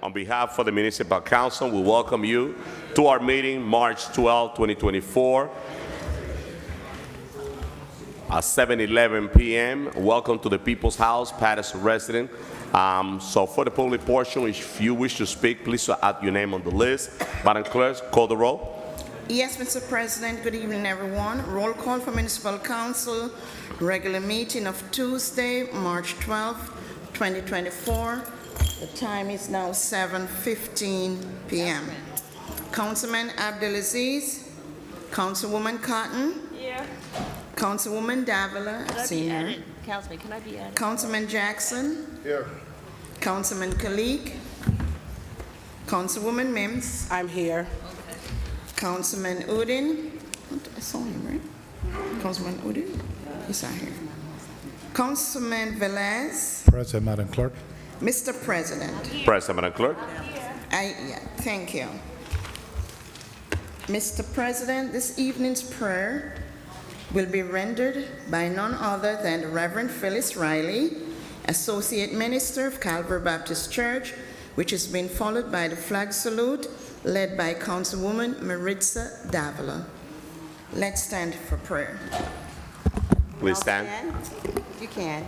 On behalf of the Municipal Council, we welcome you to our meeting March 12, 2024 at 7:11 p.m. Welcome to the People's House, Paterson resident. So for the public portion, if you wish to speak, please add your name on the list. Madam Clerk, call the roll. Yes, Mr. President. Good evening, everyone. Roll call for Municipal Council, regular meeting of Tuesday, March 12, 2024. The time is now 7:15 p.m. Councilman Abdelaziz, Councilwoman Cotton, Here. Councilwoman Davila, Senior, Councilman, can I be added? Councilman Jackson, Here. Councilman Kalik, Councilwoman Mims, I'm here. Councilman Udin. I saw him, right? Councilman Udin? He's not here. Councilman Velez. Present, Madam Clerk. Mr. President. Present, Madam Clerk. Thank you. Mr. President, this evening's prayer will be rendered by none other than the Reverend Phyllis Riley, Associate Minister of Calvary Baptist Church, which has been followed by the flag salute led by Councilwoman Maritza Davila. Let's stand for prayer. Please stand. You can.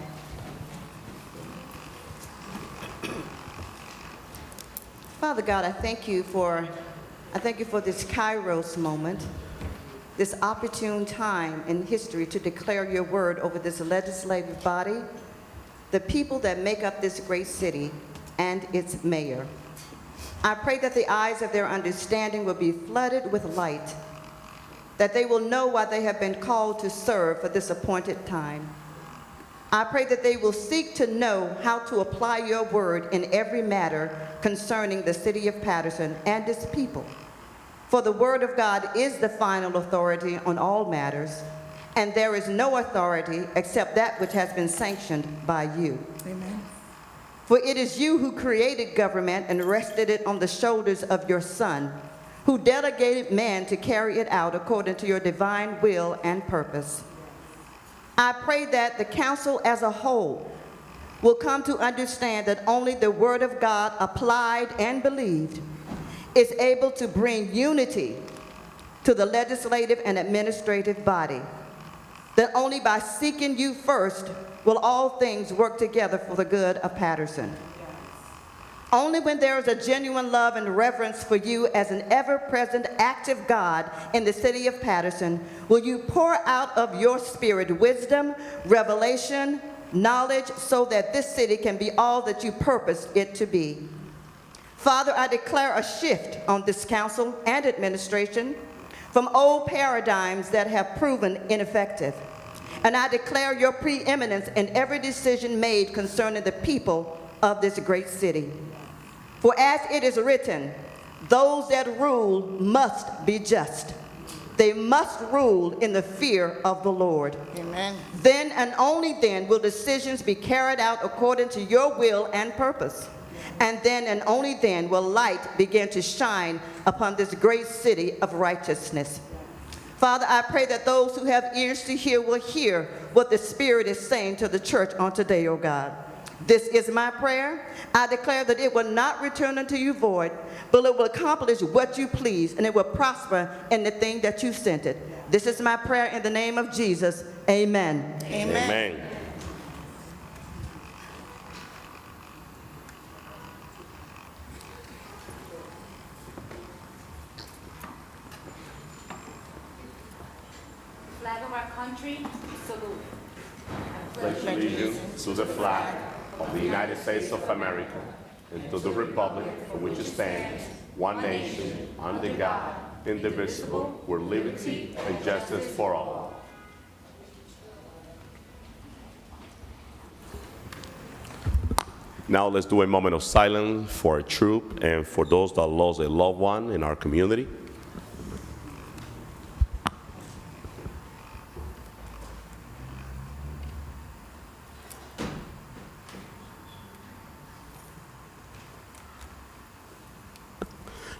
Father God, I thank you for this Kairos moment, this opportune time in history to declare your word over this legislative body, the people that make up this great city, and its mayor. I pray that the eyes of their understanding will be flooded with light, that they will know why they have been called to serve for this appointed time. I pray that they will seek to know how to apply your word in every matter concerning the city of Paterson and its people. For the word of God is the final authority on all matters, and there is no authority except that which has been sanctioned by you. Amen. For it is you who created government and rested it on the shoulders of your Son, who delegated man to carry it out according to your divine will and purpose. I pray that the council as a whole will come to understand that only the word of God applied and believed is able to bring unity to the legislative and administrative body. That only by seeking you first will all things work together for the good of Paterson. Only when there is a genuine love and reverence for you as an ever-present, active God in the city of Paterson will you pour out of your spirit wisdom, revelation, knowledge, so that this city can be all that you purposed it to be. Father, I declare a shift on this council and administration from old paradigms that have proven ineffective. And I declare your preeminence in every decision made concerning the people of this great city. For as it is written, those that rule must be just. They must rule in the fear of the Lord. Amen. Then and only then will decisions be carried out according to your will and purpose. And then and only then will light begin to shine upon this great city of righteousness. Father, I pray that those who have ears to hear will hear what the Spirit is saying to the church on today, O God. This is my prayer. I declare that it will not return unto you void, but it will accomplish what you please, and it will prosper in the thing that you sent it. This is my prayer in the name of Jesus. Amen. Amen. Amen. Flag of our country, salute. Pledge allegiance to the flag of the United States of America and to the republic for which it stands, one nation, under God, indivisible, with liberty and justice for all. Now let's do a moment of silence for our troop and for those that lost a loved one in our community.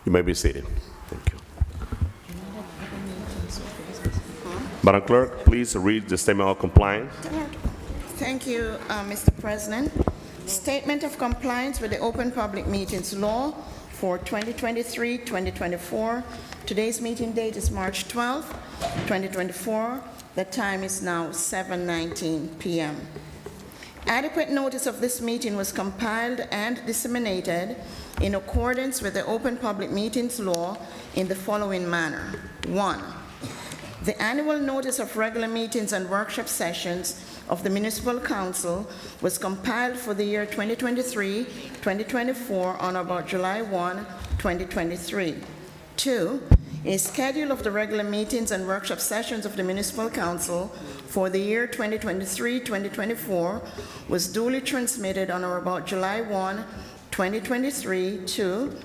You may be seated. Thank you. Madam Clerk, please read the statement of compliance. Thank you, Mr. President. Statement of compliance with the Open Public Meetings Law for 2023-2024. Today's meeting date is March 12, 2024. The time is now 7:19 p.m. Adequate notice of this meeting was compiled and disseminated in accordance with the Open Public Meetings Law in the following manner. 1. The annual notice of regular meetings and workshop sessions of the Municipal Council was compiled for the year 2023-2024 on about July 1, 2023. 2. A schedule of the regular meetings and workshop sessions of the Municipal Council for the year 2023-2024 was duly transmitted on or about July 1, 2023 to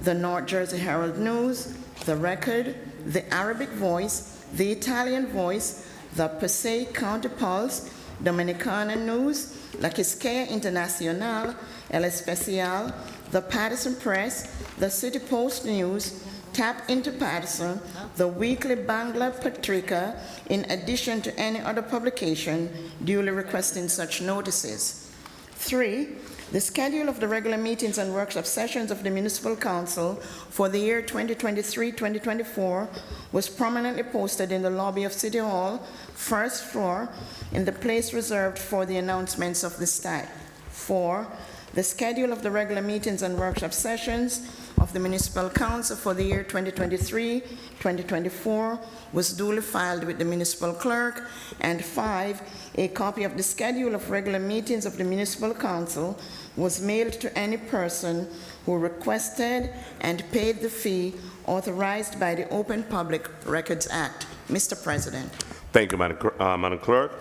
the North Jersey Herald News, the Record, the Arabic Voice, the Italian Voice, the Passaic County Pulse, Dominicana News, La Quisqueya Internacional, El Especial, the Paterson Press, the City Post News, Tap into Paterson, the weekly Bangla Patrika, in addition to any other publication duly requesting such notices. 3. The schedule of the regular meetings and workshop sessions of the Municipal Council for the year 2023-2024 was prominently posted in the lobby of City Hall, first floor, in the place reserved for the announcements of this type. 4. The schedule of the regular meetings and workshop sessions of the Municipal Council for the year 2023-2024 was duly filed with the Municipal Clerk. And 5, a copy of the schedule of regular meetings of the Municipal Council was mailed to any person who requested and paid the fee authorized by the Open Public Records Act. Mr. President. Thank you, Madam Clerk.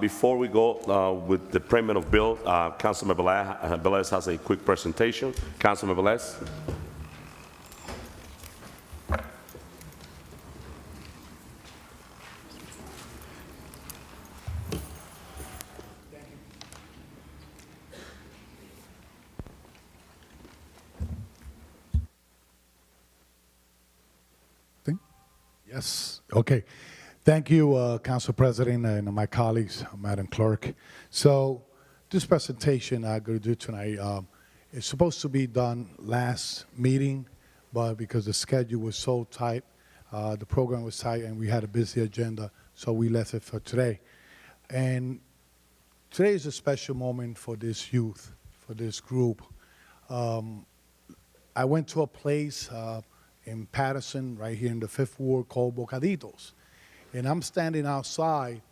Before we go with the payment of bill, Councilman Velez has a quick presentation. Councilman Velez. Yes, okay. Thank you, Council President and my colleagues, Madam Clerk. So this presentation I'm going to do tonight is supposed to be done last meeting, but because the schedule was so tight, the program was tight, and we had a busy agenda, so we left it for today. And today is a special moment for this youth, for this group. I went to a place in Paterson, right here in the 5th Ward, called Bocaditos. And I'm standing outside,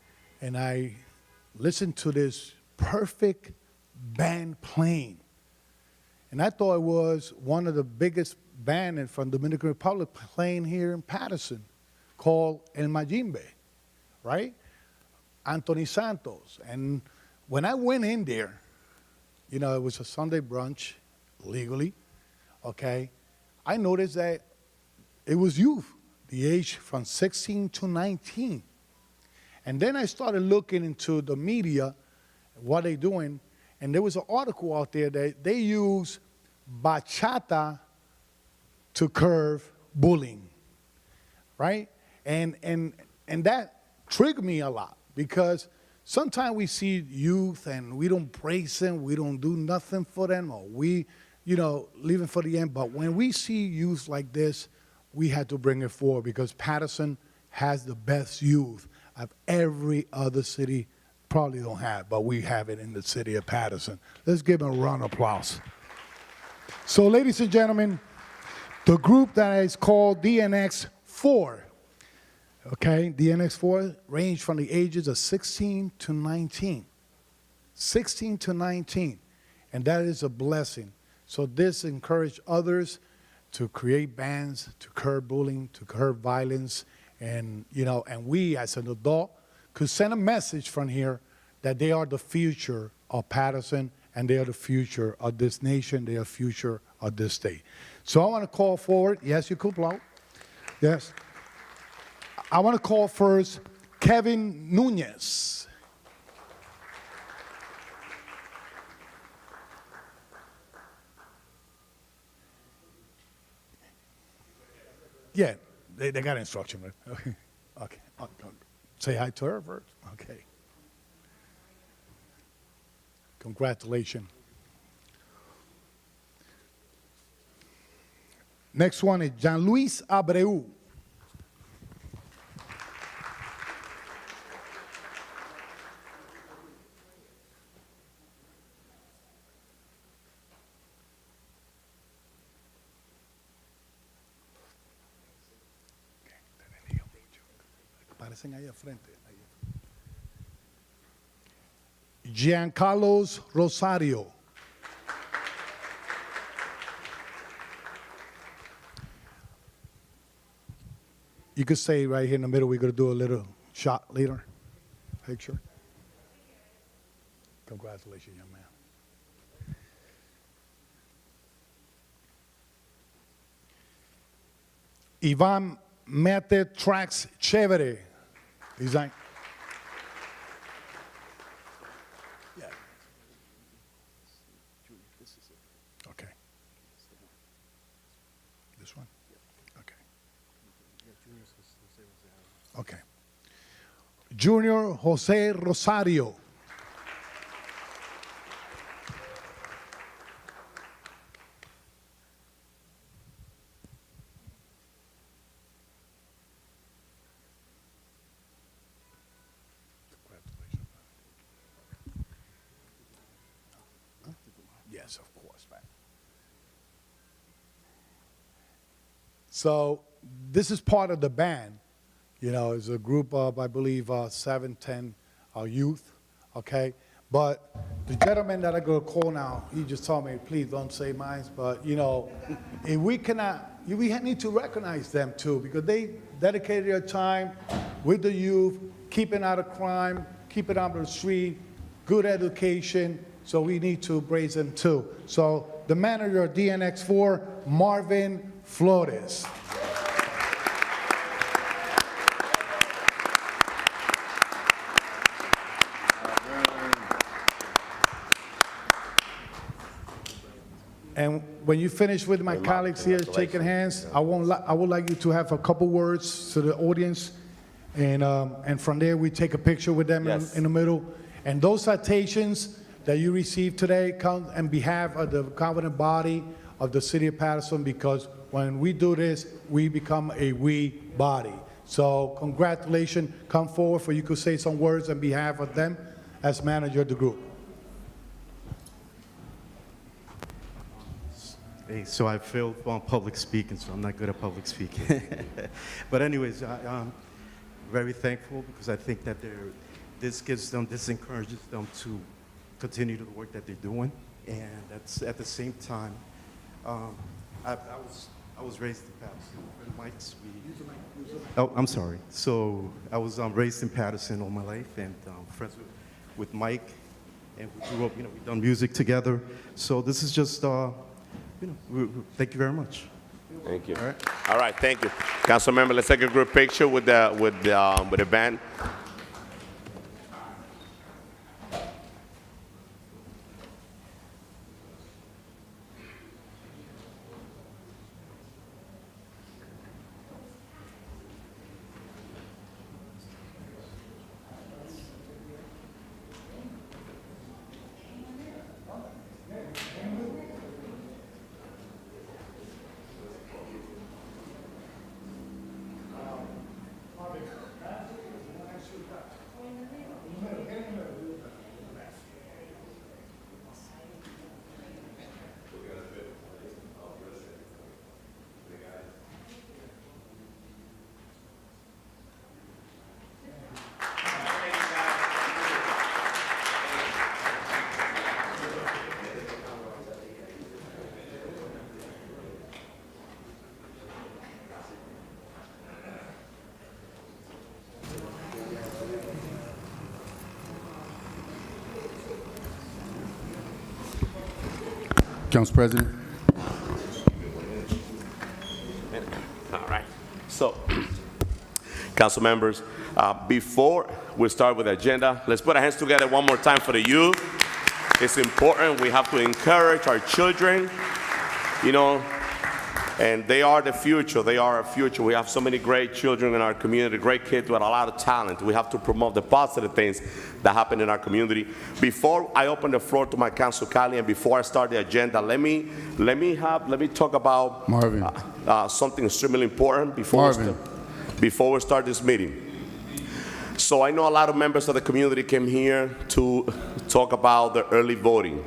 and I listened to this perfect band playing. And I thought it was one of the biggest bands from the Dominican Republic playing here in Paterson, called El Majimbe, right? Anthony Santos. And when I went in there, you know, it was a Sunday brunch, legally, okay? I noticed that it was youth, the age from 16 to 19. And then I started looking into the media, what they're doing, and there was an article out there that they use bachata to curb bullying, right? And that triggered me a lot, because sometimes we see youth and we don't praise them, we don't do nothing for them, or we, you know, leave them for the end. But when we see youth like this, we had to bring it forward, because Paterson has the best youth of every other city. Probably don't have, but we have it in the city of Paterson. Let's give them a round of applause. So, ladies and gentlemen, the group that is called DNX4, okay, DNX4 range from the ages of 16 to 19. 16 to 19, and that is a blessing. So this encouraged others to create bands, to curb bullying, to curb violence, and, you know, and we as an adult could send a message from here that they are the future of Paterson, and they are the future of this nation, they are the future of this state. So I want to call forward, yes, you could blow, yes. I want to call first Kevin Nunez. Yeah, they got instruction, right? Okay. Okay. Say hi to her first. Okay. Congratulations. Next one is Jean Luis Abreu. Aparecen ahí al frente. Giancarlos Rosario. You could stay right here in the middle. We're going to do a little shot later. Picture. Congratulations, young man. Iván Mete Trax Chévere. Design. Yeah. Okay. This one? Okay. Okay. Junior Jose Rosario. Yes, of course, man. So this is part of the band. You know, it's a group of, I believe, 7, 10 youth, okay? But the gentleman that I'm going to call now, he just told me, please don't say mine, but, you know, if we cannot, we need to recognize them too, because they dedicated their time with the youth, keeping out of crime, keeping out of the street, good education, so we need to praise them too. So the manager of DNX4, Marvin Flores. And when you finish with my colleagues here shaking hands, I would like you to have a couple words to the audience, and from there we take a picture with them in the middle. And those citations that you received today come on behalf of the governing body of the city of Paterson, because when we do this, we become a we body. So congratulations. Come forward for you could say some words on behalf of them as manager of the group. Hey, so I failed on public speaking, so I'm not good at public speaking. But anyways, I'm very thankful because I think that this encourages them to continue the work that they're doing. And that's at the same time, I was raised in Paterson. Mike's, oh, I'm sorry. So I was raised in Paterson all my life, and friends with Mike, and we grew up. You know, we've done music together. So this is just. Thank you very much. Thank you. All right, thank you. Council member, let's take a group picture with the band. Council President. All right. So, council members, before we start with the agenda, let's put our hands together one more time for the youth. It's important. We have to encourage our children, you know, And they are the future. They are our future. We have so many great children in our community, great kids with a lot of talent. We have to promote the positive things that happen in our community. Before I open the floor to my council colleague, and before I start the agenda, let me talk about Marvin. something extremely important before we start this meeting. So I know a lot of members of the community came here to talk about the early voting.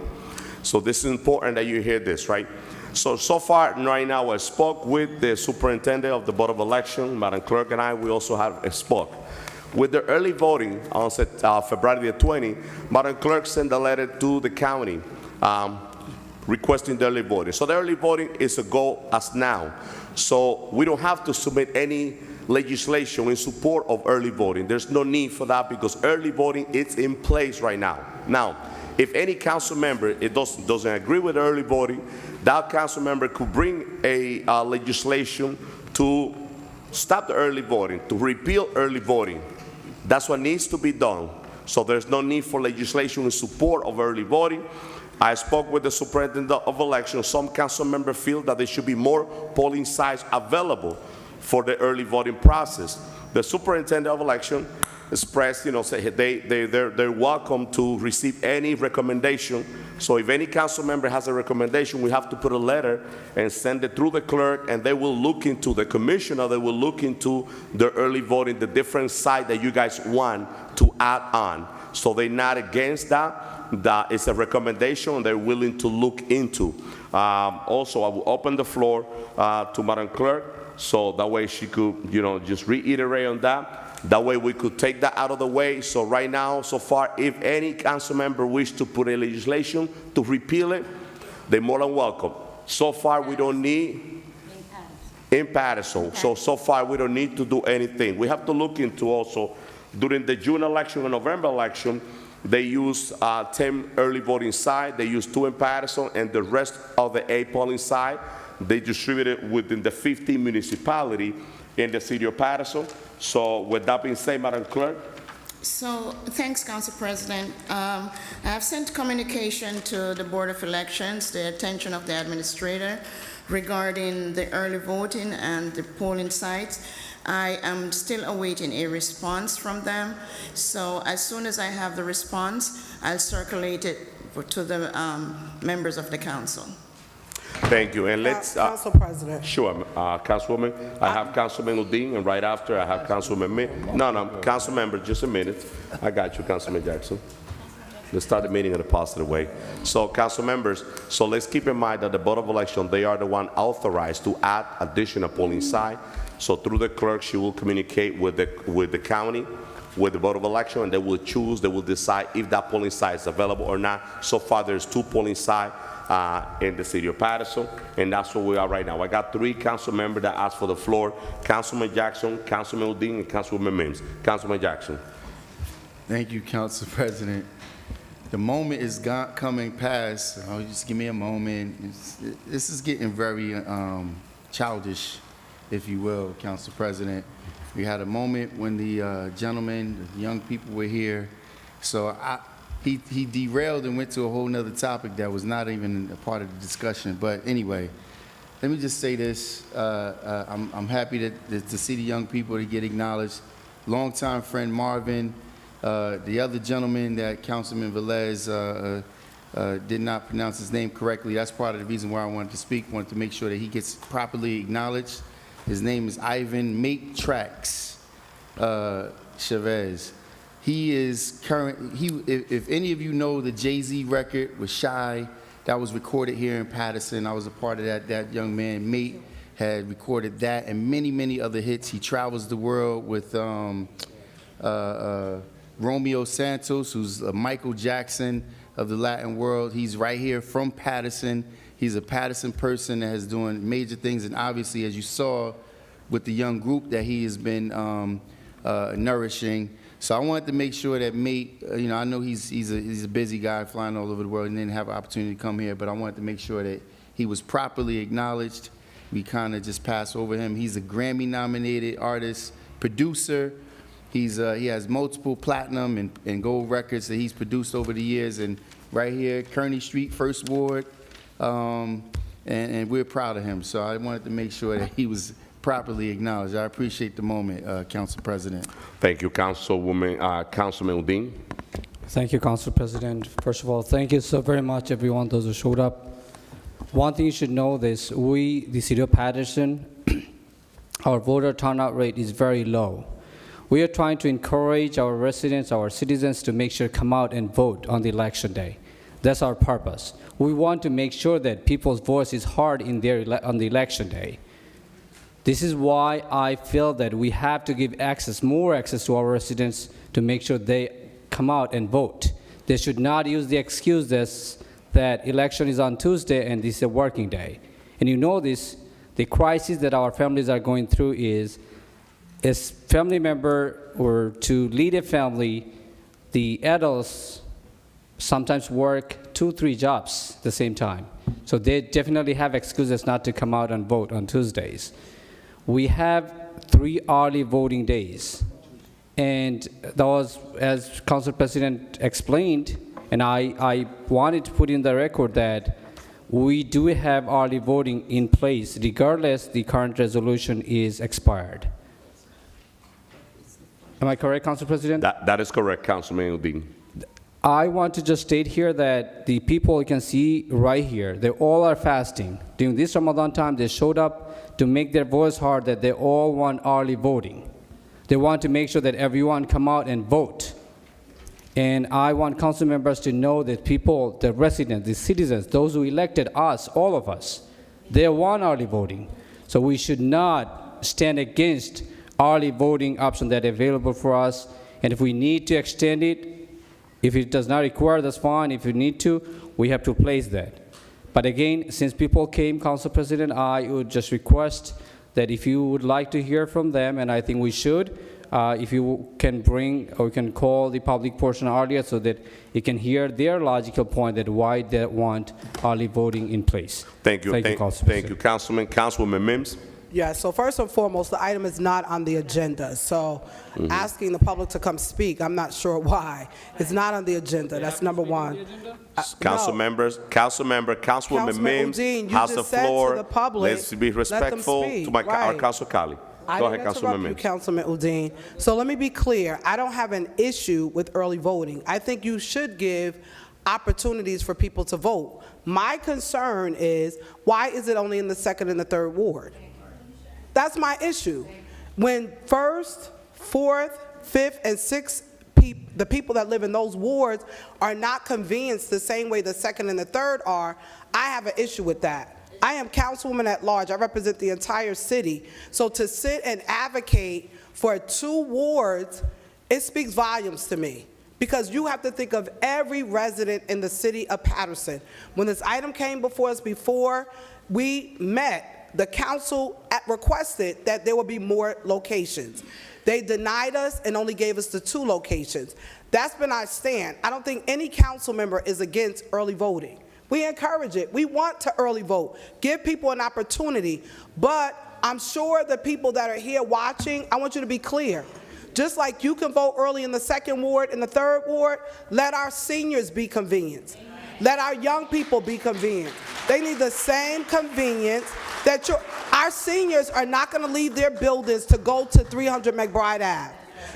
So this is important that you hear this, right? So far, right now, I spoke with the superintendent of the Board of Election, Madam Clerk, and we also have spoke. With the early voting on February the 20th, Madam Clerk sent a letter to the county requesting the early voting. So the early voting is a go as now. So we don't have to submit any legislation in support of early voting. There's no need for that because early voting is in place right now. Now, if any council member doesn't agree with early voting, that council member could bring a legislation to stop the early voting, to repeal early voting. That's what needs to be done. So there's no need for legislation in support of early voting. I spoke with the superintendent of elections. Some council members feel that there should be more polling sites available for the early voting process. The superintendent of election expressed, say they're welcome to receive any recommendation. So if any council member has a recommendation, we have to put a letter and send it through the clerk, and they will look into, the commissioner, they will look into the early voting, the different site that you guys want to add on. So they're not against that. That is a recommendation they're willing to look into. Also, I will open the floor to Madam Clerk, so that way she could, just reiterate on that. That way we could take that out of the way. So right now, so far, if any council member wish to put a legislation to repeal it, they're more than welcome. So far, we don't need in Paterson. So far, we don't need to do anything. We have to look into also, during the June election and November election, they used 10 early voting sites. They used 2 in Paterson, and the rest of the 8 polling sites, they distributed within the 15 municipality in the city of Paterson. So with that being said, Madam Clerk. So, thanks, Council President. I have sent communication to the Board of Elections, the attention of the administrator, regarding the early voting and the polling sites. I am still awaiting a response from them. So as soon as I have the response, I'll circulate it to the members of the council. Thank you. And let's... Council President. Sure, Councilwoman. I have Councilman Udine, and right after I have Councilman... No, Council Member, just a minute. I got you, Councilman Jackson. Let's start the meeting in a positive way. So, Council members, so let's keep in mind that the Board of Election, they are the one authorized to add additional polling site. So through the clerk, she will communicate with the county, with the Board of Election, and they will choose, they will decide if that polling site is available or not. So far, there's 2 polling sites in the city of Paterson, and that's where we are right now. I got 3 council members that asked for the floor: Councilman Jackson, Councilman Udine, and Councilwoman Mims. Councilman Jackson. Thank you, Council President. The moment is coming past. Just give me a moment. This is getting very childish, if you will, Council President. We had a moment when the gentleman, the young people were here. So he derailed and went to a whole nother topic that was not even a part of the discussion. But anyway, let me just say this. I'm happy to see the young people to get acknowledged. Longtime friend Marvin, the other gentleman that Councilman Velez did not pronounce his name correctly. That's part of the reason why I wanted to speak. Wanted to make sure that he gets properly acknowledged. His name is Ivan Matrax Chavez. He is if any of you know the Jay-Z record with Shy, that was recorded here in Paterson. I was a part of that. That young man, Mate, had recorded that and many, many other hits. He travels the world with Romeo Santos, who's a Michael Jackson of the Latin world. He's right here from Paterson. He's a Paterson person that is doing major things, and obviously, as you saw with the young group that he has been nourishing. So I wanted to make sure that Mate, I know he's a busy guy flying all over the world and didn't have an opportunity to come here, but I wanted to make sure that he was properly acknowledged. We kind of just pass over him. He's a Grammy-nominated artist, producer. He has multiple platinum and gold records that he's produced over the years. And right here, Kearney Street, First Ward. and we're proud of him. So I wanted to make sure that he was properly acknowledged. I appreciate the moment, Council President. Thank you, Councilman Udine. Thank you, Council President. First of all, thank you so very much, everyone, those who showed up. One thing you should know this, the city of Paterson, our voter turnout rate is very low. We are trying to encourage our residents, our citizens to make sure come out and vote on the election day. That's our purpose. We want to make sure that people's voice is heard on the election day. This is why I feel that we have to give more access to our residents to make sure they come out and vote. They should not use the excuse that election is on Tuesday and this is a working day. And you know this, the crisis that our families are going through is, as family member or to lead a family, the adults sometimes work 2-3 jobs at the same time. So they definitely have excuses not to come out and vote on Tuesdays. We have 3 early voting days. And that was, as Council President explained, and I wanted to put in the record that we do have early voting in place, regardless the current resolution is expired. Am I correct, Council President? That is correct, Councilman Udine. I want to just state here that the people you can see right here, they all are fasting. During this Ramadan time, they showed up to make their voice heard that they all want early voting. They want to make sure that everyone come out and vote. And I want council members to know that people, the residents, the citizens, those who elected us, all of us, they want early voting. So we should not stand against early voting option that are available for us. And if we need to extend it, if it does not require, that's fine. If we need to, we have to place that. But again, since people came, Council President, I would just request that if you would like to hear from them, and I think we should, if you can bring or can call the public portion earlier so that you can hear their logical point that why they want early voting in place. Thank you. Thank you, Councilman. Councilwoman Mims. Yeah, so first and foremost, the item is not on the agenda. So asking the public to come speak, I'm not sure why. It's not on the agenda. That's number one. Council members, Councilwoman Mims, Udine, House of Floor. To the public, Let's be respectful to our Council colleague. Go ahead, Councilwoman Mims. Councilman Udine. So let me be clear. I don't have an issue with early voting. I think you should give opportunities for people to vote. My concern is, why is it only in the 2nd and the 3rd ward? That's my issue. When 1st, 4th, 5th, and 6th, the people that live in those wards are not convenienced the same way the 2nd and the 3rd are, I have an issue with that. I am councilwoman at large. I represent the entire city. So to sit and advocate for 2 wards, it speaks volumes to me. Because you have to think of every resident in the city of Paterson. When this item came before us before, we met. The council requested that there would be more locations. They denied us and only gave us the 2 locations. That's been our stand. I don't think any council member is against early voting. We encourage it. We want to early vote. Give people an opportunity. But I'm sure the people that are here watching, I want you to be clear. Just like you can vote early in the 2nd ward and the 3rd ward, let our seniors be convenienced. Let our young people be convenienced. They need the same convenience that our seniors are not going to leave their buildings to go to 300 McBride Ave.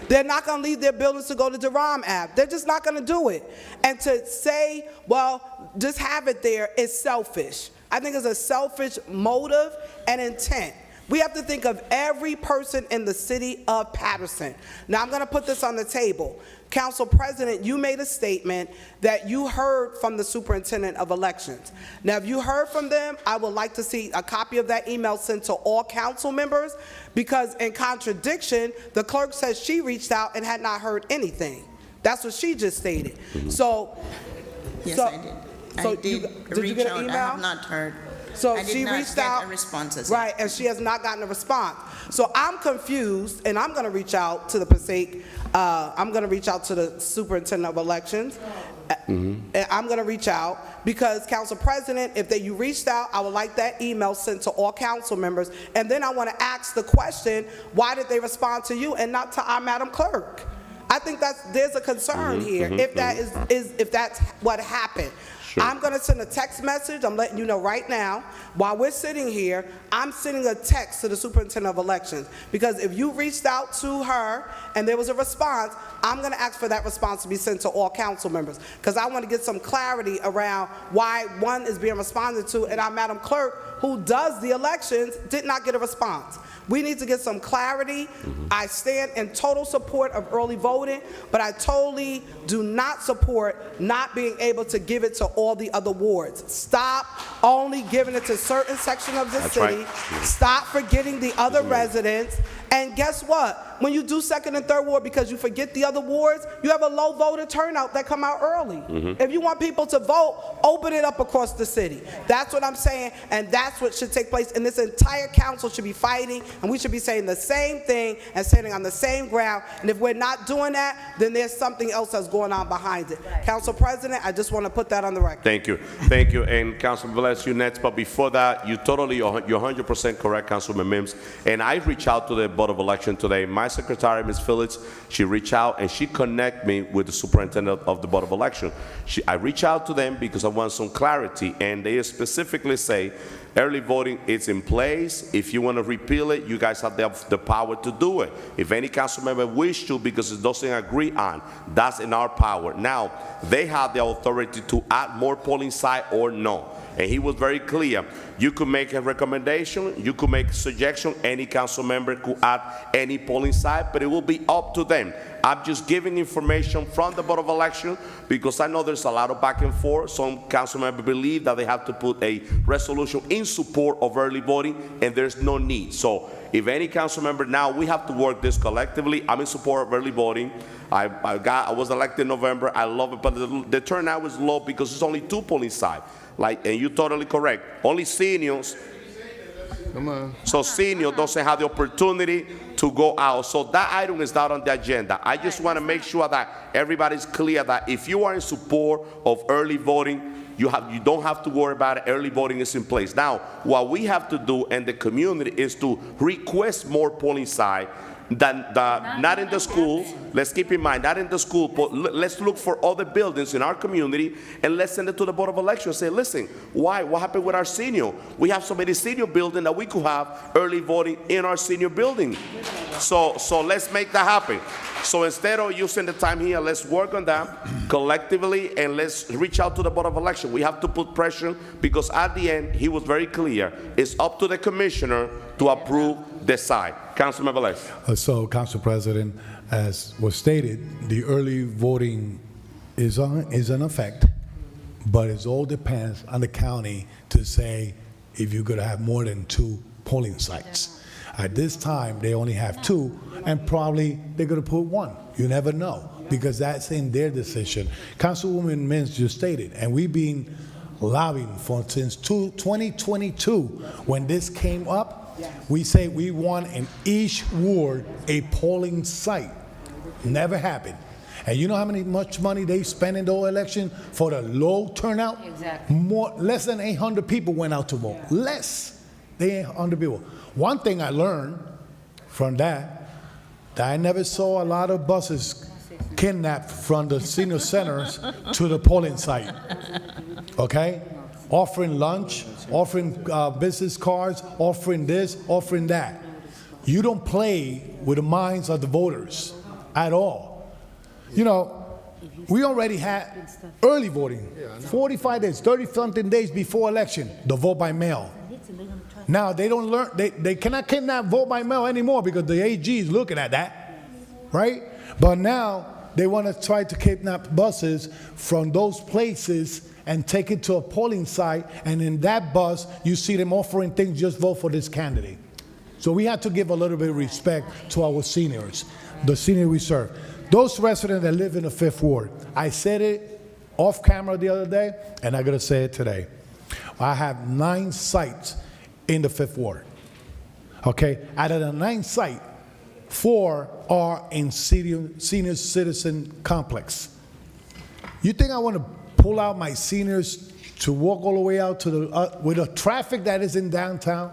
They're not going to leave their buildings to go to Durham Ave. They're just not going to do it. And to say, well, just have it there is selfish. I think it's a selfish motive and intent. We have to think of every person in the city of Paterson. Now, I'm going to put this on the table. Council President, you made a statement that you heard from the Superintendent of Elections. Now, if you heard from them, I would like to see a copy of that email sent to all council members, because in contradiction, the clerk says she reached out and had not heard anything. That's what she just stated. So, Yes, so, I did. So I did you reach get an out. email? I have not heard. So I did she not reached get out, a response as yet. right, and she has not gotten a response. So I'm confused, and I'm going to reach out to the Passaic. I'm going to reach out to the Superintendent of Elections. And I'm going to reach out because, Council President, if you reached out, I would like that email sent to all council members. And then I want to ask the question, why did they respond to you and not to our Madam Clerk? I think there's a concern here if that's what happened. Sure. I'm going to send a text message. I'm letting you know right now. While we're sitting here, I'm sending a text to the superintendent of elections, because if you reached out to her and there was a response, I'm going to ask for that response to be sent to all council members, because I want to get some clarity around why one is being responded to and our Madam Clerk, who does the elections, did not get a response. We need to get some clarity. I stand in total support of early voting, but I totally do not support not being able to give it to all the other wards. Stop only giving it to certain sections of the city. Right. Stop forgetting the other residents. And guess what? When you do second and third ward, because you forget the other wards, you have a low voter turnout that come out early. If you want people to vote, open it up across the city. That's what I'm saying, and that's what should take place. And this entire council should be fighting, and we should be saying the same thing and standing on the same ground. And if we're not doing that, then there's something else that's going on behind it. Council President, I just want to put that on the record. Thank you. Thank you. And Councilman Velez, you next. But before that, you're 100% correct, Councilman Mims. And I reached out to the Board of Election today. My secretary, Ms. Phillips, she reached out and she connected me with the superintendent of the Board of Election. I reached out to them because I want some clarity, and they specifically say early voting is in place. If you want to repeal it, you guys have the power to do it. If any council member wish to, because it doesn't agree on, that's in our power. Now, they have the authority to add more polling site or no. And he was very clear. You could make a recommendation, you could make a suggestion, any council member could add any polling site, but it will be up to them. I'm just giving information from the Board of Election because I know there's a lot of back and forth. Some council members believe that they have to put a resolution in support of early voting, and there's no need. So if any council member, now we have to work this collectively. I'm in support of early voting. I was elected in November. I love it, but the turnout was low because it's only 2 polling sites. And you're totally correct. Only seniors. Come on. So senior doesn't have the opportunity to go out. So that item is not on the agenda. I just want to make sure that everybody's clear that if you are in support of early voting, you don't have to worry about it. Early voting is in place. Now, what we have to do in the community is to request more polling sites. Not in the school. Let's keep in mind, not in the school, but let's look for other buildings in our community and let's send it to the Board of Elections. Say, listen, why? What happened with our senior? We have so many senior buildings that we could have early voting in our senior building. So let's make that happen. So instead of using the time here, let's work on that collectively and let's reach out to the Board of Election. We have to put pressure because at the end, he was very clear. It's up to the commissioner to approve the site. Councilman Velez. So, Council President, as was stated, the early voting is in effect, but it all depends on the county to say if you're going to have more than 2 polling sites. At this time, they only have 2, and probably they're going to put 1. You never know, because that's in their decision. Councilwoman Mins just stated, and we've been lobbying for since 2022 when this came up. We say we want in each ward a polling site. Never happened. And you know how much money they spent in the election for the low turnout? Exactly. Less than 800 people went out to vote. Less than 800 people. One thing I learned from that I never saw a lot of buses kidnapped from the senior centers to the polling site. Okay? Offering lunch, offering business cards, offering this, offering that. You don't play with the minds of the voters at all. You know, we already had early voting, 45 days, 30-something days before election, the vote by mail. Now they don't learn, they cannot vote by mail anymore because the AG is looking at that, right? But now they want to try to kidnap buses from those places and take it to a polling site, and in that bus, you see them offering things, just vote for this candidate. So we have to give a little bit of respect to our seniors, the senior we serve. Those residents that live in the 5th Ward, I said it off camera the other day, and I'm gonna say it today. I have 9 sites in the 5th Ward, okay? Out of the 9 sites, 4 are in senior citizen complex. You think I wanna pull out my seniors to walk all the way out to the, with the traffic that is in downtown,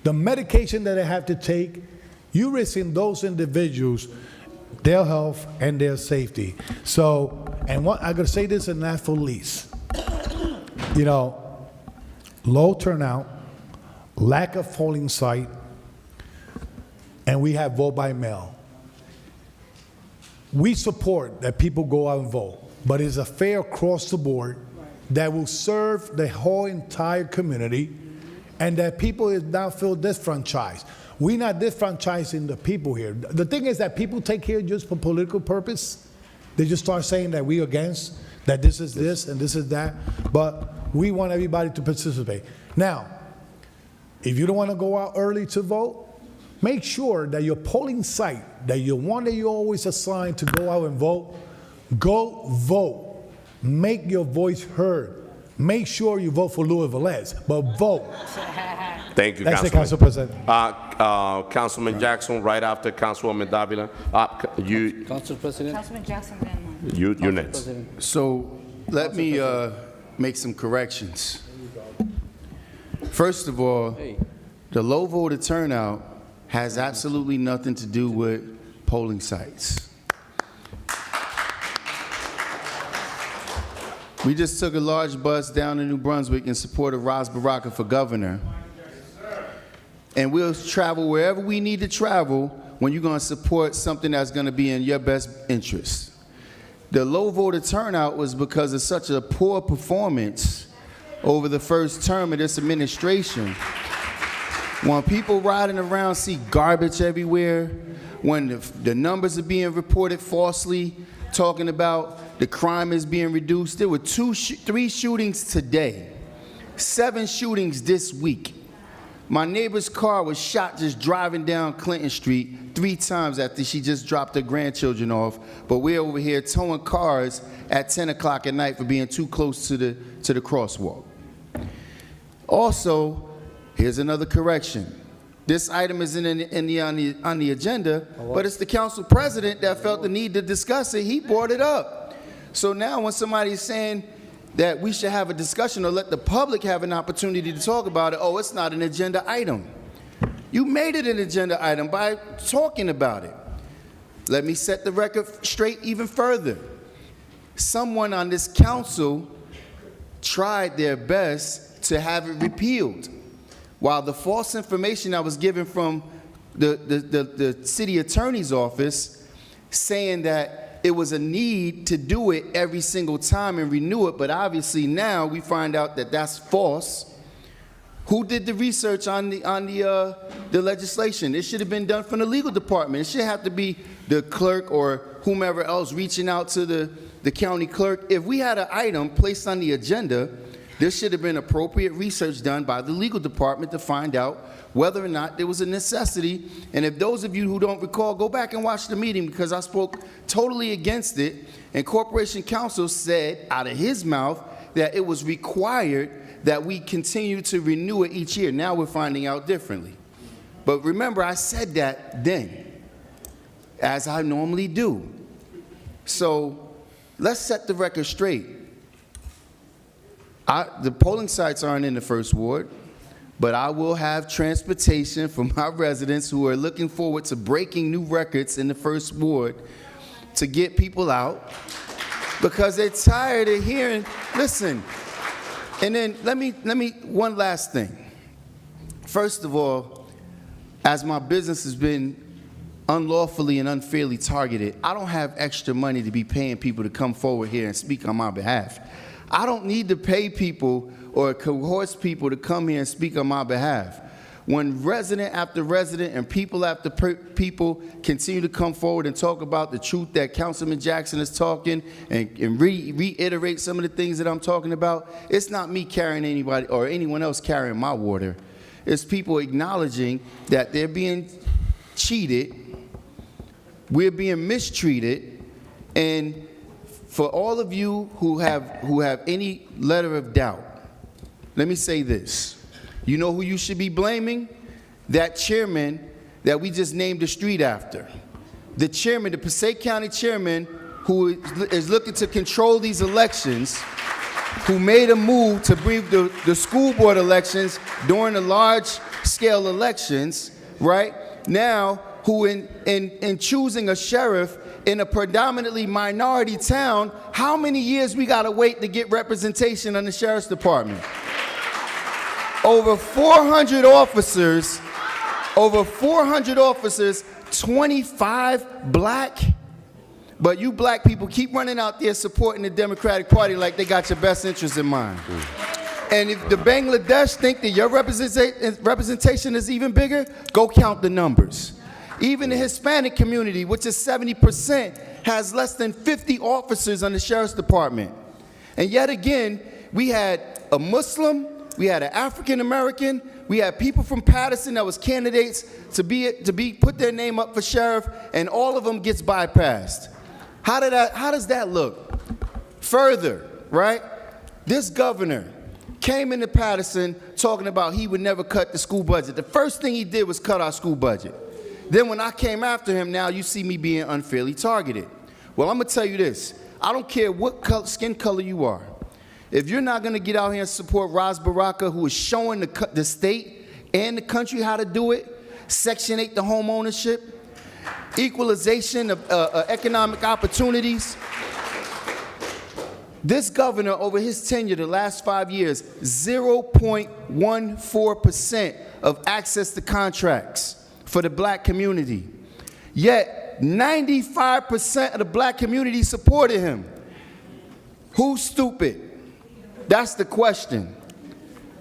the medication that they have to take, you risking those individuals, their health and their safety. So, and what, I'm gonna say this and not for least. You know, low turnout, lack of polling site, and we have vote by mail. We support that people go out and vote, but it's a fair across the board that will serve the whole entire community and that people is not feel disfranchised. We're not disfranchising the people here. The thing is that people take here just for political purpose. They just start saying that we against, that this is this and this is that, but we want everybody to participate. Now, if you don't want to go out early to vote, make sure that your polling site, that you one that you always assign to go out and vote, go vote. Make your voice heard. Make sure you vote for Louis Velez, but vote. Thank you, That's it, Councilman. Council President. Councilman Jackson, right after Councilwoman Davila. Council President. Councilman Jackson, then. You're Council next. President. So let me make some corrections. First of all, the low voter turnout has absolutely nothing to do with polling sites. We just took a large bus down to New Brunswick in support of Ras Baraka for governor. And we'll travel wherever we need to travel when you're going to support something that's going to be in your best interest. The low voter turnout was because of such a poor performance over the first term of this administration. When people riding around see garbage everywhere, when the numbers are being reported falsely, talking about the crime is being reduced. There were 3 shootings today, 7 shootings this week. My neighbor's car was shot just driving down Clinton Street 3 times after she just dropped her grandchildren off, but we're over here towing cars at 10 o'clock at night for being too close to the crosswalk. Also, here's another correction. This item isn't on the agenda, but it's the council president that felt the need to discuss it. He brought it up. So now when somebody is saying that we should have a discussion or let the public have an opportunity to talk about it, oh, it's not an agenda item. You made it an agenda item by talking about it. Let me set the record straight even further. Someone on this council tried their best to have it repealed. While the false information that was given from the city attorney's office saying that it was a need to do it every single time and renew it, but obviously now we find out that that's false. Who did the research on the legislation? It should have been done from the legal department. It should have to be the clerk or whomever else reaching out to the county clerk. If we had an item placed on the agenda, there should have been appropriate research done by the legal department to find out whether or not there was a necessity. And if those of you who don't recall, go back and watch the meeting because I spoke totally against it. And Corporation Counsel said out of his mouth that it was required that we continue to renew it each year. Now we're finding out differently. But remember, I said that then, as I normally do. So let's set the record straight. The polling sites aren't in the first ward, but I will have transportation for my residents who are looking forward to breaking new records in the first ward to get people out because they're tired of hearing, listen. And then let me, one last thing. First of all, as my business has been unlawfully and unfairly targeted, I don't have extra money to be paying people to come forward here and speak on my behalf. I don't need to pay people or coerce people to come here and speak on my behalf. When resident after resident and people after people continue to come forward and talk about the truth that Councilman Jackson is talking and reiterate some of the things that I'm talking about, it's not me carrying anybody or anyone else carrying my water. It's people acknowledging that they're being cheated, we're being mistreated, and for all of you who have any letter of doubt, let me say this. You know who you should be blaming? That chairman that we just named the street after. The chairman, the Passaic County chairman, who is looking to control these elections, who made a move to bring the school board elections during the large-scale elections, right? Now, who in choosing a sheriff in a predominantly minority town, how many years we gotta wait to get representation on the sheriff's department? Over 400 officers, 25 black. But you black people keep running out there supporting the Democratic Party like they got your best interests in mind. And if the Bangladesh think that your representation is even bigger, go count the numbers. Even the Hispanic community, which is 70%, has less than 50 officers on the sheriff's department. And yet again, we had a Muslim, we had an African American, we had people from Paterson that was candidates to put their name up for sheriff, and all of them gets bypassed. How does that look? Further, right? This governor came into Paterson talking about he would never cut the school budget. The first thing he did was cut our school budget. Then when I came after him, now you see me being unfairly targeted. Well, I'm gonna tell you this. I don't care what skin color you are. If you're not gonna get out here and support Ras Baraka, who is showing the state and the country how to do it, Section 8 to home ownership, equalization of economic opportunities. This governor, over his tenure, the last 5 years, 0.14% of access to contracts for the black community. Yet, 95% of the black community supported him. Who's stupid? That's the question.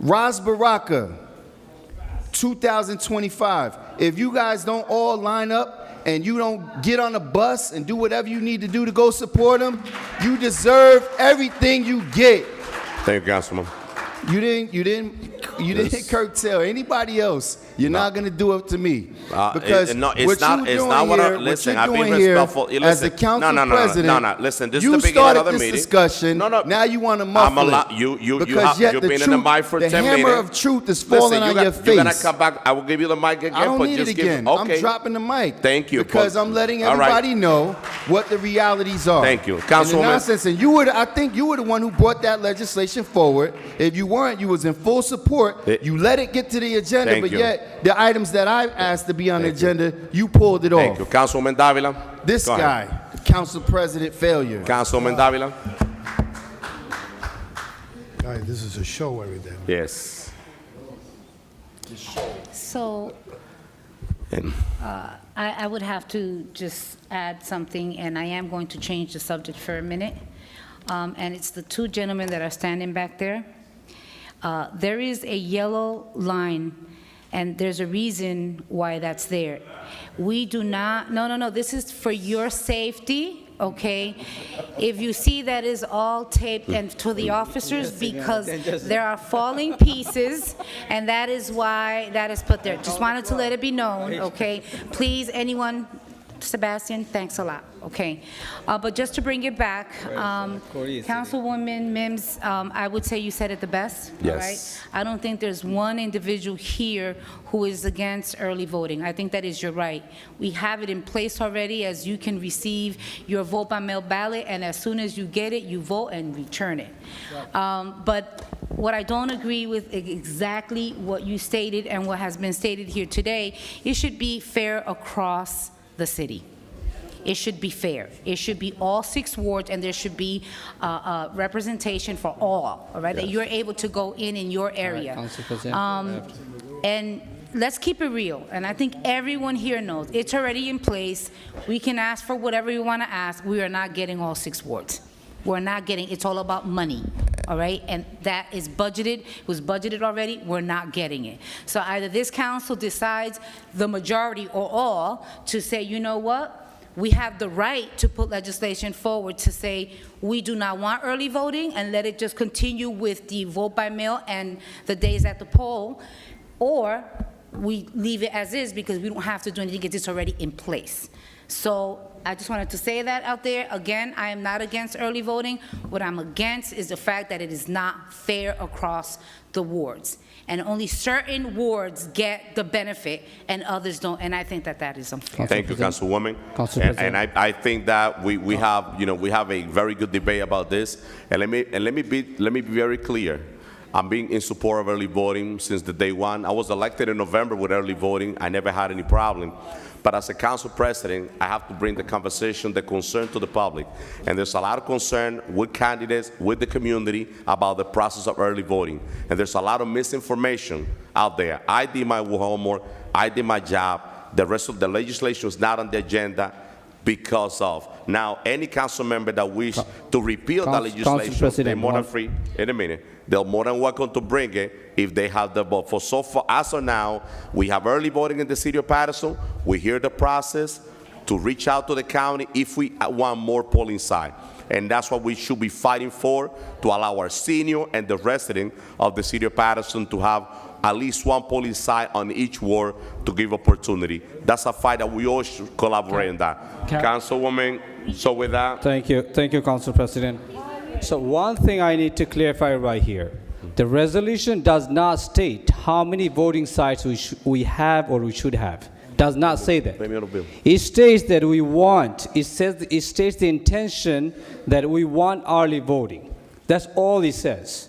Ras Baraka, 2025. If you guys don't all line up and you don't get on a bus and do whatever you need to do to go support him, you deserve everything you get. Thank you, Councilman. You didn't curtail anybody else. You're not going to do it to me. Because what you're doing here as the council president, listen, this you is the beginning started of the this meeting. discussion, now you want to muffle it. Because yet you've been in the mic for 10 the minutes. hammer of truth is falling on your face. You're going to come back. I will give you the mic again. I don't need just it again. Okay. I'm dropping the mic. Thank you. Because I'm letting everybody know what the realities are. Thank you. And Councilwoman. the nonsense, and I think you were the one who brought that legislation forward. If you weren't, you was in full support. You let it get to the agenda, but yet the items that I asked to be on the agenda, you pulled it off. Thank you. Councilwoman Davila. This guy, council president failure. Councilwoman Davila. Guys, this is a show every day. Yes. So I would have to just add something, and I am going to change the subject for a minute. And it's the two gentlemen that are standing back there. There is a yellow line, and there's a reason why that's there. We do not, no, this is for your safety, okay? If you see that is all taped and to the officers, because there are falling pieces, and that is why that is put there. Just wanted to let it be known, okay? Please, anyone, Sebastian, thanks a lot, okay? But just to bring it back, Councilwoman Mims, I would say you said it the best, yes. all right? I don't think there's one individual here who is against early voting. I think that is your right. We have it in place already, as you can receive your vote by mail ballot, and as soon as you get it, you vote and return it. But what I don't agree with exactly what you stated and what has been stated here today, it should be fair across the city. It should be fair. It should be all 6 wards, and there should be representation for all right? Yes. That you're able to go in your area. And let's keep it real, and I think everyone here knows, it's already in place. We can ask for whatever we want to ask. We are not getting all 6 wards. We're not getting, it's all about money, all right? And that is budgeted, was budgeted already, we're not getting it. So either this council decides, the majority or all, to say, you know what? We have the right to put legislation forward to say, we do not want early voting, and let it just continue with the vote by mail and the days at the poll, or we leave it as is because we don't have to do anything because it's already in place. So I just wanted to say that out there. Again, I am not against early voting. What I'm against is the fact that it is not fair across the wards. And only certain wards get the benefit and others don't. And I think that that is unfair. Thank you, Councilwoman. And I think that we have a very good debate about this. And let me be very clear. I'm being in support of early voting since the day one. I was elected in November with early voting. I never had any problem. But as a council president, I have to bring the conversation, the concern to the public. And there's a lot of concern with candidates, with the community about the process of early voting. And there's a lot of misinformation out there. I did my homework. I did my job. The rest of the legislation is not on the agenda because of. Now, any council member that wishes to repeal the legislation, they're more than free, in a minute, they're more than welcome to bring it if they have the vote. For so far, as of now, we have early voting in the city of Paterson. We hear the process to reach out to the county if we want more polling site. And that's what we should be fighting for, to allow our senior and the resident of the city of Paterson to have at least one polling site on each ward to give opportunity. That's a fight that we all should collaborate in that. Councilwoman, so with that. Thank you, Council President. So one thing I need to clarify right here. The resolution does not state how many voting sites we have or we should have. Does not say that. It states that we want, it states the intention that we want early voting. That's all it says.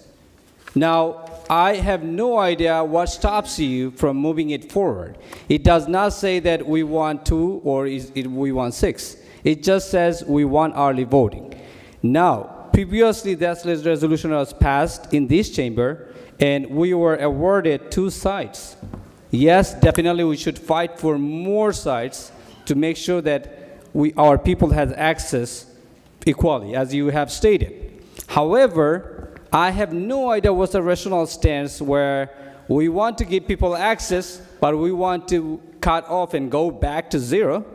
Now, I have no idea what stops you from moving it forward. It does not say that we want 2 or we want 6. It just says we want early voting. Now, previously that resolution was passed in this chamber and we were awarded 2 sites. Yes, definitely we should fight for more sites to make sure that our people have access equally, as you have stated. However, I have no idea what's the rational stance where we want to give people access, but we want to cut off and go back to 0.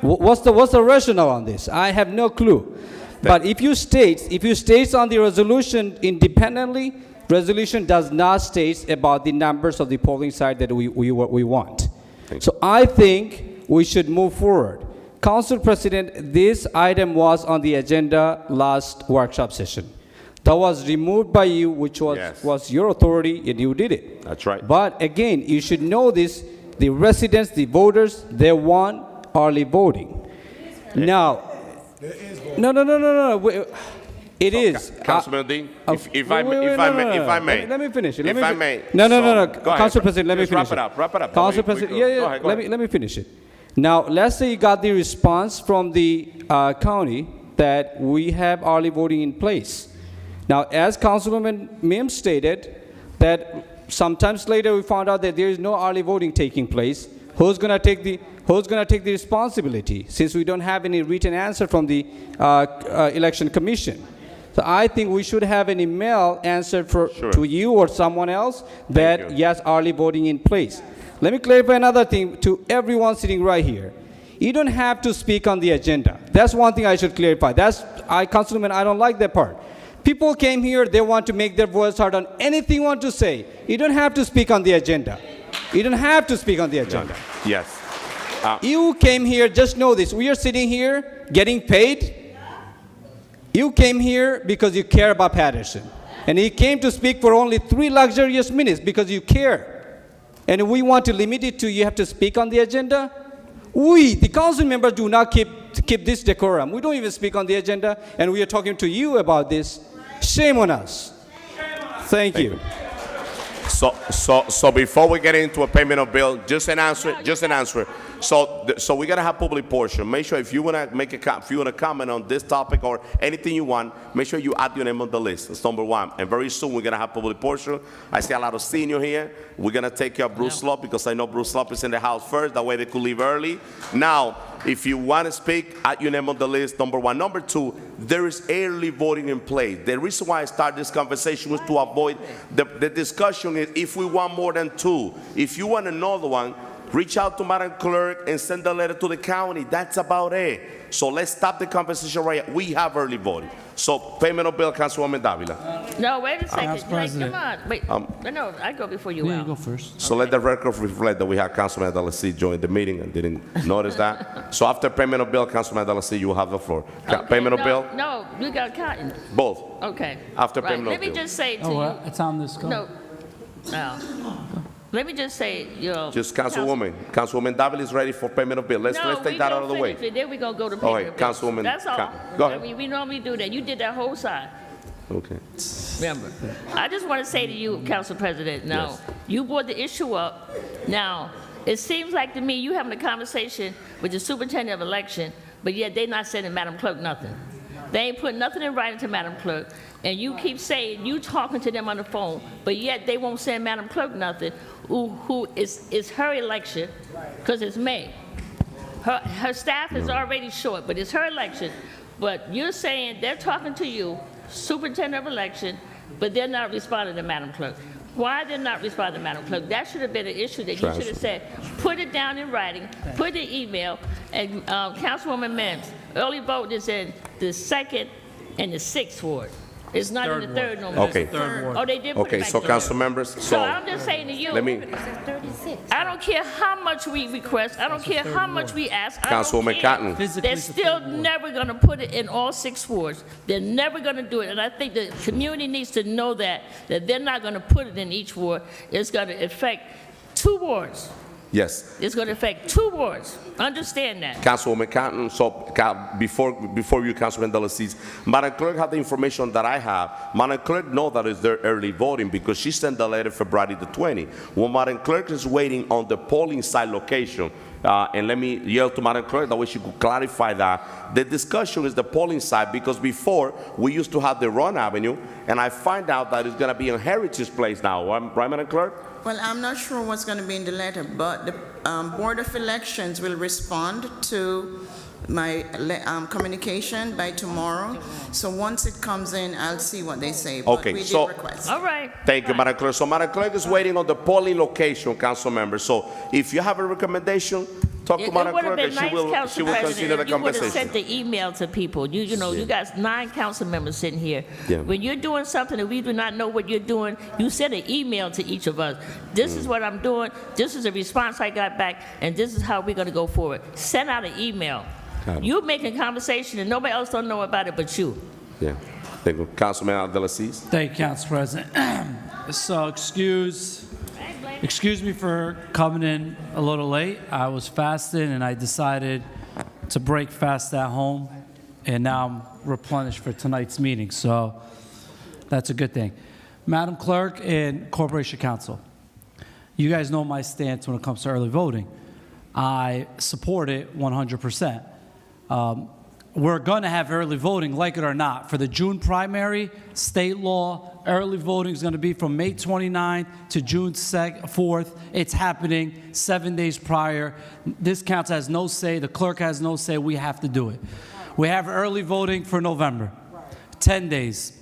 What's the rationale on this? I have no clue. But if you state on the resolution independently, resolution does not state about the numbers of the polling site that we want. So I think we should move forward. Council President, this item was on the agenda last workshop session. That was removed by you, which was your authority, and you did it. That's right. But again, you should know this, the residents, the voters, they want early voting. Now, no. It is. Councilman Dean, if I may. Let me finish it. If I may. No. Council President, let me finish it. Wrap it up. Council President, yeah. Let me finish it. Now, let's say you got the response from the county that we have early voting in place. Now, as Councilwoman Mims stated, that sometimes later we found out that there is no early voting taking place. Who's going to take the responsibility, since we don't have any written answer from the election commission? So I think we should have an email answer to you or someone else that yes, early voting in place. Let me clarify another thing to everyone sitting right here. You don't have to speak on the agenda. That's one thing I should clarify. Councilman, I don't like that part. People came here, they want to make their voice heard on anything you want to say. You don't have to speak on the agenda. You don't have to speak on the agenda. Yes. You came here, just know this. We are sitting here getting paid. You came here because you care about Paterson. And you came to speak for only 3 luxurious minutes because you care. And we want to limit it to you have to speak on the agenda. We, the council members, do not keep this decorum. We don't even speak on the agenda, and we are talking to you about this. Shame on us. Thank you. So before we get into a payment of bill, just an answer. So we're gonna have public portion. Make sure if you wanna comment on this topic or anything you want, make sure you add your name on the list. That's number 1. And very soon we're gonna have public portion. I see a lot of senior here. We're gonna take care of Bruce Slop because I know Bruce Slop is in the house first. That way they could leave early. Now, if you want to speak, add your name on the list, number 1. Number 2, there is early voting in place. The reason why I started this conversation was to avoid the discussion is if we want more than 2. If you want another one, reach out to Madam Clerk and send a letter to the county. That's about it. So let's stop the conversation right here. We have early voting. So payment of bill, Councilwoman Davila. No, wait a second. Come on. Wait. No, I go before you. Yeah, you go first. So let the record reflect that we have Councilman Adelaide join the meeting and didn't notice that. So after payment of bill, Councilman Adelaide, you have the floor. Payment of bill? No, you got cotton. Both. Okay. After payment of bill. Let me just say to you. It's on this call. No. Let me just say, just Councilwoman Davila is ready for payment of bill. Let's take that out of the way. Then we're going to go to payment of bill. Councilwoman. That's all. Go ahead. We normally do that. You did that whole side. Okay. member. I just want to say to you, Council President, now, Yes. you brought the issue up. Now, it seems like to me you having a conversation with the superintendent of election, but yet they not sending Madam Clerk nothing. They ain't putting nothing in writing to Madam Clerk, and you keep saying you talking to them on the phone, but yet they won't send Madam Clerk nothing, who is her election, because it's May. Her staff is already short, but it's her election. But you're saying they're talking to you, superintendent of election, but they're not responding to Madam Clerk. Why they're not responding to Madam Clerk? That should have been an issue that you should have said, put it down in writing, put it in email, and Councilwoman Mims, early vote is in the 2nd and the 6th ward. It's not in the 3rd no more. Okay. Oh, they did put it Okay, back so there. council members, So I'm just saying to you, let me, I don't care how much we request, I don't care how much we ask, I don't Councilwoman care. Cotton. They're still never gonna put it in all 6 wards. They're never gonna do it, and I think the community needs to know that they're not gonna put it in each ward. It's gonna affect 2 wards. yes. It's gonna affect 2 wards. Understand that. Councilwoman Cotton, so before you, Councilman Delacies, Madam Clerk have the information that I have. Madam Clerk know that it's their early voting because she sent the letter February the 20th. Well, Madam Clerk is waiting on the polling site location. And let me yield to Madam Clerk, that way she could clarify that. The discussion is the polling site because before we used to have the Ron Avenue, and I find out that it's going to be in Heritage Place now, right, Madam Clerk? Well, I'm not sure what's going to be in the letter, but the Board of Elections will respond to my communication by tomorrow. So once it comes in, I'll see what they say. But Okay, we so- did request. All right. Thank you, Madam Clerk. So Madam Clerk is waiting on the polling location, council members. So if you have a recommendation, talk to It Madam would have Clerk and been nice, she will Council consider President, the if you would have conversation. sent the email to people. You know, you got 9 council members sitting here. Yeah. When you're doing something that we do not know what you're doing, you send an email to each of us. This is what I'm doing, this is the response I got back, and this is how we're gonna go forward. Send out an email. Got it. You're making conversation and nobody else don't know about it but you. Yeah, thank you. Councilman Delacies. Thank you, Council President. So excuse me for coming in a little late. I was fasting and I decided to break fast at home, and now I'm replenished for tonight's meeting, so that's a good thing. Madam Clerk and Corporation Council, you guys know my stance when it comes to early voting. I support it 100%. We're going to have early voting, like it or not. For the June primary, state law, early voting is going to be from May 29th to June 4th. It's happening 7 days prior. This council has no say. The clerk has no say. We have to do it. We have early voting for November, 10 days.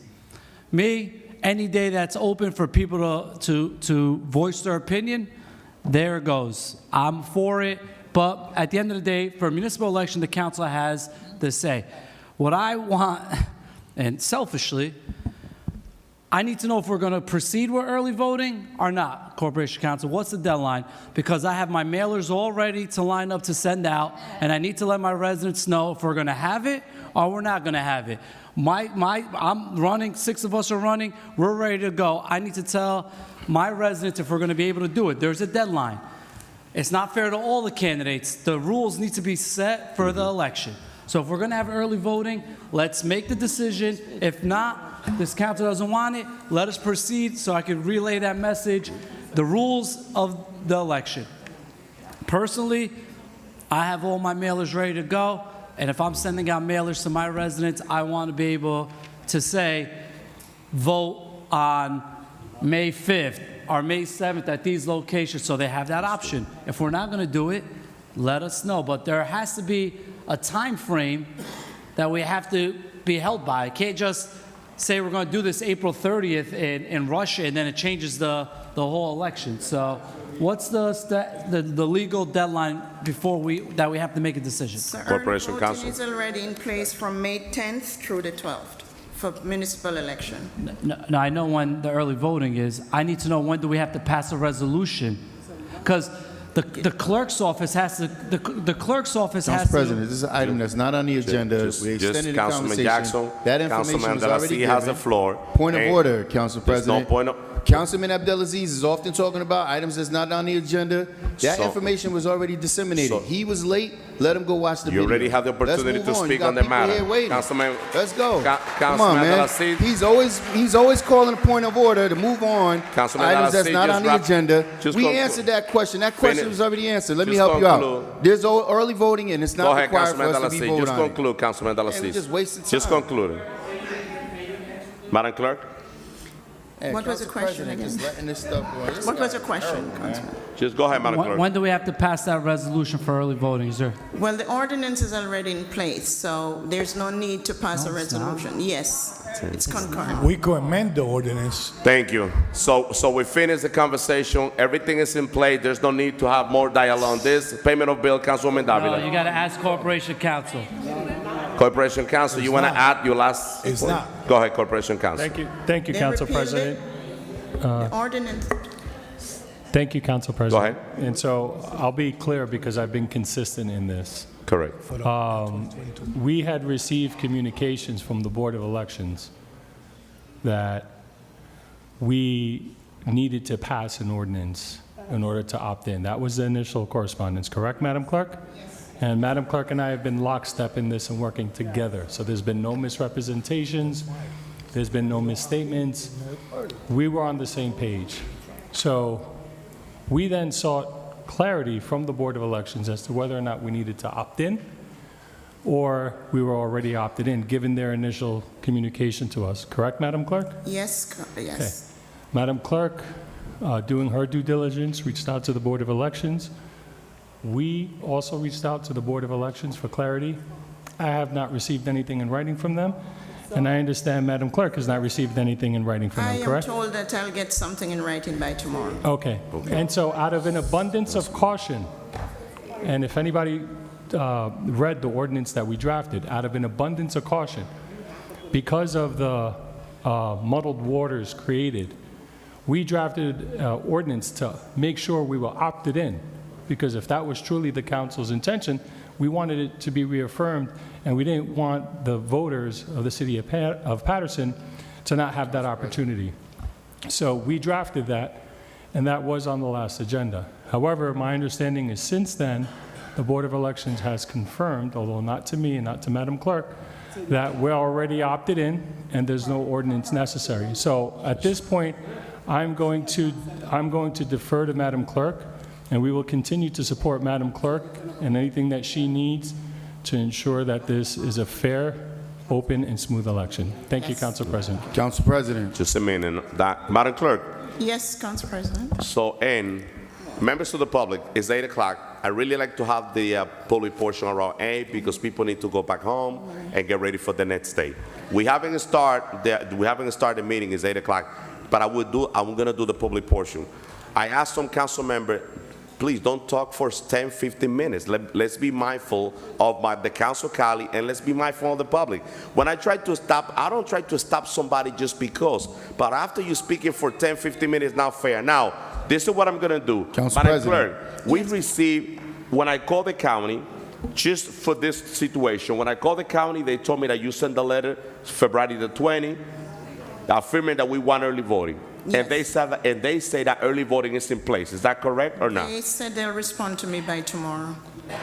Me, any day that's open for people to voice their opinion, there it goes. I'm for it. But at the end of the day, for a municipal election, the council has the say. What I want, and selfishly, I need to know if we're going to proceed with early voting or not, Corporation Council. What's the deadline? Because I have my mailers all ready to line up to send out, and I need to let my residents know if we're going to have it or we're not going to have it. I'm running, 6 of us are running, we're ready to go. I need to tell my residents if we're going to be able to do it. There's a deadline. It's not fair to all the candidates. The rules need to be set for the election. So if we're going to have early voting, let's make the decision. If not, this council doesn't want it, let us proceed so I can relay that message, the rules of the election. Personally, I have all my mailers ready to go, and if I'm sending out mailers to my residents, I want to be able to say, vote on May 5th or May 7th at these locations, so they have that option. If we're not going to do it, let us know. But there has to be a time frame that we have to be held by. I can't just say we're going to do this April 30th in Russia, and then it changes the whole election. So what's the legal deadline before that we have to make a decision? So early Corporation voting Council. is already in place from May 10th through the 12th for municipal election. No, I know when the early voting is. I need to know when do we have to pass a resolution, because the clerk's office has to. The clerk's office has Council to. President, this is an item that's not on the agenda. Just We extended the Councilman conversation. Jackson, That information Councilman was already Delacies has the given. floor. Point of And order, Council there's no President. point of, Councilman Abdelaziz is often talking about items that's not on the agenda. That So- information was already disseminated. So- He was late. Let him go watch the You video. already have the opportunity Let's to move speak You got on the people matter. here waiting. Councilman- Let's go. Come Councilman on, man. Abdelaziz. He's always calling a point of order to move on. Councilman Items that's Abdelaziz, not just on the wrap- agenda. just We conclude. answered that question. That question Finish. was already answered. Let me Just help you conclude. out. There's early voting, and it's Go not ahead, required Councilman for us to be Abdelaziz. voted Just on it. conclude, Councilman Abdelaziz. Hey, we just wasted Just time. conclude. Madam Clerk, Hey, What was the Council question President, again? just letting this stuff go. This What was guy- the question, Councilman? just go ahead, Madam Clerk. When do we have to pass that resolution for early voting, sir? Well, the ordinance is already in place, so there's no need to pass a No, it's not. resolution. Yes, it's concurrent. We could amend the ordinance. Thank you. So we finished the conversation. Everything is in place. There's no need to have more dialogue on this. Payment of bill, Councilwoman No, Davila. you got to ask Corporation Council. Corporation Council, you want to add your last? It's not. Go ahead, Corporation Council. Thank you, They Council repealed President. The ordinance, Thank you, Council President. ahead. And so I'll be clear because I've been consistent in this. Correct. We had received communications from the Board of Elections that we needed to pass an ordinance in order to opt in. That was the initial correspondence, correct, Madam Clerk? Yes. And Madam Clerk and I have been lockstep in this and working together. So there's been no misrepresentations. There's been no misstatements. We were on the same page. So we then sought clarity from the Board of Elections as to whether or not we needed to opt in or we were already opted in, given their initial communication to us. Correct, Madam Clerk? yes, yes. Madam Clerk, doing her due diligence, reached out to the Board of Elections. We also reached out to the Board of Elections for clarity. I have not received anything in writing from them, and I understand Madam Clerk has not received anything in writing from I them, am correct? told that I'll get something in writing by tomorrow. Okay. And so out of an abundance of caution, and if anybody read the ordinance that we drafted, out of an abundance of caution, because of the muddled waters created, we drafted an ordinance to make sure we were opted in, because if that was truly the council's intention, we wanted it to be reaffirmed, and we didn't want the voters of the city of Paterson to not have that opportunity. So we drafted that, and that was on the last agenda. However, my understanding is since then, the Board of Elections has confirmed, although not to me and not to Madam Clerk, that we're already opted in and there's no ordinance necessary. So at this point, I'm going to defer to Madam Clerk, and we will continue to support Madam Clerk in anything that she needs to ensure that this is a fair, open, and smooth election. Thank you, Council President. Council President. Just a minute. Madam Clerk, Yes, Council President. so, and members of the public, it's 8 o'clock. I really like to have the public portion around 8 because people need to go back home and get ready for the next day. We haven't started the meeting. It's 8 o'clock, but I'm going to do the public portion. I asked some council member, please don't talk for 10, 15 minutes. Let's be mindful of the council Cali, and let's be mindful of the public. When I try to stop, I don't try to stop somebody just because. But after you speaking for 10, 15 minutes, not fair. Now, this is what I'm going to do. Council Madam President. Clerk, we received, when I called the county, just for this situation, when I called the county, they told me that you sent the letter February the 20th, affirming that we want early voting. Yes. And they say that early voting is in place. Is that correct or not? They said they'll respond to me by tomorrow.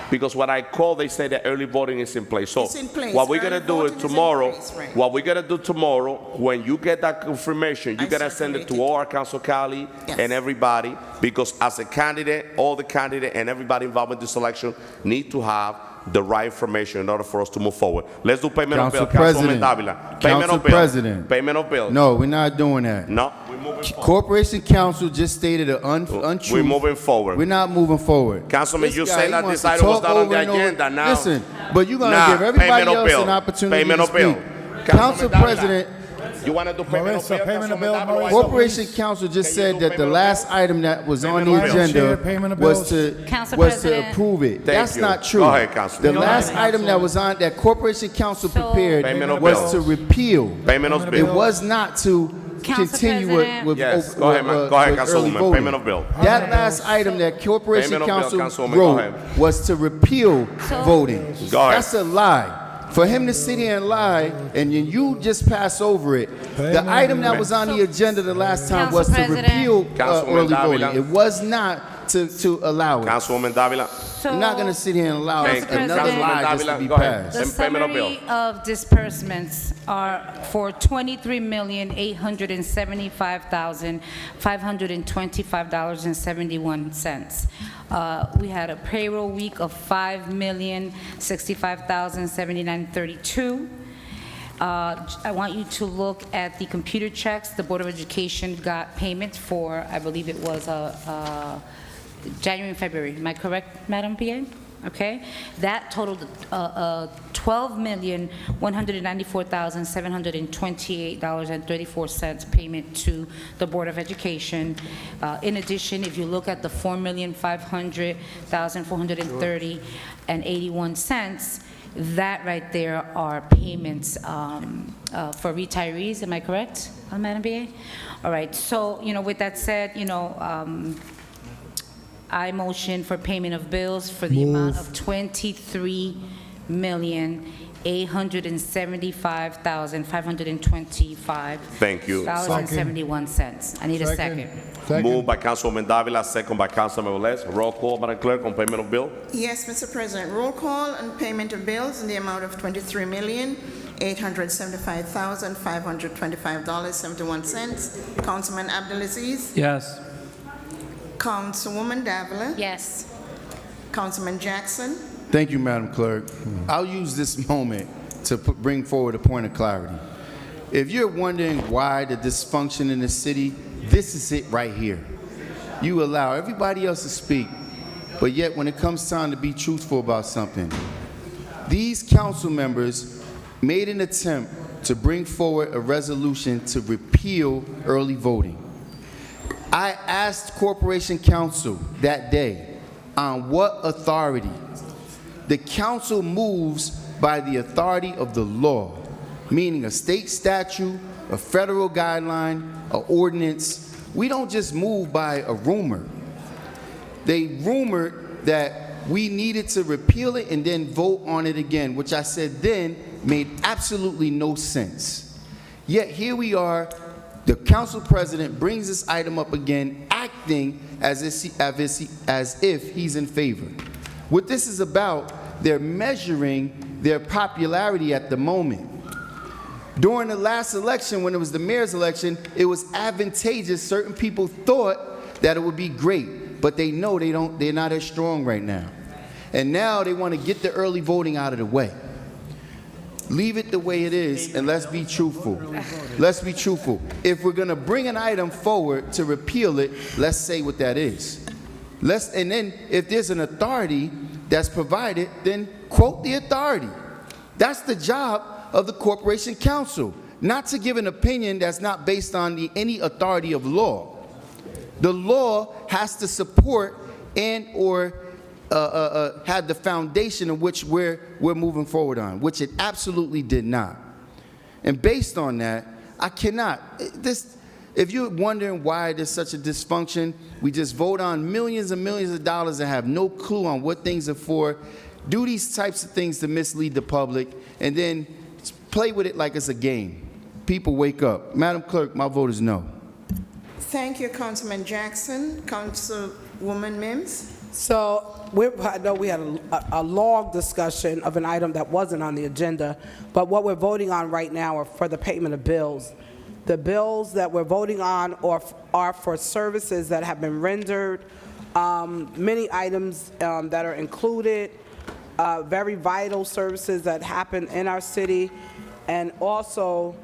Because when I called, they say that early voting is in place. So It's in place. what we're gonna Early do voting is is in tomorrow. place, right. What we're gonna do tomorrow, when you get that confirmation, you I gotta send it to circulate it. all our council Cali Yes. and everybody. Because as a candidate, all the candidate and everybody involved in this election need to have the right information in order for us to move forward. Let's do payment of bill. Council President. Councilwoman Davila. Payment Council of bill. President. Payment of bill. No, we're not doing that. No, we're moving forward. Corporation Council just stated an untruth. We're moving forward. We're not moving forward. Councilman, This you guy, say he that wants this to item was talk not on over the and over. agenda now. Listen, but you're gonna Nah, give everybody payment of else bill. an opportunity Payment to of bill. speak. Council Davila, President, You want to do payment of bill? Payment of Councilwoman bill, Davila, why Mauricio. Corporation Council just Can you said do that the payment of last bill? item that was on Payment the of bill. agenda Payment of was bills. to Council was to President. approve it. Thank That's you. not true. Go ahead, Councilman. The last item that was on that Corporation Council So- prepared Payment of was bills. to repeal. Payment of It bill. was not to Council continue President. with Yes, go ahead, man. Go ahead, with early Councilwoman. voting. Payment of bill. That last item that Corporation Payment of bill, Council Councilwoman. Go wrote ahead. was to repeal So- voting. Go ahead. That's a lie. For him to sit here and lie, and then you just pass over it. The item that was on the agenda the last time was to Council President. repeal Councilwoman early voting. Davila. It was not to allow it. Councilwoman Davila. I'm not going to sit here and allow Thank you. another Council lie just President. to be Go ahead. passed. The And payment of bill. summary of disbursements are for $23,875,525.71. We had a payroll week of $5,065,079.32. I want you to look at the computer checks. The Board of Education got payment for, I believe it was January and February. Am I correct, Madam PA? Okay. That totaled $12,194,728.34 payment to the Board of Education. In addition, if you look at the $4,500,430.81, that right there are payments for retirees. Am I correct, Madam BA? All right. So, with that said, I motion for payment of bills for the amount of $23,875,525. Thank you. $71. I need a second. Moved by Councilwoman Davila, second by Councilman Velez. Roll call, Madam Clerk, on payment of bill. Yes, Mr. President. Roll call on payment of bills in the amount of $23,875,525.71. Councilman Abdelaziz. Yes. Councilwoman Davila. Yes. Councilman Jackson. Thank you, Madam Clerk. I'll use this moment to bring forward a point of clarity. If you're wondering why the dysfunction in the city, this is it right here. You allow everybody else to speak, but yet when it comes time to be truthful about something, these council members made an attempt to bring forward a resolution to repeal early voting. I asked Corporation Counsel that day on what authority. The council moves by the authority of the law, meaning a state statute, a federal guideline, an ordinance. We don't just move by a rumor. They rumored that we needed to repeal it and then vote on it again, which I said then made absolutely no sense. Yet here we are. The council president brings this item up again, acting as if he's in favor. What this is about, they're measuring their popularity at the moment. During the last election, when it was the mayor's election, it was advantageous. Certain people thought that it would be great, but they know they're not as strong right now. And now they want to get the early voting out of the way. Leave it the way it is, and let's be truthful. Let's be truthful. If we're going to bring an item forward to repeal it, let's say what that is. And then if there's an authority that's provided, then quote the authority. That's the job of the Corporation Counsel, not to give an opinion that's not based on any authority of law. The law has to support and or had the foundation of which we're moving forward on, which it absolutely did not. And based on that, I cannot. If you're wondering why there's such a dysfunction, we just vote on millions and millions of dollars and have no clue on what things are for, do these types of things to mislead the public, and then play with it like it's a game. People wake up. Madam Clerk, my vote is no. Thank you, Councilman Jackson. Councilwoman Mims. So I know we had a long discussion of an item that wasn't on the agenda, but what we're voting on right now are for the payment of bills. The bills that we're voting on are for services that have been rendered, many items that are included, very vital services that happen in our city, and also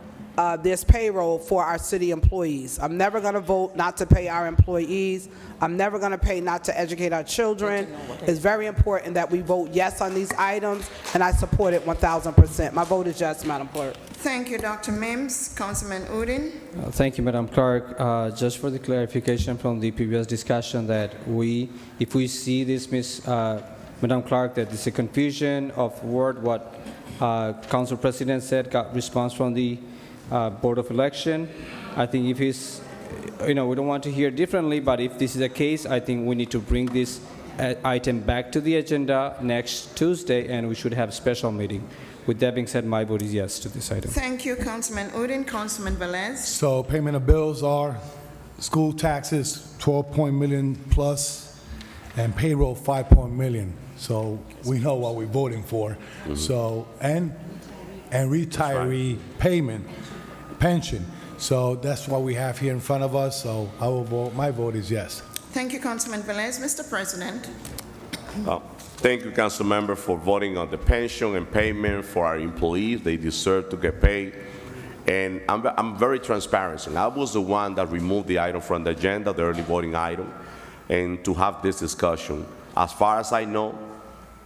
there's payroll for our city employees. I'm never going to vote not to pay our employees. I'm never going to pay not to educate our children. It's very important that we vote yes on these items, and I support it 1,000%. My vote is yes, Madam Clerk. Thank you, Dr. Mims. Councilman Udine. Thank you, Madam Clerk. Just for the clarification from the previous discussion that if we see this, Madam Clerk, that there's a confusion of what Council President said, got response from the Board of Election. I think if he's, we don't want to hear differently, but if this is the case, I think we need to bring this item back to the agenda next Tuesday, and we should have a special meeting. With that being said, my vote is yes to this item. Thank you, Councilman Udine. Councilman Velez? So payment of bills are school taxes, 12 million plus, and payroll, 5 million. So we know what we're voting for. So, and retiree payment, pension. So that's what we have here in front of us. So I will vote, my vote is yes. Thank you, Councilman Velez. Mr. President? Thank you, council member, for voting on the pension and payment for our employees. They deserve to get paid. And I'm very transparent. And I was the one that removed the item from the agenda, the early voting item, and to have this discussion. As far as I know,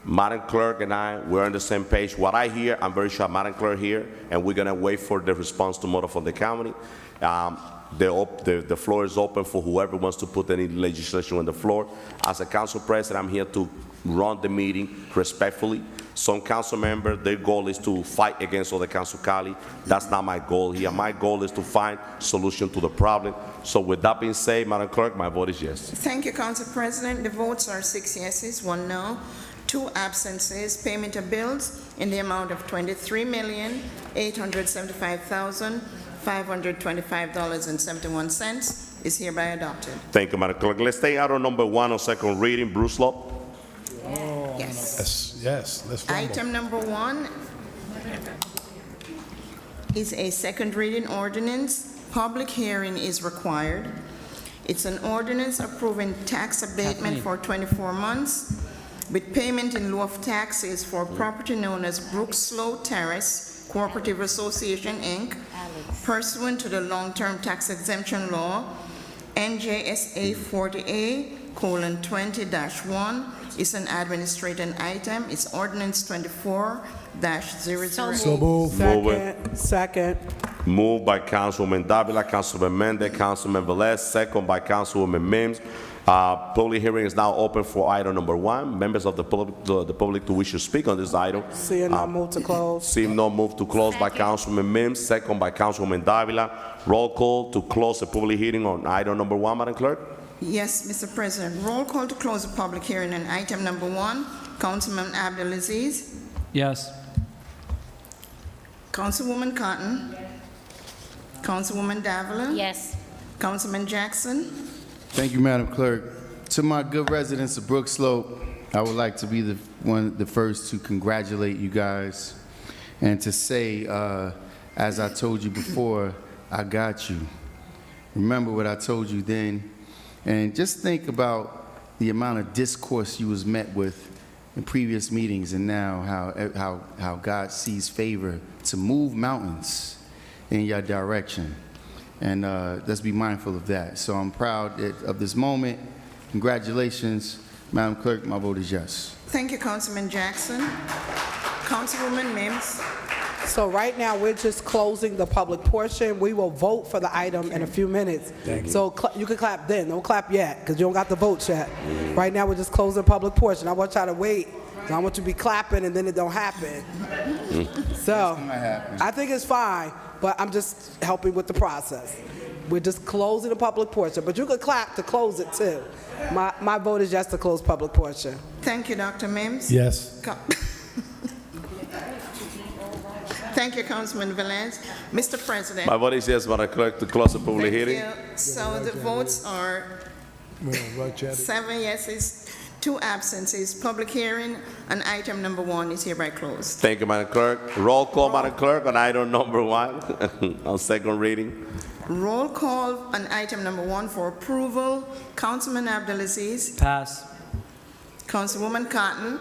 Madam Clerk and we're on the same page. What I hear, I'm very sure Madam Clerk here, and we're gonna wait for the response tomorrow from the county. The floor is open for whoever wants to put any legislation on the floor. As a council president, I'm here to run the meeting respectfully. Some council members, their goal is to fight against other council colleagues. That's not my goal here. My goal is to find solution to the problem. So with that being said, Madam Clerk, my vote is yes. Thank you, Council President. The votes are 6 yeses, 1 no, 2 absences. Payment of bills in the amount of $23,875,525.71 is hereby adopted. Thank you, Madam Clerk. Let's take item number 1 on second reading. Bruce Law. Yes. Yes, let's rumble. Item number 1 is a second reading ordinance. Public hearing is required. It's an ordinance approving tax abatement for 24 months with payment in lieu of taxes for property known as Brookslow Terrace Cooperative Association, Inc., pursuant to the long-term tax exemption law, NJSA 40A:20-1. It's an administrative item. It's ordinance 24-008. So move. Second. Moved by Councilwoman Davila, Councilman Mendez, Councilman Velez, second by Councilwoman Mims. Public hearing is now open for item number 1. Members of the public who wish to speak on this item. Seeing no move to close. Seeing no move to close by Councilman Mims, second by Councilwoman Davila. Roll call to close the public hearing on item number 1, Madam Clerk. Yes, Mr. President. Roll call to close the public hearing on item number 1. Councilman Abdelaziz. Yes. Councilwoman Cotton. Councilwoman Davila. Yes. Councilman Jackson. Thank you, Madam Clerk. To my good residents of Brook Slope, I would like to be the first to congratulate you guys and to say, as I told you before, I got you. Remember what I told you then, and just think about the amount of discourse you was met with in previous meetings, and now how God sees favor to move mountains in your direction. And let's be mindful of that. So I'm proud of this moment. Congratulations, Madam Clerk. My vote is yes. Thank you, Councilman Jackson. Councilwoman Mims. So right now, we're just closing the public portion. We will vote for the item in a few minutes. Thank you. So you can clap then. Don't clap yet, because you don't got the vote yet. Right now, we're just closing the public portion. I want y'all to wait. I want you to be clapping, and then it don't happen. So I think it's fine, but I'm just helping with the process. We're just closing the public portion, but you could clap to close it too. My vote is yes to close public portion. Thank you, Dr. Mims. Yes. Thank you, Councilman Velez. Mr. President. My vote is yes, Madam Clerk, to close the public hearing. Thank you. So the votes are 7 yeses, 2 absences. Public hearing on item number 1 is hereby closed. Thank you, Madam Clerk. Roll call, Madam Clerk, on item number 1 on second reading. Roll call on item number 1 for approval. Councilman Abdelaziz. Pass. Councilwoman Cotton.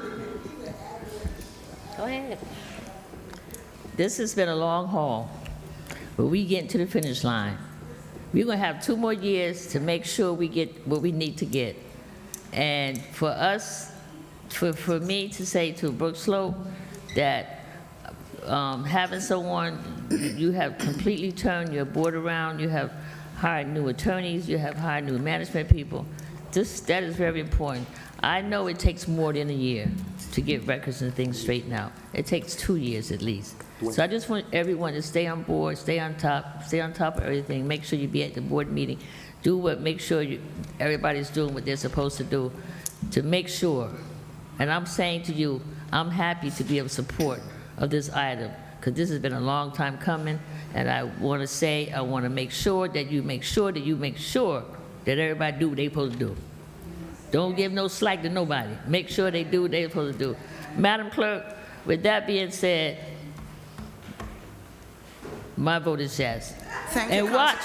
Go ahead. This has been a long haul, but we get to the finish line. We're going to have 2 more years to make sure we get what we need to get. And for us, for me to say to Brook Slope that having someone, you have completely turned your board around, you have hired new attorneys, you have hired new management people, that is very important. I know it takes more than a year to get records and things straightened out. It takes 2 years at least. So I just want everyone to stay on board, stay on top of everything, make sure you be at the board meeting, make sure everybody's doing what they're supposed to do. to make sure, and I'm saying to you, I'm happy to be of support of this item, because this has been a long time coming, and I want to say, I want to make sure that you make sure that you make sure that everybody do what they're supposed to do. Don't give no slack to nobody. Make sure they do what they're supposed to do. Madam Clerk, with that being said, my vote is yes. Thank you, And watch.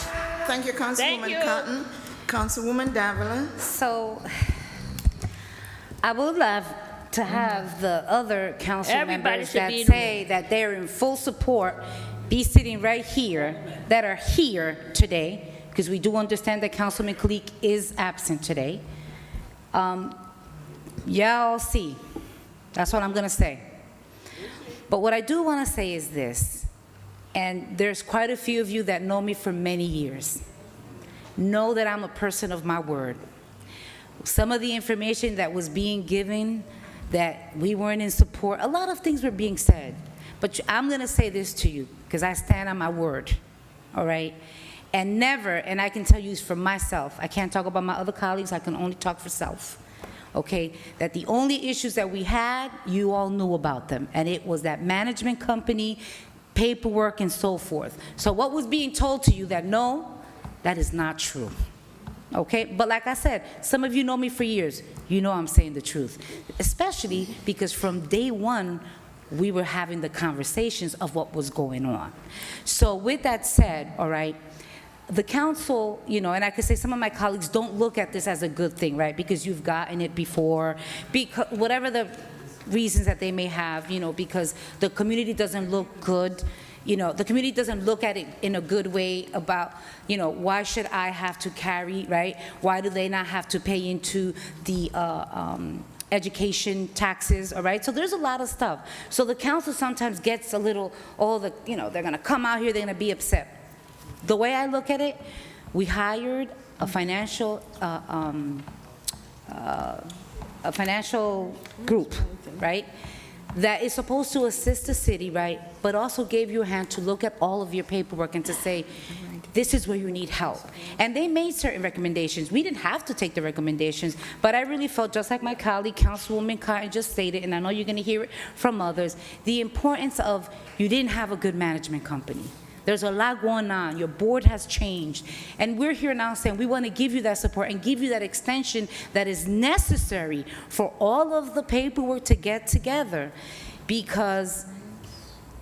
Thank you, Councilwoman Thank you. Cotton. Councilwoman Davila. So I would love to have the other council Everybody members should that be in the say that they're in full support be sitting right here, that are here today, because we do understand that Councilman Clerk is absent today. Y'all see, that's what I'm gonna say. But what I do wanna say is this, and there's quite a few of you that know me for many years. Know that I'm a person of my word. Some of the information that was being given, that we weren't in support, a lot of things were being said. But I'm gonna say this to you, because I stand on my word, all right? And never, and I can tell you for myself, I can't talk about my other colleagues, I can only talk for self, okay? That the only issues that we had, you all knew about them, and it was that management company, paperwork, and so forth. So what was being told to you that no, that is not true, okay? But like I said, some of you know me for years, you know I'm saying the truth, especially because from day one, we were having the conversations of what was going on. So with that said, all right, the council, you know, and I could say some of my colleagues don't look at this as a good thing, right? Because you've gotten it before, because whatever the reasons that they may have, you know, because the community doesn't look good, you know, the community doesn't look at it in a good way about, you know, why should I have to carry, right? Why do they not have to pay into the education taxes, all right? So there's a lot of stuff. So the council sometimes gets a little, you know, they're gonna come out here, they're gonna be upset. The way I look at it, we hired a financial group, right? That is supposed to assist the city, right? But also gave you a hand to look at all of your paperwork and to say, this is where you need help. And they made certain recommendations. We didn't have to take the recommendations, but I really felt, just like my colleague, Councilwoman Cotton just stated, and I know you're gonna hear it from others, the importance of you didn't have a good management company. There's a lot going on. Your board has changed. And we're here now saying we want to give you that support and give you that extension that is necessary for all of the paperwork to get together. Because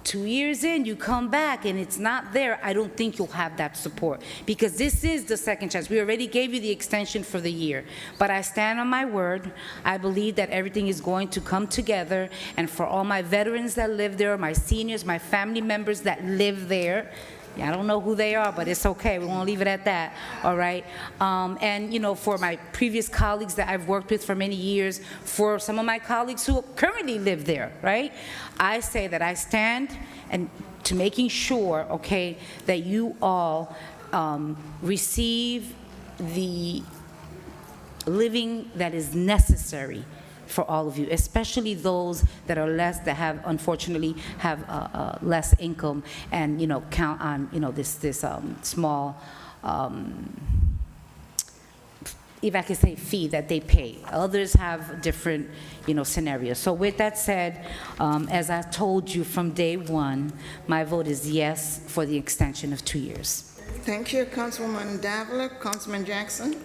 2 years in, you come back and it's not there, I don't think you'll have that support. Because this is the second chance. We already gave you the extension for the year. But I stand on my word. I believe that everything is going to come together. And for all my veterans that live there, my seniors, my family members that live there, I don't know who they are, but it's okay. We won't leave it at that, all right? And, you know, for my previous colleagues that I've worked with for many years, for some of my colleagues who currently live there, right? I say that I stand and to making sure, okay, that you all receive the living that is necessary for all of you, especially those that are less, that have, unfortunately, have less income and, you know, count on, you know, this small, if I could say, fee that they pay. Others have different, you know, scenarios. So with that said, as I told you from day one, my vote is yes for the extension of 2 years. Thank you, Councilwoman Davila. Councilman Jackson.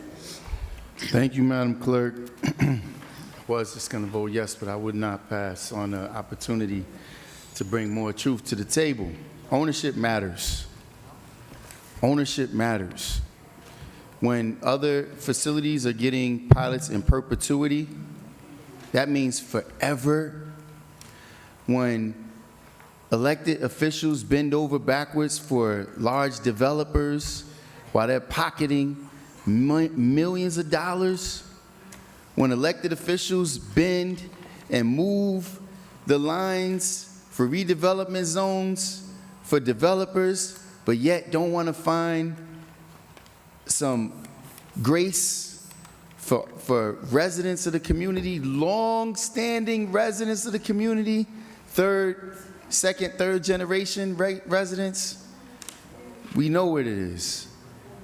Thank you, Madam Clerk. I was just going to vote yes, but I would not pass on the opportunity to bring more truth to the table. Ownership matters. Ownership matters. When other facilities are getting pilots in perpetuity, that means forever. When elected officials bend over backwards for large developers while they're pocketing millions of dollars, when elected officials bend and move the lines for redevelopment zones for developers, but yet don't want to find some grace for residents of the community, long-standing residents of the community, second, third generation residents, we know what it is.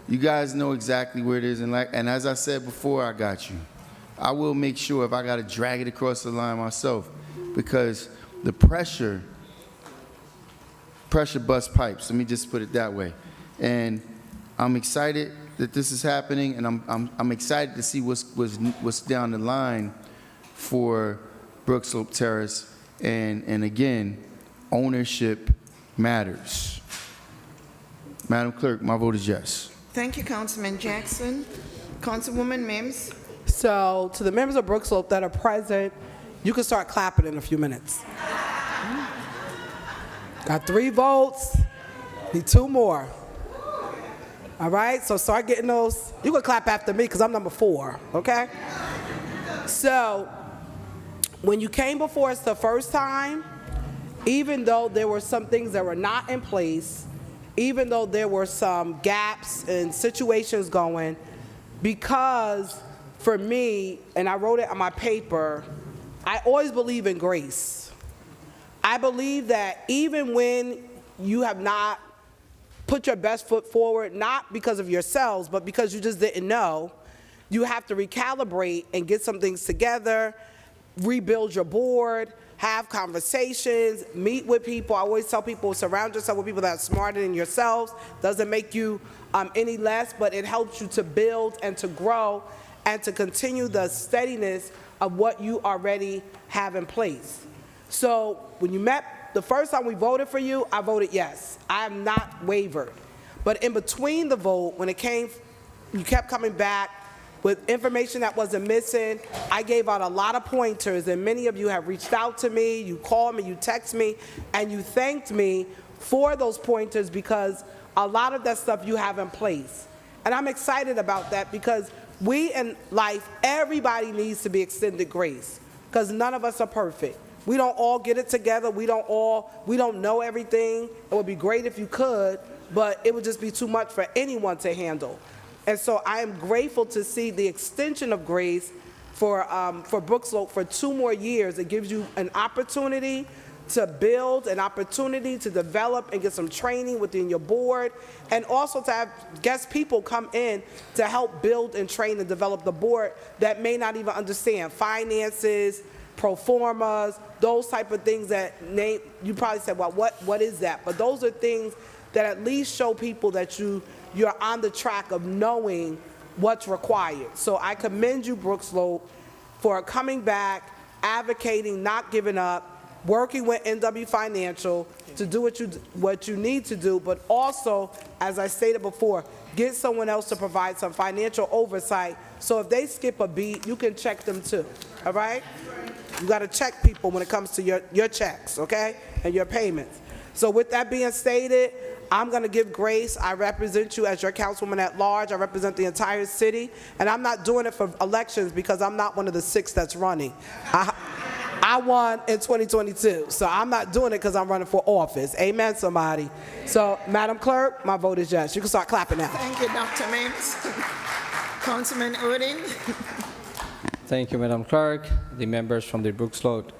You guys know exactly where it is, and as I said before, I got you. I will make sure if I got to drag it across the line myself, because the pressure busts pipes. Let me just put it that way. And I'm excited that this is happening, and I'm excited to see what's down the line for Brookslope Terrace. And again, ownership matters. Madam Clerk, my vote is yes. Thank you, Councilman Jackson. Councilwoman Mims. So, to the members of Brookslope that are present, you can start clapping in a few minutes. Got 3 votes, need 2 more. All right, so start getting those. You can clap after me because I'm number 4, okay? So, when you came before us the first time, even though there were some things that were not in place, even though there were some gaps and situations going, because for me, and I wrote it on my paper, I always believe in grace. I believe that even when you have not put your best foot forward, not because of yourselves, but because you just didn't know, you have to recalibrate and get some things together, rebuild your board, have conversations, meet with people. I always tell people, surround yourself with people that are smarter than yourselves. Doesn't make you any less, but it helps you to build and to grow and to continue the steadiness of what you already have in place. So when you met, the first time we voted for you, I voted yes. I have not wavered. But in between the vote, when it came, you kept coming back with information that wasn't missing. I gave out a lot of pointers, and many of you have reached out to me, you called me, you text me, and you thanked me for those pointers because a lot of that stuff you have in place. And I'm excited about that because we in life, everybody needs to be extended grace because none of us are perfect. We don't all get it together. We don't know everything. It would be great if you could, but it would just be too much for anyone to handle. And so I am grateful to see the extension of grace for Brookslope for 2 more years. It gives you an opportunity to build, an opportunity to develop and get some training within your board, and also to have guest people come in to help build and train and develop the board that may not even understand finances, pro formas, those type of things that you probably said, well, what is that? But those are things that at least show people that you're on the track of knowing what's required. So I commend you, Brookslope, for coming back, advocating, not giving up, working with NW Financial to do what you need to do, but also, as I stated before, get someone else to provide some financial oversight so if they skip a beat, you can check them too, all right? You got to check people when it comes to your checks, okay, and your payments. So with that being stated, I'm going to give grace. I represent you as your councilwoman at large. I represent the entire city, and I'm not doing it for elections because I'm not one of the 6 that's running. I won in 2022, so I'm not doing it because I'm running for office. Amen, somebody. So, Madam Clerk, my vote is yes. You can start clapping now. Thank you, Dr. Mims. Councilman Odin. Thank you, Madam Clerk, the members from the Brookslope.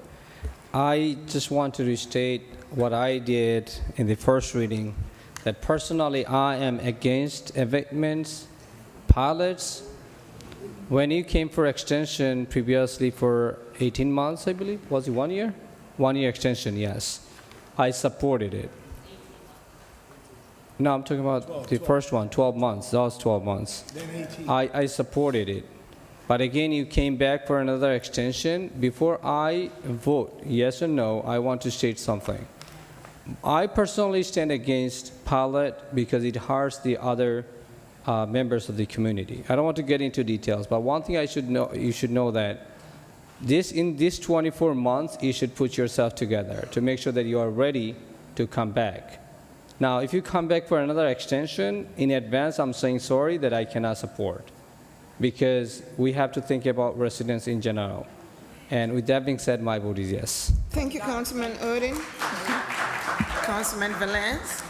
I just want to restate what I did in the first reading, that personally I am against abatements, pilots. When you came for extension previously for 18 months, I believe, was it 1 year? 1 year extension, yes. I supported it. No, I'm talking about the first one, 12 months, that was 12 months. I supported it. But again, you came back for another extension. Before I vote yes or no, I want to state something. I personally stand against pilot because it hurts the other members of the community. I don't want to get into details, but one thing you should know that in this 24 months, you should put yourself together to make sure that you are ready to come back. Now, if you come back for another extension, in advance, I'm saying sorry that I cannot support, because we have to think about residents in general. And with that being said, my vote is yes. Thank you, Councilman Odin. Councilman Velez.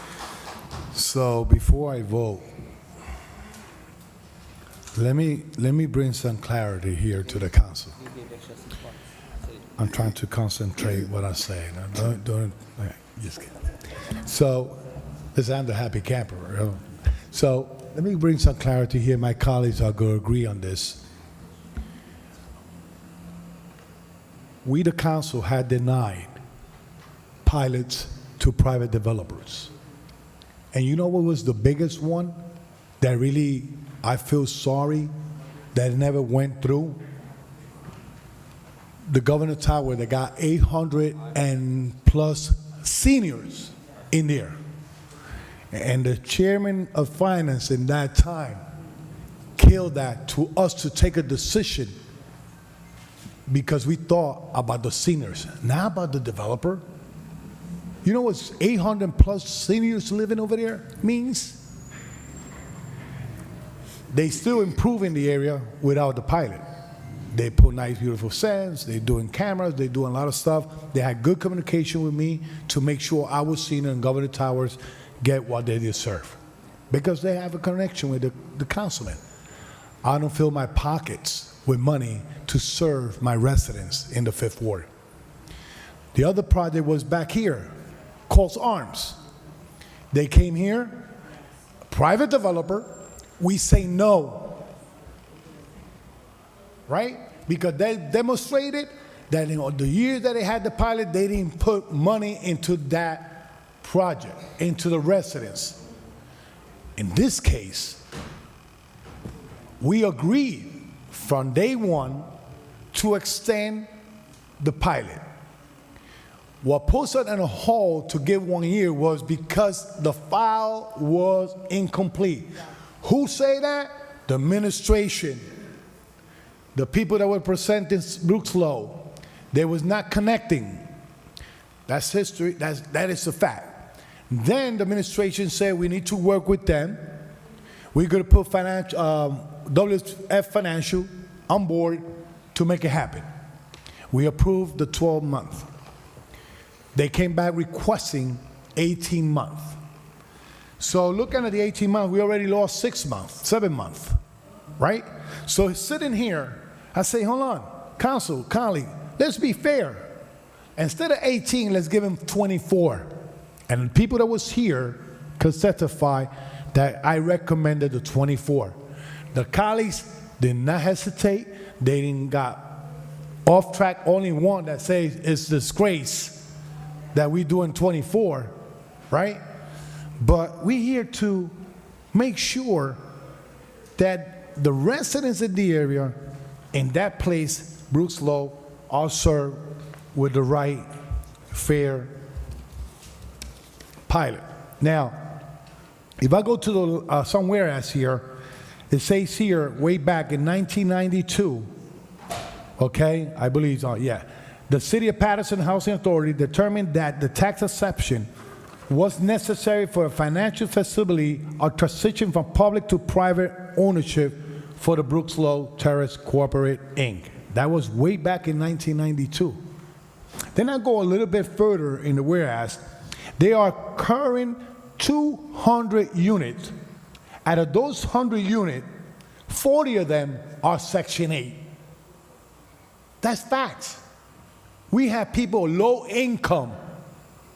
So before I vote, let me bring some clarity here to the council. I'm trying to concentrate what I say. Don't just kidding. So, listen, I'm the happy camper. So let me bring some clarity here. My colleagues are going to agree on this. we, the council, had denied pilots to private developers. And you know what was the biggest one that really I feel sorry that never went through? The Governor Tower that got 800 and plus seniors in there. And the chairman of finance in that time killed that to us to take a decision because we thought about the seniors, not about the developer. You know what 800 plus seniors living over there means? They still improving the area without the pilot. They put nice, beautiful signs, they're doing cameras, they're doing a lot of stuff. They had good communication with me to make sure our senior and Governor Towers get what they deserve because they have a connection with the councilman. I don't fill my pockets with money to serve my residents in the 5th Ward. The other project was back here, Colts Arms. They came here, private developer, we say no, right? Because they demonstrated that in the years that they had the pilot, they didn't put money into that project, into the residents. In this case, we agreed from day one to extend the pilot. What puts it on a hold to give 1 year was because the file was incomplete. Who say that? The administration. The people that were presenting Brooks Law, they was not connecting. That's history, that is a fact. Then the administration said we need to work with them. We're gonna put WF Financial on board to make it happen. We approved the 12-month. They came back requesting 18 months. So looking at the 18 months, we already lost 6 months, 7 months, right? So sitting here, I say, hold on, council, colleague, let's be fair. Instead of 18, let's give him 24. And the people that was here could certify that I recommended the 24. The colleagues did not hesitate. They didn't got off track. Only one that says it's disgrace that we doing 24, right? But we're here to make sure that the residents in the area, in that place, Brooks Law, are served with the right, fair pilot. Now, if I go to the somewhere else here, it says here, way back in 1992, okay, I believe so, yeah. The City of Paterson Housing Authority determined that the tax exception was necessary for a financial feasibility or transition from public to private ownership for the Brooks Law Terrace Corporate, Inc. That was way back in 1992. Then I go a little bit further in the whereas. They are current 200 units. Out of those 100 units, 40 of them are Section 8. That's facts. We have people low income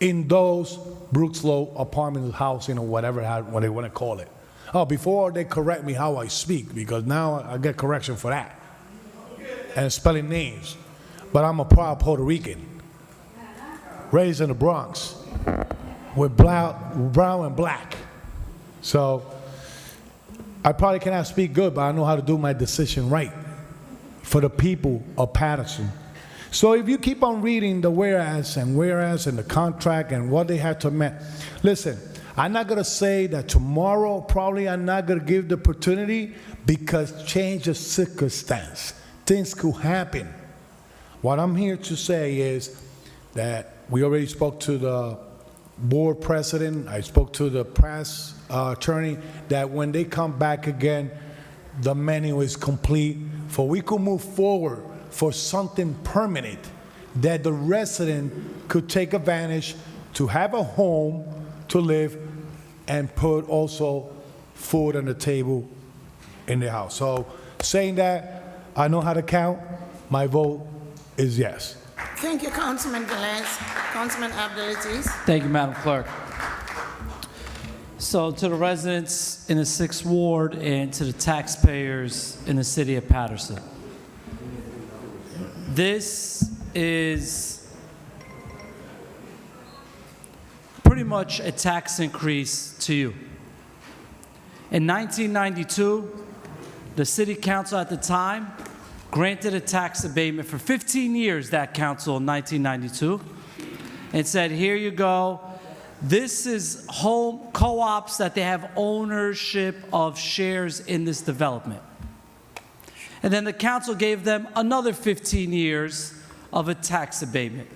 in those Brooks Law apartment housing or whatever what they want to call it. Oh, before they correct me how I speak, because now I get correction for that. And spelling names. But I'm a proud Puerto Rican, raised in the Bronx, with brown and black. So I probably cannot speak good, but I know how to do my decision right for the people of Paterson. So if you keep on reading the whereas and the contract and what they had to make, listen, I'm not going to say that tomorrow probably I'm not going to give the opportunity because change of circumstance. Things could happen. What I'm here to say is that we already spoke to the board president, I spoke to the press attorney, that when they come back again, the menu is complete, for we could move forward for something permanent that the resident could take advantage to have a home to live and put also food on the table in the house. So saying that, I know how to count. My vote is yes. Thank you, Councilman Velez. Councilman Abdelaziz. Thank you, Madam Clerk. So to the residents in the 6th Ward and to the taxpayers in the city of Paterson, this is pretty much a tax increase to you. In 1992, the city council at the time granted a tax abatement for 15 years, that council in 1992, and said, here you go. This is home co-ops that they have ownership of shares in this development. And then the council gave them another 15 years of a tax abatement.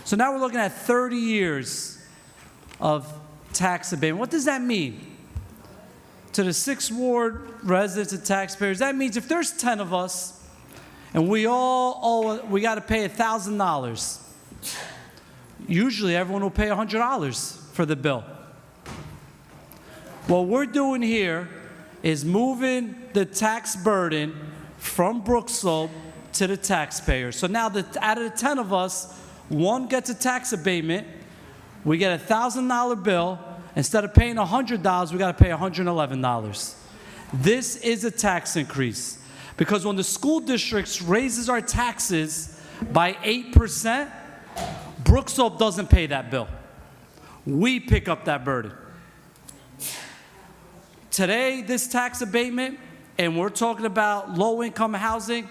So now we're looking at 30 years of tax abatement. What does that mean? To the 6th Ward residents and taxpayers, that means if there's 10 of us and we all owe, we got to pay $1,000. Usually everyone will pay $100 for the bill. What we're doing here is moving the tax burden from Brook Slope to the taxpayers. So now out of the 10 of us, one gets a tax abatement, we get a $1,000 bill. Instead of paying $100, we got to pay $111. This is a tax increase because when the school districts raises our taxes by 8%, Brook Slope doesn't pay that bill. We pick up that burden. Today, this tax abatement, and we're talking about low-income housing,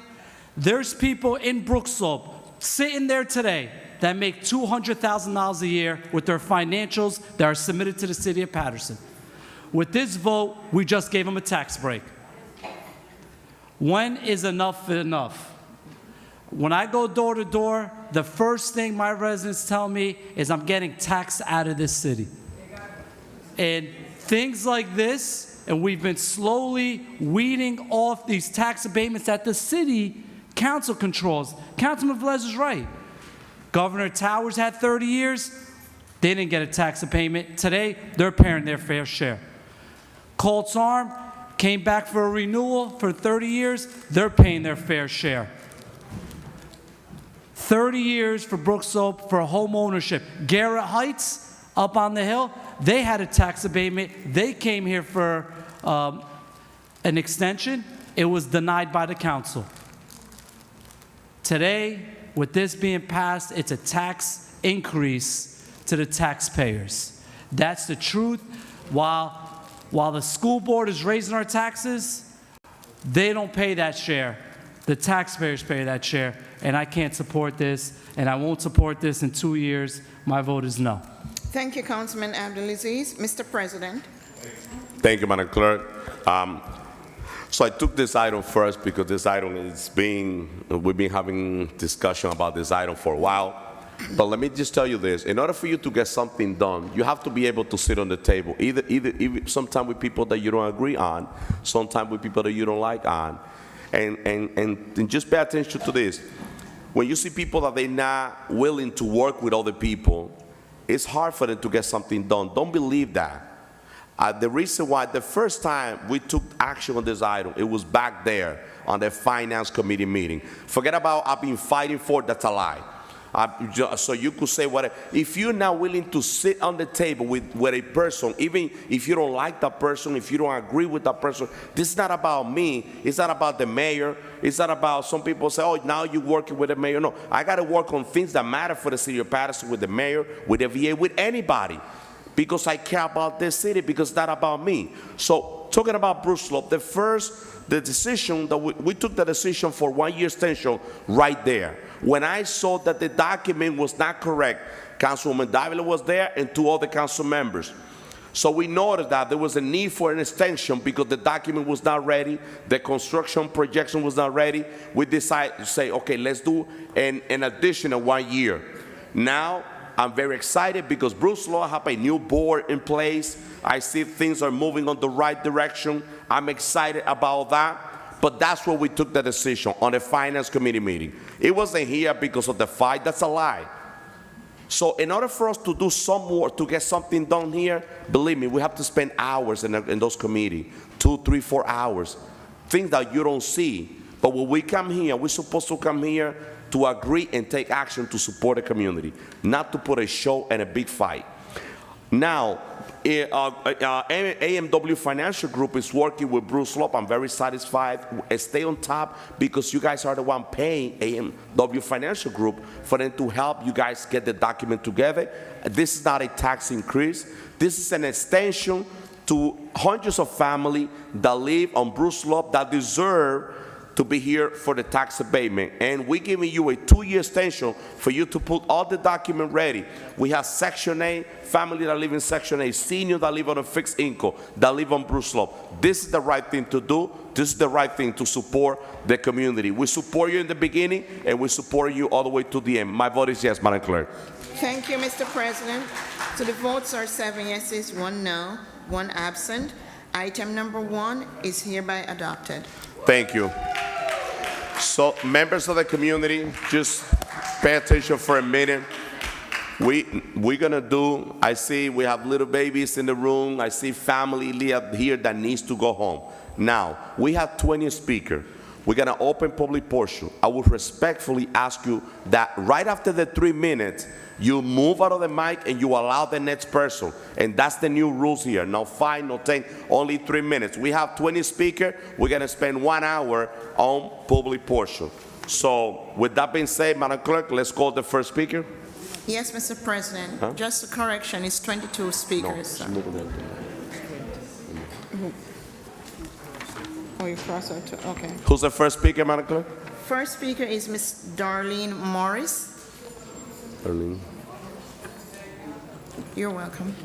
there's people in Brook Slope sitting there today that make $200,000 a year with their financials that are submitted to the city of Paterson. With this vote, we just gave them a tax break. When is enough enough? When I go door to door, the first thing my residents tell me is I'm getting taxed out of this city. And things like this, and we've been slowly weeding off these tax abatements that the city council controls. Councilman Velez is right. Governor Towers had 30 years. They didn't get a tax abatement. Today, they're paying their fair share. Colts Arm came back for a renewal for 30 years. They're paying their fair share. 30 years for Brook Slope for home ownership. Garrett Heights, up on the hill, they had a tax abatement. They came here for an extension. It was denied by the council. Today, with this being passed, it's a tax increase to the taxpayers. That's the truth. While the school board is raising our taxes, they don't pay that share. The taxpayers pay that share, and I can't support this, and I won't support this in 2 years. My vote is no. Thank you, Councilman Abdulaziz. Mr. President. Thank you, Madam Clerk. So I took this item first because this item is we've been having discussion about this item for a while. But let me just tell you this. In order for you to get something done, you have to be able to sit on the table, either sometimes with people that you don't agree on, sometimes with people that you don't like on. And just pay attention to this. When you see people that they're not willing to work with other people, it's hard for them to get something done. Don't believe that. The reason why the first time we took action on this item, it was back there on the Finance Committee meeting. Forget about I've been fighting for, that's a lie. So you could say whatever. If you're not willing to sit on the table with a person, even if you don't like that person, if you don't agree with that person, this is not about me. It's not about the mayor. It's not about some people say, oh, now you're working with the mayor. No, I got to work on things that matter for the city of Paterson, with the mayor, with the VA, with anybody. Because I care about this city, because it's not about me. So talking about Brook Slope, the decision that we took the decision for 1 year extension right there. When I saw that the document was not correct, Councilwoman Davila was there and 2 other council members. So we noticed that there was a need for an extension because the document was not ready, the construction projection was not ready. We decided to say, okay, let's do an additional 1 year. Now, I'm very excited because Brook Slope have a new board in place. I see things are moving on the right direction. I'm excited about that. But that's where we took the decision, on the Finance Committee meeting. It wasn't here because of the fight. That's a lie. So in order for us to do some more, to get something done here, believe me, we have to spend hours in those committees, 2, 3, 4 hours, things that you don't see. But when we come here, we're supposed to come here to agree and take action to support the community, not to put a show and a big fight. Now, AMW Financial Group is working with Bruce Slope. I'm very satisfied. Stay on top because you guys are the one paying AMW Financial Group for them to help you guys get the document together. This is not a tax increase. This is an extension to hundreds of families that live on Bruce Slope that deserve to be here for the tax abatement. And we're giving you a 2-year extension for you to put all the document ready. We have Section A, family that live in Section A, senior that live on a fixed income, that live on Bruce Slope. This is the right thing to do. This is the right thing to support the community. We support you in the beginning, and we support you all the way to the end. My vote is yes, Madam Clerk. Thank you, Mr. President. So the votes are 7 yeses, 1 no, 1 absent. Item number 1 is hereby adopted. Thank you. So, members of the community, just pay attention for a minute. We're gonna do, I see we have little babies in the room. I see family here that needs to go home. Now, we have 20 speakers. We're gonna open public portion. I would respectfully ask you that right after the 3 minutes, you move out of the mic and you allow the next person. And that's the new rules here. No 5, no 10, only 3 minutes. We have 20 speakers. We're gonna spend 1 hour on public portion. So with that being said, Madam Clerk, let's call the first speaker. Yes, Mr. President. Just a correction, it's 22 speakers. sir. Oh, you cross out to, okay. Who's the first speaker, Madam Clerk? First speaker is Ms. Darlene Morris. Darlene. You're welcome.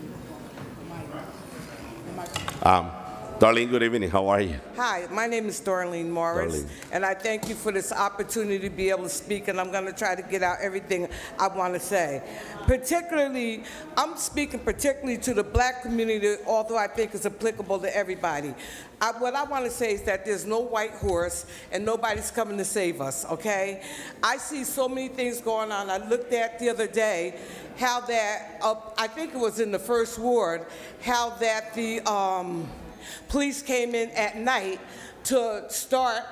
Darlene, good evening. How are you? Hi, my name is Darlene Morris, and I thank you for this opportunity to be able to speak, and I'm going to try to get out everything I want to say. Particularly, I'm speaking particularly to the black community, although I think it's applicable to everybody. What I want to say is that there's no white horse, and nobody's coming to save us, okay? I see so many things going on. I looked at the other day how that, I think it was in the first ward, how that the police came in at night to start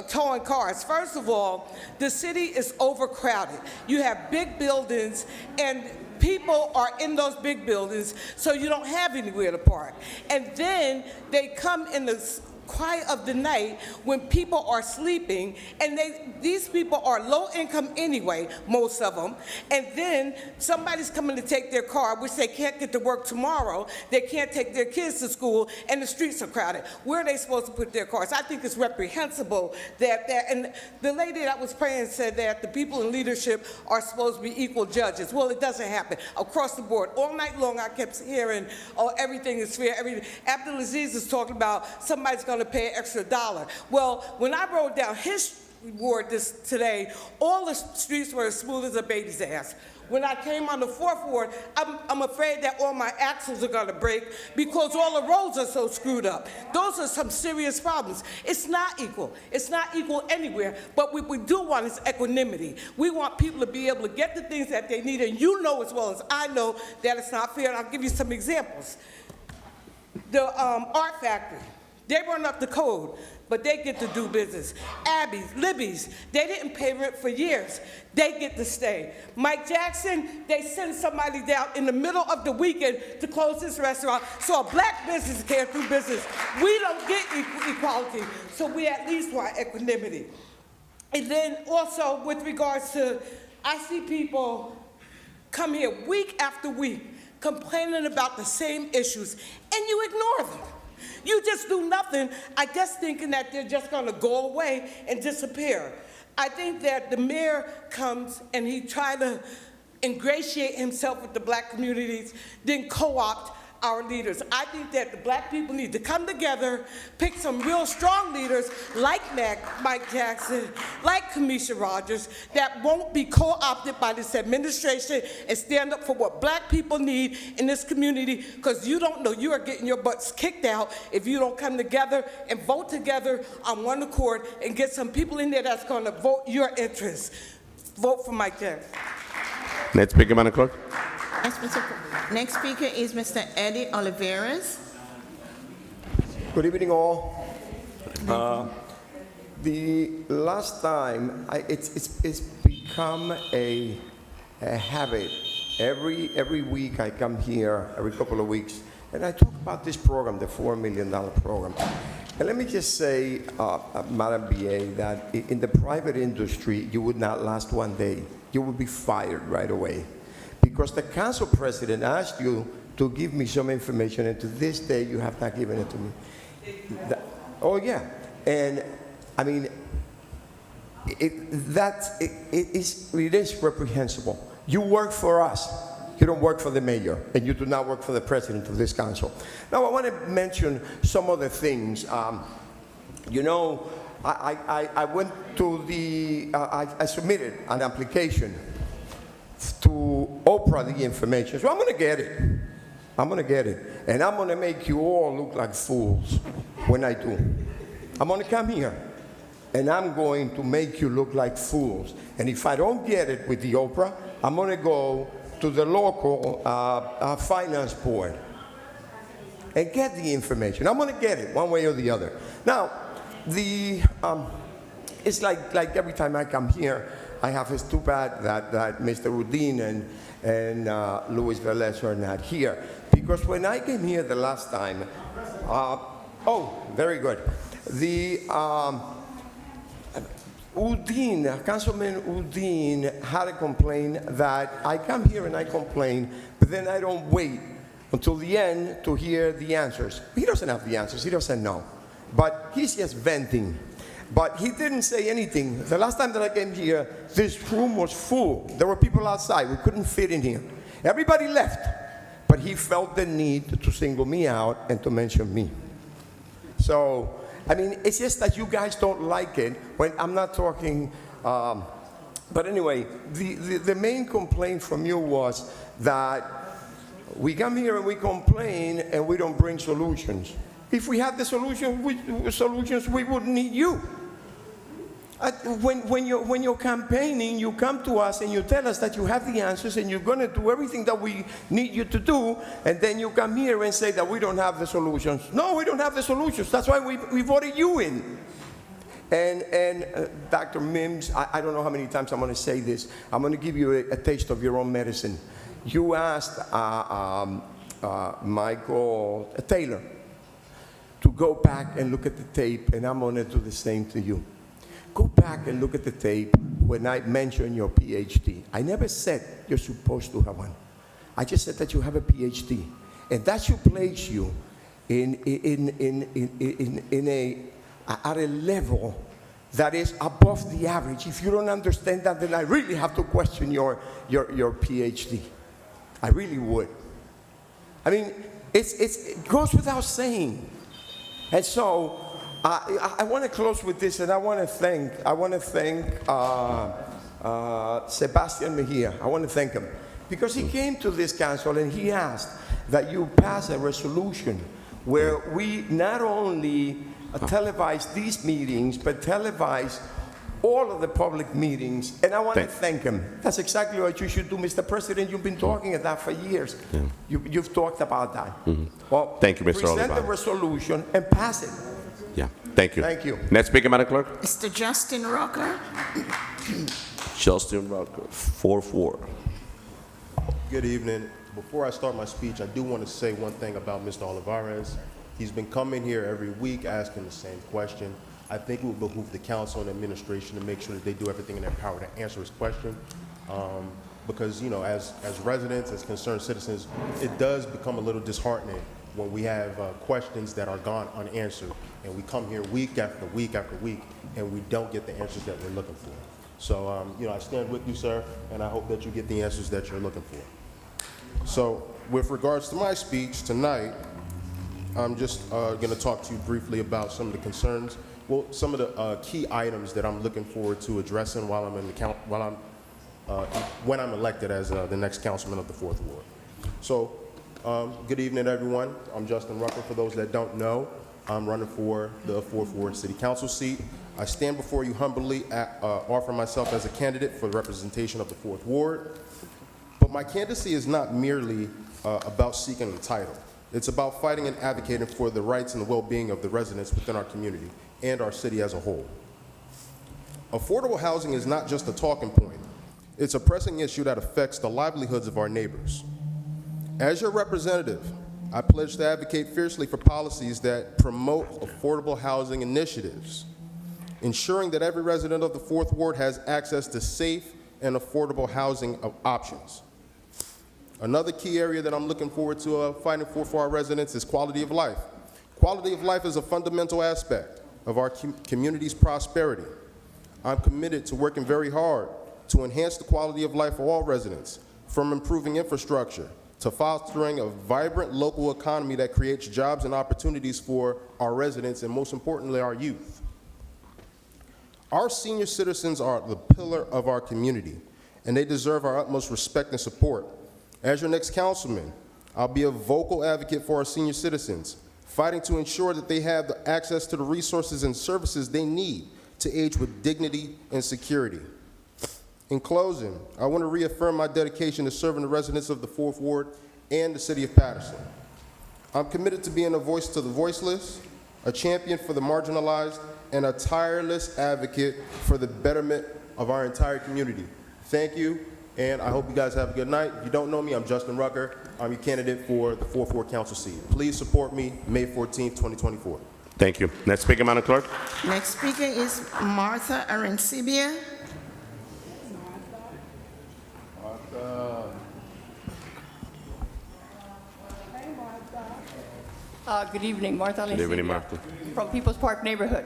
towing cars. First of all, the city is overcrowded. You have big buildings and people are in those big buildings, so you don't have anywhere to park. And then they come in the quiet of the night when people are sleeping, and these people are low income anyway, most of them, and then somebody's coming to take their car, which they can't get to work tomorrow, they can't take their kids to school, and the streets are crowded. Where are they supposed to put their cars? I think it's reprehensible and the lady that was praying said that the people in leadership are supposed to be equal judges. Well, it doesn't happen across the board. All night long I kept hearing, oh, everything is fair, everything. Abdulaziz is talking about somebody's going to pay an extra $1. Well, when I rode down his ward today, all the streets were as smooth as a baby's ass. When I came on the 4th ward, I'm afraid that all my axles are gonna break because all the roads are so screwed up. Those are some serious problems. It's not equal. It's not equal anywhere, but what we do want is equanimity. We want people to be able to get the things that they need, and you know as well as I know that it's not fair, and I'll give you some examples. The art factory. They run up the code, but they get to do business. Abby's, Libby's, they didn't pay rent for years. They get to stay. Mike Jackson, they send somebody down in the middle of the weekend to close this restaurant so a black business can't do business. We don't get equality, so we at least want equanimity. And then also with regards to, I see people come here week after week complaining about the same issues, and you ignore them. You just do nothing, I guess thinking that they're just gonna go away and disappear. I think that the mayor comes and he tried to ingratiate himself with the black communities, then co-opt our leaders. I think that the black people need to come together, pick some real strong leaders like Mike Jackson, like Kamisha Rogers, that won't be co-opted by this administration and stand up for what black people need in this community, because you don't know you are getting your butts kicked out if you don't come together and vote together on one accord and get some people in there that's gonna vote your interests. Vote for Mike Jackson. Next speaker, Madam Clerk. Yes, Mr. Next speaker is Mr. Eddie Oliveras. Good evening, all. The last time, it's become a habit Every week I come here, every couple of weeks, and I talk about this program, the $4 million program. And let me just say, Madam BA, that in the private industry, you would not last one day. You would be fired right away. Because the council president asked you to give me some information, and to this day, you have not given it to me. Oh, yeah. And, I mean, it is reprehensible. You work for us. You don't work for the mayor, and you do not work for the president of this council. Now, I want to mention some other things. You know, I went to the, I submitted an application to Oprah the information, so I'm going to get it. I'm going to get it, and I'm going to make you all look like fools when I do. I'm going to come here, and I'm going to make you look like fools. And if I don't get it with the Oprah, I'm going to go to the local finance board and get the information. I'm going to get it one way or the other. Now, it's like every time I come here, I have, it's too bad that Mr. Udine and Luis Velez are not here. Because when I came here the last time, oh, very good. The Councilman Udine had a complaint that I come here and I complain, but then I don't wait until the end to hear the answers. He doesn't have the answers, he doesn't know. But he's just venting. But he didn't say anything. The last time that I came here, this room was full. There were people outside, we couldn't fit in here. Everybody left, but he felt the need to single me out and to mention me. So, I mean, it's just that you guys don't like it when I'm not talking. But anyway, the main complaint from you was that we come here and we complain and we don't bring solutions. If we had the solutions, we wouldn't need you. When you're campaigning, you come to us and you tell us that you have the answers and you're going to do everything that we need you to do, and then you come here and say that we don't have the solutions. No, we don't have the solutions. That's why we voted you in. And Dr. Mims, I don't know how many times I'm going to say this. I'm going to give you a taste of your own medicine. You asked Michael Taylor to go back and look at the tape, and I'm going to do the same to you. Go back and look at the tape when I mentioned your PhD. I never said you're supposed to have one. I just said that you have a PhD, and that should place you at a level that is above the average. If you don't understand that, then I really have to question your PhD. I really would. I mean, it goes without saying. And so I want to close with this, and I want to thank Sebastian Mejia. I want to thank him because he came to this council and he asked that you pass a resolution where we not only televise these meetings, but televise all of the public meetings, and I want to thank him. That's exactly what you should do, Mr. President. You've been talking about that for years. Yeah. You've talked about that. Mm-hmm. Well, thank you, Mr. Present the resolution and pass it. Yeah, thank you. Thank you. Next speaker, Madam Clerk. Mr. Justin Rocker. Justin Rocker, 4-4. Good evening. Before I start my speech, I do want to say one thing about Mr. Olivares. He's been coming here every week asking the same question. I think it would behoove the council and administration to make sure that they do everything in their power to answer his question. Because, you know, as residents, as concerned citizens, it does become a little disheartening when we have questions that are gone unanswered, and we come here week after week after week, and we don't get the answers that we're looking for. So, you know, I stand with you, sir, and I hope that you get the answers that you're looking for. So, with regards to my speech tonight, I'm just going to talk to you briefly about some of the concerns. Well, some of the key items that I'm looking forward to addressing while I'm in the when I'm elected as the next councilman of the 4th Ward. So, good evening, everyone. I'm Justin Rucker. For those that don't know, I'm running for the 4th Ward City Council seat. I stand before you humbly, offer myself as a candidate for the representation of the 4th Ward. But my candidacy is not merely about seeking the title. It's about fighting and advocating for the rights and the well-being of the residents within our community and our city as a whole. Affordable housing is not just a talking point. It's a pressing issue that affects the livelihoods of our neighbors. As your representative, I pledge to advocate fiercely for policies that promote affordable housing initiatives, ensuring that every resident of the 4th Ward has access to safe and affordable housing options. Another key area that I'm looking forward to fighting for our residents is quality of life. Quality of life is a fundamental aspect of our community's prosperity. I'm committed to working very hard to enhance the quality of life for all residents, from improving infrastructure to fostering a vibrant local economy that creates jobs and opportunities for our residents and, most importantly, our youth. Our senior citizens are the pillar of our community, and they deserve our utmost respect and support. As your next councilman, I'll be a vocal advocate for our senior citizens, fighting to ensure that they have the access to the resources and services they need to age with dignity and security. In closing, I want to reaffirm my dedication to serving the residents of the 4th Ward and the city of Paterson. I'm committed to being a voice to the voiceless, a champion for the marginalized, and a tireless advocate for the betterment of our entire community. Thank you, and I hope you guys have a good night. If you don't know me, I'm Justin Rucker. I'm your candidate for the 4th Ward Council seat. Please support me May 14th, 2024. Thank you. Next speaker, Madam Clerk. Next speaker is Martha Arancibia. Good evening, Martha. Good evening, Martha. From People's Park neighborhood.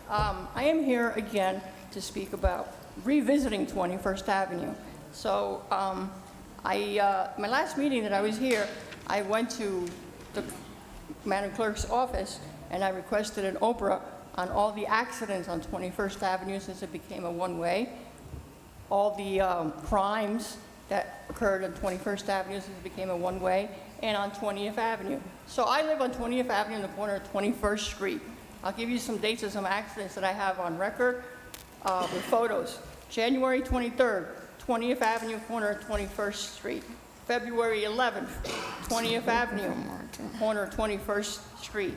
I am here again to speak about revisiting 21st Avenue. So my last meeting that I was here, I went to the Madam Clerk's office and I requested an Oprah on all the accidents on 21st Avenue since it became a one-way, all the crimes that occurred on 21st Avenue since it became a one-way, and on 20th Avenue. So I live on 20th Avenue in the corner of 21st Street. I'll give you some dates of some accidents that I have on record with photos. January 23rd, 20th Avenue, corner of 21st Street. February 11th, 20th Avenue, corner of 21st Street.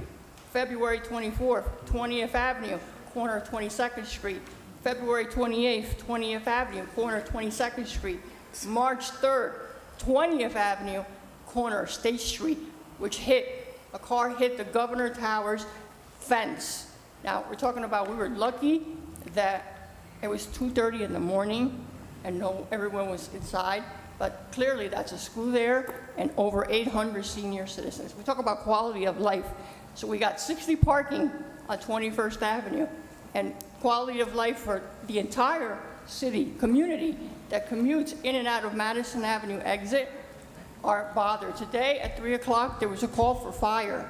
February 24th, 20th Avenue, corner of 22nd Street. February 28th, 20th Avenue, corner of 22nd Street. March 3rd, 20th Avenue, corner of State Street, which a car hit the Governor Towers fence. Now, we're talking about, we were lucky that it was 2:30 in the morning and everyone was inside, but clearly that's a school there and over 800 senior citizens. We talk about quality of life. So we got 60 parking on 21st Avenue and quality of life for the entire city community that commutes in and out of Madison Avenue exit are bothered. Today at 3 o'clock, there was a call for fire.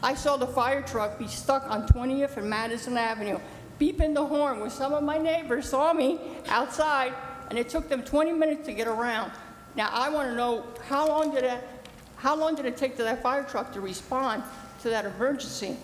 I saw the fire truck be stuck on 20th and Madison Avenue, beeping the horn when some of my neighbors saw me outside, and it took them 20 minutes to get around. Now, I want to know, how long did it take to that fire truck to respond to that emergency?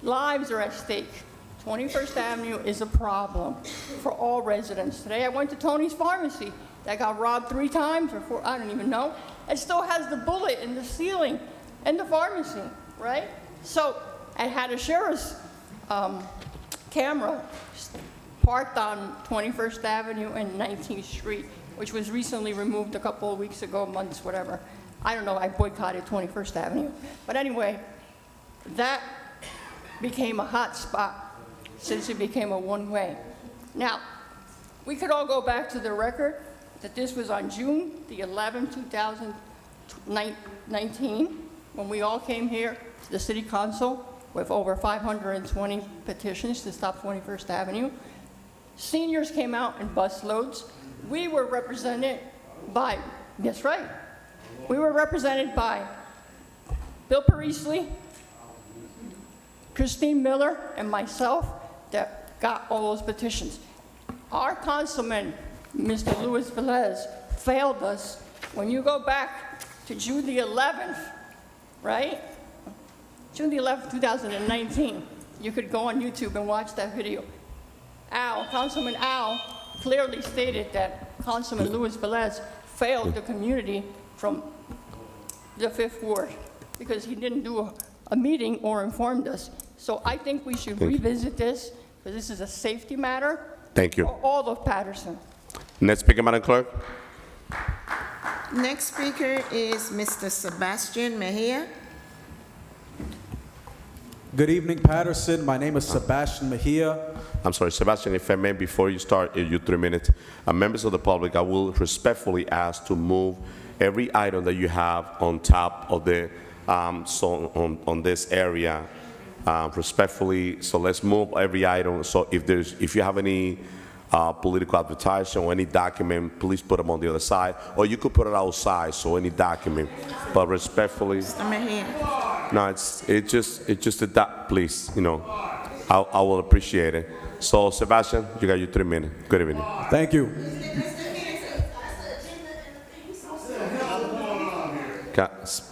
Lives are at stake. 21st Avenue is a problem for all residents. Today, I went to Tony's Pharmacy that got robbed 3 times or 4, I don't even know. It still has the bullet in the ceiling in the pharmacy, right? So I had a sheriff's camera parked on 21st Avenue and 19th Street, which was recently removed a couple of weeks ago, months, whatever. I don't know, I boycotted 21st Avenue. But anyway, that became a hot spot since it became a one-way. Now, we could all go back to the record that this was on June the 11th, 2019, when we all came here to the City Council with over 520 petitions to stop 21st Avenue. Seniors came out in bus loads. We were represented by, that's right, we were represented by Bill Parisi, Christine Miller, and myself that got all those petitions. Our councilman, Mr. Luis Velez, failed us. When you go back to June the 11th, right? June the 11th, 2019, you could go on YouTube and watch that video. Councilman Al clearly stated that Councilman Luis Velez failed the community from the 5th Ward because he didn't do a meeting or informed us. So I think we should revisit this because this is a safety matter. Thank you. For all of Paterson. Next speaker, Madam Clerk. Next speaker is Mr. Sebastian Mejia. Good evening, Paterson. My name is Sebastian Mejia. I'm sorry, Sebastian, if I may, before you start, you 3 minutes. Members of the public, I will respectfully ask to move every item that you have on top of the, on this area, respectfully. So let's move every item. So if you have any political advertising or any document, please put them on the other side, or you could put it outside, so any document, but respectfully. Mr. Mejia. No, it's just a dot, please, you know, I will appreciate it. So, Sebastian, you got your 3 minutes. Good evening. Thank you.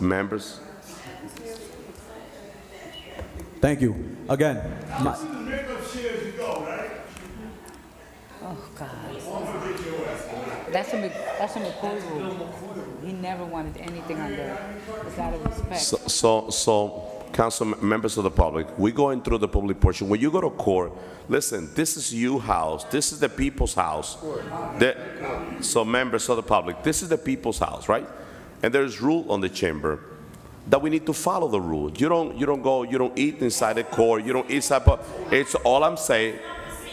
Members? Thank you. Again. Oh, God. That's a McCoy rule. He never wanted anything on there. It's out of respect. So, council members of the public, we're going through the public portion. When you go to court, listen, this is your house. This is the people's house. So, members of the public, this is the people's house, right? And there's rule on the chamber that we need to follow the rule. You don't eat inside the court. You don't eat inside. It's all I'm saying.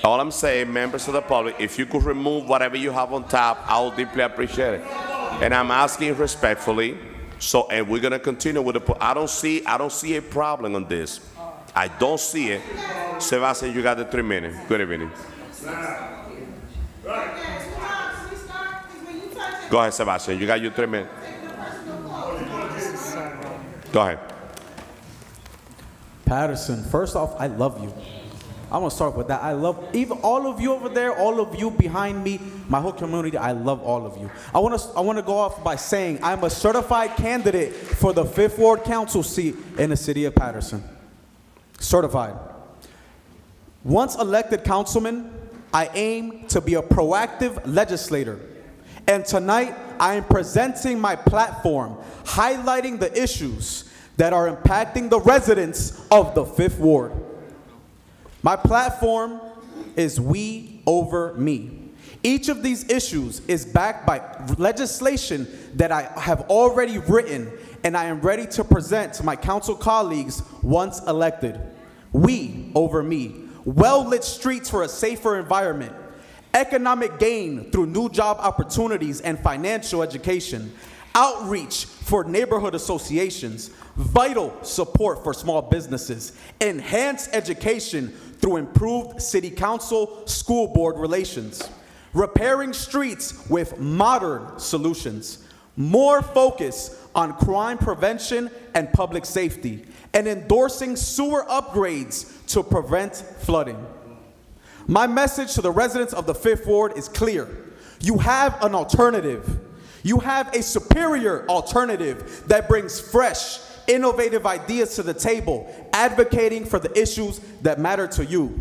All I'm saying, members of the public, if you could remove whatever you have on top, I will deeply appreciate it. And I'm asking respectfully. So, and we're gonna continue with the. I don't see a problem on this. I don't see it. Sebastian, you got the 3 minutes. Good evening. Go ahead, Sebastian. You got your 3 minutes. Go ahead. Paterson, first off, I love you. I'm gonna start with that. I love even all of you over there, all of you behind me, my whole community. I love all of you. I wanna go off by saying I'm a certified candidate for the 5th Ward Council seat in the city of Paterson. Certified. Once elected councilman, I aim to be a proactive legislator. And tonight, I am presenting my platform, highlighting the issues that are impacting the residents of the 5th Ward. My platform is We Over Me. Each of these issues is backed by legislation that I have already written and I am ready to present to my council colleagues once elected. We Over Me. Well-lit streets for a safer environment. Economic gain through new job opportunities and financial education. Outreach for neighborhood associations. Vital support for small businesses. Enhanced education through improved city council, school board relations. Repairing streets with modern solutions. More focus on crime prevention and public safety. And endorsing sewer upgrades to prevent flooding. My message to the residents of the 5th Ward is clear. You have an alternative. You have a superior alternative that brings fresh, innovative ideas to the table, advocating for the issues that matter to you.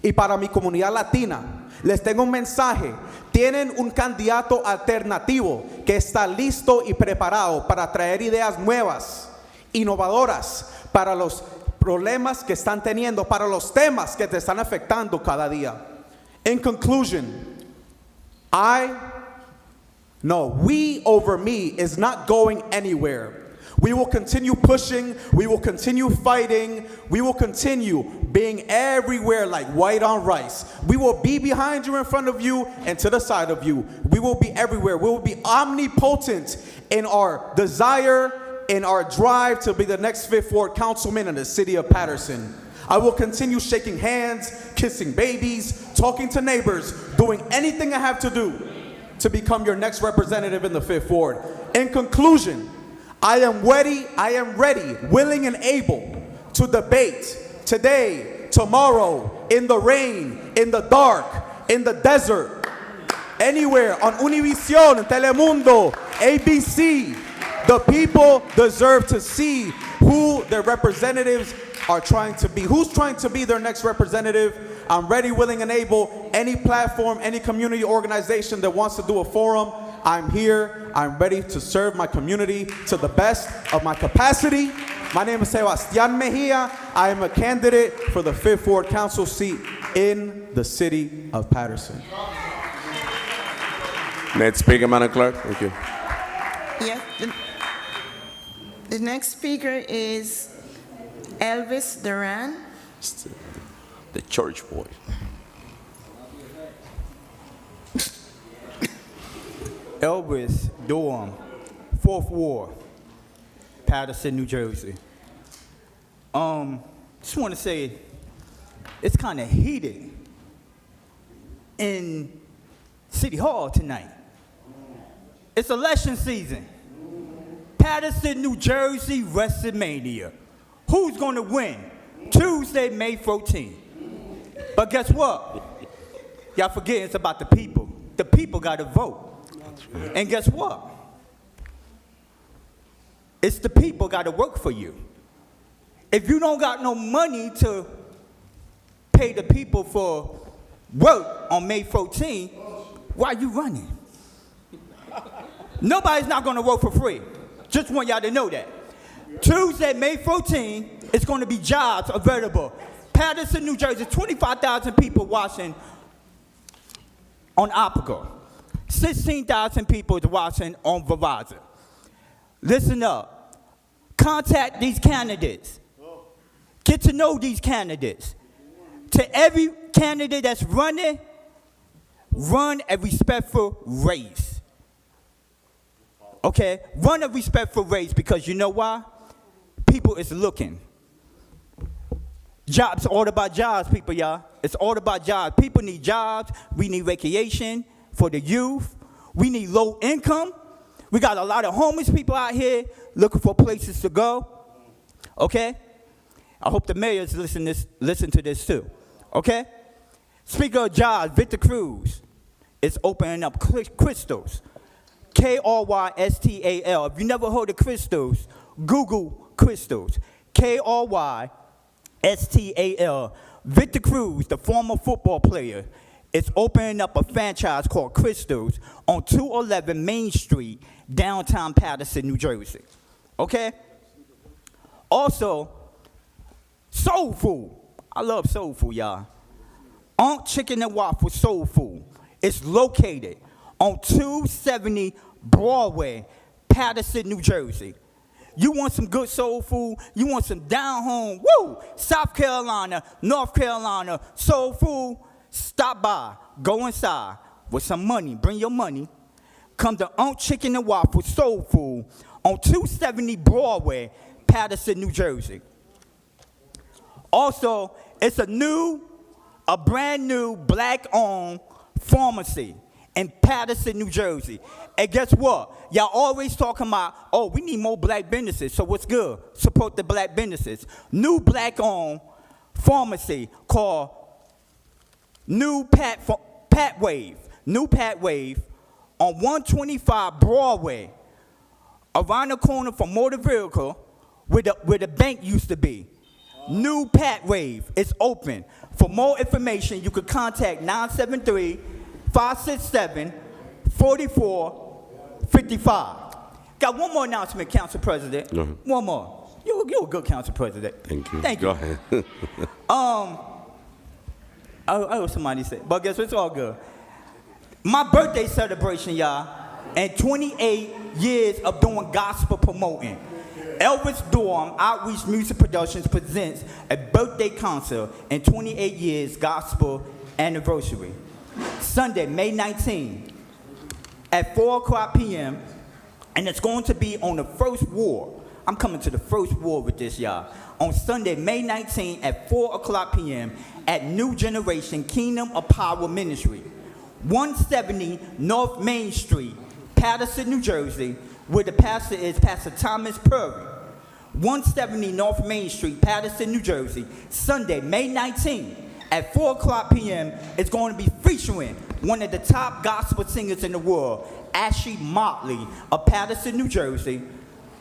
Y para mi comunidad latina, les tengo un mensaje. Tienen un candidato alternativo que está listo y preparado para traer ideas nuevas, innovadoras, para los problemas que están teniendo, para los temas que te están afectando cada día. In conclusion, We Over Me is not going anywhere. We will continue pushing, we will continue fighting, we will continue being everywhere like white on rice. We will be behind you, in front of you, and to the side of you. We will be everywhere. We will be omnipotent in our desire, in our drive to be the next 5th Ward councilman in the city of Paterson. I will continue shaking hands, kissing babies, talking to neighbors, doing anything I have to do to become your next representative in the 5th Ward. In conclusion, I am ready, willing and able to debate today, tomorrow, in the rain, in the dark, in the desert, anywhere, on Univision, Telemundo, ABC. The people deserve to see who their representatives are trying to be. Who's trying to be their next representative? I'm ready, willing, and able. Any platform, any community organization that wants to do a forum, I'm here. I'm ready to serve my community to the best of my capacity. My name is Sebastian Mejia. I am a candidate for the 5th Ward Council seat in the city of Paterson. Next speaker, Madam Clerk. Thank you. Yes, the next speaker is Elvis Duran. The church boy. Elvis Durham, 4th Ward, Paterson, New Jersey. Just want to say it's kind of heated in City Hall tonight. It's election season. Paterson, New Jersey, WrestleMania. Who's going to win? Tuesday, May 14th. But guess what? Y'all forgetting it's about the people. The people got to vote. And guess what? It's the people got to work for you. If you don't got no money to pay the people for work on May 14th, why you running? Nobody's not going to work for free. Just want y'all to know that. Tuesday, May 14th, it's going to be jobs available. Paterson, New Jersey, 25,000 people watching on Apago. 16,000 people is watching on Verizon. Listen up. Contact these candidates. Get to know these candidates. To every candidate that's running, run a respectful race. Okay? Run a respectful race because you know why? People is looking. Jobs, all about jobs, people, y'all. It's all about jobs. People need jobs. We need recreation for the youth. We need low income. We got a lot of homeless people out here looking for places to go. Okay? I hope the mayors listen to this too. Okay? Speaking of jobs, Victor Cruz is opening up crystals. Krystal. If you never heard of crystals, Google crystals. Krystal. Victor Cruz, the former football player, is opening up a franchise called Crystals on 211 Main Street, downtown Paterson, New Jersey. Okay? Also, soul food. I love soul food, y'all. Aunt Chicken and Waffle Soul Food. It's located on 270 Broadway, Paterson, New Jersey. You want some good soul food? You want some down home, woo, South Carolina, North Carolina soul food? Stop by, go inside with some money. Bring your money. Come to Aunt Chicken and Waffle Soul Food on 270 Broadway, Paterson, New Jersey. Also, it's a brand new black-owned pharmacy in Paterson, New Jersey. And guess what? Y'all always talking about, oh, we need more black businesses. So what's good? Support the black businesses. New black-owned pharmacy called New Pat Wave on 125 Broadway, around the corner from Motor Vehicle, where the bank used to be. New Pat Wave is open. For more information, you could contact 973-567-4455. Got one more announcement, Council President. One more. You're a good Council President. Thank you. Thank you. Go ahead. I heard somebody say, but guess what? It's all good. My birthday celebration, y'all, and 28 years of doing gospel promoting. Elvis Durham Outreach Music Productions presents a birthday concert and 28 years gospel anniversary. Sunday, May 19th at 4:00 p.m. and it's going to be on the First Ward. I'm coming to the First Ward with this, y'all. On Sunday, May 19th at 4:00 p.m. at New Generation Kingdom of Power Ministry, 170 North Main Street, Paterson, New Jersey, where the pastor is Pastor Thomas Purry. 170 North Main Street, Paterson, New Jersey. Sunday, May 19th at 4:00 p.m. It's going to be featuring one of the top gospel singers in the world, Ashley Motley of Paterson, New Jersey.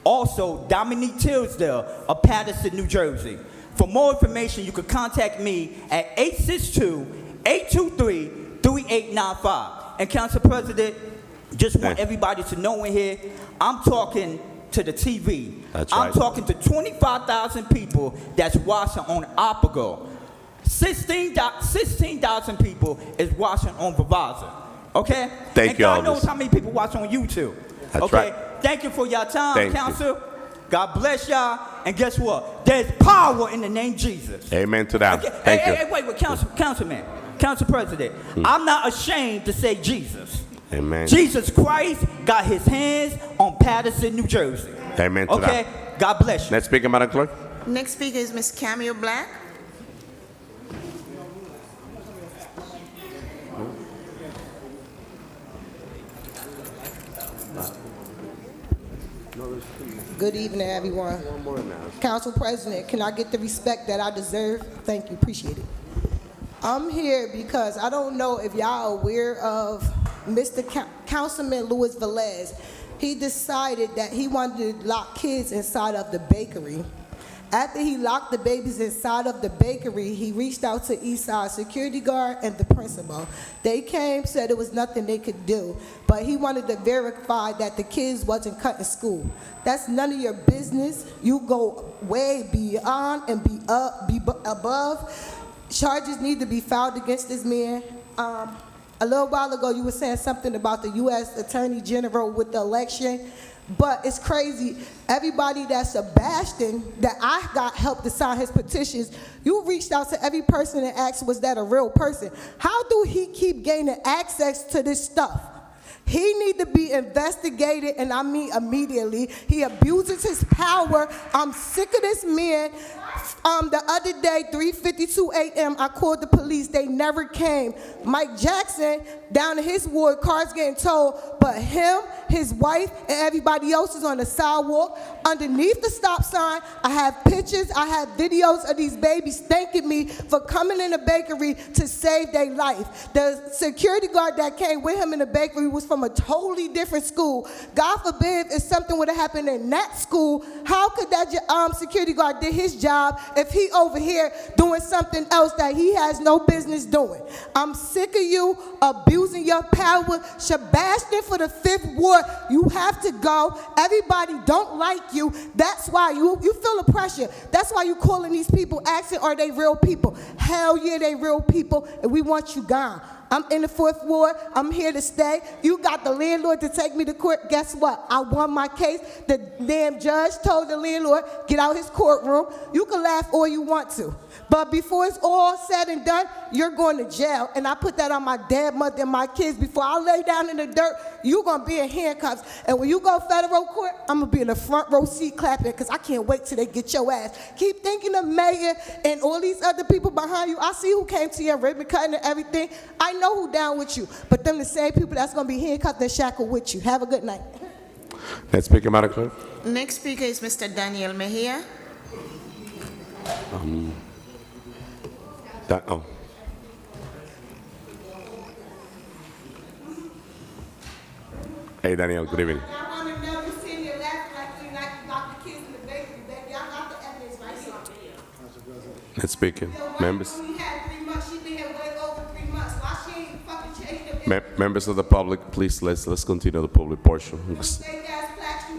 Also, Dominique Tisdale of Paterson, New Jersey. For more information, you can contact me at 862-823-3895. And Council President, just want everybody to know in here, I'm talking to the TV. That's right. I'm talking to 25,000 people that's watching on Apago. 16,000 people is watching on Verizon. Okay? Thank and you, God knows Elvis. how many people watch on YouTube. That's okay? right. Thank you for your time, Thank you. Council. God bless y'all. And guess what? There's power in the name of Jesus. Amen to that. Okay? Thank hey, you. hey, wait, Councilman, Council President. I'm not ashamed to say Jesus. Amen. Jesus Christ got his hands on Paterson, New Jersey. Amen to Okay? that. God bless you. Next speaker, Madam Clerk. Next speaker is Ms. Camille Black. Good evening, everyone. Council President, can I get the respect that I deserve? Thank you, appreciate it. I'm here because I don't know if y'all are aware of Mr. Councilman Luis Velez. He decided that he wanted to lock kids inside of the bakery. After he locked the babies inside of the bakery, he reached out to Eastside security guard and the principal. They came, said there was nothing they could do, but he wanted to verify that the kids wasn't cutting school. That's none of your business. You go way beyond and be above. Charges need to be filed against this man. A little while ago, you were saying something about the U.S. Attorney General with the election. But it's crazy. Everybody that's a Bastion, that I got help to sign his petitions, you reached out to every person and asked, was that a real person? How do he keep gaining access to this stuff? He need to be investigated, and I mean immediately. He abuses his power. I'm sick of this man. The other day, 3:52 a.m., I called the police. They never came. Mike Jackson, down in his ward, cars getting towed, but him, his wife, and everybody else is on the sidewalk underneath the stop sign. I have pictures, I have videos of these babies thanking me for coming in the bakery to save their life. The security guard that came with him in the bakery was from a totally different school. God forbid if something would have happened in that school, how could that security guard did his job if he over here doing something else that he has no business doing? I'm sick of you abusing your power. Sebastian for the 5th Ward, you have to go. Everybody don't like you. That's why you feel the pressure. That's why you calling these people asking, are they real people? Hell yeah, they real people, and we want you gone. I'm in the 4th Ward. I'm here to stay. You got the landlord to take me to court. Guess what? I won my case. The damn judge told the landlord, get out his courtroom. You can laugh all you want to. But before it's all said and done, you're going to jail. And I put that on my dad, mother, and my kids. Before I lay down in the dirt, you're going to be in handcuffs. And when you go federal court, I'm going to be in the front row seat clapping because I can't wait till they get your ass. Keep thinking of Mayor and all these other people behind you. I see who came to your ribbon cutting and everything. I know who down with you. But them the same people that's going to be handcuffed and shackled with you. Have a good night. Next speaker, Madam Clerk. Next speaker is Mr. Daniel Mejia. Hey, Daniel, good evening. I want to know you sitting there laughing like you locked the kids in the bakery, baby. I got the evidence right here. Next speaker, members. We had 3 months. She been here way over 3 months. Why she ain't fucking changed them? Members of the public, please let's continue the public portion.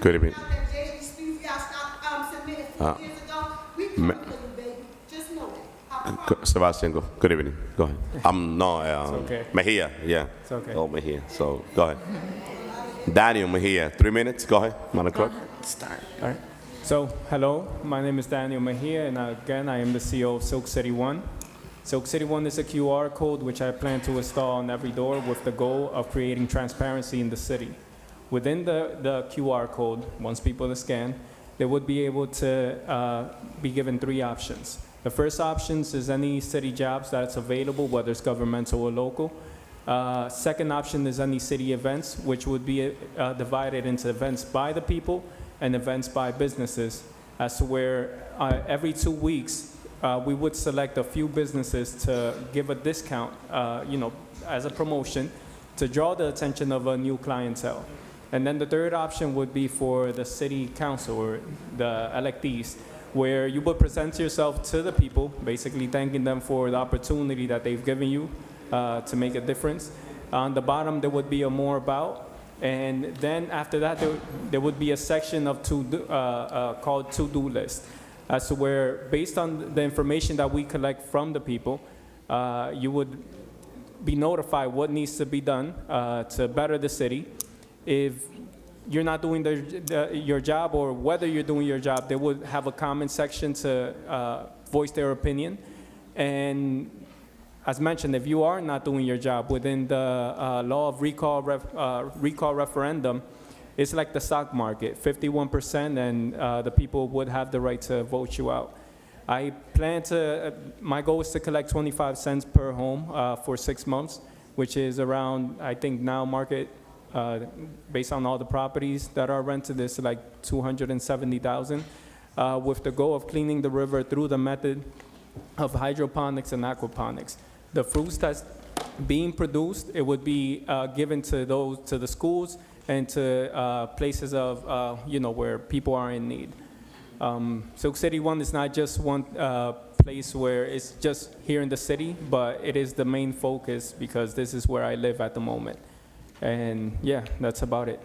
Good evening. Sebastian, go. Good evening. Go ahead. Okay. Mejia, yeah. It's okay. Oh, Mejia. So go ahead. Daniel Mejia, 3 minutes. Go ahead, Madam Clerk. Start. All right. So, hello, my name is Daniel Mejia, and again, I am the CEO of Silk City One. Silk City One is a QR code which I plan to install on every door with the goal of creating transparency in the city. Within the QR code, once people scan, they would be able to be given 3 options. The first option is any city jobs that's available, whether it's governmental or local. Second option is any city events, which would be divided into events by the people and events by businesses, as to where every 2 weeks we would select a few businesses to give a discount, as a promotion to draw the attention of a new clientele. And then the third option would be for the city council or the electees, where you would present yourself to the people, basically thanking them for the opportunity that they've given you to make a difference. On the bottom, there would be a more about, and then after that, there would be a section of called to-do list, as to where, based on the information that we collect from the people, you would be notified what needs to be done to better the city. If you're not doing your job, or whether you're doing your job, they would have a comment section to voice their opinion. And as mentioned, if you are not doing your job within the law of recall referendum, it's like the stock market, 51%, and the people would have the right to vote you out. I plan to, my goal is to collect 25 cents per home for 6 months, which is around, I think now market, based on all the properties that are rented, is like 270,000, with the goal of cleaning the river through the method of hydroponics and aquaponics. The fruits that's being produced, it would be given to the schools and to places of, where people are in need. Silk City 1 is not just one place where it's just here in the city, but it is the main focus because this is where I live at the moment. And yeah, that's about it.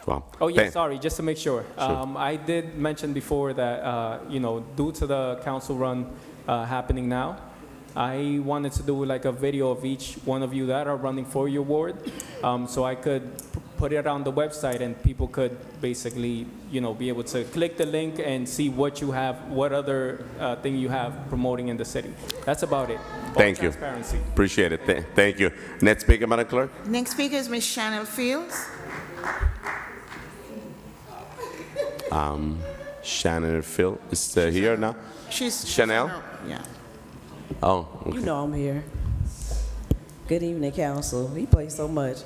Wow. Oh yeah, sorry, just to make sure. I did mention before that, due to the council run happening now, I wanted to do like a video of each one of you that are running for your ward, so I could put it on the website and people could basically, be able to click the link and see what you have, what other thing you have promoting in the city. That's about it. Thank you. Transparency. Appreciate it. Thank you. Next speaker, Madam Clerk. Next speaker is Ms. Chanel Fields. Shannon Phil is here now. She's Chanel? Yeah. Oh, okay. You know I'm here. Good evening, council. We play so much.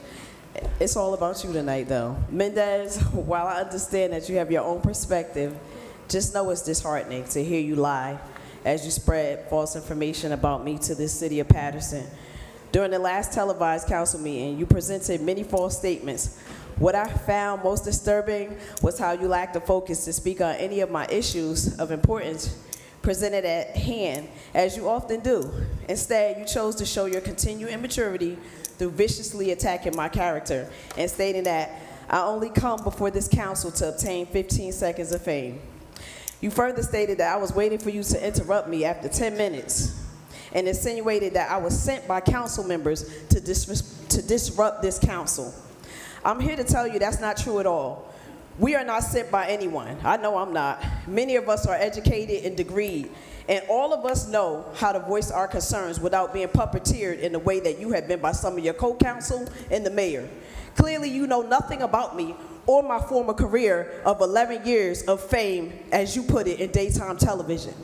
It's all about you tonight, though. Mendez, while I understand that you have your own perspective, just know it's disheartening to hear you lie as you spread false information about me to this city of Paterson. During the last televised council meeting, you presented many false statements. What I found most disturbing was how you lacked the focus to speak on any of my issues of importance presented at hand, as you often do. Instead, you chose to show your continued immaturity through viciously attacking my character and stating that I only come before this council to obtain 15 seconds of fame. You further stated that I was waiting for you to interrupt me after 10 minutes and insinuated that I was sent by council members to disrupt this council. I'm here to tell you that's not true at all. We are not sent by anyone. I know I'm not. Many of us are educated and degreed, and all of us know how to voice our concerns without being puppeteered in the way that you have been by some of your co-counsel and the mayor. Clearly, you know nothing about me or my former career of 11 years of fame, as you put it, in daytime television.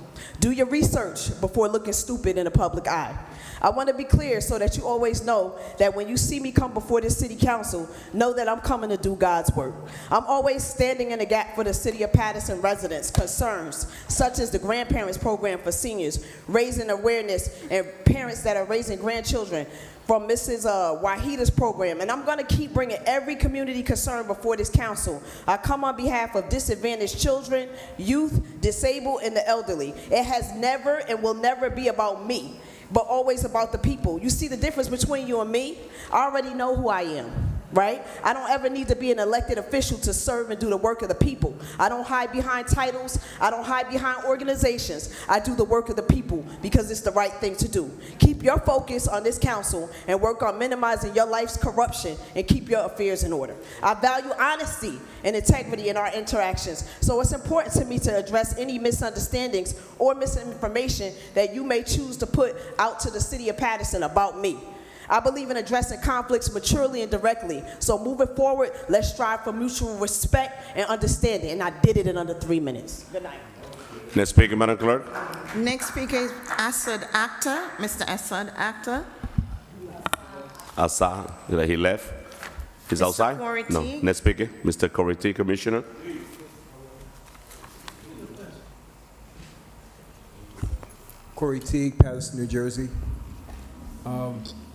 Do your research before looking stupid in the public eye. I want to be clear so that you always know that when you see me come before this city council, know that I'm coming to do God's work. I'm always standing in the gap for the city of Paterson residents' concerns, such as the grandparents program for seniors, raising awareness, and parents that are raising grandchildren, from Mrs. Wahida's program, and I'm gonna keep bringing every community concern before this council. I come on behalf of disadvantaged children, youth, disabled, and the elderly. It has never and will never be about me, but always about the people. You see the difference between you and me? I already know who I am, right? I don't ever need to be an elected official to serve and do the work of the people. I don't hide behind titles. I don't hide behind organizations. I do the work of the people because it's the right thing to do. Keep your focus on this council and work on minimizing your life's corruption and keep your affairs in order. I value honesty and integrity in our interactions, so it's important to me to address any misunderstandings or misinformation that you may choose to put out to the city of Paterson about me. I believe in addressing conflicts maturely and directly. So moving forward, let's strive for mutual respect and understanding. And I did it in under 3 minutes. Good night. Next speaker, Madam Clerk. Next speaker is Assad Akhtar. Mr. Assad Akhtar. Assad, he left. He's Mr. outside? Corey No. T. Next speaker, Mr. Corey T, Commissioner. Corey Teague, Paterson, New Jersey.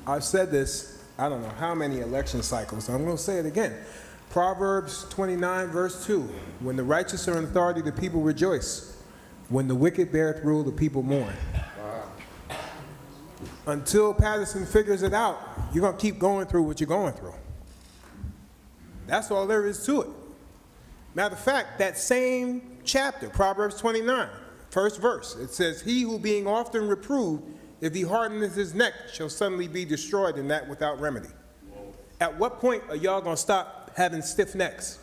I've said this, I don't know how many election cycles, so I'm going to say it again. Proverbs 29, verse 2, when the righteous are in authority, the people rejoice. When the wicked beareth rule, the people mourn. Wow. Until Paterson figures it out, you're going to keep going through what you're going through. That's all there is to it. Matter of fact, that same chapter, Proverbs 29, first verse, it says, he who being often reproved If he hardens his neck, shall suddenly be destroyed, and that without remedy. At what point are y'all gonna stop having stiff necks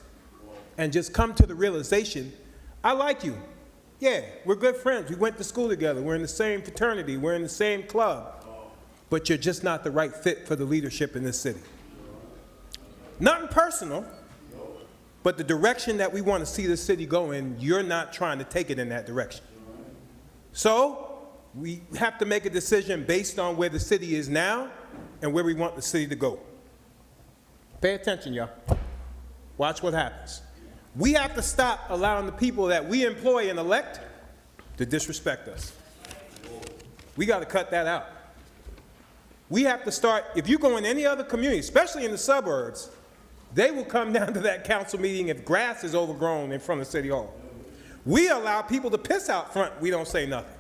and just come to the realization, I like you. Yeah, we're good friends. We went to school together. We're in the same fraternity. We're in the same club. But you're just not the right fit for the leadership in this city. Nothing personal, but the direction that we want to see the city go in, you're not trying to take it in that direction. So we have to make a decision based on where the city is now and where we want the city to go. Pay attention, y'all. Watch what happens. We have to stop allowing the people that we employ and elect to disrespect us. We got to cut that out. We have to start, if you go in any other community, especially in the suburbs, they will come down to that council meeting if grass is overgrown in front of City Hall. We allow people to piss out front, we don't say nothing.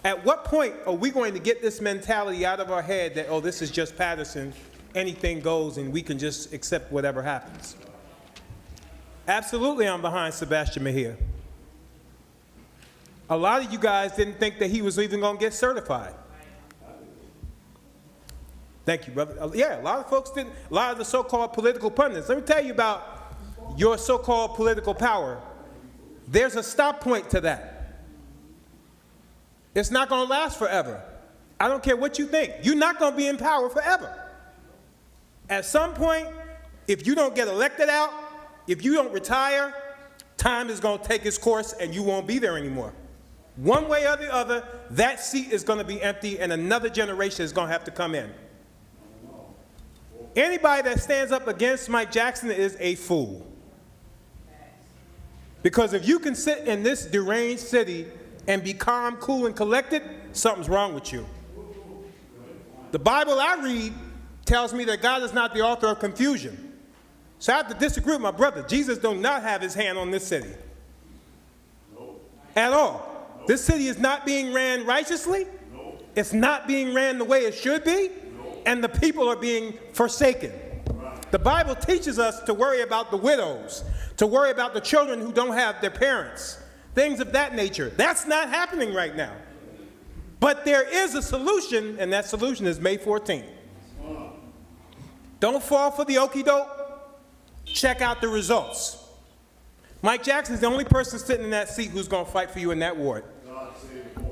At what point are we going to get this mentality out of our head that, oh, this is just Paterson, anything goes and we can just accept whatever happens? Absolutely, I'm behind Sebastian Mejia. A lot of you guys didn't think that he was even going to get certified. Thank you, brother. Yeah, a lot of folks didn't, a lot of the so-called political pundits. Let me tell you about your so-called political power. There's a stop point to that. It's not going to last forever. I don't care what you think. You're not going to be in power forever. At some point, if you don't get elected out, if you don't retire, time is going to take its course and you won't be there anymore. One way or the other, that seat is going to be empty and another generation is going to have to come in. Anybody that stands up against Mike Jackson is a fool. Because if you can sit in this deranged city and be calm, cool, and collected, something's wrong with you. The Bible I read tells me that God is not the author of confusion. So I have to disagree with my brother. Jesus does not have his hand on this city. At all. This city is not being ran righteously. It's not being ran the way it should be. And the people are being forsaken. The Bible teaches us to worry about the widows, to worry about the children who don't have their parents, things of that nature. That's not happening right now. But there is a solution, and that solution is May 14th. Don't fall for the okie doke. Check out the results. Mike Jackson's the only person sitting in that seat who's going to fight for you in that ward.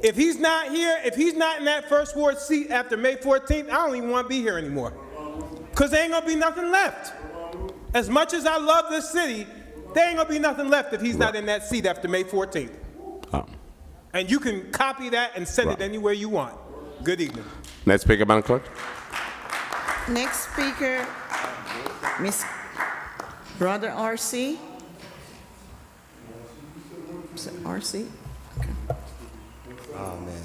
If he's not here, if he's not in that first ward seat after May 14th, I don't even want to be here anymore. Because there ain't going to be nothing left. As much as I love this city, there ain't going to be nothing left if he's not in that seat after May 14th. And you can copy that and send it anywhere you want. Good evening. Next speaker, Madam Clerk. Next speaker, Miss Brother R.C. Is it R.C.? Okay. Oh, man.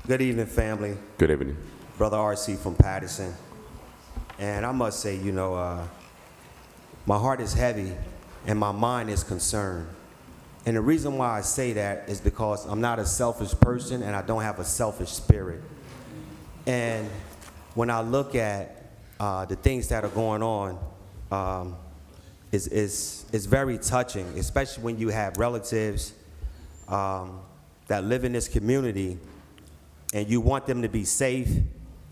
Good evening, family. Good evening. Brother R.C. from Paterson. And I must say, you know, my heart is heavy and my mind is concerned. And the reason why I say that is because I'm not a selfish person and I don't have a selfish spirit. And when I look at the things that are going on, it's very touching, especially when you have relatives that live in this community and you want them to be safe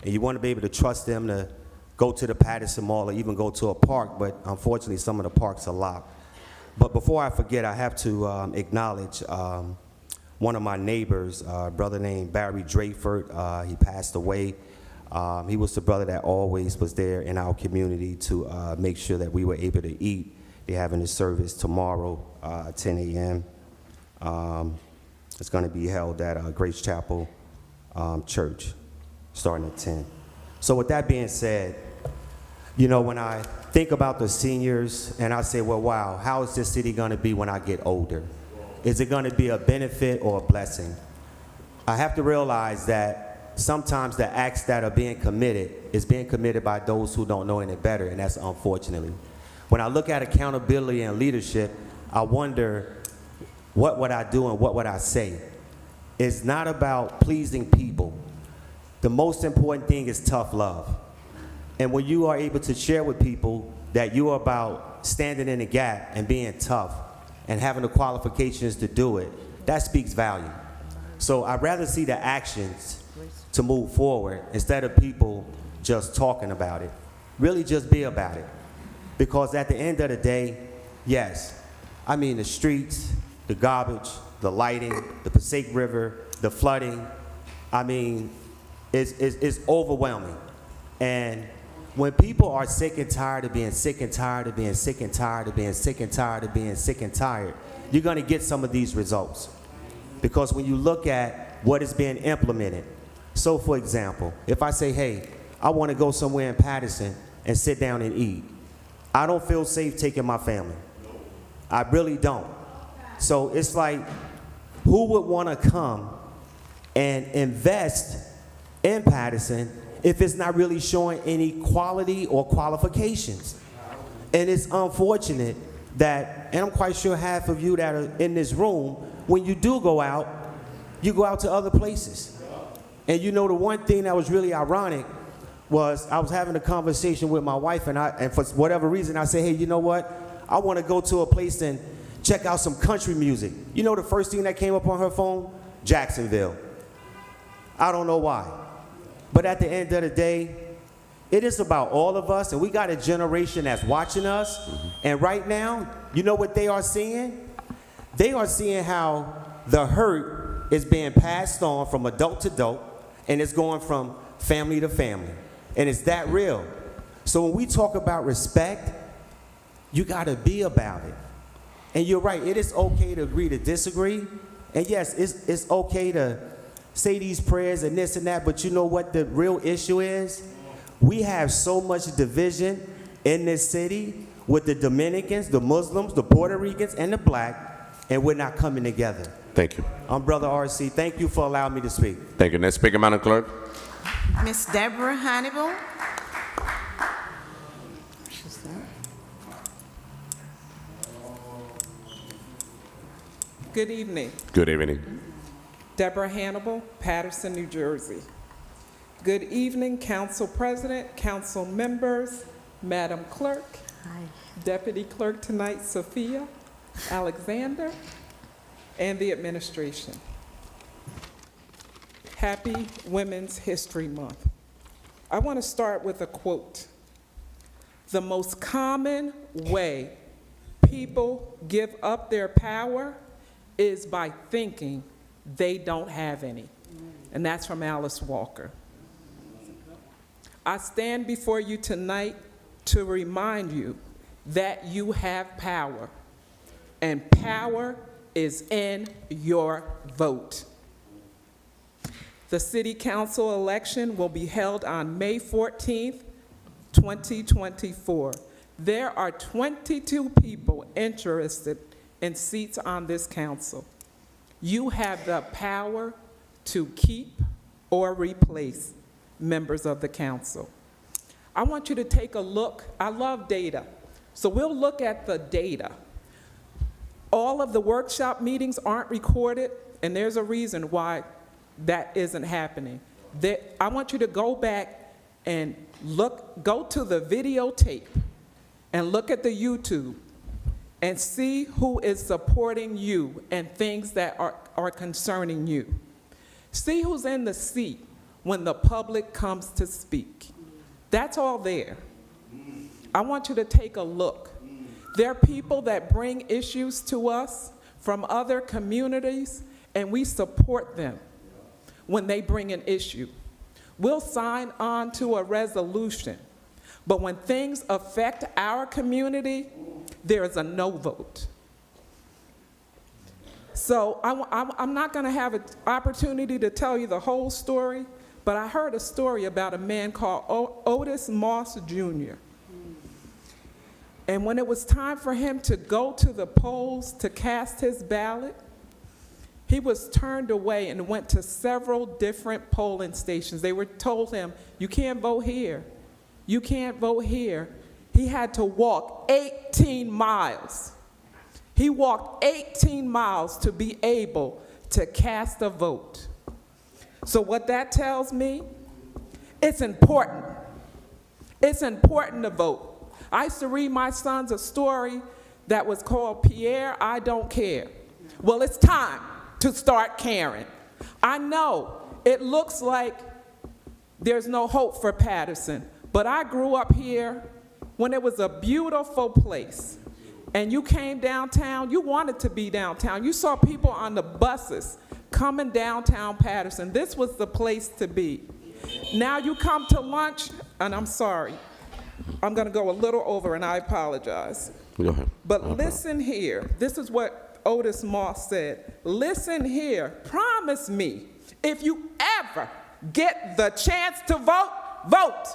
and you want to be able to trust them to go to the Paterson Mall or even go to a park, but unfortunately some of the parks are locked. But before I forget, I have to acknowledge one of my neighbors, a brother named Barry Drayford. He passed away. He was the brother that always was there in our community to make sure that we were able to eat. They're having a service tomorrow, 10 a.m. It's going to be held at Grace Chapel Church, starting at 10. So with that being said, you know, when I think about the seniors and I say, well, wow, how is this city going to be when I get older? Is it going to be a benefit or a blessing? I have to realize that sometimes the acts that are being committed is being committed by those who don't know any better, and that's unfortunately. When I look at accountability and leadership, I wonder, what would I do and what would I say? It's not about pleasing people. The most important thing is tough love. And when you are able to share with people that you are about standing in the gap and being tough and having the qualifications to do it, that speaks value. So I'd rather see the actions to move forward instead of people just talking about it. Really just be about it. Because at the end of the day, yes, I mean the streets, the garbage, the lighting, the Passaic River, the flooding, I mean, it's overwhelming. And when people are sick and tired of being sick and tired of being sick and tired of being sick and tired of being sick and tired, you're gonna get some of these results. Because when you look at what is being implemented, so for example, if I say, hey, I wanna go somewhere in Paterson and sit down and eat, I don't feel safe taking my family. I really don't. So it's like, who would wanna come and invest in Paterson if it's not really showing any quality or qualifications? And it's unfortunate that, and I'm quite sure half of you that are in this room, when you do go out, you go out to other places. And you know, the one thing that was really ironic was I was having a conversation with my wife, and for whatever reason, I said, hey, you know what? I want to go to a place and check out some country music. You know the first thing that came up on her phone? Jacksonville. I don't know why. But at the end of the day, it is about all of us, and we got a generation that's watching us. And right now, you know what they are seeing? They are seeing how the hurt is being passed on from adult to adult, and it's going from family to family. And it's that real. So when we talk about respect, you gotta be about it. And you're right, it is okay to agree to disagree. And yes, it's okay to say these prayers and this and that, but you know what the real issue is? We have so much division in this city with the Dominicans, the Muslims, the Puerto Ricans, and the black, and we're not coming together. Thank you. I'm Brother RC. Thank you for allowing me to speak. Thank you. Next speaker, Madam Clerk. Miss Deborah Hannibal. Good evening. Good evening. Deborah Hannibal, Paterson, New Jersey. Good evening, Council President, Council members, Madam Clerk, Deputy Clerk tonight, Sophia, Alexander, and the administration. Happy Women's History Month. I want to start with a quote. The most common way people give up their power is by thinking they don't have any. And that's from Alice Walker. I stand before you tonight to remind you that you have power, and power is in your vote. The City Council election will be held on May 14th, 2024. There are 22 people interested in seats on this council. You have the power to keep or replace members of the council. I want you to take a look. I love data. So we'll look at the data. All of the workshop meetings aren't recorded, and there's a reason why that isn't happening. I want you to go back and go to the videotape and look at the YouTube and see who is supporting you and things that are concerning you. See who's in the seat when the public comes to speak. That's all there. I want you to take a look. There are people that bring issues to us from other communities, and we support them when they bring an issue. We'll sign on to a resolution, but when things affect our community, there is a no vote. So I'm not going to have an opportunity to tell you the whole story, but I heard a story about a man called Otis Moss Jr. And when it was time for him to go to the polls to cast his ballot, he was turned away and went to several different polling stations. They told him, you can't vote here. You can't vote here. He had to walk 18 miles. He walked 18 miles to be able to cast a vote. So what that tells me, it's important. It's important to vote. I used to read my sons a story that was called Pierre, I Don't Care. Well, it's time to start caring. I know it looks like there's no hope for Paterson, but I grew up here when it was a beautiful place. And you came downtown, you wanted to be downtown. You saw people on the buses coming downtown Paterson. This was the place to be. Now you come to lunch, and I'm sorry, I'm gonna go a little over and I apologize. Go ahead. But listen here, this is what Otis Moss said. Listen here, promise me, if you ever get the chance to vote, vote.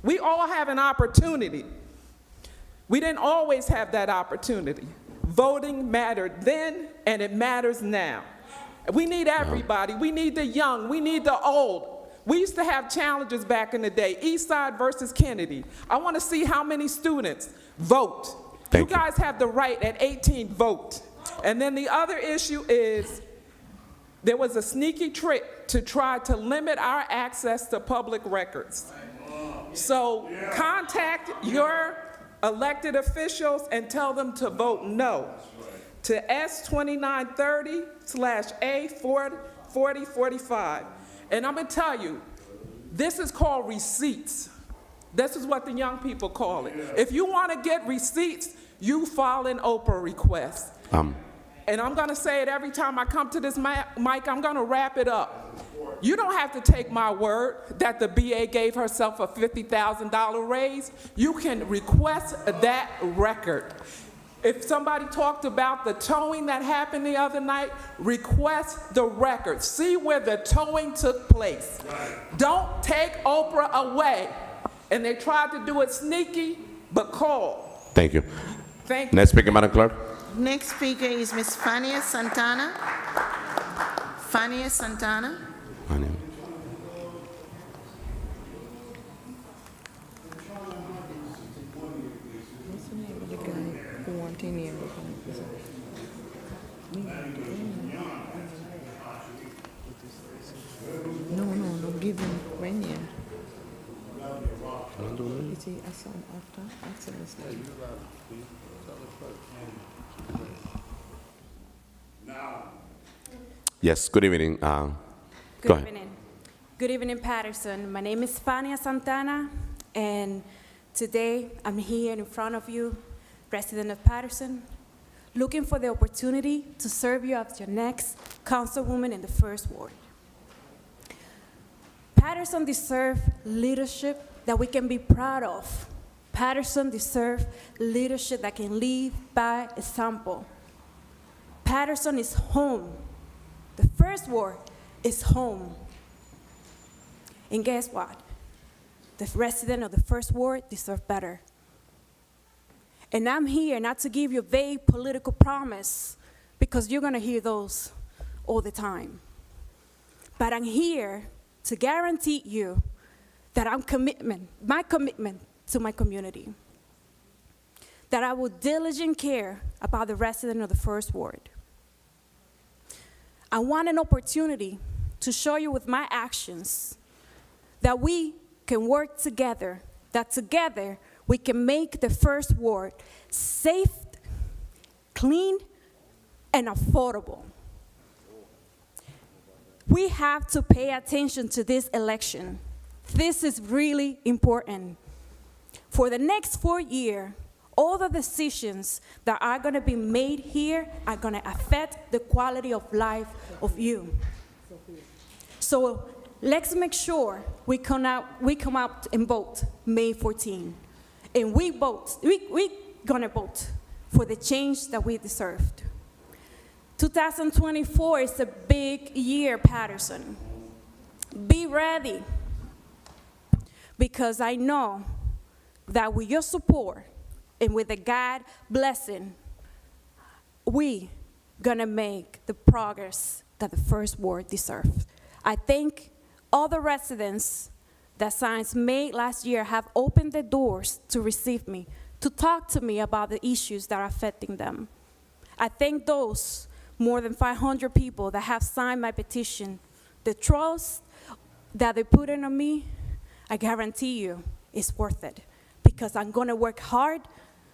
We all have an opportunity. We didn't always have that opportunity. Voting mattered then, and it matters now. We need everybody. We need the young. We need the old. We used to have challenges back in the day, East Side versus Kennedy. I want to see how many students vote. You guys have the right at 18, vote. And then the other issue is there was a sneaky trick to try to limit our access to public records. So contact your elected officials and tell them to vote no to S2930/A4045. And I'm gonna tell you, this is called receipts. This is what the young people call it. If you wanna get receipts, you file an Oprah request. And I'm gonna say it every time I come to this mic, I'm gonna wrap it up. You don't have to take my word that the BA gave herself a $50,000 raise. You can request that record. If somebody talked about the towing that happened the other night, request the record. See where the towing took place. Don't take Oprah away. And they tried to do it sneaky, but call. Thank you. Thank you. Next speaker, Madam Clerk. Next speaker is Ms. Fania Santana. Fania Santana. No, give him Rania. Is he a son after? Yes, good evening. Go ahead. Good evening. Good evening, Paterson. My name is Fania Santana, and today I'm here in front of you, resident of Paterson, looking for the opportunity to serve you as your next councilwoman in the First Ward. Paterson deserves leadership that we can be proud of. Paterson deserves leadership that can lead by example. Paterson is home. The First Ward is home. And guess what? The resident of the First Ward deserve better. And I'm here not to give you a vague political promise, because you're gonna hear those all the time. But I'm here to guarantee you that my commitment to my community, that I will diligently care about the resident of the First Ward. I want an opportunity to show you with my actions that we can work together, that together we can make the First Ward safe, clean, and affordable. We have to pay attention to this election. This is really important. For the next 4 years, all the decisions that are going to be made here are going to affect the quality of life of you. So let's make sure we come out and vote May 14. And we're going to vote for the change that we deserved. 2024 is a big year, Paterson. Be ready, because I know that with your support and with the God blessing, we gonna make the progress that the First Ward deserves. I think all the residents that signs made last year have opened their doors to receive me, to talk to me about the issues that are affecting them. I thank those more than 500 people that have signed my petition. The trust that they put in on me, I guarantee you, is worth it, because I'm gonna work hard.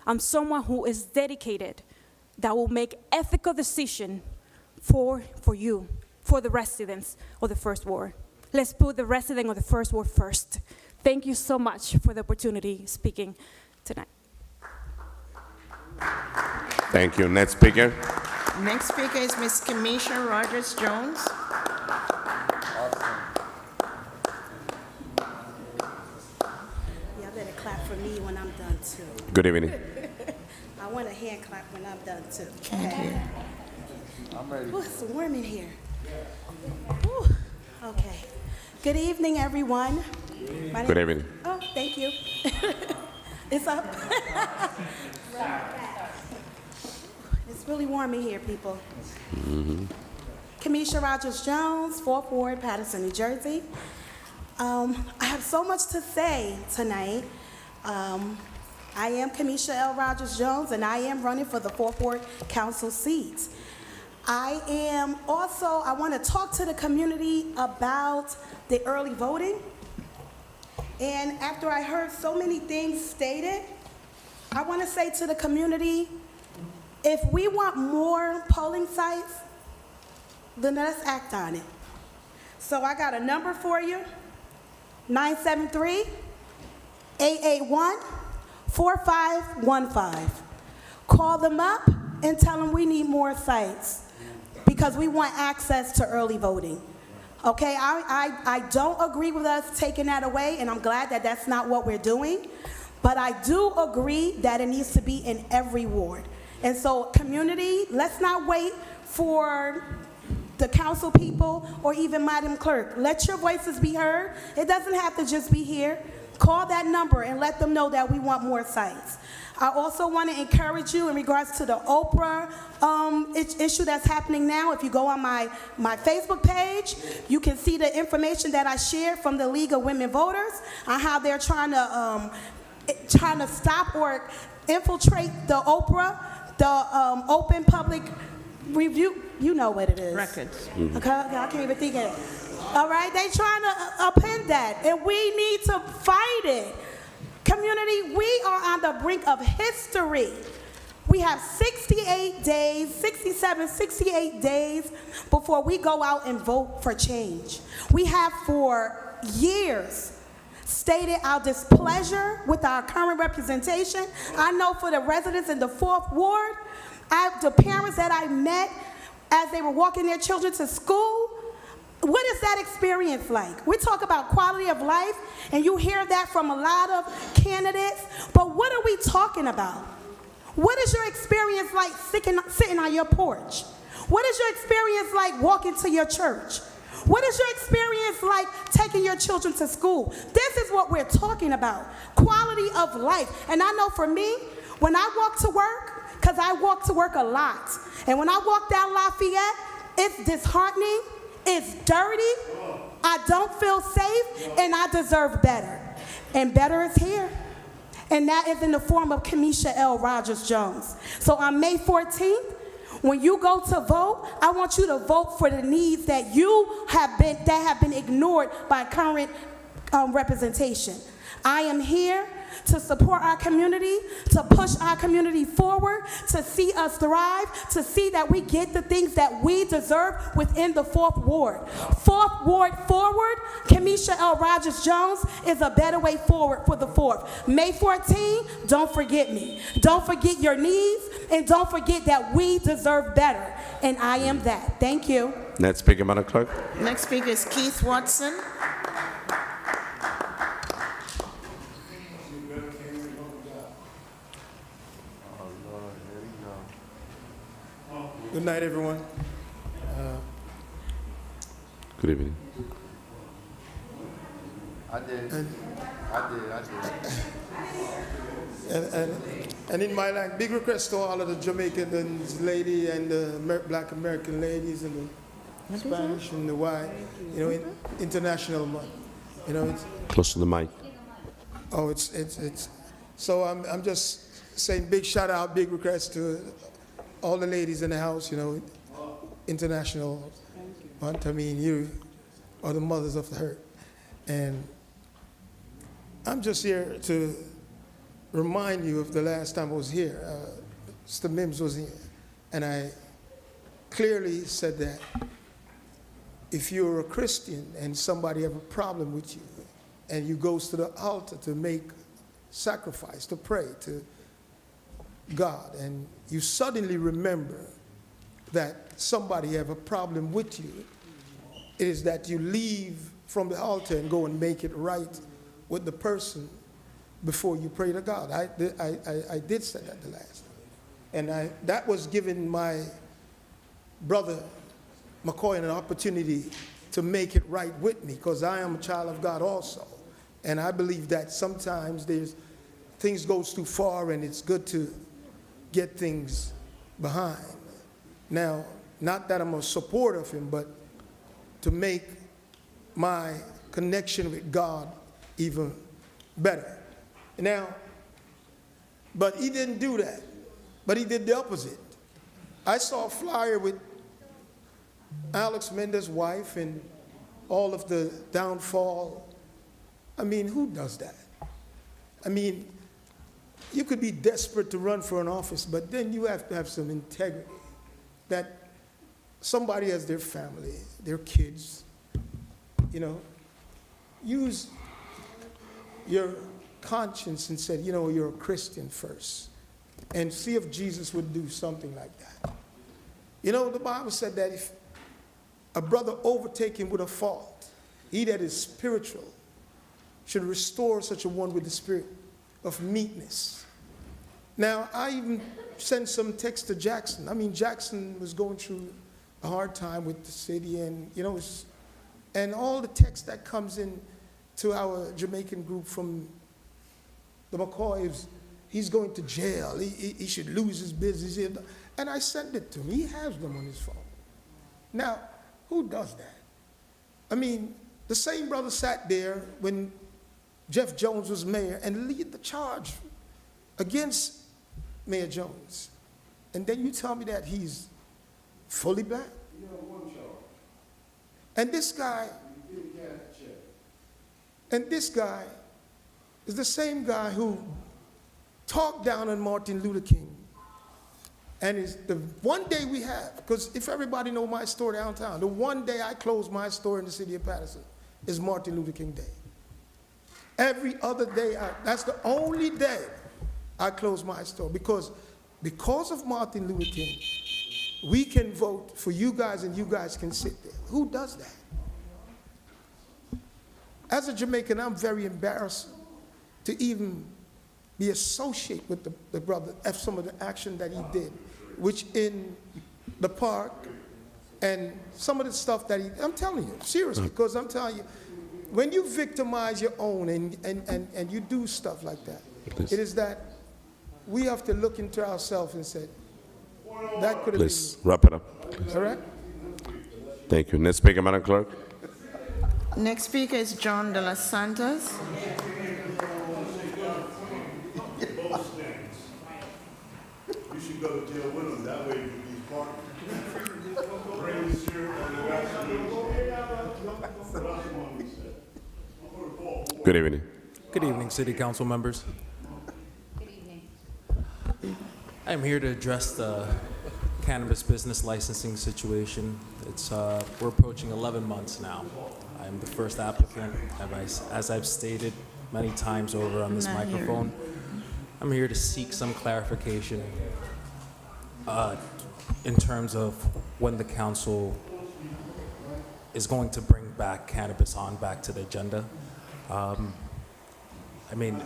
I'm someone who is dedicated, that will make ethical decisions for you, for the residents of the first ward. Let's put the resident of the first ward first. Thank you so much for the opportunity speaking tonight. Thank you. Next speaker. Next speaker is Ms. Kamisha Rogers-Jones. Y'all better clap for me when I'm done too. Good evening. I want a hand clap when I'm done too. Thank you. I'm ready. Ooh, it's warm in here. Ooh, okay. Good evening, everyone. Good evening. Oh, thank you. It's up. It's really warm in here, people. Kamisha Rogers-Jones, 4th Ward, Paterson, New Jersey. I have so much to say tonight. I am Kamisha L. Rogers-Jones, and I am running for the 4th Ward Council seat. I want to talk to the community about the early voting. And after I heard so many things stated, I want to say to the community, if we want more polling sites, then let's act on it. So I got a number for you, 973-881-4515. Call them up and tell them we need more sites because we want access to early voting. Okay, I don't agree with us taking that away, and I'm glad that that's not what we're doing, but I do agree that it needs to be in every ward. And so, community, let's not wait for the council people or even Madam Clerk. Let your voices be heard. It doesn't have to just be here. Call that number and let them know that we want more sites. I also want to encourage you in regards to the Oprah issue that's happening now. If you go on my Facebook page, you can see the information that I shared from the League of Women Voters on how they're trying to stop or infiltrate the Oprah, the open public review. You know what it is. Records. Okay, I can't even think of it. All right, they trying to append that, and we need to fight it. Community, we are on the brink of history. We have 68 days, 67, 68 days before we go out and vote for change. We have for years stated our displeasure with our current representation. I know for the residents in the 4th Ward, the parents that I met as they were walking their children to school, what is that experience like? We talk about quality of life, and you hear that from a lot of candidates, but what are we talking about? What is your experience like sitting on your porch? What is your experience like walking to your church? What is your experience like taking your children to school? This is what we're talking about, quality of life. And I know for me, when I walk to work, because I walk to work a lot, and when I walk down Lafayette, it's disheartening. It's dirty, I don't feel safe, and I deserve better. And better is here. And that is in the form of Kamisha L. Rogers-Jones. So on May 14th, when you go to vote, I want you to vote for the needs that have been ignored by current representation. I am here to support our community, to push our community forward, to see us thrive, to see that we get the things that we deserve within the 4th Ward. 4th Ward forward, Kamisha L. Rogers-Jones is a better way forward for the 4th. May 14, don't forget me. Don't forget your needs, and don't forget that we deserve better. And I am that. Thank you. Next speaker, Madam Clerk. Next speaker is Keith Watson. Good night, everyone. Good evening. I did. And in my life, big request to all of the Jamaican lady and the Black American ladies and the Spanish and the white, international month. It's Close to the mic. Oh, it's. So I'm just saying big shout out, big request to all the ladies in the house, international month. I mean, you are the mothers of the hurt. And I'm just here to remind you of the last time I was here. Mr. Mims was here, and I clearly said that if you're a Christian and somebody have a problem with you, and you goes to the altar to make sacrifice, to pray to God, and you suddenly remember that somebody have a problem with you, it is that you leave from the altar and go and make it right with the person before you pray to God. I did say that the last time. And that was giving my brother McCoy an opportunity to make it right with me, because I am a child of God also. And I believe that sometimes things goes too far, and it's good to get things behind. Now, not that I'm a supporter of him, but to make my connection with God even better. Now, but he didn't do that. But he did the opposite. I saw a flyer with Alex Mendez's wife and all of the downfall. I mean, who does that? I mean, you could be desperate to run for an office, but then you have to have some integrity, that somebody has their family, their kids, you know. Use your conscience and said, you know, you're a Christian first, and see if Jesus would do something like that. You know, the Bible said that if a brother overtake him with a fault, he that is spiritual should restore such a one with the spirit of meekness. Now, I even sent some text to Jackson. I mean, Jackson was going through a hard time with the city, and, you know, and all the text that comes in to our Jamaican group from the McCoys, he's going to jail, he should lose his business. And I sent it to him. He has them on his phone. Now, who does that? I mean, the same brother sat there when Jeff Jones was mayor and lead the charge against Mayor Jones. And then you tell me that he's fully black? And this guy is the same guy who talked down on Martin Luther King. And it's the one day we have, because if everybody know my story downtown, the one day I close my store in the city of Paterson is Martin Luther King Day. Every other day, that's the only day I close my store, because of Martin Luther King, we can vote for you guys and you guys can sit there. Who does that? As a Jamaican, I'm very embarrassed to even be associated with the brother of some of the action that he did, which in the park and some of the stuff that I'm telling you, seriously, because I'm telling you, when you victimize your own and you do stuff like that, it is that we have to look into ourselves and say, that could have Please, wrap it up. been. All right? Thank you. Next speaker, Madam Clerk. Next speaker is John de los Santos. You should go to jail with them. That way you can be smart. Bring the syrup on the Good evening. Good evening, City Council members. Good evening. I'm here to address the cannabis business licensing situation. We're approaching 11 months now. I'm the first applicant, as I've stated many times over on this microphone. I'm here to seek some clarification in terms of when the council is going to bring back cannabis back to the agenda. I mean,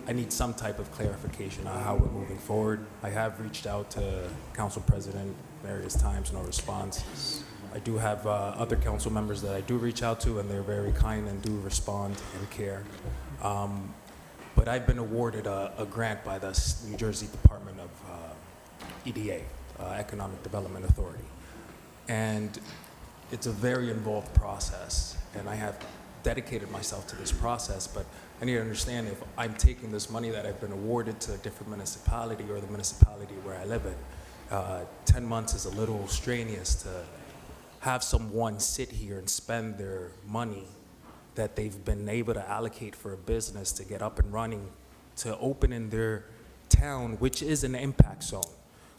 I need some type of clarification on how we're moving forward. I have reached out to Council President various times, no response. I do have other council members that I do reach out to, and they're very kind and do respond and care. But I've been awarded a grant by the New Jersey Department of EDA, Economic Development Authority. And it's a very involved process, and I have dedicated myself to this process, but I need to understand if I'm taking this money that I've been awarded to a different municipality or the municipality where I live in. 10 months is a little strenuous to have someone sit here and spend their money that they've been able to allocate for a business to get up and running, to open in their town, which is an impact zone,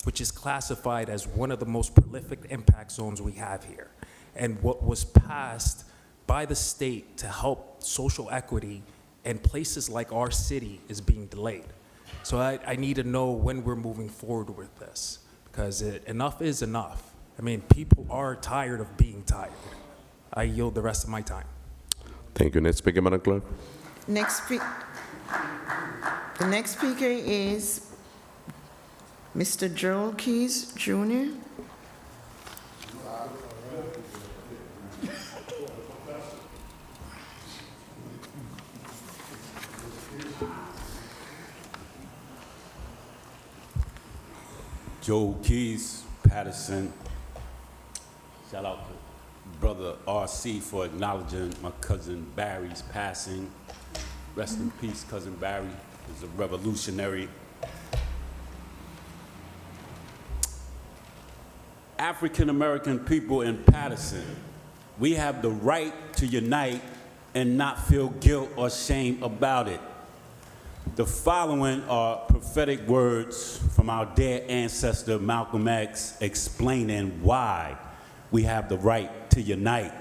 which is classified as one of the most prolific impact zones we have here. and what was passed by the state to help social equity in places like our city is being delayed. So I need to know when we're moving forward with this, because enough is enough. I mean, people are tired of being tired. I yield the rest of my time. Thank you. Next speaker, Madam Clerk. The next speaker is Mr. Joel Keys, Jr. Joel Keys, Paterson. Shout out to Brother RC for acknowledging my cousin Barry's passing. Rest in peace, cousin Barry. He was a revolutionary. African American people in Paterson, we have the right to unite and not feel guilt or shame about it. The following are prophetic words from our dead ancestor Malcolm X explaining why we have the right to unite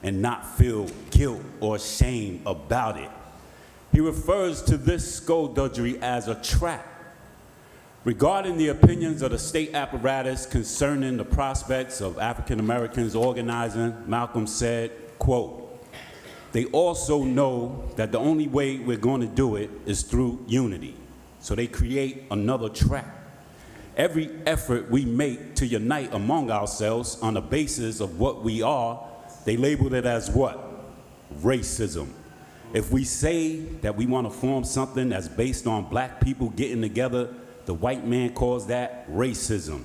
and not feel guilt or shame about it. He refers to this skullduggery as a trap. Regarding the opinions of the state apparatus concerning the prospects of African Americans organizing, Malcolm said, quote, "They also know that the only way we're going to do it is through unity." So they create another trap. Every effort we make to unite among ourselves on the basis of what we are, they label it as what? Racism. If we say that we want to form something that's based on black people getting together, the white man calls that racism.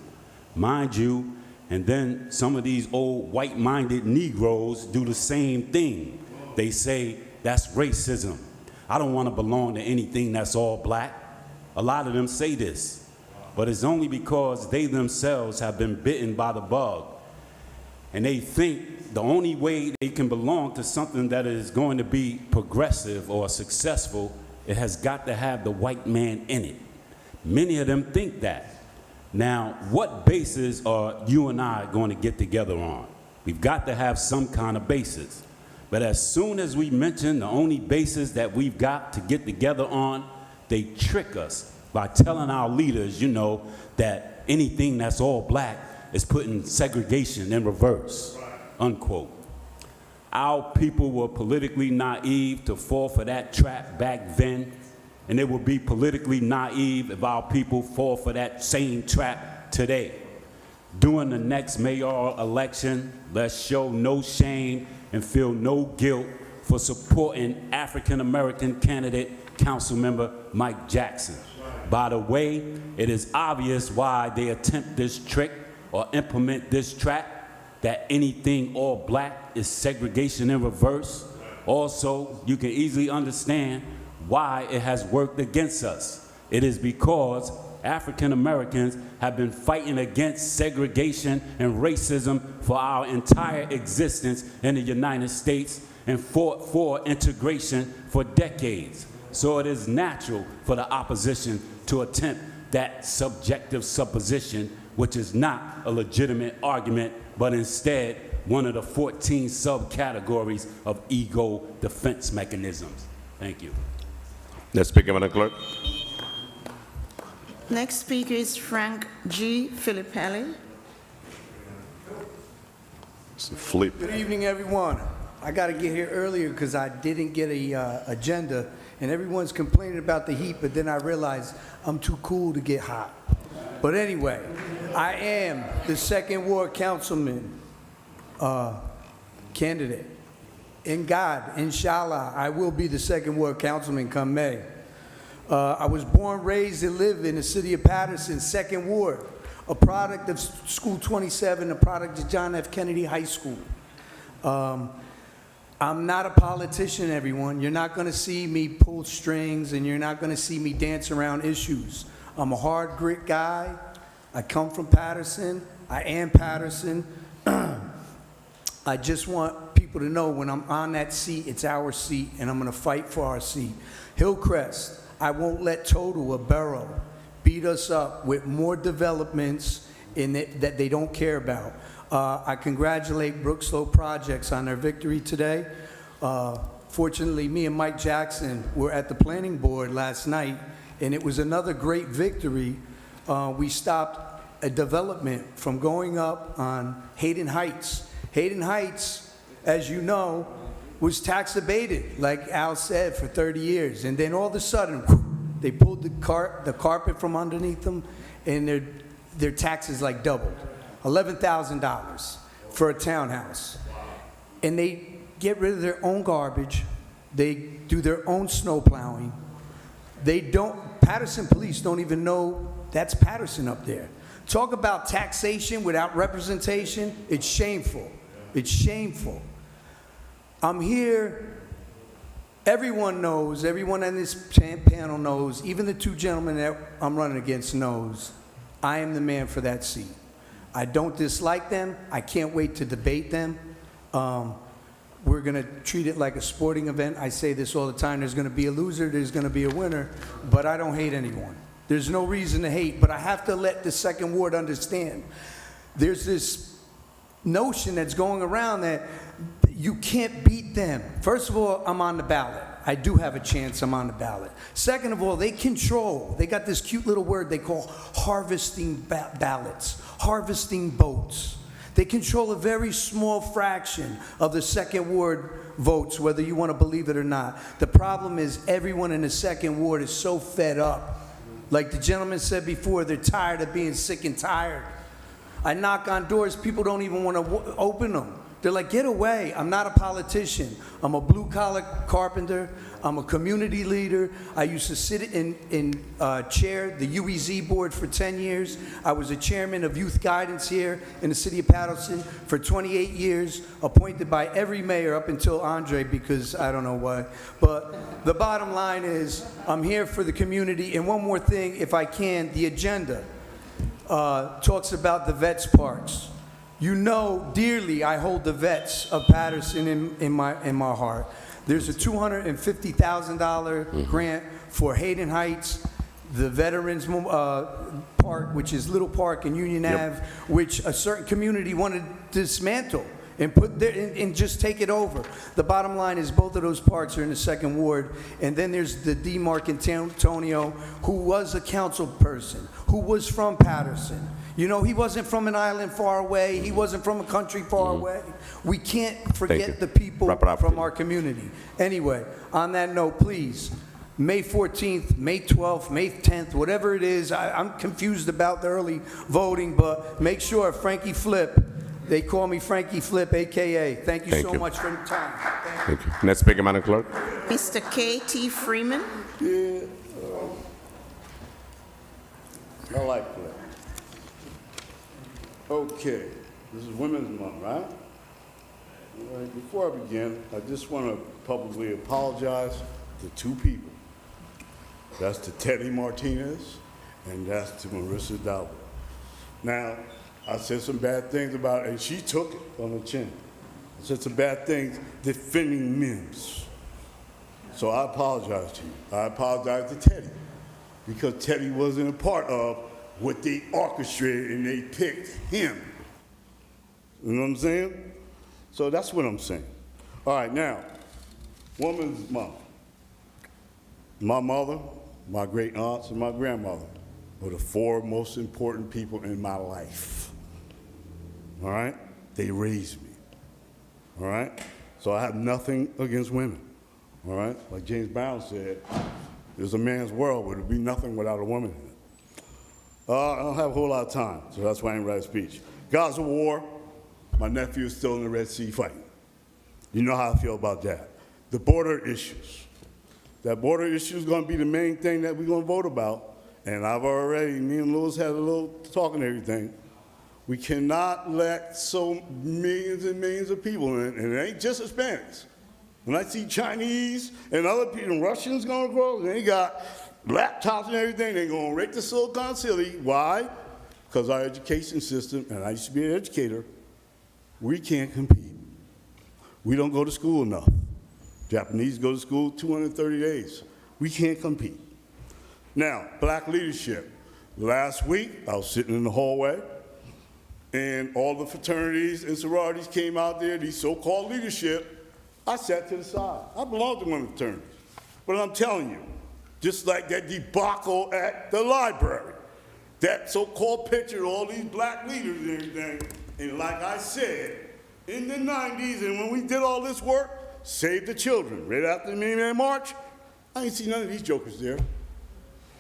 Mind you, and then some of these old white-minded Negroes do the same thing. They say, that's racism. I don't want to belong to anything that's all black. A lot of them say this, but it's only because they themselves have been bitten by the bug. And they think the only way they can belong to something that is going to be progressive or successful, it has got to have the white man in it. Many of them think that. Now, what basis are you and I going to get together on? We've got to have some kind of basis. But as soon as we mention the only basis that we've got to get together on, they trick us by telling our leaders, you know, that anything that's all black is putting segregation in reverse, unquote. Our people were politically naive to fall for that trap back then, and it would be politically naive if our people fall for that same trap today. During the next mayoral election, let's show no shame and feel no guilt for supporting African-American candidate Councilmember Mike Jackson. By the way, it is obvious why they attempt this trick or implement this trap, that anything all black is segregation in reverse. Also, you can easily understand why it has worked against us. It is because African Americans have been fighting against segregation and racism for our entire existence in the United States and fought for integration for decades. So it is natural for the opposition to attempt that subjective supposition, which is not a legitimate argument, but instead one of the 14 subcategories of ego defense mechanisms. Thank you. Next speaker, Madam Clerk. Next speaker is Frank G. Filippelli. Flip. Good evening, everyone. I got to get here earlier because I didn't get a agenda, and everyone's complaining about the heat, but then I realized I'm too cool to get hot. But anyway, I am the second ward councilman candidate. In God, inshallah, I will be the second ward councilman come May. I was born, raised, and live in the city of Paterson, second ward, a product of School 27, a product of John F. Kennedy High School. I'm not a politician, everyone. You're not going to see me pull strings, and you're not going to see me dance around issues. I'm a hard grit guy. I come from Paterson. I am Paterson. I just want people to know when I'm on that seat, it's our seat, and I'm going to fight for our seat. Hillcrest, I won't let Total or Barrow beat us up with more developments that they don't care about. I congratulate Brook Slope Projects on their victory today. Fortunately, me and Mike Jackson were at the planning board last night, and it was another great victory. We stopped a development from going up on Hayden Heights. Hayden Heights, as you know, was tax abated, like Al said, for 30 years. And then all of a sudden, they pulled the carpet from underneath them, and their taxes like doubled. $11,000 for a townhouse. And they get rid of their own garbage. They do their own snow plowing. Paterson police don't even know that's Paterson up there. Talk about taxation without representation. It's shameful. It's shameful. I'm here. Everyone knows, everyone on this panel knows, even the two gentlemen that I'm running against knows, I am the man for that seat. I don't dislike them. I can't wait to debate them. We're going to treat it like a sporting event. I say this all the time. There's going to be a loser. There's going to be a winner. But I don't hate anyone. There's no reason to hate. But I have to let the second ward understand. There's this notion that's going around that you can't beat them. First of all, I'm on the ballot. I do have a chance I'm on the ballot. Second of all, they got this cute little word they call harvesting ballots, harvesting votes. They control a very small fraction of the second ward votes, whether you want to believe it or not. The problem is everyone in the second ward is so fed up. Like the gentleman said before, they're tired of being sick and tired. I knock on doors, people don't even want to open them. They're like, get away. I'm not a politician. I'm a blue-collar carpenter. I'm a community leader. I used to sit in chair the UEZ board for 10 years. I was a chairman of youth guidance here in the city of Paterson for 28 years, appointed by every mayor up until Andre, because I don't know why. But the bottom line is I'm here for the community. And one more thing, if I can, the agenda talks about the vets parks. You know dearly I hold the vets of Paterson in my heart. There's a $250,000 grant for Hayden Heights, the Veterans Park, which is Little Park and Union Ave, which a certain community wanted to dismantle and put there and just take it over. The bottom line is both of those parks are in the second ward. And then there's the D. Marcantonio, who was a council person, who was from Paterson. You know, he wasn't from an island far away. He wasn't from a country far away. We can't forget the people from our community. Anyway, on that note, please, May 14th, May 12th, May 10th, whatever it is, I'm confused about the early voting, but make sure Frankie Flip, they call me Frankie Flip, AKA. Thank you so much for the time. Thank you. Next speaker, Madam Clerk. Mr. K.T. Freeman. Yeah, I like that. Okay, this is Women's Month, right? All right? Before I begin, I just want to publicly apologize to two people. That's to Teddy Martinez, and that's to Marissa Dowell. Now, I said some bad things about her, and she took it on the chin. I said some bad things defending MIMS. So I apologize to you. I apologize to Teddy, because Teddy wasn't a part of what they orchestrated and they picked him. You know what I'm saying? So that's what I'm saying. All right, now, Women's Month. My mother, my great aunts, and my grandmother were the four most important people in my life. All right? They raised me. All right? So I have nothing against women. All right? Like James Brown said, there's a man's world where there'd be nothing without a woman in it. I don't have a whole lot of time, so that's why I didn't write a speech. Gaza war, my nephew is still in the Red Sea fighting. You know how I feel about that. The border issues. That border issue is going to be the main thing that we're going to vote about. And I've already, me and Louis had a little talk and everything. We cannot let so millions and millions of people in, and it ain't just Hispanics. When I see Chinese and other people, Russians going across, and they got laptops and everything, they're going right to Silicon City. Why? Because our education system, and I used to be an educator, we can't compete. We don't go to school enough. Japanese go to school 230 days. We can't compete. Now, black leadership. Last week, I was sitting in the hallway, and all the fraternities and sororities came out there, these so-called leadership, I sat to the side. I belong to one of the fraternities. But I'm telling you, just like that debacle at the library, that so-called picture of all these black leaders and everything, and like I said, in the 90s, and when we did all this work, Save the Children, right after the Million March, I ain't seen none of these jokers there.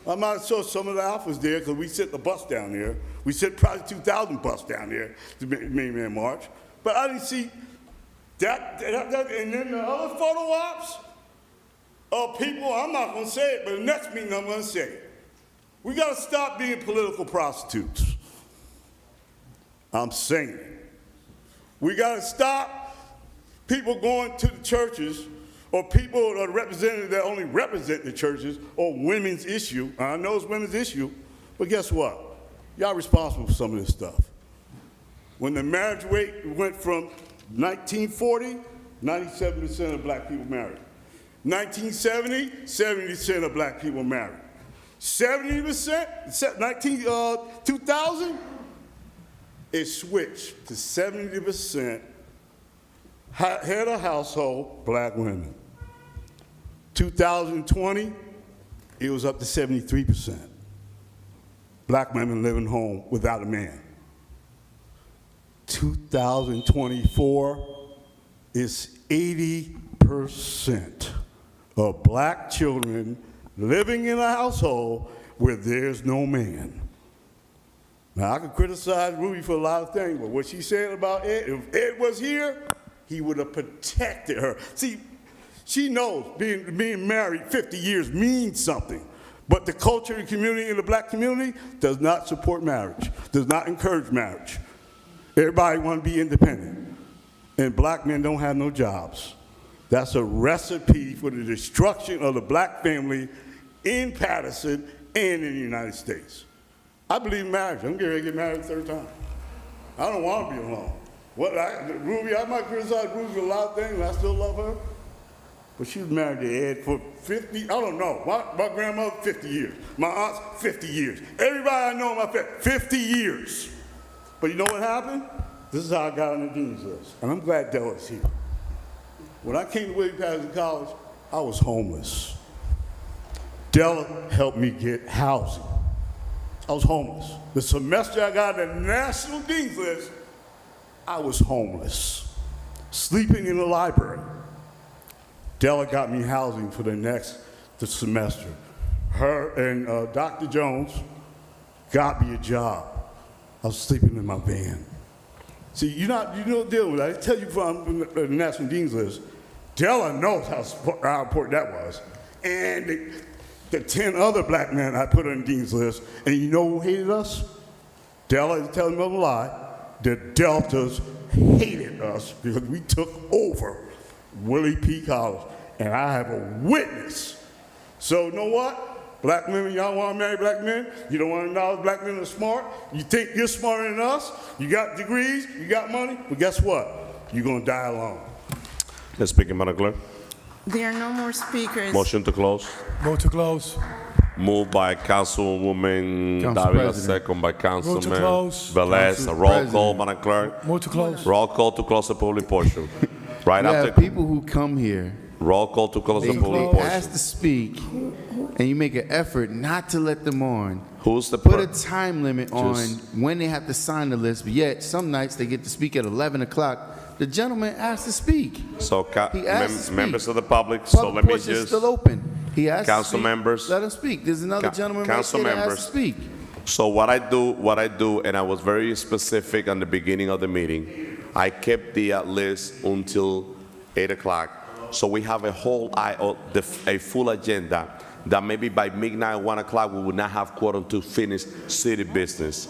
I might have saw some of the alphas there because we sent the bus down there. We sent probably 2,000 bus down there to Million March. But I didn't see that. And then the other photo ops of people, I'm not going to say it, but the next meeting I'm going to say it. We got to stop being political prostitutes. I'm saying it. We got to stop people going to the churches or people or the representatives that only represent the churches on women's issue. I know it's women's issue, but guess what? Y'all responsible for some of this stuff. When the marriage rate went from 1940, 97% of black people married. 1970, 70% of black people married. 70%, 2000, it switched to 70% head of household, black women. 2020, it was up to 73%. Black women living home without a man. 2024 is 80% of black children living in a household where there's no man. Now, I could criticize Ruby for a lot of things, but what she said about Ed, if Ed was here, he would have protected her. See, she knows being married 50 years means something, but the culture and community in the black community does not support marriage, does not encourage marriage. Everybody want to be independent, and black men don't have no jobs. That's a recipe for the destruction of the black family in Paterson and in the United States. I believe in marriage. I'm getting ready to get married a third time. I don't want to be alone. Ruby, I might criticize Ruby for a lot of things, and I still love her. But she was married to Ed for 50, I don't know. My grandmother, 50 years. My aunts, 50 years. Everybody I know in my family, 50 years. But you know what happened? This is how I got on the dean's list. And I'm glad Della's here. When I came to William Paterson College, I was homeless. Della helped me get housing. I was homeless. The semester I got on the national dean's list, I was homeless, sleeping in the library. Della got me housing for the semester. Her and Dr. Jones got me a job. I was sleeping in my van. See, you don't deal with that. I tell you from the National Dean's List, Della knows how important that was. And the 10 other black men I put on the Dean's List, and you know who hated us? Della is telling me a lie. The Deltas hated us because we took over Willie P. College, and I have a witness. So you know what? Black women, y'all want to marry black men? You don't want to acknowledge black men are smart? You think you're smarter than us? You got degrees? You got money? But guess what? You're going to die alone. Let's speak, Madam Clerk. There are no more speakers. Motion to close. Vote to close. Moved by Councilwoman Council Davila, President. second by Vote to Councilman close. Velez. Council Roll call, President. Madam Clerk. Vote to close. Roll call to close the public portion. Right You after. have people who come here, Roll call to close they the public portion. ask to speak, and you make an effort not to let them on. Who's the Put a time limit on Just- when they have to sign the list, but yet some nights they get to speak at 11 o'clock. The gentleman asked to speak. So, He asked to speak. members of the public, so Public let me portion is just. still open. He asked Council to speak. members. Let him speak. There's another gentleman right Council there that members. asked to speak. So what I do, and I was very specific on the beginning of the meeting, I kept the list until 8 o'clock. So we have a full agenda that maybe by midnight, 1 o'clock, we would not have quorum to finish city business.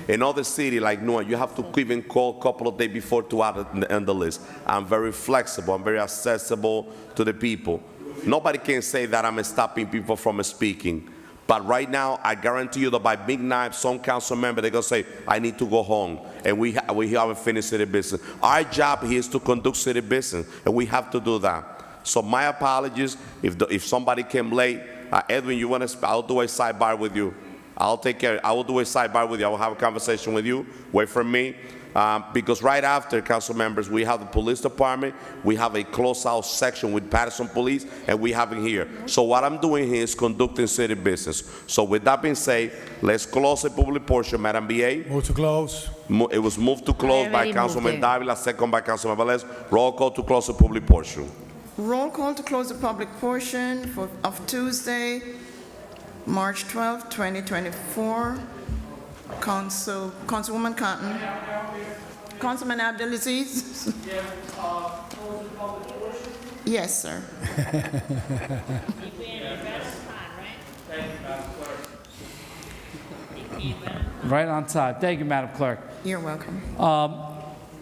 In other city like Newark, you have to even call a couple of days before to add it on the list. I'm very flexible. I'm very accessible to the people. Nobody can say that I'm stopping people from speaking. But right now, I guarantee you that by midnight, some council member, they're going to say, I need to go home, and we haven't finished city business. Our job here is to conduct city business, and we have to do that. So my apologies if somebody came late. Edwin, you want to? I'll do a sidebar with you. I'll take care. I will do a sidebar with you. I will have a conversation with you. Wait for me. Because right after, council members, we have the police department, we have a closed-out section with Paterson Police, and we have it here. So what I'm doing here is conducting city business. So with that being said, let's close the public portion, Madam BA. Move to close. It was moved to close by already Councilman moved it. Davila, second by Councilman Velez. Roll call to close the public portion. Roll call to close the public portion of Tuesday, March 12, 2024. Councilwoman Cotton. Councilman Abdelaziz? Yes, sir. Right on time. Thank you, Madam Clerk. You're welcome.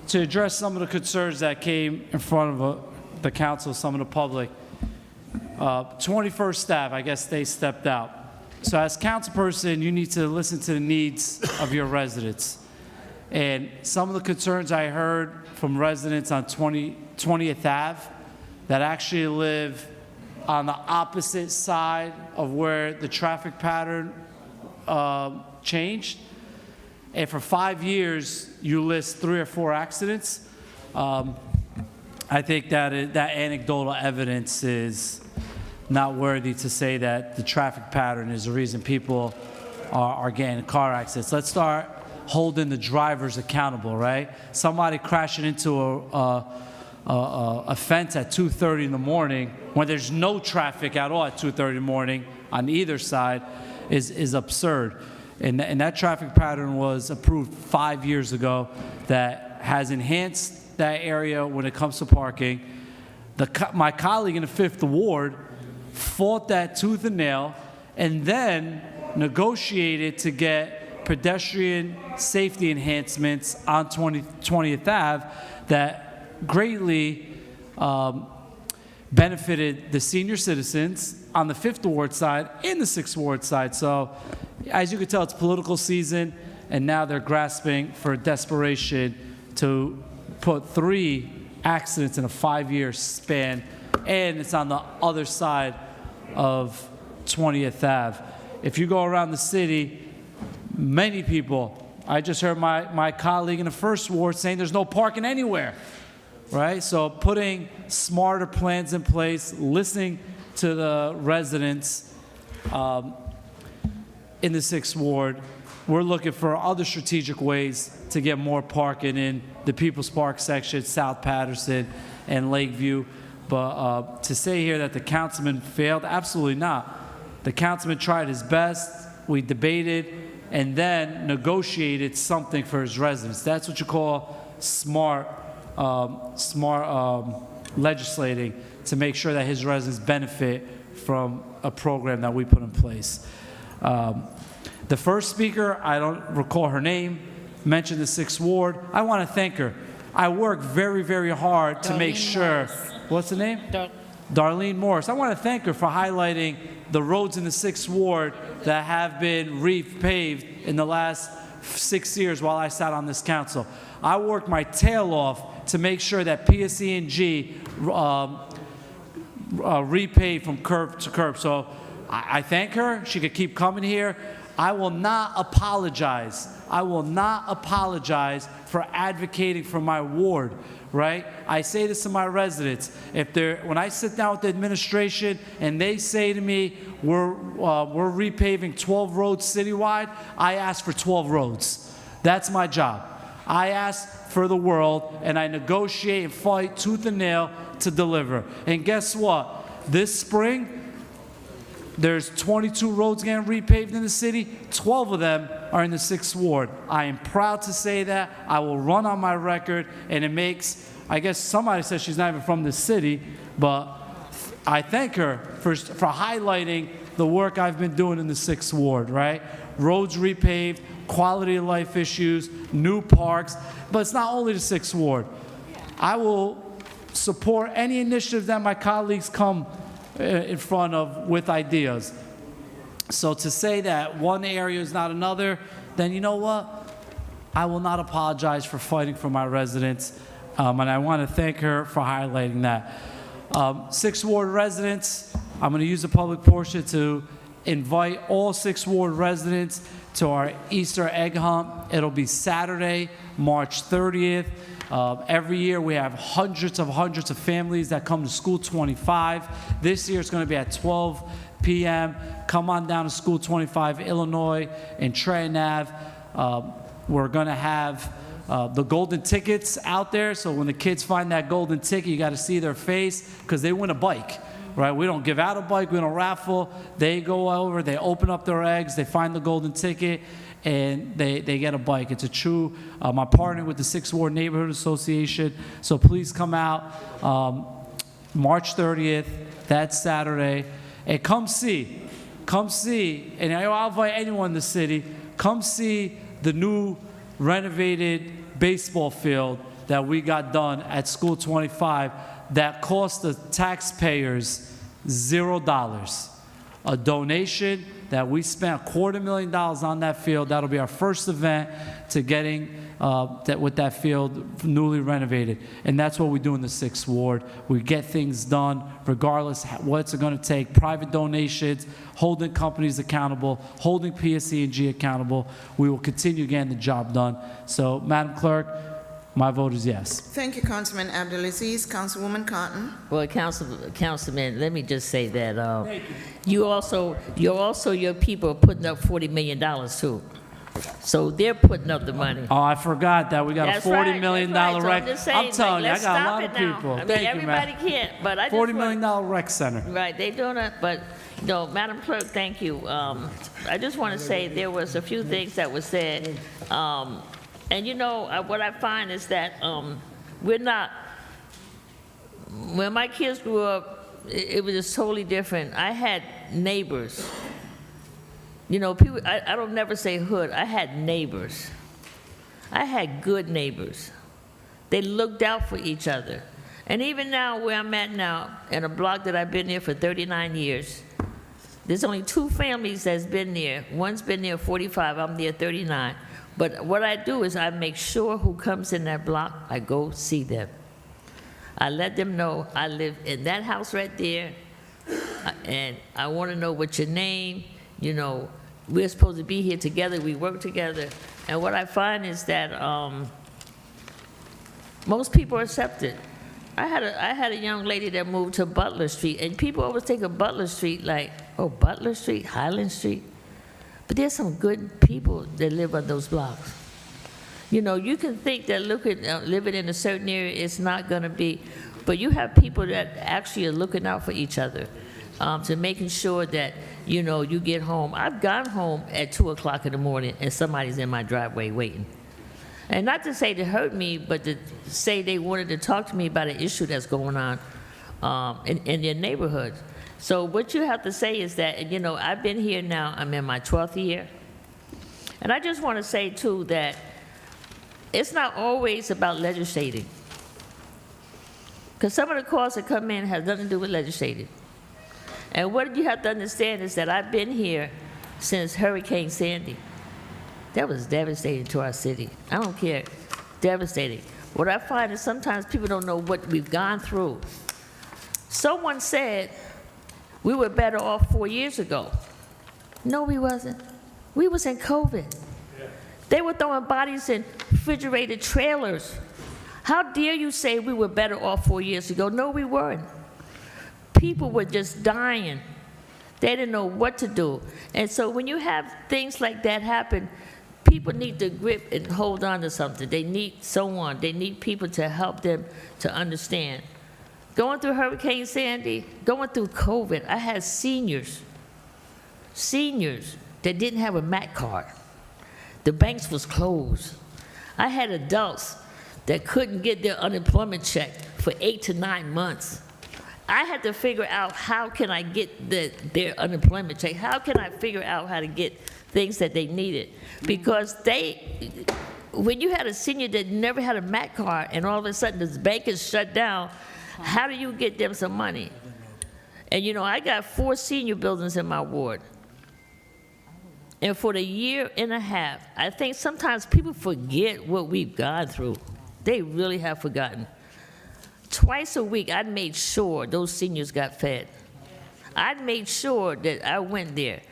To address some of the concerns that came in front of the council, some of the public, 21st staff, I guess they stepped out. So as councilperson, you need to listen to the needs of your residents. And some of the concerns I heard from residents on 20th Ave that actually live on the opposite side of where the traffic pattern changed. And for 5 years, you list 3 or 4 accidents. I think that anecdotal evidence is not worthy to say that the traffic pattern is the reason people are getting in car accidents. Let's start holding the drivers accountable, right? Somebody crashing into a fence at 2:30 in the morning when there's no traffic at all at 2:30 in the morning on either side is absurd. And that traffic pattern was approved 5 years ago that has enhanced that area when it comes to parking. My colleague in the 5th Ward fought that tooth and nail and then negotiated to get pedestrian safety enhancements on 20th Ave that greatly benefited the senior citizens on the 5th Ward side and the 6th Ward side. So as you can tell, it's political season, and now they're grasping for desperation to put 3 accidents in a 5-year span, and it's on the other side of 20th Ave. If you go around the city, many people, I just heard my colleague in the 1st Ward saying there's no parking anywhere, right? So putting smarter plans in place, listening to the residents in the 6th Ward, we're looking for other strategic ways to get more parking in the People's Park section, South Paterson and Lakeview. But to say here that the councilman failed, absolutely not. The councilman tried his best. We debated and then negotiated something for his residents. That's what you call smart legislating to make sure that his residents benefit from a program that we put in place. The first speaker, I don't recall her name, mentioned the 6th Ward. I want to thank her. I worked very, very hard to make sure. What's the name? Darlene Morris. I want to thank her for highlighting the roads in the 6th Ward that have been repaved in the last 6 years while I sat on this council. I worked my tail off to make sure that PSE&G repaved from curb to curb. So I thank her. She could keep coming here. I will not apologize. I will not apologize for advocating for my ward, right? I say this to my residents. When I sit down with the administration and they say to me, we're repaving 12 roads citywide, I ask for 12 roads. That's my job. I ask for the world, and I negotiate and fight tooth and nail to deliver. And guess what? This spring, there's 22 roads getting repaved in the city. 12 of them are in the 6th Ward. I am proud to say that. I will run on my record, and it makes, I guess somebody says she's not even from the city, but I thank her for highlighting the work I've been doing in the 6th Ward, right? Roads repaved, quality of life issues, new parks, but it's not only the 6th Ward. I will support any initiative that my colleagues come in front of with ideas. So to say that one area is not another, then you know what? I will not apologize for fighting for my residents, and I want to thank her for highlighting that. 6th Ward residents, I'm going to use the public portion to invite all 6th Ward residents to our Easter egg hunt. It'll be Saturday, March 30th. Every year we have hundreds of families that come to School 25. This year it's going to be at 12 p.m. Come on down to School 25, Illinois, in Trenton Ave. We're going to have the golden tickets out there, so when the kids find that golden ticket, you got to see their face because they win a bike. Right? We don't give out a bike, we don't raffle. They go over, they open up their eggs, they find the golden ticket, and they get a bike. It's a true, I'm partnering with the 6th Ward Neighborhood Association, so please come out March 30th, that's Saturday, and come see, and I'll invite anyone in the city, come see the new renovated baseball field that we got done at School 25 that cost the taxpayers $0. A donation that we spent $250,000 on that field. That'll be our first event to getting with that field newly renovated. And that's what we do in the 6th Ward. We get things done regardless what's it going to take. Private donations, holding companies accountable, holding PSE&G accountable. We will continue getting the job done. So, Madam Clerk, my vote is yes. Thank you, Councilman Abdulaziz. Councilwoman Cotton. Well, Councilman, let me just say that your people are putting up $40 million too. So they're putting up the money. Oh, I forgot that we got That's a $40 million right. rec. I'm just saying, I'm telling you, I let's got a stop lot it of now. people. I mean, Thank you, everybody man. can't, but I just $40 million rec center. Right, they're doing it, but no, Madam Clerk, thank you. I just want to say there was a few things that were said, and you know what I find is that we're not. When my kids grew up, it was just totally different. I had neighbors. You know, people. I don't never say hood. I had neighbors. I had good neighbors. They looked out for each other. And even now, where I'm at now, in a block that I've been there for 39 years, there's only 2 families that's been there. One's been there 45, I'm there 39. But what I do is I make sure who comes in that block, I go see them. I let them know I live in that house right there, and I want to know what's your name. You know, we're supposed to be here together, we work together. And what I find is that most people accept it. I had a young lady that moved to Butler Street, and people always think of Butler Street like, oh, Butler Street, Highland Street. But there's some good people that live on those blocks. You know, you can think that living in a certain area is not going to be, but you have people that actually are looking out for each other, to making sure that, you know, you get home. I've gone home at 2 o'clock in the morning and somebody's in my driveway waiting. And not to say to hurt me, but to say they wanted to talk to me about an issue that's going on in their neighborhood. So what you have to say is that, you know, I've been here now, I'm in my 12th year. And I just want to say, too, that it's not always about legislating. Because some of the calls that come in has nothing to do with legislating. And what you have to understand is that I've been here since Hurricane Sandy. That was devastating to our city. I don't care, devastating. What I find is sometimes people don't know what we've gone through. Someone said we were better off 4 years ago. No, we wasn't. We was in COVID. They were throwing bodies in refrigerated trailers. How dare you say we were better off 4 years ago? No, we weren't. People were just dying. They didn't know what to do. And so when you have things like that happen, people need to grip and hold on to something. They need someone. They need people to help them to understand. Going through Hurricane Sandy, going through COVID, I had seniors that didn't have a MAC card. The banks was closed. I had adults that couldn't get their unemployment check for 8 to 9 months. I had to figure out how can I get their unemployment check? How can I figure out how to get things that they needed? Because when you had a senior that never had a MAC card and all of a sudden this bank is shut down, how do you get them some money? And you know, I got 4 senior buildings in my ward. And for the year and a half, I think sometimes people forget what we've gone through. They really have forgotten. Twice a week, I made sure those seniors got fed. I made sure that I went there.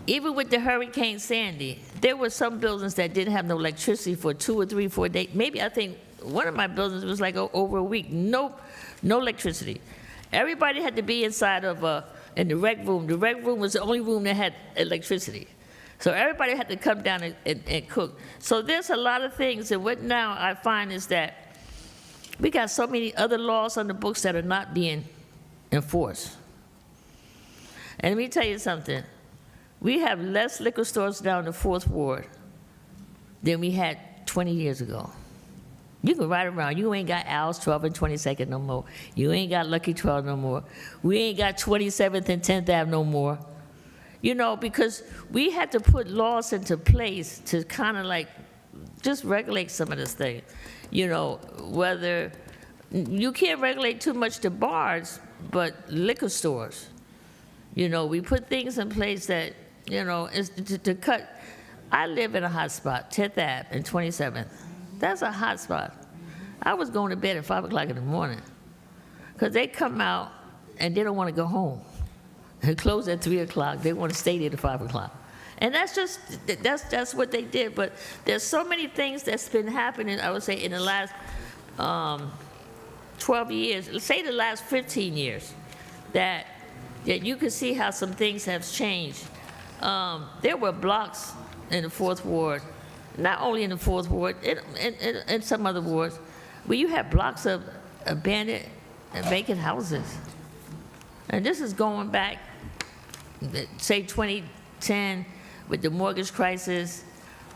even with the Hurricane Sandy, there were some buildings that didn't have no electricity for 2 or 3, 4 days. Maybe I think one of my buildings was like over a week, no electricity. Everybody had to be inside of in the rec room. The rec room was the only room that had electricity. So everybody had to come down and cook. So there's a lot of things, and what now I find is that we got so many other laws on the books that are not being enforced. And let me tell you something. We have less liquor stores now in the 4th Ward than we had 20 years ago. You can ride around. You ain't got Al's 12 and 22nd no more. You ain't got Lucky 12 no more. We ain't got 27th and 10th Ave no more. You know, because we had to put laws into place to kind of like just regulate some of this thing. You know, whether you can't regulate too much the bars, but liquor stores. You know, we put things in place that, you know, is to cut. I live in a hot spot, 10th Ave and 27th. That's a hot spot. I was going to bed at 5 o'clock in the morning because they come out and they don't want to go home. They close at 3 o'clock. They want to stay there to 5 o'clock. And that's just, that's what they did. But there's so many things that's been happening, I would say, in the last 12 years, let's say the last 15 years, that you can see how some things have changed. There were blocks in the 4th Ward, not only in the 4th Ward, in some other wards, where you have blocks of abandoned and vacant houses. And this is going back, say 2010, with the mortgage crisis,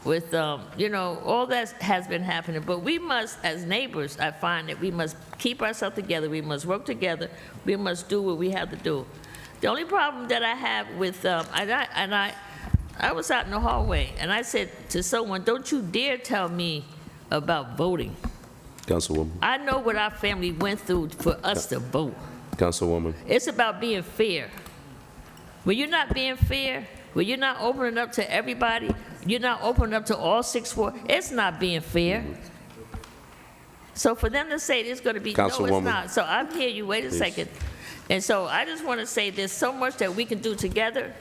with, you know, all that has been happening. But we must, as neighbors, I find that we must keep ourselves together. We must work together. We must do what we have to do. The only problem that I have with, I was out in the hallway, and I said to someone, don't you dare tell me about voting. Councilwoman. I know what our family went through for us to vote. Councilwoman. It's about being fair. When you're not being fair, when you're not opening up to everybody, you're not opening up to all 6 wards, it's not being fair. So for them to say it's going to be, no, it's not. So I'm here, you wait a second. And so I just want to say there's so much that we can do together.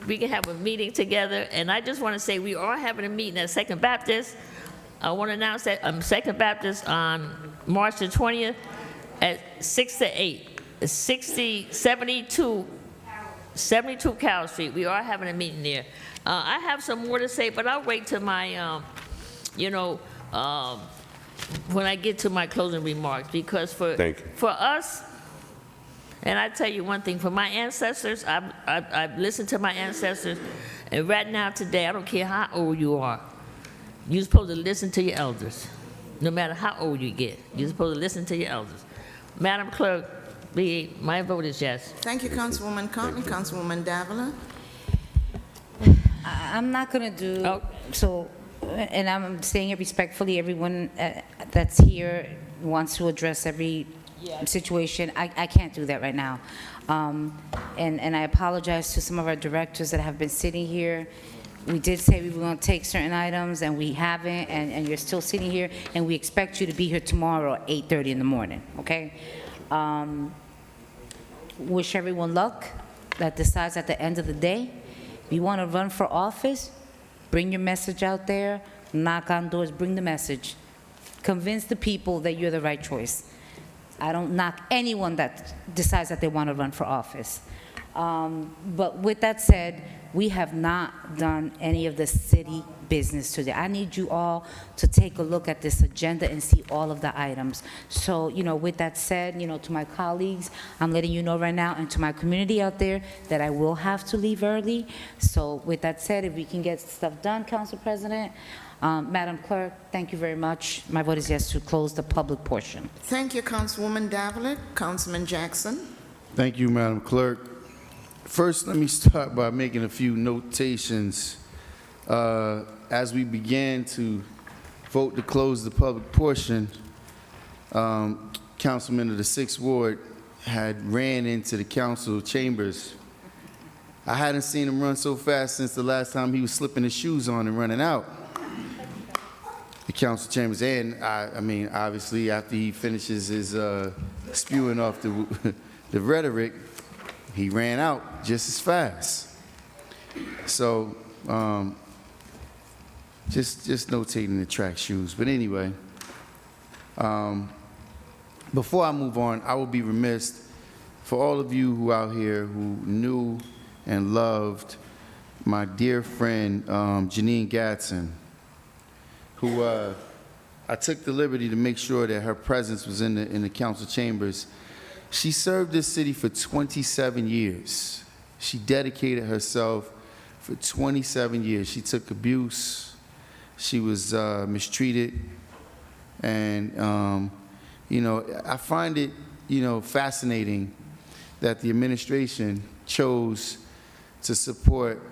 We can have a meeting together. And I just want to say we are having a meeting at 2nd Baptist. I want to announce that 2nd Baptist on March the 20th at 6 to 8. 72 Carroll Street. We are having a meeting there. I have some more to say, but I'll wait till my, when I get to my closing remarks, because for us, and I tell you one thing, for my ancestors, I've listened to my ancestors, and right now today, I don't care how old you are, you're supposed to listen to your elders. No matter how old you get, you're supposed to listen to your elders. Madam Clerk, my vote is yes. Thank you, Councilwoman Cotton. Councilwoman Davila. I'm not going to do, so, and I'm saying it respectfully, everyone that's here wants to address every situation. I can't do that right now. And I apologize to some of our directors that have been sitting here. We did say we were going to take certain items, and we haven't, and you're still sitting here, and we expect you to be here tomorrow at 8:30 in the morning, okay? Wish everyone luck that decides at the end of the day. If you want to run for office, bring your message out there, knock on doors, bring the message. Convince the people that you're the right choice. I don't knock anyone that decides that they want to run for office. But with that said, we have not done any of the city business today. I need you all to take a look at this agenda and see all of the items. So, with that said, to my colleagues, I'm letting you know right now, and to my community out there, that I will have to leave early. So with that said, if we can get stuff done, Council President, Madam Clerk, thank you very much. My vote is yes to close the public portion. Thank you, Councilwoman Davila. Councilman Jackson. Thank you, Madam Clerk. First, let me start by making a few notations. As we began to vote to close the public portion, Councilman of the 6th Ward had ran into the council chambers. I hadn't seen him run so fast since the last time he was slipping his shoes on and running out. The council chambers, and I mean, obviously, after he finishes his spewing off the rhetoric, he ran out just as fast. So, just notating the track shoes. But anyway, before I move on, I will be remiss for all of you who out here who knew and loved my dear friend Janine Gadsden, who I took the liberty to make sure that her presence was in the council chambers. She served this city for 27 years. She dedicated herself for 27 years. She took abuse. She was mistreated. And, you know, I find it, you know, fascinating that the administration chose to support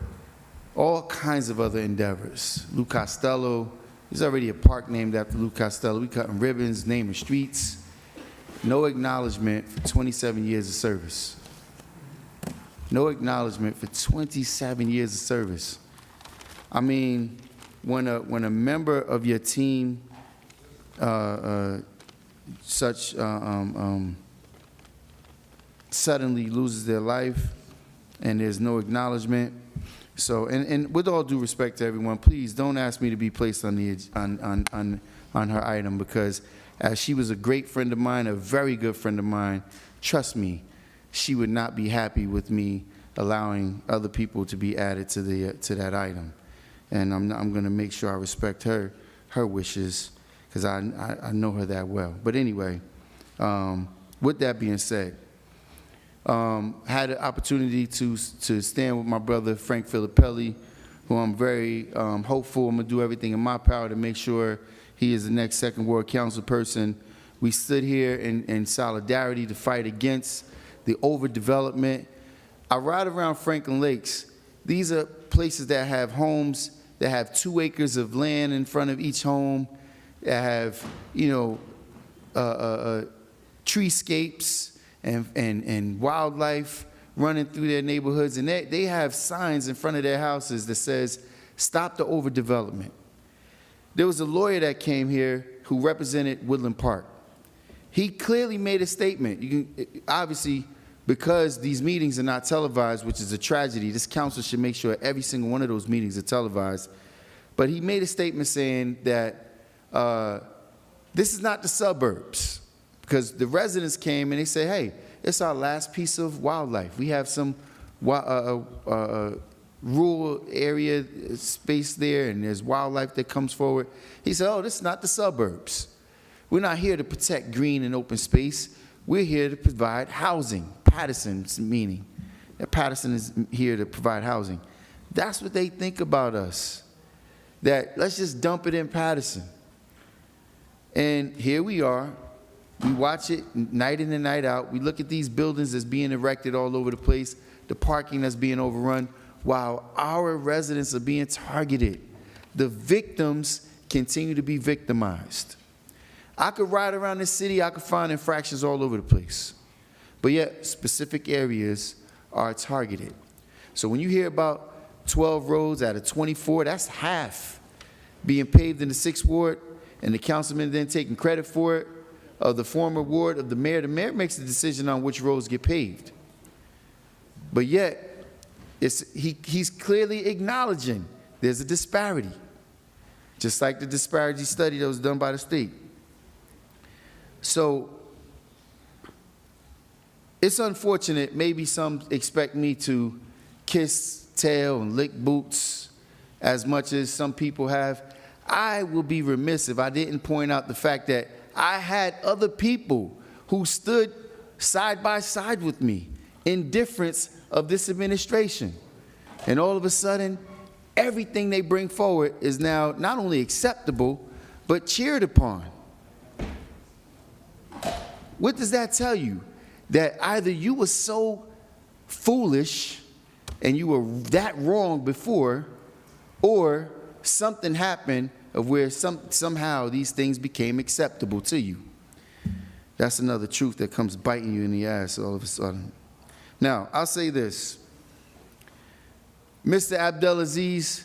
all kinds of other endeavors. Lou Costello, there's already a park named after Lou Costello. We cutting ribbons, naming streets. No acknowledgement for 27 years of service. No acknowledgement for 27 years of service. I mean, when a member of your team suddenly loses their life and there's no acknowledgement. So, and with all due respect to everyone, please don't ask me to be placed on the on her item, because as she was a great friend of mine, a very good friend of mine, trust me, she would not be happy with me allowing other people to be added to that item. And I'm going to make sure I respect her wishes, because I know her that well. But anyway, with that being said, had an opportunity to stand with my brother Frank Filippelli, who I'm very hopeful I'm going to do everything in my power to make sure he is the next Second Ward Council person. We stood here in solidarity to fight against the overdevelopment. I ride around Franklin Lakes. These are places that have homes that have 2 acres of land in front of each home, that have, you know, treescapes and wildlife running through their neighborhoods, and they have signs in front of their houses that says, "Stop the overdevelopment." There was a lawyer that came here who represented Woodland Park. He clearly made a statement. You can, obviously, because these meetings are not televised, which is a tragedy, this council should make sure every single one of those meetings are televised. But he made a statement saying that this is not the suburbs, because the residents came and they said, hey, it's our last piece of wildlife. We have some rural area space there, and there's wildlife that comes forward. He said, oh, this is not the suburbs. We're not here to protect green and open space. We're here to provide housing. Paterson's meaning that Paterson is here to provide housing. That's what they think about us, that let's just dump it in Paterson. And here we are. We watch it night in and night out. We look at these buildings that's being erected all over the place, the parking that's being overrun, while our residents are being targeted. The victims continue to be victimized. I could ride around this city, I could find infractions all over the place, but yet specific areas are targeted. So when you hear about 12 roads out of 24, that's half being paved in the 6th Ward, and the councilman then taking credit for it, of the former ward of the mayor. The mayor makes the decision on which roads get paved. But yet, he's clearly acknowledging there's a disparity, just like the disparity study that was done by the state. So it's unfortunate. Maybe some expect me to kiss tail and lick boots as much as some people have. I will be remiss if I didn't point out the fact that I had other people who stood side by side with me in difference of this administration. And all of a sudden, everything they bring forward is now not only acceptable, but cheered upon. What does that tell you? That either you were so foolish and you were that wrong before, or something happened of where somehow these things became acceptable to you. That's another truth that comes biting you in the ass all of a sudden. Now, I'll say this. Mr. Abdelaziz,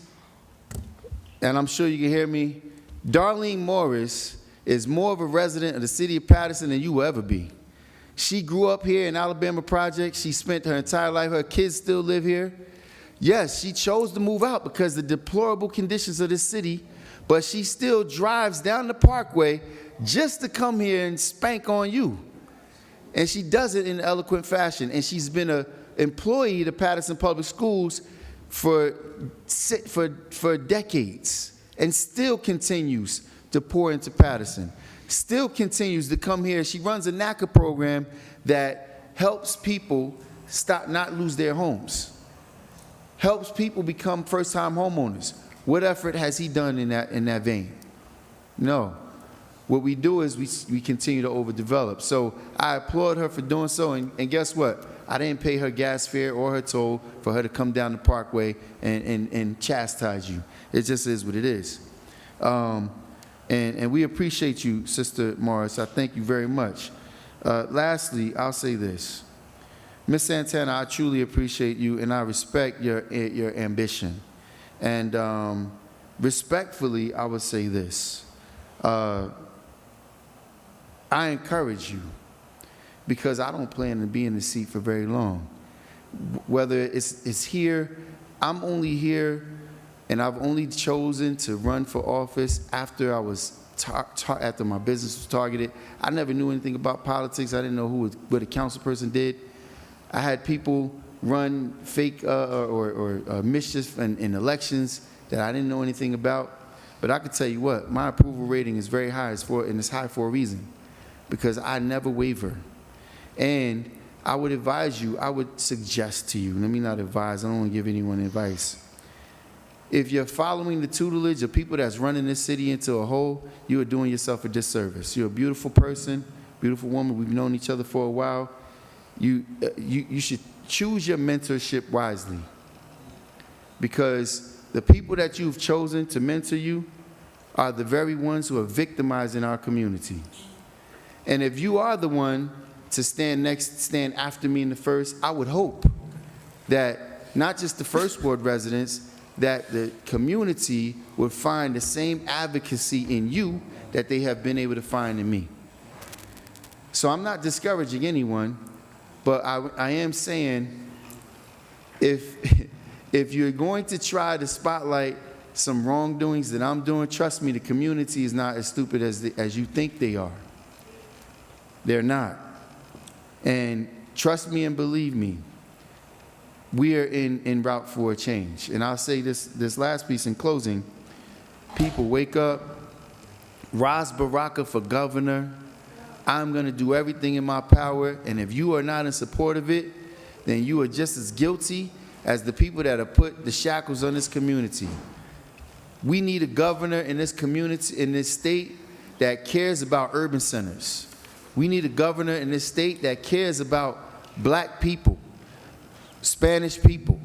and I'm sure you can hear me, Darlene Morris is more of a resident of the city of Paterson than you will ever be. She grew up here in Alabama Project. She spent her entire life, her kids still live here. Yes, she chose to move out because of the deplorable conditions of this city, but she still drives down the Parkway just to come here and spank on you. And she does it in an eloquent fashion. And she's been an employee of Paterson Public Schools for decades and still continues to pour into Paterson. Still continues to come here. She runs a NACA program that helps people not lose their homes. Helps people become first-time homeowners. What effort has he done in that vein? No. What we do is we continue to overdevelop. So I applaud her for doing so, and guess what? I didn't pay her gas fare or her toll for her to come down the Parkway and chastise you. It just is what it is. And we appreciate you, Sister Morris. I thank you very much. Lastly, I'll say this. Ms. Santana, I truly appreciate you, and I respect your ambition. And respectfully, I would say this. I encourage you, because I don't plan to be in the seat for very long. Whether it's here, I'm only here, and I've only chosen to run for office after I was after my business was targeted. I never knew anything about politics. I didn't know what a council person did. I had people run fake or mischief in elections that I didn't know anything about. But I can tell you what, my approval rating is very high, and it's high for a reason, because I never waver. And I would advise you, I would suggest to you, let me not advise, I don't want to give anyone advice. If you're following the tutelage of people that's running this city into a hole, you are doing yourself a disservice. You're a beautiful person, beautiful woman. We've known each other for a while. You should choose your mentorship wisely, because the people that you've chosen to mentor you are the very ones who are victimizing our community. And if you are the one to stand after me in the first, I would hope that not just the First Ward residents, that the community would find the same advocacy in you that they have been able to find in me. So I'm not discouraging anyone, but I am saying, if you're going to try to spotlight some wrongdoings that I'm doing, trust me, the community is not as stupid as you think they are. They're not. And trust me and believe me, we are en route for a change. And I'll say this last piece in closing. People, wake up. Ras Baraka for governor. I'm going to do everything in my power. And if you are not in support of it, then you are just as guilty as the people that have put the shackles on this community. We need a governor in this community, in this state, that cares about urban centers. We need a governor in this state that cares about black people, Spanish people,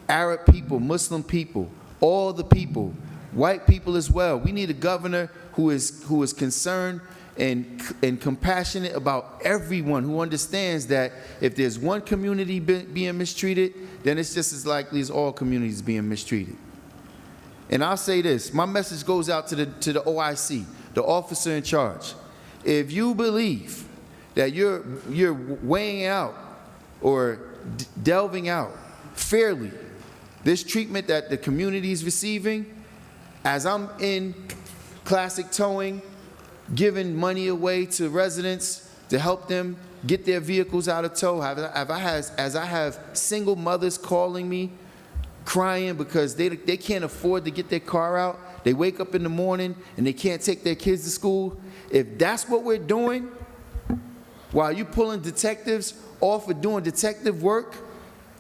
Arab people, Muslim people, all the people, white people as well. We need a governor who is concerned and compassionate about everyone, who understands that if there's one community being mistreated, then it's just as likely as all communities being mistreated. And I'll say this, my message goes out to the OIC, the officer in charge. If you believe that you're weighing out or delving out fairly this treatment that the community is receiving, as I'm in classic towing, giving money away to residents to help them get their vehicles out of tow, as I have single mothers calling me, crying because they can't afford to get their car out. They wake up in the morning and they can't take their kids to school. If that's what we're doing, while you pulling detectives off of doing detective work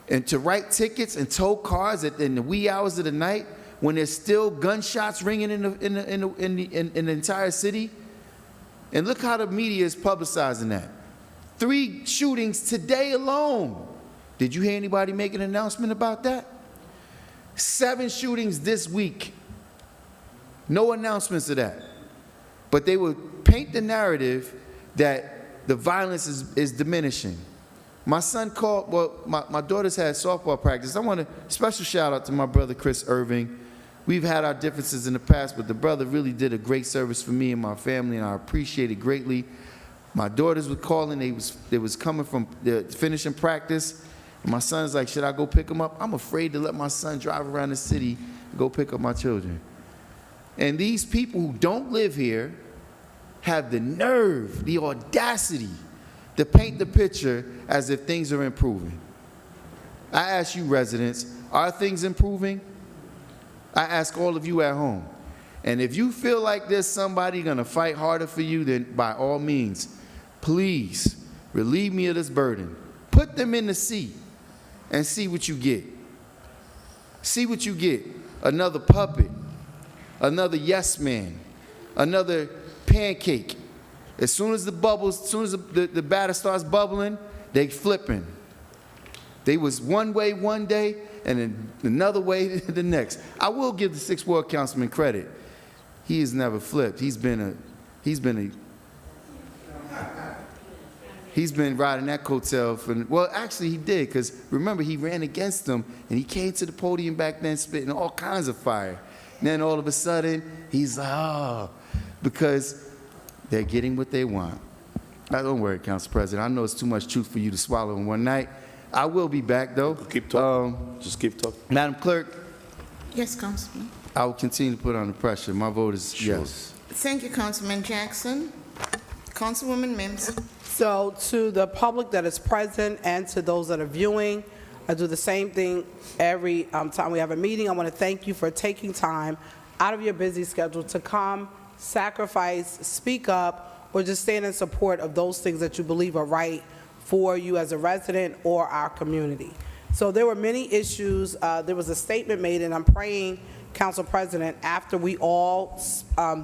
and to write tickets and tow cars in the wee hours of the night when there's still gunshots ringing in the entire city, and look how the media is publicizing that. 3 shootings today alone. Did you hear anybody make an announcement about that? 7 shootings this week. No announcements of that. But they would paint the narrative that the violence is diminishing. My son called, well, my daughter's had softball practice. I want a special shout out to my brother, Chris Irving. We've had our differences in the past, but the brother really did a great service for me and my family, and I appreciate it greatly. My daughters were calling. They was coming from finishing practice. My son's like, should I go pick him up? I'm afraid to let my son drive around the city and go pick up my children. And these people who don't live here have the nerve, the audacity to paint the picture as if things are improving. I ask you residents, are things improving? I ask all of you at home. And if you feel like there's somebody gonna fight harder for you, then by all means, please relieve me of this burden. Put them in the seat and see what you get. See what you get. Another puppet, another yes man, another pancake. As soon as the bubbles, as soon as the batter starts bubbling, they flipping. They was one way one day and then another way the next. I will give the 6th Ward Councilman credit. He has never flipped. He's been riding that coattail for, well, actually he did, because remember he ran against them and he came to the podium back then spitting all kinds of fire. And then all of a sudden, he's like, oh, because they're getting what they want. Now, don't worry, Council President. I know it's too much truth for you to swallow in one night. I will be back, though. Keep talking. Just keep talking. Madam Clerk, Yes, Councilman. I will continue to put on the pressure. My vote is yes. Thank you, Councilman Jackson. Councilwoman Mims. So to the public that is present and to those that are viewing, I do the same thing every time we have a meeting. I want to thank you for taking time out of your busy schedule to come, sacrifice, speak up, or just stand in support of those things that you believe are right for you as a resident or our community. So there were many issues. There was a statement made, and I'm praying, Council President, after we all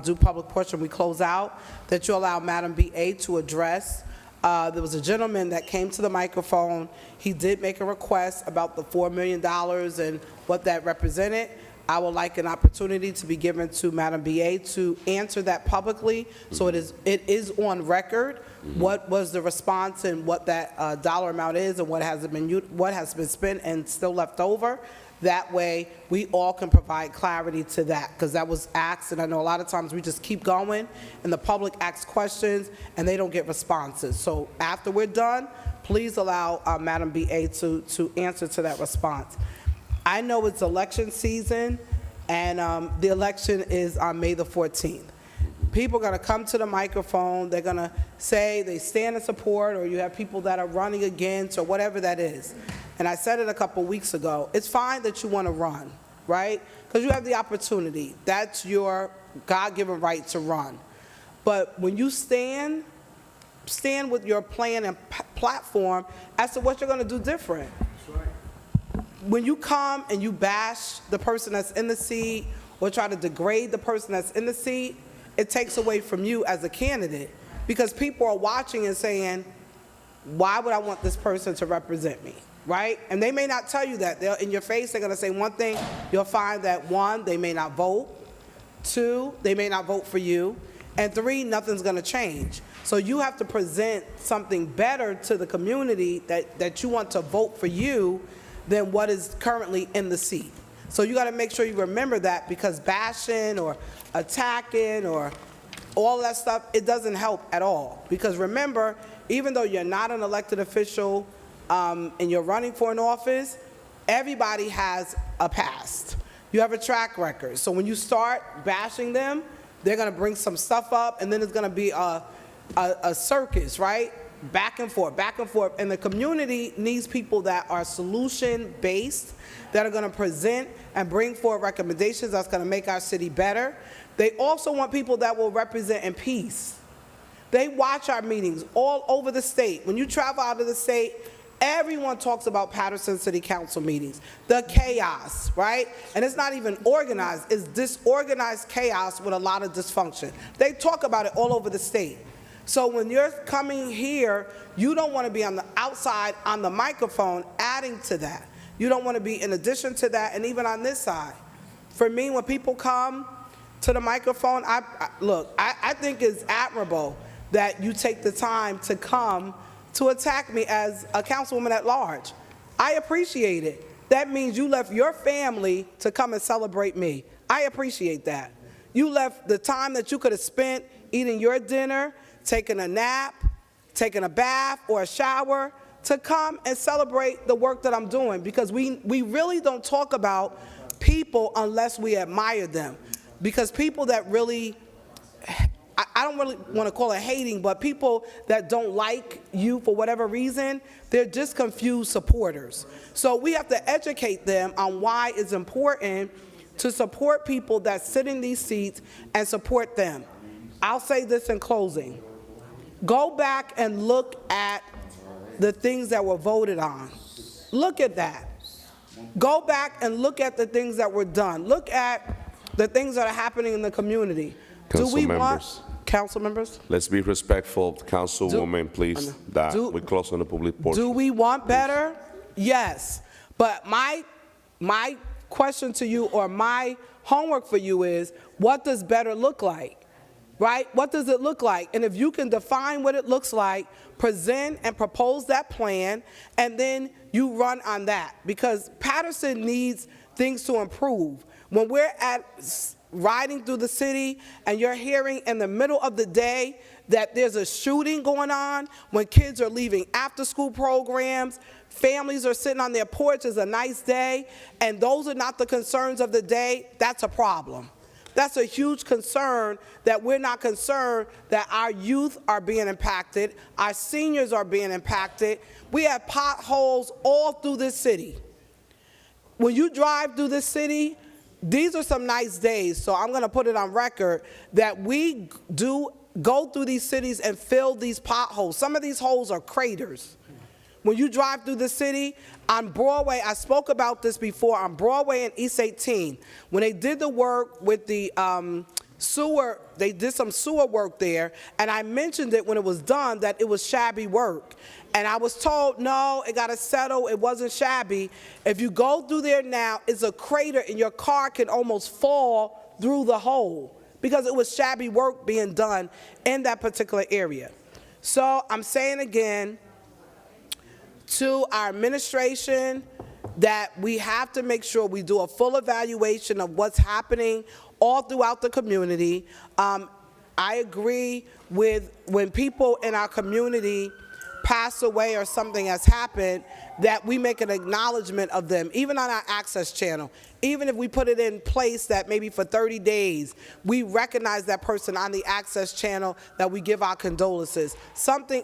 do public portion, we close out, that you allow Madam B.A. to address. There was a gentleman that came to the microphone. He did make a request about the $4 million and what that represented. I would like an opportunity to be given to Madam B.A. to answer that publicly, so it is on record what was the response and what that dollar amount is and what has been spent and still left over. That way, we all can provide clarity to that, because that was asked, and I know a lot of times we just keep going, and the public asks questions, and they don't get responses. So after we're done, please allow Madam B.A. to answer to that response. I know it's election season, and the election is on May the 14th. People are going to come to the microphone. They're going to say they stand in support, or you have people that are running against, or whatever that is. And I said it a couple weeks ago. It's fine that you want to run, right? Because you have the opportunity. That's your God-given right to run. But when you stand with your plan and platform as to what you're going to do different. When you come and you bash the person that's in the seat or try to degrade the person that's in the seat, it takes away from you as a candidate, because people are watching and saying, why would I want this person to represent me, right? And they may not tell you that. In your face, they're going to say one thing. You'll find that 1, they may not vote. 2, they may not vote for you. And 3, nothing's going to change. So you have to present something better to the community that you want to vote for you than what is currently in the seat. So you got to make sure you remember that, because bashing or attacking or all that stuff, it doesn't help at all. Because remember, even though you're not an elected official and you're running for an office, everybody has a past. You have a track record. So when you start bashing them, they're going to bring some stuff up, and then it's going to be a circus, right? Back and forth, back and forth. And the community needs people that are solution-based, that are going to present and bring forward recommendations that's going to make our city better. They also want people that will represent in peace. They watch our meetings all over the state. When you travel out of the state, everyone talks about Paterson City Council meetings, the chaos, right? And it's not even organized. It's disorganized chaos with a lot of dysfunction. They talk about it all over the state. So when you're coming here, you don't want to be on the outside on the microphone adding to that. You don't want to be in addition to that, and even on this side. For me, when people come to the microphone, I think it's admirable that you take the time to come to attack me as a councilwoman at large. I appreciate it. That means you left your family to come and celebrate me. I appreciate that. You left the time that you could have spent eating your dinner, taking a nap, taking a bath or a shower, to come and celebrate the work that I'm doing, because we really don't talk about people unless we admire them. Because people that really, I don't really want to call it hating, but people that don't like you for whatever reason, they're just confused supporters. So we have to educate them on why it's important to support people that sit in these seats and support them. I'll say this in closing. Go back and look at the things that were voted on. Look at that. Go back and look at the things that were done. Look at the things that are happening in the community. Council members? Let's be respectful. Councilwoman, please. We're close on the public portion. Do we want better? Yes. But my question to you, or my homework for you, is what does better look like? Right? What does it look like? And if you can define what it looks like, present and propose that plan, and then you run on that. Because Paterson needs things to improve. When we're riding through the city and you're hearing in the middle of the day that there's a shooting going on, when kids are leaving after-school programs, families are sitting on their porch, it's a nice day, and those are not the concerns of the day, that's a problem. That's a huge concern, that we're not concerned that our youth are being impacted, our seniors are being impacted. We have potholes all through this city. When you drive through this city, these are some nice days, so I'm going to put it on record that we do go through these cities and fill these potholes. Some of these holes are craters. When you drive through the city, on Broadway, I spoke about this before, on Broadway and East 18, when they did the work with the sewer, they did some sewer work there, and I mentioned it when it was done that it was shabby work. And I was told, no, it got to settle, it wasn't shabby. If you go through there now, it's a crater and your car can almost fall through the hole because it was shabby work being done in that particular area. So I'm saying again, to our administration, that we have to make sure we do a full evaluation of what's happening all throughout the community. I agree with when people in our community pass away or something has happened, that we make an acknowledgement of them, even on our access channel. Even if we put it in place that maybe for 30 days, we recognize that person on the access channel, that we give our condolences. Something,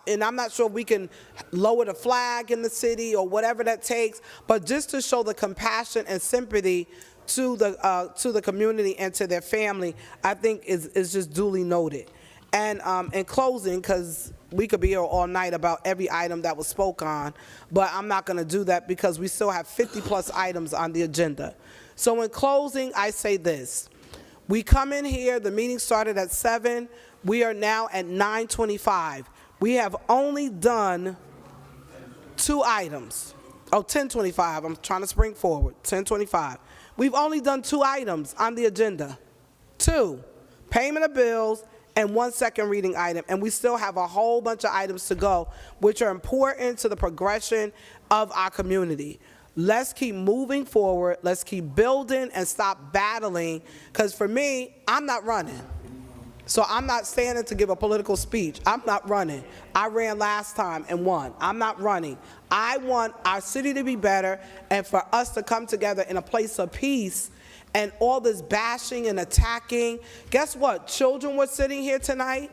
and I'm not sure if we can lower the flag in the city or whatever that takes, but just to show the compassion and sympathy to the community and to their family, I think is just duly noted. And in closing, because we could be here all night about every item that was spoke on, but I'm not going to do that because we still have 50+ items on the agenda. So in closing, I say this. We come in here, the meeting started at 7. We are now at 9:25. We have only done 2 items. Oh, 10:25. I'm trying to spring forward. 10:25. We've only done 2 items on the agenda. 2, payment of bills, and 1 second reading item, and we still have a whole bunch of items to go, which are important to the progression of our community. Let's keep moving forward, let's keep building and stop battling, because for me, I'm not running. So I'm not standing to give a political speech. I'm not running. I ran last time and won. I'm not running. I want our city to be better and for us to come together in a place of peace. And all this bashing and attacking, guess what? Children were sitting here tonight.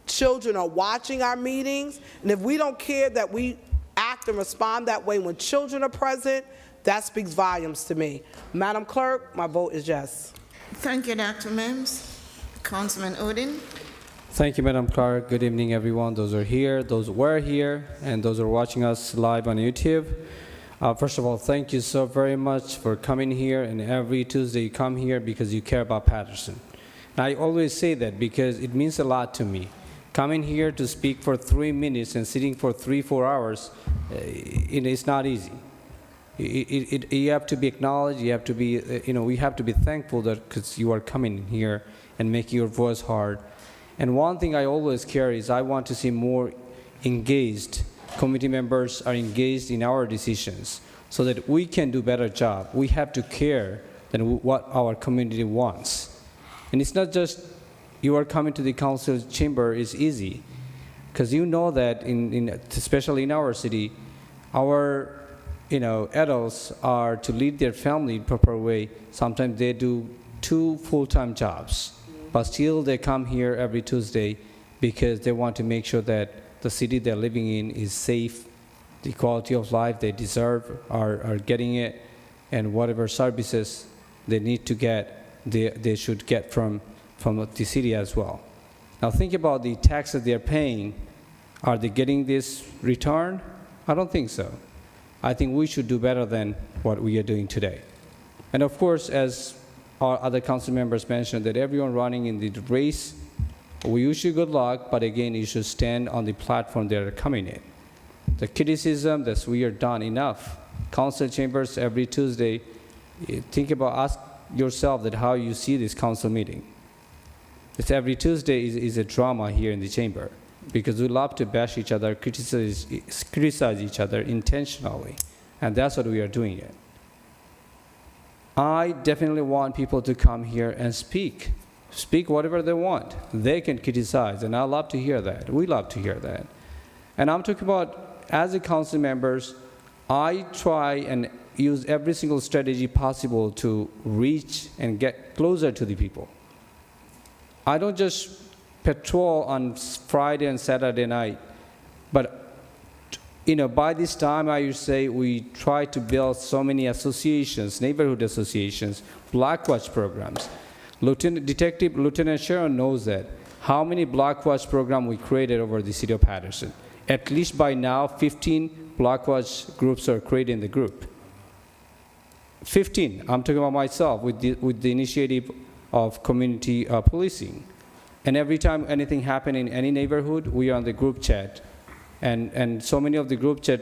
Children are watching our meetings. And if we don't care that we act and respond that way when children are present, that speaks volumes to me. Madam Clerk, my vote is yes. Thank you, Dr. Mims. Councilman Odin. Thank you, Madam Clerk. Good evening, everyone. Those are here, those who were here, and those who are watching us live on YouTube. First of all, thank you so very much for coming here, and every Tuesday you come here because you care about Paterson. And I always say that because it means a lot to me. Coming here to speak for 3 minutes and sitting for 3-4 hours, it's not easy. You have to be acknowledged, you have to be, we have to be thankful that because you are coming here and making your voice heard. And one thing I always care is I want to see more engaged committee members are engaged in our decisions so that we can do a better job. We have to care than what our community wants. And it's not just you are coming to the council chamber is easy. Because you know that especially in our city, our adults are to lead their family in proper way. Sometimes they do 2 full-time jobs, but still they come here every Tuesday because they want to make sure that the city they're living in is safe, the quality of life they deserve are getting it, and whatever services they need to get, they should get from the city as well. Now think about the taxes they're paying. Are they getting this return? I don't think so. I think we should do better than what we are doing today. And of course, as our other council members mentioned, that everyone running in the race, we wish you good luck, but again, you should stand on the platform that are coming in. The criticism that we are done enough. Council chambers every Tuesday, think about, ask yourself that how you see this council meeting. It's every Tuesday is a drama here in the chamber, because we love to bash each other, criticize each other intentionally, and that's what we are doing it. I definitely want people to come here and speak whatever they want. They can criticize, and I love to hear that. We love to hear that. And I'm talking about, as a council members, I try and use every single strategy possible to reach and get closer to the people. I don't just patrol on Friday and Saturday night, but by this time, I would say we try to build so many associations, neighborhood associations, Block Watch programs. Lieutenant Sharon knows that. How many Block Watch programs we created over the city of Paterson? At least by now, 15 Block Watch groups are created in the group. 15, I'm talking about myself, with the initiative of community policing. And every time anything happens in any neighborhood, we are on the group chat. And so many of the group chat,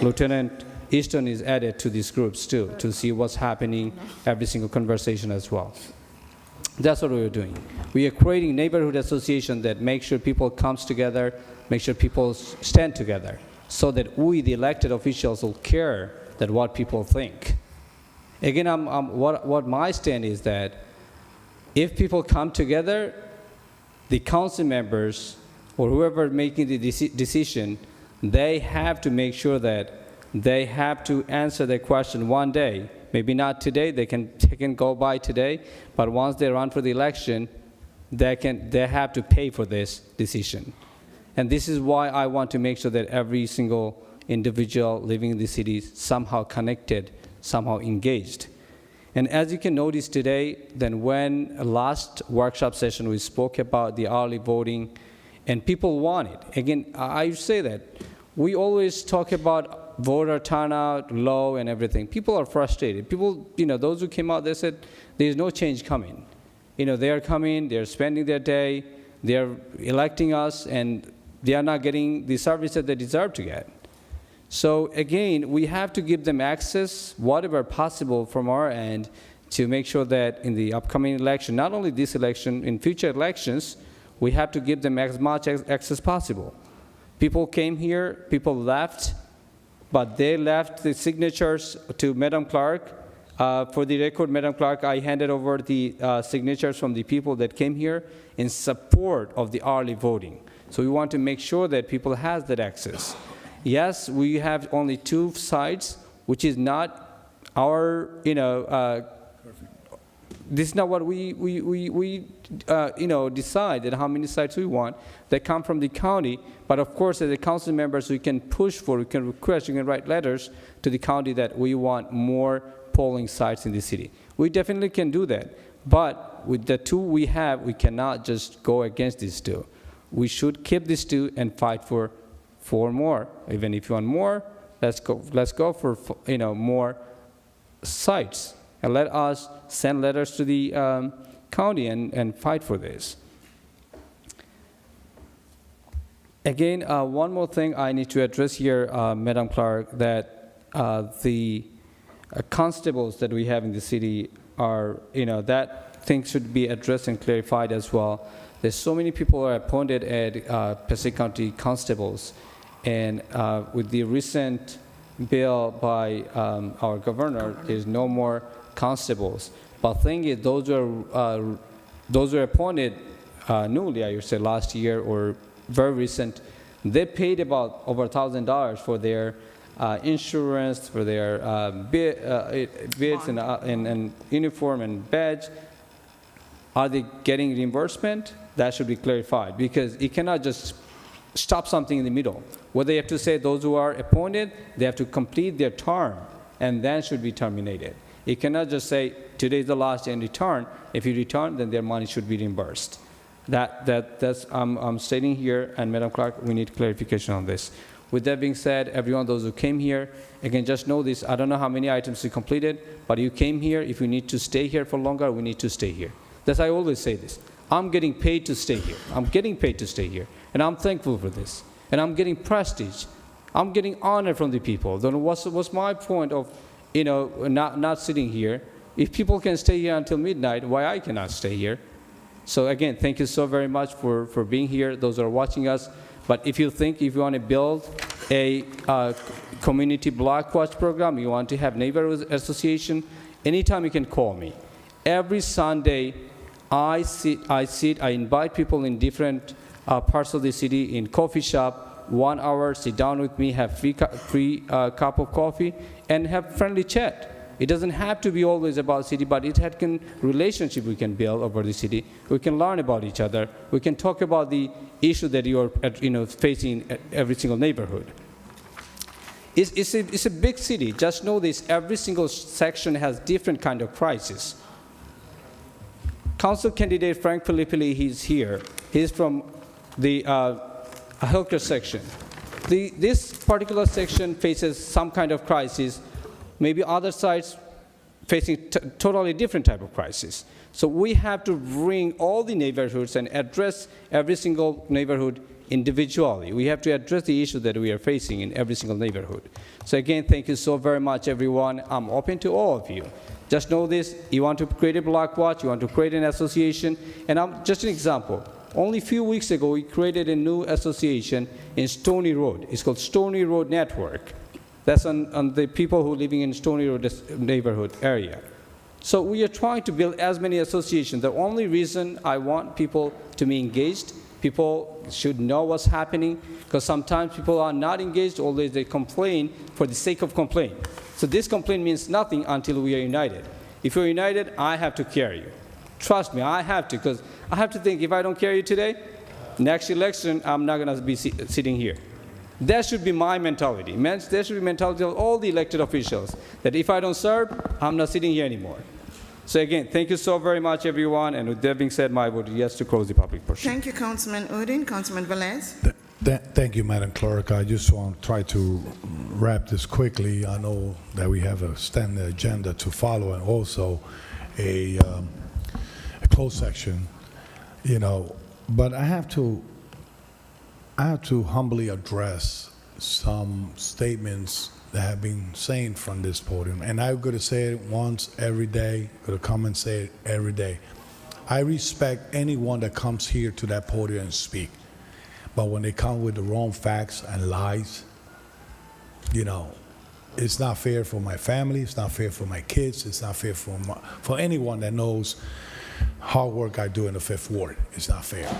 Lieutenant Easton is added to these groups too, to see what's happening, every single conversation as well. That's what we're doing. We are creating neighborhood association that make sure people comes together, make sure people stand together, so that we, the elected officials, will care that what people think. Again, what my stand is that if people come together, the council members or whoever making the decision, they have to make sure that they have to answer the question one day. Maybe not today, they can go by today, but once they run for the election, they have to pay for this decision. And this is why I want to make sure that every single individual living in the city is somehow connected, somehow engaged. And as you can notice today, then when last workshop session we spoke about the early voting, and people want it. Again, I say that we always talk about voter turnout low and everything. People are frustrated. People, those who came out, they said there's no change coming. They are coming, they're spending their day, they're electing us, and they are not getting the service that they deserve to get. So again, we have to give them access, whatever possible from our end, to make sure that in the upcoming election, not only this election, in future elections, we have to give them as much access possible. People came here, people left, but they left the signatures to Madam Clerk. For the record, Madam Clerk, I handed over the signatures from the people that came here in support of the early voting. So we want to make sure that people have that access. Yes, we have only 2 sites, which is not our, this is not what we decide that how many sites we want. They come from the county, but of course, as the council members, we can push for, we can request, we can write letters to the county that we want more polling sites in the city. We definitely can do that, but with the 2 we have, we cannot just go against these 2. We should keep these 2 and fight for 4 more. Even if you want more, let's go for more sites, and let us send letters to the county and fight for this. Again, one more thing I need to address here, Madam Clerk, that the constables that we have in the city are, that thing should be addressed and clarified as well. There's so many people are appointed at Passaic County constables, and with the recent bill by our governor, there's no more constables. But the thing is, those who are appointed newly, I would say last year or very recent, they paid about over $1,000 for their insurance, for their bids and uniform and badge. Are they getting reimbursement? That should be clarified, because it cannot just stop something in the middle. What they have to say, those who are appointed, they have to complete their term and then should be terminated. It cannot just say, today is the last day and return. If you return, then their money should be reimbursed. That's I'm stating here, and Madam Clerk, we need clarification on this. With that being said, everyone, those who came here, again, just know this, I don't know how many items you completed, but you came here. If you need to stay here for longer, we need to stay here. That's, I always say this. I'm getting paid to stay here. I'm getting paid to stay here, and I'm thankful for this. And I'm getting prestige. I'm getting honor from the people. Then what's my point of, not sitting here? If people can stay here until midnight, why I cannot stay here? So again, thank you so very much for being here, those who are watching us. But if you want to build a community block watch program, you want to have neighborhood association, anytime you can call me. Every Sunday, I invite people in different parts of the city in coffee shop, 1 hour, sit down with me, have free cup of coffee, and have friendly chat. It doesn't have to be always about city, but it can relationship we can build over the city. We can learn about each other. We can talk about the issue that you are facing at every single neighborhood. It's a big city. Just know this, every single section has different kind of crisis. Council candidate Frank Filippelli, he's here. He's from the healthcare section. This particular section faces some kind of crisis. Maybe other sides facing totally different type of crisis. So we have to bring all the neighborhoods and address every single neighborhood individually. We have to address the issue that we are facing in every single neighborhood. So again, thank you so very much, everyone. I'm open to all of you. Just know this, you want to create a block watch, you want to create an association, and just an example. Only a few weeks ago, we created a new association in Stony Road. It's called Stony Road Network. That's on the people who are living in Stony Road neighborhood area. So we are trying to build as many associations. The only reason I want people to be engaged, people should know what's happening, because sometimes people are not engaged, always they complain for the sake of complaint. So this complaint means nothing until we are united. If you're united, I have to carry you. Trust me, I have to, because I have to think, if I don't carry you today, next election, I'm not going to be sitting here. That should be my mentality. There should be mentality of all the elected officials, that if I don't serve, I'm not sitting here anymore. So again, thank you so very much, everyone. And with that being said, my vote is yes to close the public portion. Thank you, Councilman Udine. Councilman Velez. Thank you, Madam Clerk. I just want to try to wrap this quickly. I know that we have a standard agenda to follow, and also a closed section, but I have to humbly address some statements that have been saying from this podium, and I'm going to say it once every day, going to come and say it every day. I respect anyone that comes here to that podium and speak, but when they come with the wrong facts and lies, it's not fair for my family, it's not fair for my kids, it's not fair for anyone that knows hard work I do in the Fifth Ward. It's not fair.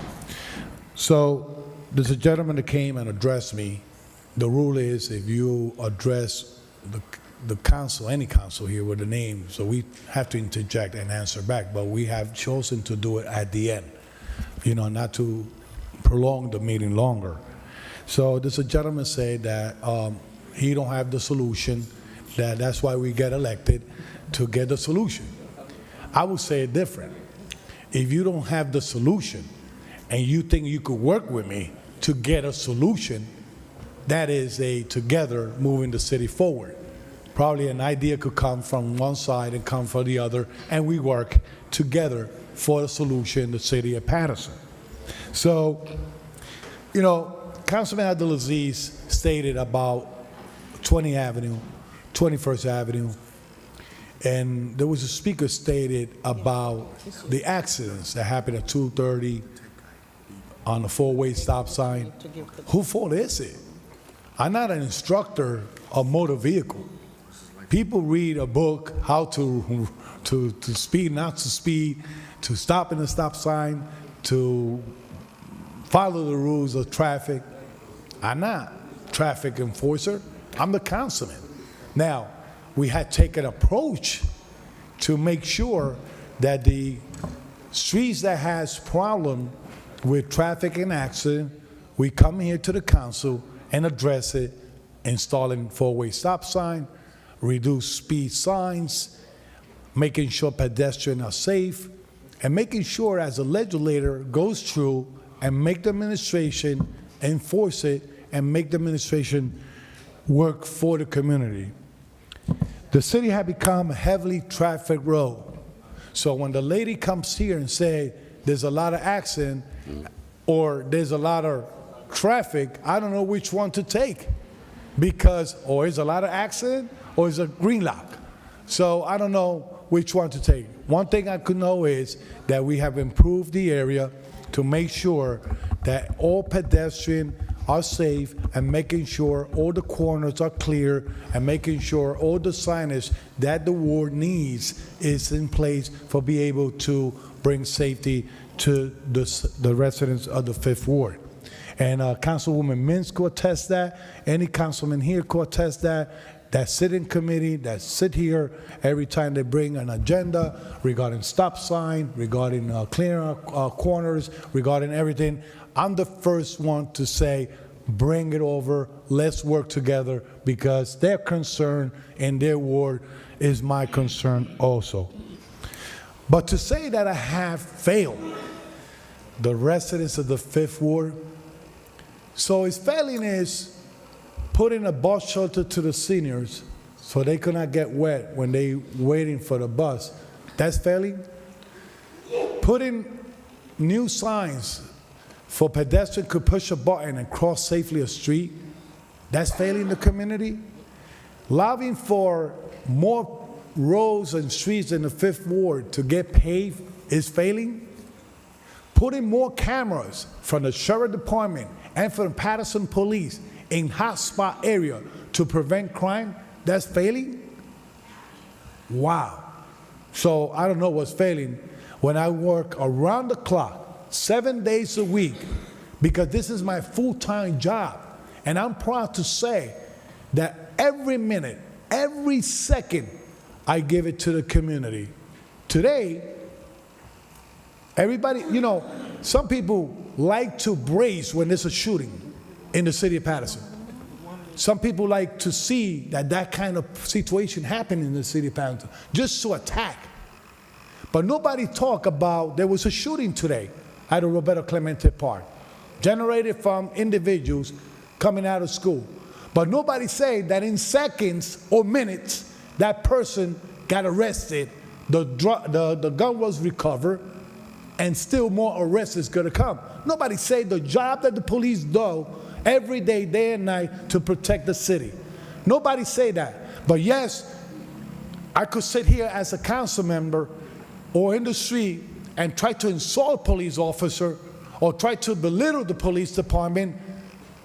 So there's a gentleman that came and addressed me. The rule is, if you address the council, any council here with a name, so we have to interject and answer back, but we have chosen to do it at the end, not to prolong the meeting longer. So there's a gentleman said that he don't have the solution, that's why we get elected, to get the solution. I would say it different. If you don't have the solution and you think you could work with me to get a solution, that is a together moving the city forward. Probably an idea could come from one side and come from the other, and we work together for the solution in the city of Paterson. So, Councilman Abdulaziz stated about 20th Avenue, 21st Avenue, and there was a speaker stated about the accidents that happened at 2:30 on the four-way stop sign. Whose fault is it? I'm not an instructor of motor vehicle. People read a book, how to speed, not to speed, to stop in the stop sign. to follow the rules of traffic. I'm not traffic enforcer. I'm the councilman. Now, we had to take an approach to make sure that the streets that has problem with traffic and accident, we come here to the council and address it, installing four-way stop sign, reduce speed signs, making sure pedestrians are safe, and making sure as a legislator goes through and make the administration enforce it and make the administration work for the community. The city had become a heavily trafficked road. So when the lady comes here and say there's a lot of accident or there's a lot of traffic, I don't know which one to take, because or is a lot of accident or is a green lock. So I don't know which one to take. One thing I could know is that we have improved the area to make sure that all pedestrians are safe and making sure all the corners are clear and making sure all the signage that the ward needs is in place for be able to bring safety to the residents of the Fifth Ward. And Councilwoman Mintz could attest that. Any councilman here could attest that. That sit-in committee that sit here every time they bring an agenda regarding stop sign, regarding clearing corners, regarding everything. I'm the first one to say, bring it over, let's work together, because their concern in their ward is my concern also. But to say that I have failed the residents of the Fifth Ward, so his failing is putting a bus shelter to the seniors so they could not get wet when they waiting for the bus. That's failing. Putting new signs for pedestrians could push a button and cross safely a street. That's failing the community. Lobbying for more roads and streets in the Fifth Ward to get paved is failing. Putting more cameras from the Sheriff Department and from the Paterson Police in hotspot area to prevent crime, that's failing? Wow. So I don't know what's failing when I work around the clock, 7 days a week, because this is my full-time job. And I'm proud to say that every minute, every second, I give it to the community. Today, everybody, you know, some people like to brace when there's a shooting in the city of Paterson. Some people like to see that kind of situation happen in the city of Paterson, just to attack. But nobody talk about there was a shooting today at the Roberto Clemente Park, generated from individuals coming out of school. But nobody say that in seconds or minutes, that person got arrested, the gun was recovered, and still more arrests is gonna come. Nobody say the job that the police do every day, day and night to protect the city. Nobody say that. But yes, I could sit here as a council member or in the street and try to insult a police officer or try to belittle the police department.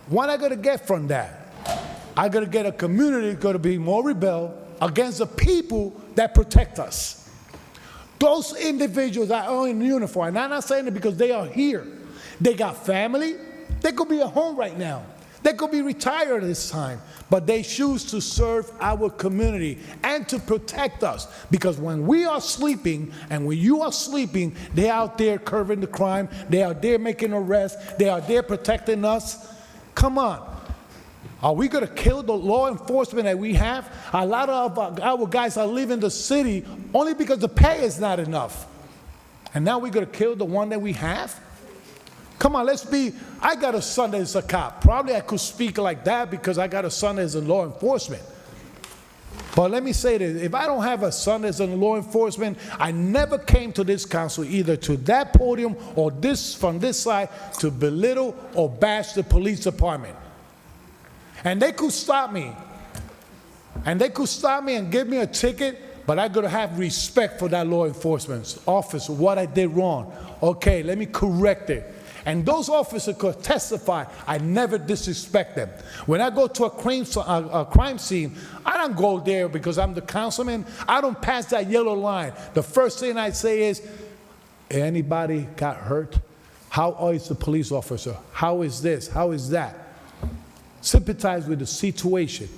What am I gonna get from that? I'm gonna get a community that's gonna be more rebel against the people that protect us. Those individuals that are in uniform, and I'm not saying it because they are here. They got family. They could be at home right now. They could be retired at this time, but they choose to serve our community and to protect us, because when we are sleeping and when you are sleeping, they're out there curbing the crime, they are there making arrests, they are there protecting us. Come on. Are we going to kill the law enforcement that we have? A lot of our guys are leaving the city only because the pay is not enough. And now we're going to kill the one that we have? Come on, let's be, I got a son that's a cop. Probably I could speak like that because I got a son that's in law enforcement. But let me say this, if I don't have a son that's in law enforcement, I never came to this council, either to that podium or this from this side, to belittle or bash the police department. And they could stop me. And they could stop me and give me a ticket, but I gotta have respect for that law enforcement officer, what I did wrong. Okay, let me correct it. And those officers could testify, I never disrespect them. When I go to a crime scene, I don't go there because I'm the councilman. I don't pass that yellow line. The first thing I say is, anybody got hurt? How is the police officer? How is this? How is that? Sympathize with the situation.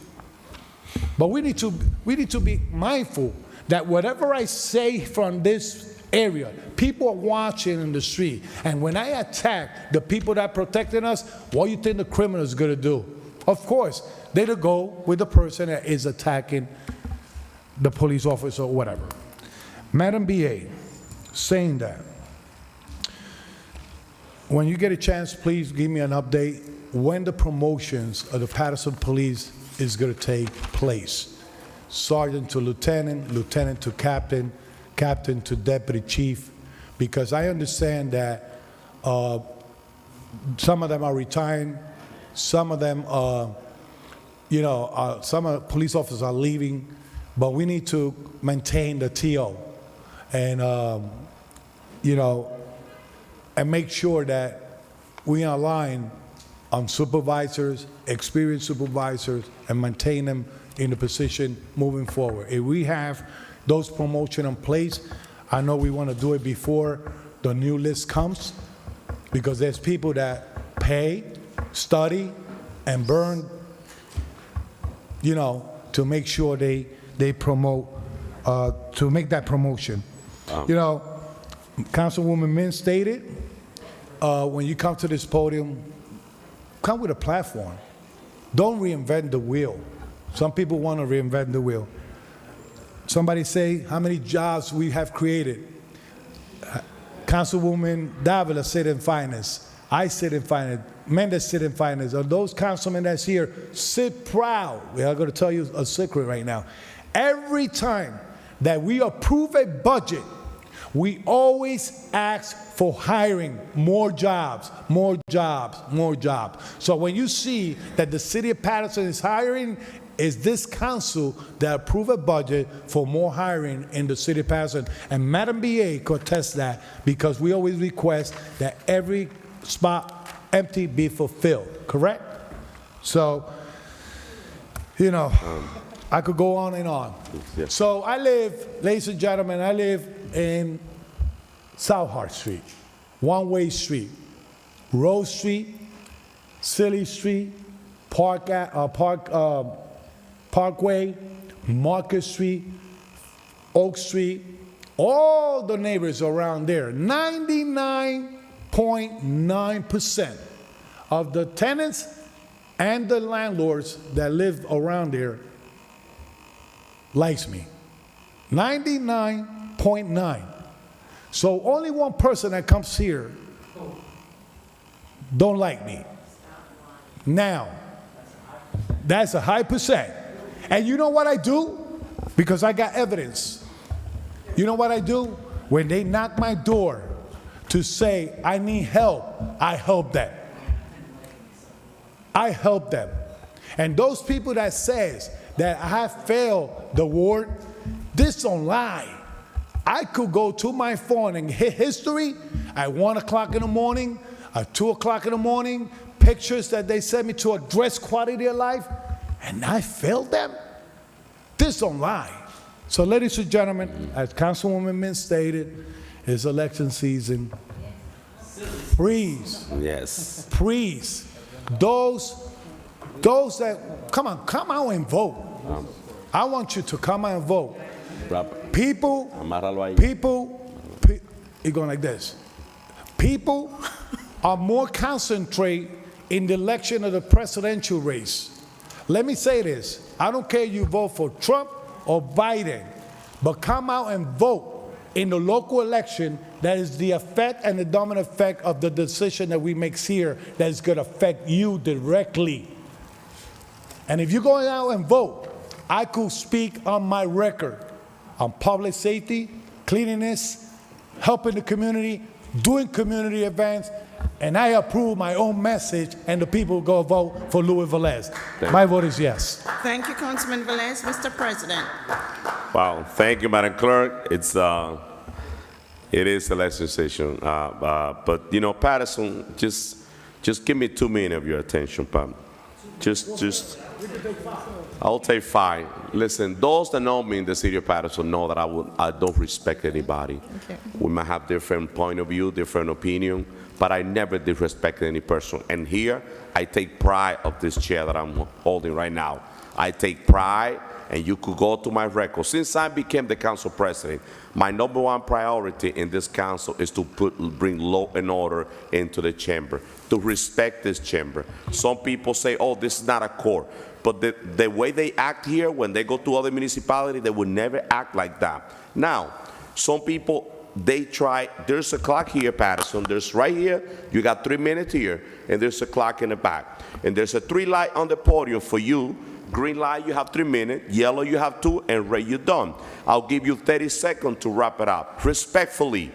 But we need to be mindful that whatever I say from this area, people are watching in the street. And when I attack the people that are protecting us, what do you think the criminal is going to do? Of course, they'll go with the person that is attacking the police officer or whatever. Madam BA, saying that, when you get a chance, please give me an update when the promotions of the Paterson Police is going to take place. Sergeant to lieutenant, lieutenant to captain, captain to deputy chief, because I understand that some of them are retiring, some of them, some police officers are leaving, but we need to maintain the TO and, and make sure that we align on supervisors, experienced supervisors, and maintain them in the position moving forward. If we have those promotions in place, I know we want to do it before the new list comes, because there's people that pay, study, and burn, to make sure they promote, to make that promotion. Councilwoman Min stated, when you come to this podium, come with a platform. Don't reinvent the wheel. Some people want to reinvent the wheel. Somebody say how many jobs we have created. Councilwoman Davila sit in finance. I sit in finance. Mendez sit in finance. Or those councilmen that's here, sit proud. We are going to tell you a secret right now. Every time that we approve a budget, we always ask for hiring more jobs, more jobs, more jobs. So when you see that the city of Paterson is hiring, is this council that approve a budget for more hiring in the city of Paterson. And Madam BA could attest that, because we always request that every spot empty be fulfilled, correct? So, I could go on and on. Yes. So I live, ladies and gentlemen, I live in South Hart Street, One-Way Street, Rose Street, Silly Street, Parkway, Market Street, Oak Street, all the neighbors around there, 99.9% of the tenants and the landlords that live around there likes me. 99.9. So only one person that comes here don't like me. Now, that's a high percent. And you know what I do? Because I got evidence. You know what I do? When they knock my door to say, I need help, I help them. I help them. And those people that says that I have failed the ward, this don't lie. I could go to my phone and hit history at 1 o'clock in the morning, at 2 o'clock in the morning, pictures that they sent me to address quality of life, and I failed them? This don't lie. So ladies and gentlemen, as Councilwoman Min stated, it's election season. Please. Yes. Please. Those that, come out and vote. I want you to come out and vote. People, it's going like this. People are more concentrated in the election of the presidential race. Let me say this. I don't care if you vote for Trump or Biden, but come out and vote in the local election. That is the effect and the dominant effect of the decision that we make here that is going to affect you directly. And if you're going out and vote, I could speak on my record on public safety, cleanliness, helping the community, doing community events, and I approve my own message, and the people go vote for Louis Velez. My vote is yes. Thank you, Councilman Velez. Mr. President. Wow, thank you, Madam Clerk. It is election session, but Paterson, just give me 2 minutes of your attention, Pam. I'll take 5. Listen, those that know me in the city of Paterson know that I don't respect anybody. Okay. We might have different point of view, different opinion, but I never disrespected any person. And here, I take pride of this chair that I'm holding right now. I take pride, and you could go to my record. Since I became the council president, my number one priority in this council is to bring law and order into the chamber, to respect this chamber. Some people say, oh, this is not a court. But the way they act here, when they go to other municipalities, they would never act like that. Now, some people, they try, there's a clock here, Paterson, there's right here, you got 3 minutes here, and there's a clock in the back. And there's a 3 light on the podium for you. Green light, you have 3 minutes, yellow, you have 2, and red, you're done. I'll give you 30 seconds to wrap it up, respectfully.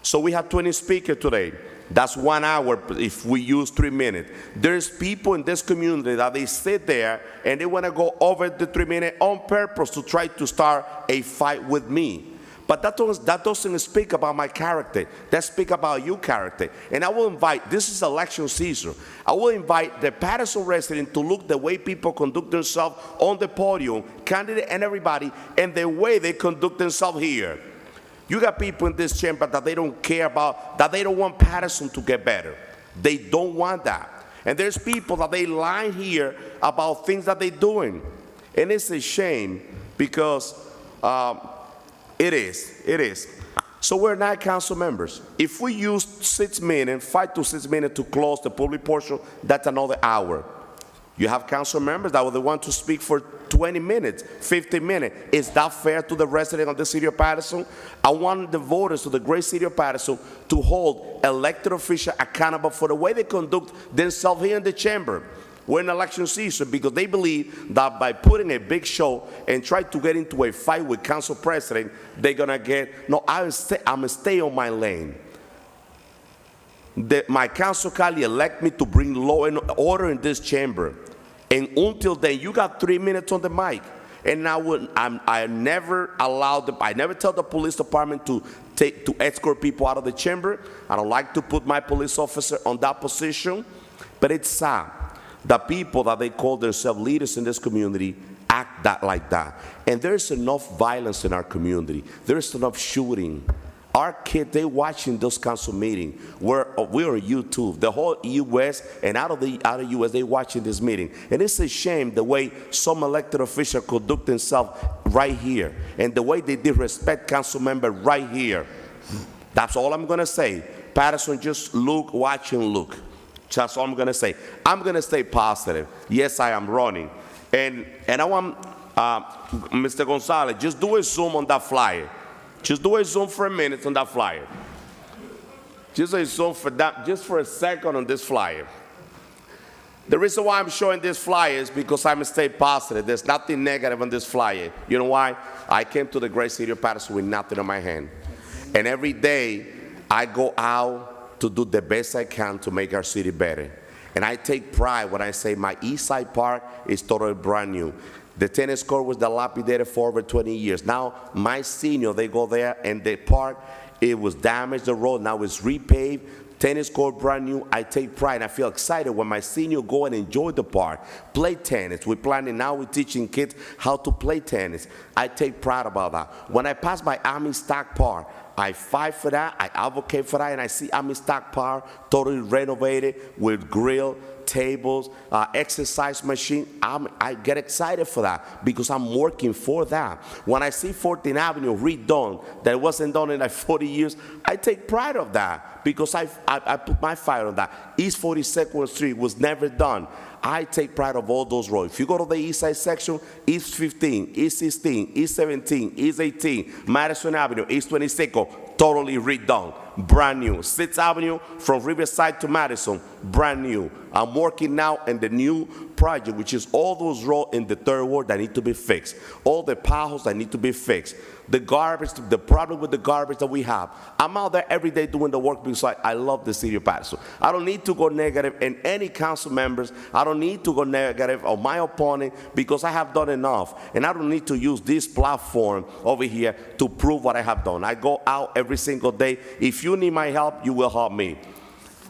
So we have 20 speakers today. That's 1 hour if we use 3 minutes. There's people in this community that they sit there and they want to go over the 3 minutes on purpose to try to start a fight with me. But that doesn't speak about my character. That speaks about your character. And I will invite, this is election season, I will invite the Paterson resident to look the way people conduct themselves on the podium, candidate and everybody, and the way they conduct themselves here. You got people in this chamber that they don't care about, that they don't want Paterson to get better. They don't want that. And there's people that they lie here about things that they're doing. And it's a shame because it is. So we're not council members. If we use 6 minutes, 5 to 6 minutes to close the public portion, that's another hour. You have council members that will want to speak for 20 minutes, 15 minutes. Is that fair to the resident of the city of Paterson? I want the voters of the great city of Paterson to hold elected officials accountable for the way they conduct themselves here in the chamber. We're in election season because they believe that by putting a big show and try to get into a fight with council president, they're gonna get, no, I'm gonna stay on my lane. My council colleague elect me to bring law and order in this chamber. And until then, you got 3 minutes on the mic. And I never tell the police department to escort people out of the chamber. I don't like to put my police officer on that position. But it's sad that people that they call themselves leaders in this community act like that. And there's enough violence in our community. There's enough shooting. Our kids, they watching those council meetings. We're on YouTube. The whole U.S. and out of the U.S., they watching this meeting. And it's a shame the way some elected officials conduct themselves right here, and the way they disrespect council members right here. That's all I'm gonna say. Paterson, just look, watch, and look. That's all I'm gonna say. I'm gonna stay positive. Yes, I am running, and I want Mr. Gonzalez, just do a zoom on that flyer. Just do a zoom for a minute on that flyer. Just a zoom for that, just for a second on this flyer. The reason why I'm showing this flyer is because I'm stay positive. There's nothing negative on this flyer. You know why? I came to the great city of Paterson with nothing in my hand. And every day, I go out to do the best I can to make our city better. And I take pride when I say my East Side Park is totally brand new. The tennis court was dilapidated for over 20 years. Now, my senior, they go there, and the park, it was damaged, the road, now it's repaved. Tennis court, brand new. I take pride. I feel excited when my senior go and enjoy the park, play tennis. We're planning now, we're teaching kids how to play tennis. I take pride about that. When I pass by Army Stock Park, I fight for that, I advocate for that, and I see Army Stock Park totally renovated with grill, tables, exercise machine. I get excited for that because I'm working for that. When I see 14th Avenue redone, that wasn't done in like 40 years, I take pride of that because I put my fire on that. East 42nd Street was never done. I take pride of all those roads. If you go to the east side section, East 15, East 16, East 17, East 18, Madison Avenue, East 22nd, totally redone, brand new. 6th Avenue from Riverside to Madison, brand new. I'm working now in the new project, which is all those roads in the 3rd ward that need to be fixed. All the potholes that need to be fixed. The garbage, the problem with the garbage that we have. I'm out there every day doing the work because I love the city of Paterson. I don't need to go negative in any council members. I don't need to go negative on my opponent because I have done enough. And I don't need to use this platform over here to prove what I have done. I go out every single day. If you need my help, you will help me.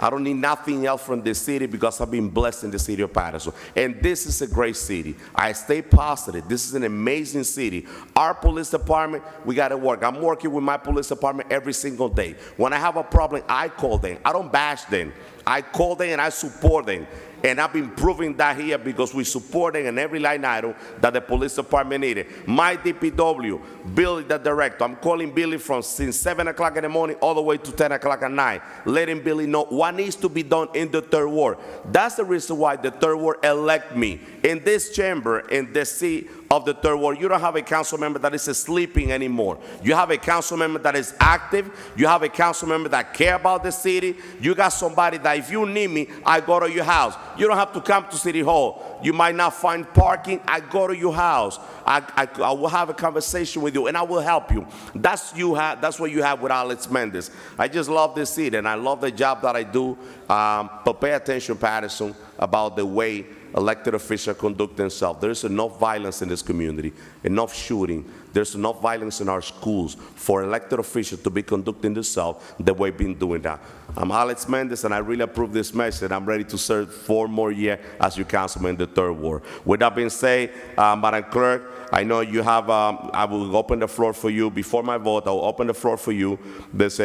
I don't need nothing else from this city because I've been blessed in the city of Paterson. And this is a great city. I stay positive. This is an amazing city. Our police department, we got to work. I'm working with my police department every single day. When I have a problem, I call them. I don't bash them. I call them and I support them. And I've been proving that here because we support them in every line item that the police department needed. My DPW, Billy the director, I'm calling Billy from since 7 o'clock in the morning all the way to 10 o'clock at night, letting Billy know what needs to be done in the third ward. That's the reason why the third ward elect me. In this chamber, in the seat of the third ward, you don't have a council member that is sleeping anymore. You have a council member that is active. You have a council member that care about the city. You got somebody that if you need me, I go to your house. You don't have to come to City Hall. You might not find parking. I go to your house. I will have a conversation with you, and I will help you. That's what you have with Alex Mendez. I just love this city, and I love the job that I do. But pay attention, Paterson, about the way elected officials conduct themselves. There's enough violence in this community, enough shooting. There's enough violence in our schools for elected officials to be conducting themselves the way we've been doing that. I'm Alex Mendez, and I really approve this message. I'm ready to serve 4 more years as your councilman in the third ward. With that being said, Madam Clerk, I know you have, I will open the floor for you. Before my vote, I'll open the floor for you. There's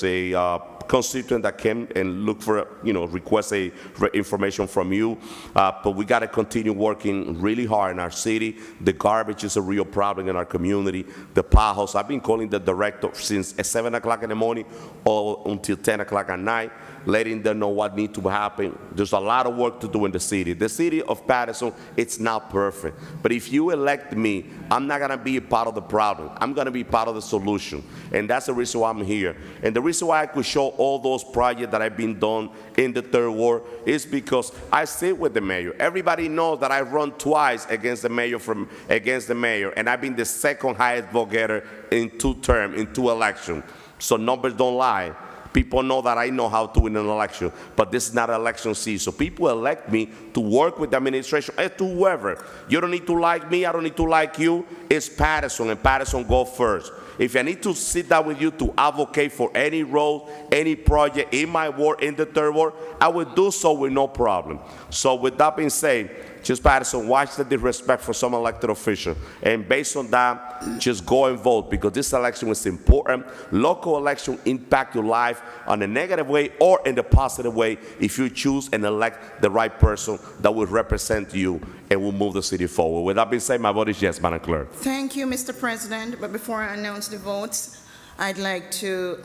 a constituent that came and look for, request information from you. But we got to continue working really hard in our city. The garbage is a real problem in our community. The potholes, I've been calling the director since 7 o'clock in the morning or until 10 o'clock at night, letting them know what needs to happen. There's a lot of work to do in the city. The city of Paterson, it's not perfect. But if you elect me, I'm not going to be a part of the problem. I'm going to be part of the solution. And that's the reason why I'm here. And the reason why I could show all those projects that have been done in the third ward is because I sit with the mayor. Everybody knows that I run twice against the mayor, and I've been the second highest vote getter in 2 terms, in 2 elections. So numbers don't lie. People know that I know how to win an election, but this is not an election season. So people elect me to work with the administration and to whoever. You don't need to like me. I don't need to like you. It's Paterson, and Paterson go first. If I need to sit down with you to advocate for any road, any project in my ward, in the third ward, I will do so with no problem. So with that being said, just Paterson, watch the disrespect for some elected official. And based on that, just go and vote, because this election is important. Local election impact your life on a negative way or in the positive way if you choose and elect the right person that will represent you and will move the city forward. With that being said, my vote is yes, Madam Clerk. Thank you, Mr. President. But before I announce the votes, I'd like to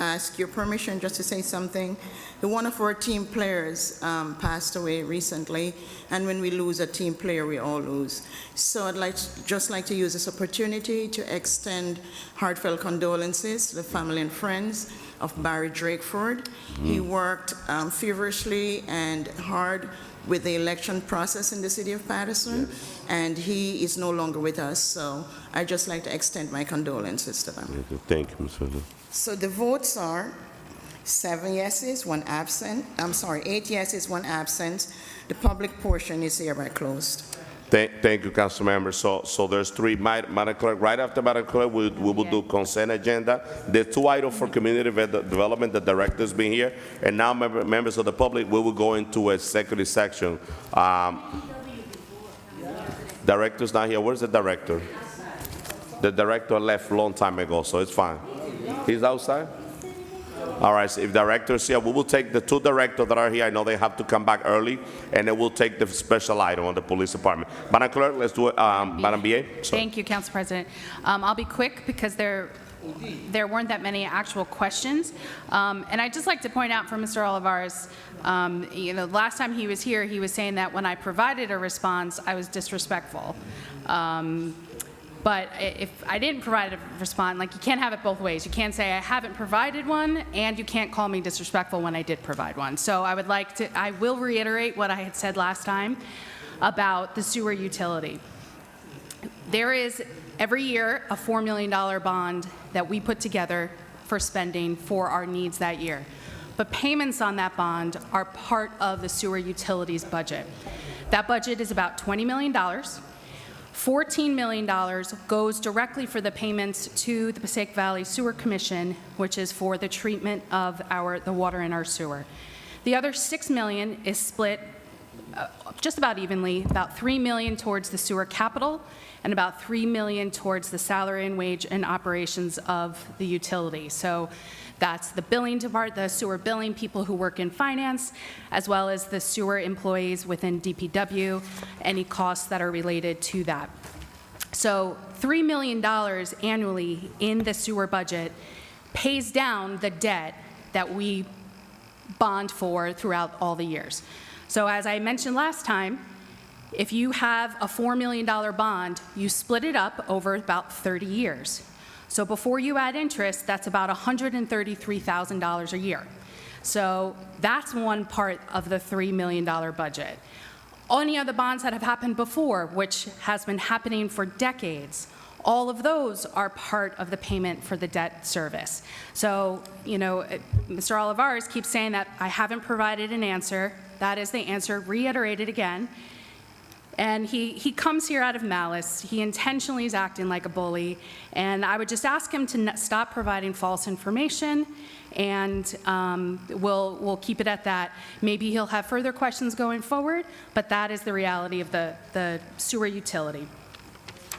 ask your permission just to say something. One of our team players passed away recently, and when we lose a team player, we all lose. So I'd just like to use this opportunity to extend heartfelt condolences to the family and friends of Barry Drakeford. He worked feverishly and hard with the election process in the city of Paterson, and he is no longer with us. So I'd just like to extend my condolences to them. Thank you, Ms. President. So the votes are 7 yeses, 1 absent. 8 yeses, 1 absent. The public portion is hereby closed. Thank you, council members. So there's 3. Madam Clerk, right after Madam Clerk, we will do consent agenda. There's 2 items for community development. The director's been here, and now members of the public, we will go into a executive section. Director's not here. Where's the director? The director left a long time ago, so it's fine. He's outside? All right, so if directors here, we will take the 2 directors that are here. I know they have to come back early, and then we'll take the special item on the police department. Madam Clerk, let's do it. Madam BA. Thank you, Council President. I'll be quick because there weren't that many actual questions. And I'd just like to point out for Mr. Olivares, last time he was here, he was saying that when I provided a response, I was disrespectful. But if I didn't provide a response, you can't have it both ways. You can't say I haven't provided one, and you can't call me disrespectful when I did provide one. So I will reiterate what I had said last time about the sewer utility. There is every year a $4 million bond that we put together for spending for our needs that year. But payments on that bond are part of the sewer utilities budget. That budget is about $20 million. $14 million goes directly for the payments to the Passaic Valley Sewer Commission, which is for the treatment of the water in our sewer. The other $6 million is split just about evenly, about $3 million towards the sewer capital and about $3 million towards the salary and wage and operations of the utility. So that's the billing department, the sewer billing people who work in finance, as well as the sewer employees within DPW, any costs that are related to that. So $3 million annually in the sewer budget pays down the debt that we bond for throughout all the years. So as I mentioned last time, if you have a $4 million bond, you split it up over about 30 years. So before you add interest, that's about $133,000 a year. So that's one part of the $3 million budget. Any other bonds that have happened before, which has been happening for decades, all of those are part of the payment for the debt service. So, you know, Mr. Olivares keeps saying that I haven't provided an answer. That is the answer, reiterated again. And he comes here out of malice. He intentionally is acting like a bully. And I would just ask him to stop providing false information, and we'll keep it at that. Maybe he'll have further questions going forward, but that is the reality of the sewer utility.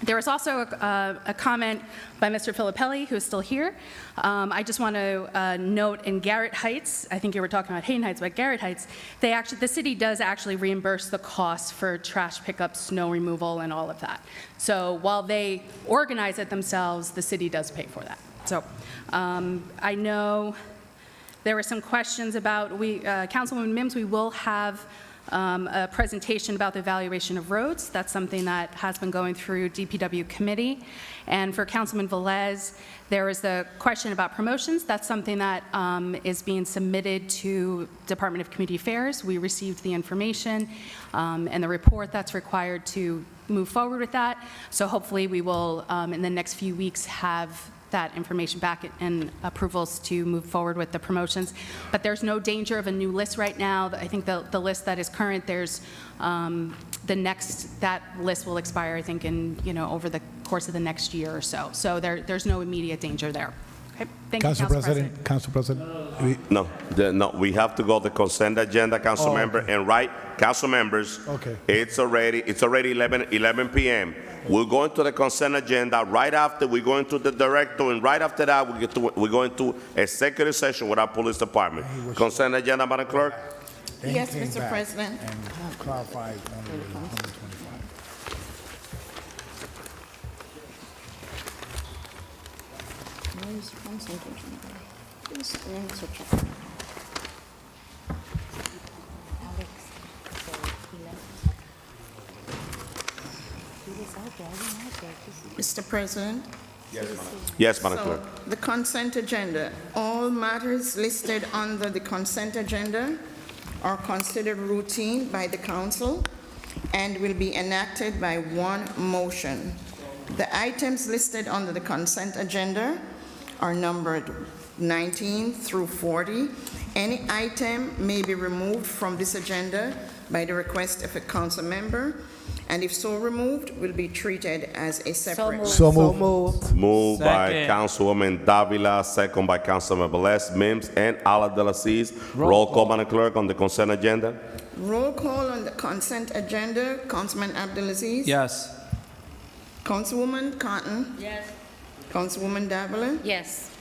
There was also a comment by Mr. Filippelli, who is still here. I just want to note in Garrett Heights, I think you were talking about Hayden Heights, but Garrett Heights, the city does actually reimburse the costs for trash pickup, snow removal, and all of that. So while they organize it themselves, the city does pay for that. So I know there were some questions about, Councilwoman Mims, we will have a presentation about the evaluation of roads. That's something that has been going through DPW committee. And for Councilman Velez, there was the question about promotions. That's something that is being submitted to Department of Community Affairs. We received the information and the report that's required to move forward with that. So hopefully we will, in the next few weeks, have that information back and approvals to move forward with the promotions. But there's no danger of a new list right now. I think the list that is current, there's that list will expire, I think, in, over the course of the next year or so. So there's no immediate danger there. Okay. Thank you, Council President. Council President. No, we have to go to the consent agenda, Council Member, okay. and right, Council Members, Okay. it's already 11 p.m. We're going to the consent agenda. Right after, we're going to the director, and right after that, we're going to executive session with our police department. Consent agenda, Madam Clerk? Yes, Mr. President. And clarify on the 125. Mr. President. Yes, Madam So, Clerk. the consent agenda. All matters listed under the consent agenda are considered routine by the council and will be enacted by one motion. The items listed under the consent agenda are numbered 19 through 40. Any item may be removed from this agenda by the request of a council member, and if so removed, will be treated as a separate. So moved. Moved by Second. Councilwoman Davila, second by Councilman Velez, Mims, and Ala de la Cis. Roll call, Madam Clerk, on the consent agenda. Roll call on the consent agenda. Councilman Abdelaziz? Yes. Councilwoman Cotton? Yes. Councilwoman Davila? Yes.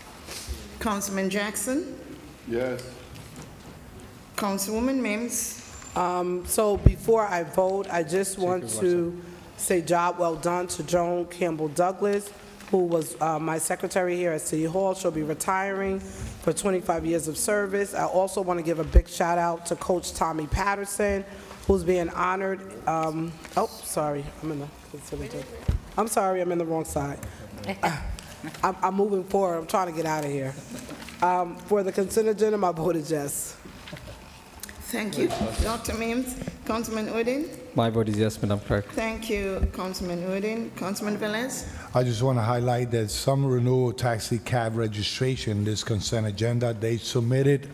Councilman Jackson? Yes. Councilwoman Mims? So before I vote, I just want to say job well done to Joan Campbell Douglas, who was my secretary here at City Hall. She'll be retiring for 25 years of service. I also want to give a big shout out to Coach Tommy Paterson, who's being honored. Sorry, I'm sorry, I'm in the wrong side. I'm moving forward. I'm trying to get out of here. For the consent agenda, my vote is yes. Thank you. Dr. Mims? Councilman Udine? My vote is yes, Madam Clerk. Thank you, Councilman Udine. Councilman Velez? I just want to highlight that some renewal taxi cab registration, this consent agenda, they submitted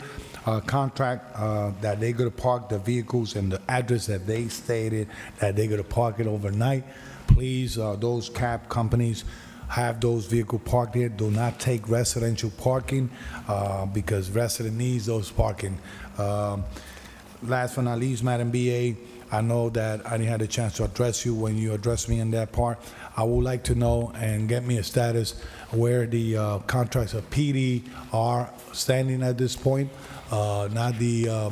a contract that they're going to park the vehicles and the address that they stated that they're going to park it overnight. Please, those cab companies have those vehicles parked there. Do not take residential parking because resident needs those parking. Last but not least, Madam BA, I know that I didn't have a chance to address you when you addressed me in that part. I would like to know and get me a status where the contracts of PD are standing at this point, not the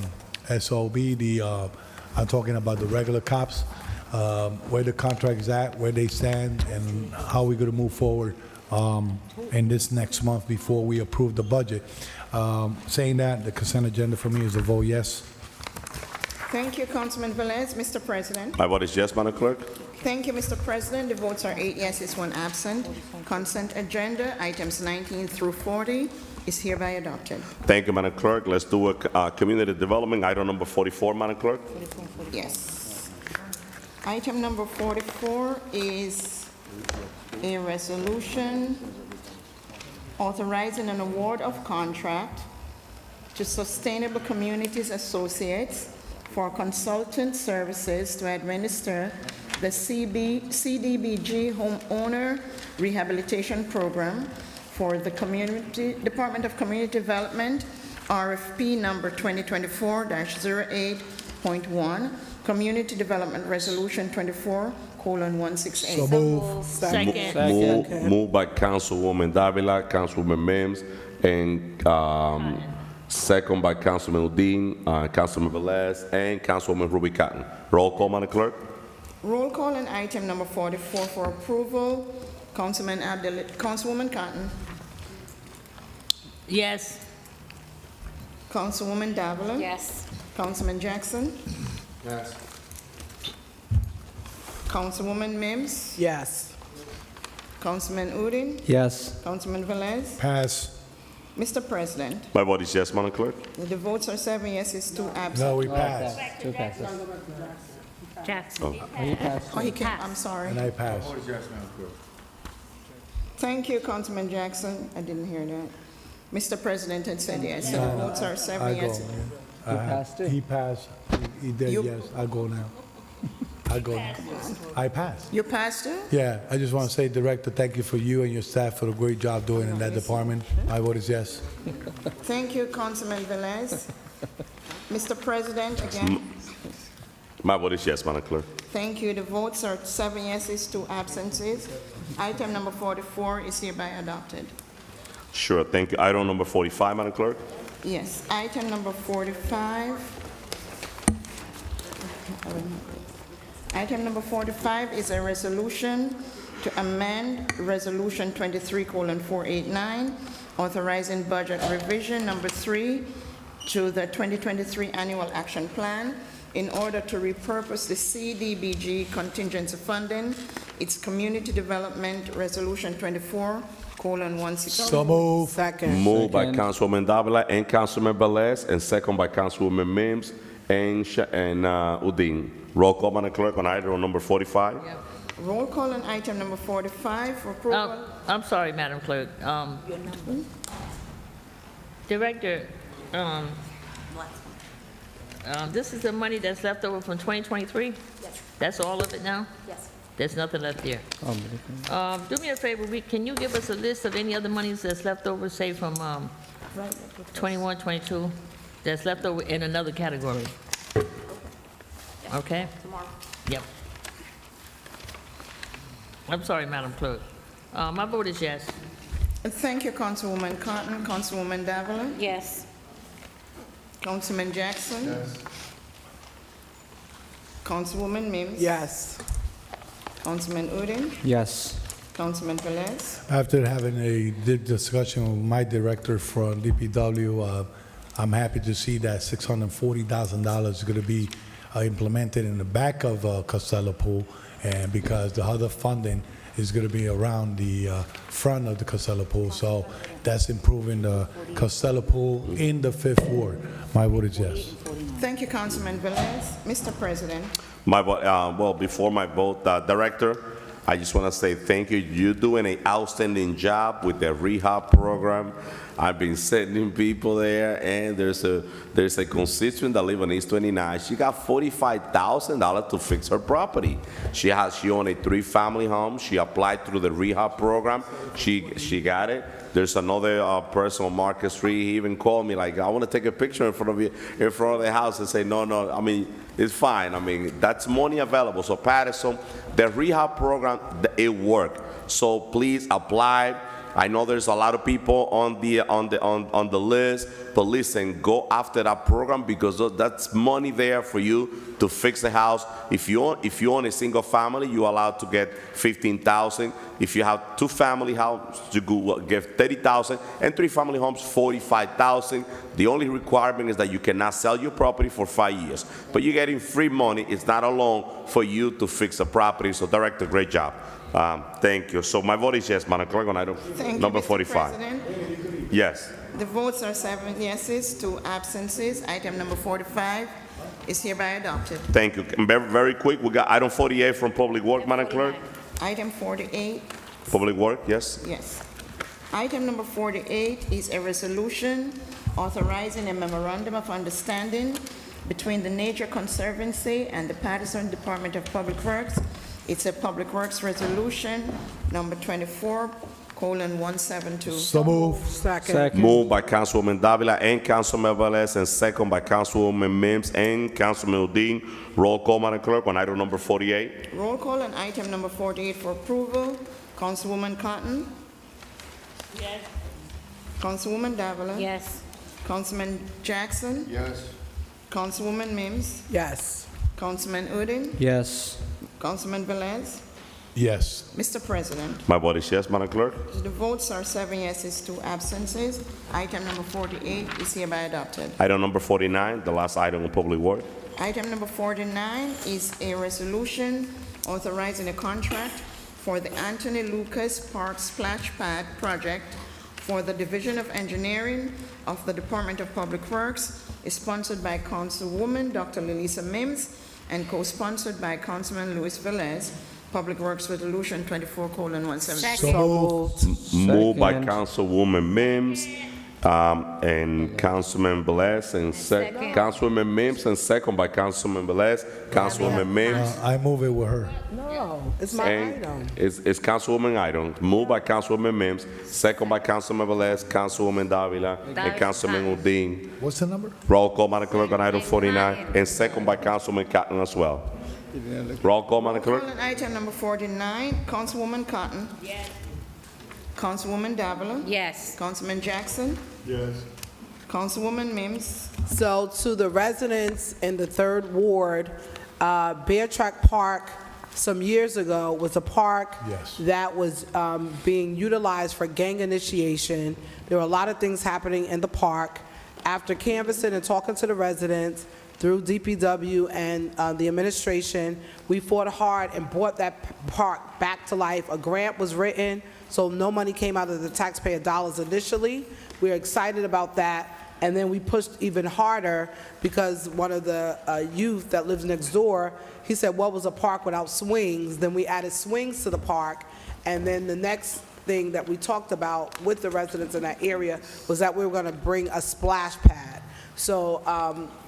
SOB, I'm talking about the regular cops, where the contract is at, where they stand, and how we're going to move forward in this next month before we approve the budget. Saying that, the consent agenda for me is a vote yes. Thank you, Councilman Velez. Mr. President. My vote is yes, Madam Clerk. Thank you, Mr. President. The votes are 8 yeses, 1 absent. Consent agenda, items 19 through 40 is hereby adopted. Thank you, Madam Clerk. Let's do a community development, item number 44, Madam Clerk. Yes. Item number 44 is a resolution authorizing an award of contract to Sustainable Communities Associates for consultant services to administer the CDBG Homeowner Rehabilitation Program for the Department of Community Development, RFP number 2024-08.1, Community Development Resolution 24:168. So move. Second. Moved by Councilwoman Davila, Councilwoman Mims, and second by Councilman Udine, Councilman Velez, and Councilwoman Ruby Cotton. Roll call, Madam Clerk. Roll call on item number 44 for approval. Councilwoman Cotton. Yes. Councilwoman Davila. Yes. Councilman Jackson. Yes. Councilwoman Mims. Yes. Councilman Udine. Yes. Councilman Velez. Pass. Mr. President, My vote is yes, Madam Clerk. the votes are 7 yeses, 2 absent. No, we pass. Two passes. Jackson. Oh, he can't, I'm sorry. And I pass. Thank you, Councilman Jackson. I didn't hear that. Mr. President had said yes, so the votes are 7 I go. yeses. He passed. He did, You- yes. I go now. I go now. I pass. You passed it? Yeah, I just want to say, Director, thank you for you and your staff for the great job doing in that department. My vote is yes. Thank you, Councilman Velez. Mr. President, again, My vote is yes, Madam Clerk. thank you. The votes are 7 yeses, 2 absences. Item number 44 is hereby adopted. Sure, thank you. Item number 45, Madam Clerk. Yes, item number 45. Item number 45 is a resolution to amend Resolution 23:489, authorizing budget revision number 3 to the 2023 Annual Action Plan in order to repurpose the CDBG contingency funding, its Community Development Resolution 24:168. So move. Second. Moved by Councilwoman Davila and Councilman Velez, and second by Councilwoman Mims and Udine. Roll call, Madam Clerk, on item number 45. Roll call on item number 45 for approval. I'm sorry, Madam Clerk. Director, this is the money that's left over from 2023? Yes. That's all of it now? Yes. There's nothing left there. Do me a favor, can you give us a list of any other monies that's left over, say from 21, 22, that's left over in another category? Okay? Tomorrow. Yep. I'm sorry, Madam Clerk. My vote is yes. Thank you, Councilwoman Cotton. Councilwoman Davila? Yes. Councilman Jackson? Yes. Councilwoman Mims? Yes. Councilman Udine? Yes. Councilman Velez? After having a deep discussion with my director from DPW, I'm happy to see that $640,000 is going to be implemented in the back of Costello Pool, and because the other funding is going to be around the front of the Costello Pool, so that's improving the Costello Pool in the 5th Ward. My vote is yes. Thank you, Councilman Velez. Mr. President, My vote, well, before my vote, Director, I just want to say thank you. You're doing an outstanding job with the rehab program. I've been sending people there, and there's a constituent that lives on East 29. She got $45,000 to fix her property. She owned a 3-family home. She applied through the rehab program. She got it. There's another person on Market Street. He even called me like, I want to take a picture in front of the house, and say, no, I mean, it's fine. I mean, that's money available. So Paterson, the rehab program, it worked. So please apply. I know there's a lot of people on the list, but listen, go after that program, because that's money there for you to fix the house. If you own a single family, you're allowed to get $15,000. If you have 2-family house, you get $30,000, and 3-family homes, $45,000. The only requirement is that you cannot sell your property for 5 years, but you're getting free money. It's not a loan for you to fix a property. So, Director, great job. Thank you. So my vote is yes, Madam Clerk, on item number 45. President. Yes. The votes are 7 yeses, 2 absences. Item number 45 is hereby adopted. Thank you. And very quick, we got item 48 from Public Work, Madam Clerk. Item 48. Public Work, yes. Yes. Item number 48 is a resolution authorizing a memorandum of understanding between the Nature Conservancy and the Paterson Department of Public Works. It's a Public Works resolution number 24:172. So move. Second. Moved by Councilwoman Davila and Councilman Velez, and second by Councilwoman Mims and Councilman Udine. Roll call, Madam Clerk, on item number 48. Roll call on item number 48 for approval. Councilwoman Cotton? Yes. Councilwoman Davila? Yes. Councilman Jackson? Yes. Councilwoman Mims? Yes. Councilman Udine? Yes. Councilman Velez? Yes. Mr. President, My vote is yes, Madam Clerk. the votes are 7 yeses, 2 absences. Item number 48 is hereby adopted. Item number 49, the last item on Public Work. Item number 49 is a resolution authorizing a contract for the Anthony Lucas Park Splash Pad project for the Division of Engineering of the Department of Public Works, is sponsored by Councilwoman Dr. Lilisa Mims and co-sponsored by Councilman Luis Velez. Public Works Resolution 24:172. Moved by Councilwoman Mims and Councilman Velez, and Councilwoman Mims, and second by Councilman Velez. Councilwoman Mims. I move it with her. No, it's my item. It's Councilwoman item. Moved by Councilwoman Mims, second by Councilman Velez, Councilwoman Davila, and Councilman Udine. What's the number? Roll call, Madam Clerk, on item 49, and second by Councilman Cotton as well. Roll call, Madam Clerk. On item number 49, Councilwoman Cotton. Yes. Councilwoman Davila. Yes. Councilman Jackson. Yes. Councilwoman Mims. So to the residents in the 3rd Ward, Bear Track Park some years ago was a park that was being utilized for gang initiation. There were a lot of things happening in the park. After canvassing and talking to the residents through DPW and the administration, we fought hard and brought that park back to life. A grant was written, so no money came out of the taxpayer dollars initially. We are excited about that. And then we pushed even harder because one of the youth that lives next door, he said, what was a park without swings? Then we added swings to the park. And then the next thing that we talked about with the residents in that area was that we were going to bring a splash pad. So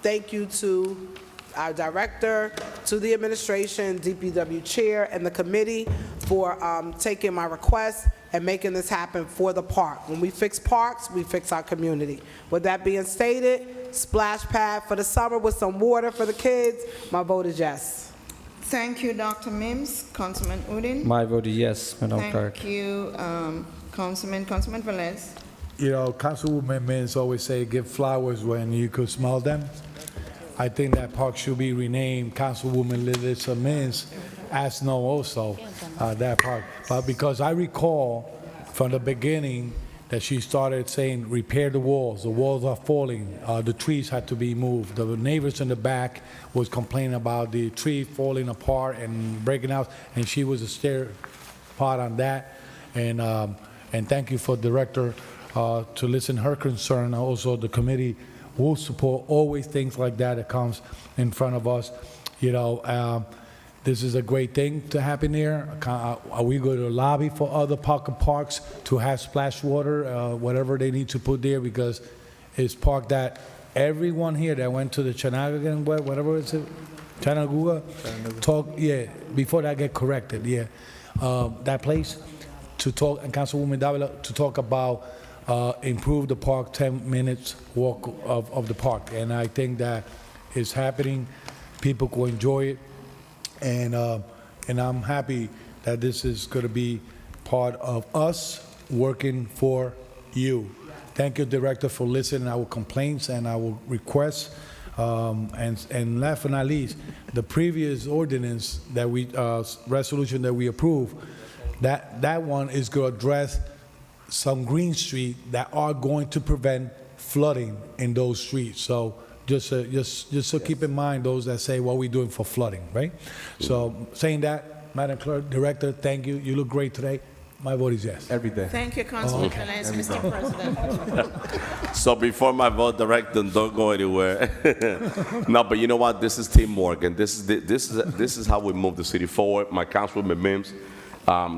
thank you to our director, to the administration, DPW chair, and the committee for taking my request and making this happen for the park. When we fix parks, we fix our community. With that being stated, splash pad for the summer with some water for the kids. My vote is yes. Thank you, Dr. Mims. Councilman Udine. My vote is yes, Madam Clerk. Thank you, Councilman Velez. You know, Councilwoman Mims always say, give flowers when you could smell them. I think that park should be renamed Councilwoman Lilisa Mims as no also, that park. But because I recall from the beginning that she started saying, repair the walls are falling, the trees had to be moved. The neighbors in the back was complaining about the tree falling apart and breaking out, and she was a stare part on that. And thank you for Director to listen her concern. Also, the committee will support always things like that comes in front of us. You know, This is a great thing to happen here. Are we going to lobby for other pocket parks to have splash water, whatever they need to put there? Because it's park that everyone here that went to the Chanagan, whatever it's, Chanaguga, talk, yeah, before that get corrected, yeah. That place to talk, and Councilwoman Davila, to talk about improve the park, 10 minutes walk of the park. And I think that is happening. People will enjoy it. And I'm happy that this is going to be part of us working for you. Thank you, Director, for listening to our complaints and our requests. And last but not least, the previous ordinance that we, resolution that we approved, that one is going to address some green street that are going to prevent flooding in those streets. So just so keep in mind those that say what we're doing for flooding, right? So saying that, Madam Clerk, Director, thank you. You look great today. My vote is yes. Every day. Thank you, Councilman Velez, Mr. President. So before my vote, Director, don't go anywhere. No, but you know what? This is teamwork, and this is how we move the city forward. My Councilwoman Mims,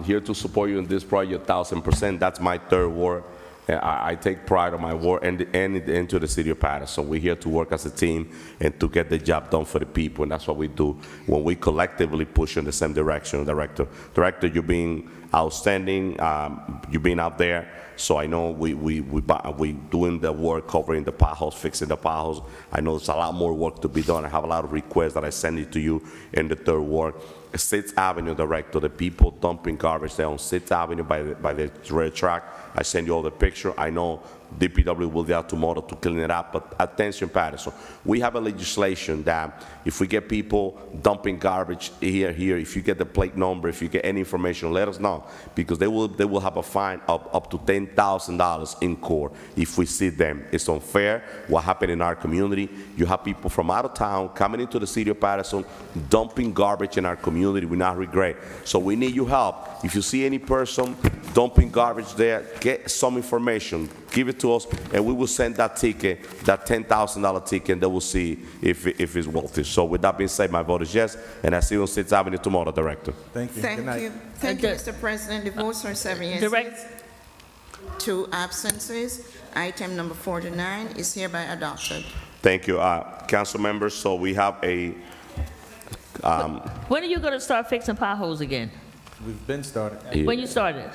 here to support you in this project, 1,000%. That's my third ward. I take pride on my work and into the city of Paterson. We're here to work as a team and to get the job done for the people, and that's what we do when we collectively push in the same direction. Director, you've been outstanding. You've been out there, so I know we doing the work, covering the potholes, fixing the potholes. I know there's a lot more work to be done. I have a lot of requests that I send it to you in the third ward. 6th Avenue, Director, the people dumping garbage there on 6th Avenue by the rail track. I send you all the picture. I know DPW will be out tomorrow to clean it up, but attention, Paterson. We have a legislation that if we get people dumping garbage here, if you get the plate number, if you get any information, let us know, because they will have a fine of up to $10,000 in court if we see them. It's unfair what happened in our community. You have people from out of town coming into the city of Paterson, dumping garbage in our community. We not regret. So we need your help. If you see any person dumping garbage there, get some information, give it to us, and we will send that ticket, that $10,000 ticket, and they will see if it's worth it. So with that being said, my vote is yes, and I see you on 6th Avenue tomorrow, Director. Thank you. Thank Good night. you. Thank you, Mr. President. The votes are 7 yeses, 2 absences. Item number 49 is hereby adopted. Thank you, council members. So we have a. When are you going to start fixing potholes again? We've been started. When you started?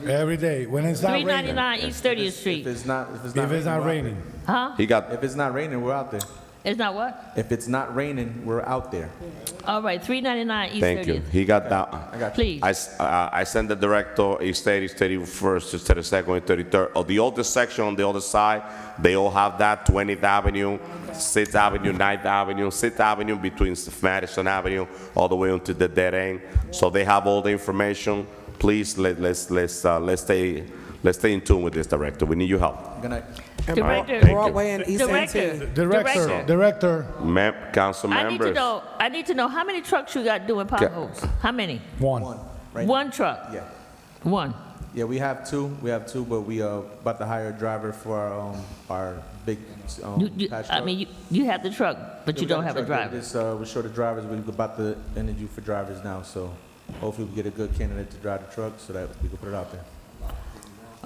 Every day, when it's not raining. 399 East 30th Street. If it's not raining. Huh? If it's not raining, we're out there. It's not what? If it's not raining, we're out there. All right, 399 East 30th. Thank you. He got that. I got you. Please. I sent the director East 30, 31st, 32nd, and 33rd. Oh, the oldest section on the other side, they all have that, 20th Avenue, 6th Avenue, 9th Avenue, 6th Avenue between Madison Avenue, all the way onto the dead end. So they have all the information. Please, let's stay in tune with this, Director. We need your help. Good night. Director. Broadway and East End too. Director. Council members. I need to know how many trucks you got doing potholes? How many? One. Right One now. truck? Yeah. One. Yeah, we have two, but we about to hire a driver for our big patch truck. I mean, you have the truck, but you don't have a driver. We're short of drivers. We're about to interview for drivers now, so hopefully we get a good candidate to drive the truck so that we can put it out there.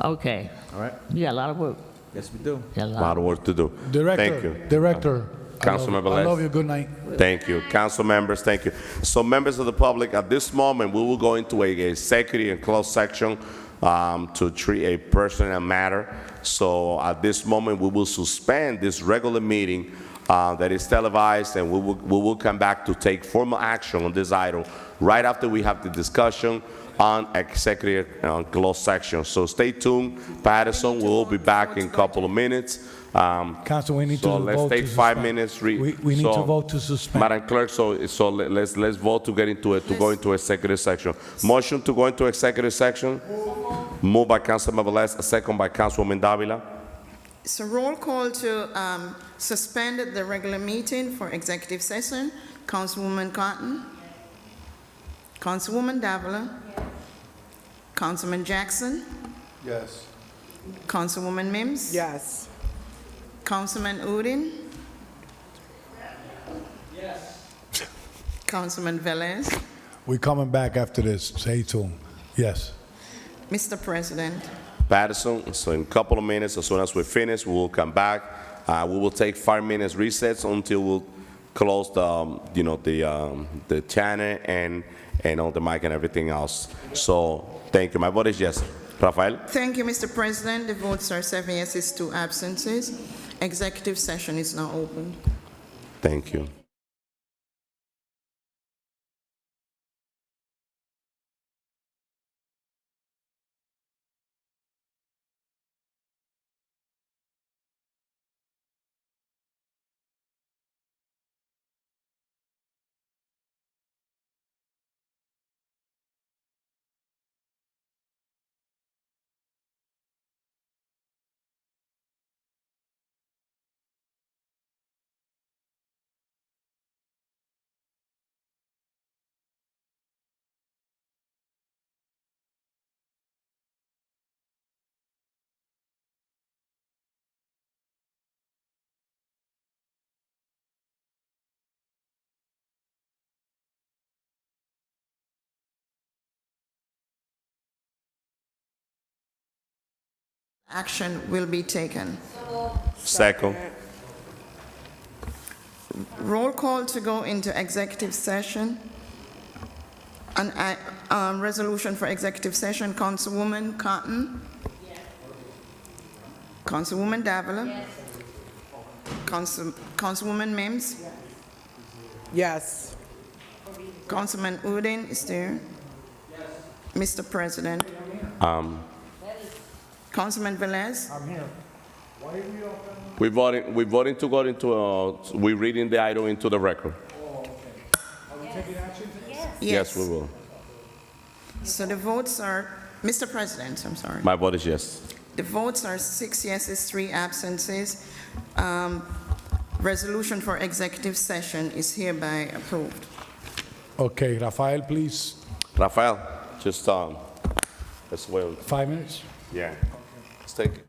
Okay. All right? You got a lot of work. Yes, we do. A lot of work to do. Director. Thank you. Director. Councilmember I Les. love you. Good night. Thank you. Council members, thank you. So members of the public, at this moment, we will go into a executive and closed section to treat a personal matter. So at this moment, we will suspend this regular meeting that is televised, and we will come back to take formal action on this item right after we have the discussion on executive closed section. So stay tuned. Patterson will be back in a couple of minutes. Council, we need to vote to let's take 5 minutes. We need to vote to suspend. Madam Clerk, so let's vote to get into it, to go into executive section. Motion to go into executive section. Moved by Councilmember Les, second by Councilwoman Davila. So roll call to suspend the regular meeting for executive session. Councilwoman Cotton. Councilwoman Davila. Councilman Jackson. Yes. Councilwoman Mims. Yes. Councilman Udine. Yes. Councilman Velez. We coming back after this. Stay tuned. Yes. Mr. President, Paterson, so in a couple of minutes, as soon as we finish, we will come back. We will take 5 minutes recess until we'll close the channel and on the mic and everything else. So thank you. My vote is yes. Rafael? thank you, Mr. President. The votes are 7 yeses, 2 absences. Executive session is now open. Thank you. Action will be taken. Second. Roll call to go into executive session. An resolution for executive session, Councilwoman Cotton. Yes. Councilwoman Davila. Yes. Councilwoman Mims. Yes. Councilman Udine is there. Yes. Mr. President. Councilman Velez. I'm here. Why are we open? We're voting to go into, we're reading the item into the record. Oh, okay. Are we taking action? Yes, we will. So the votes are, Mr. President, I'm sorry. My vote is yes. The votes are 6 yeses, 3 absences. Resolution for executive session is hereby approved. Okay, Rafael, please. Rafael, just, let's wait. 5 minutes? Yeah. Let's take it.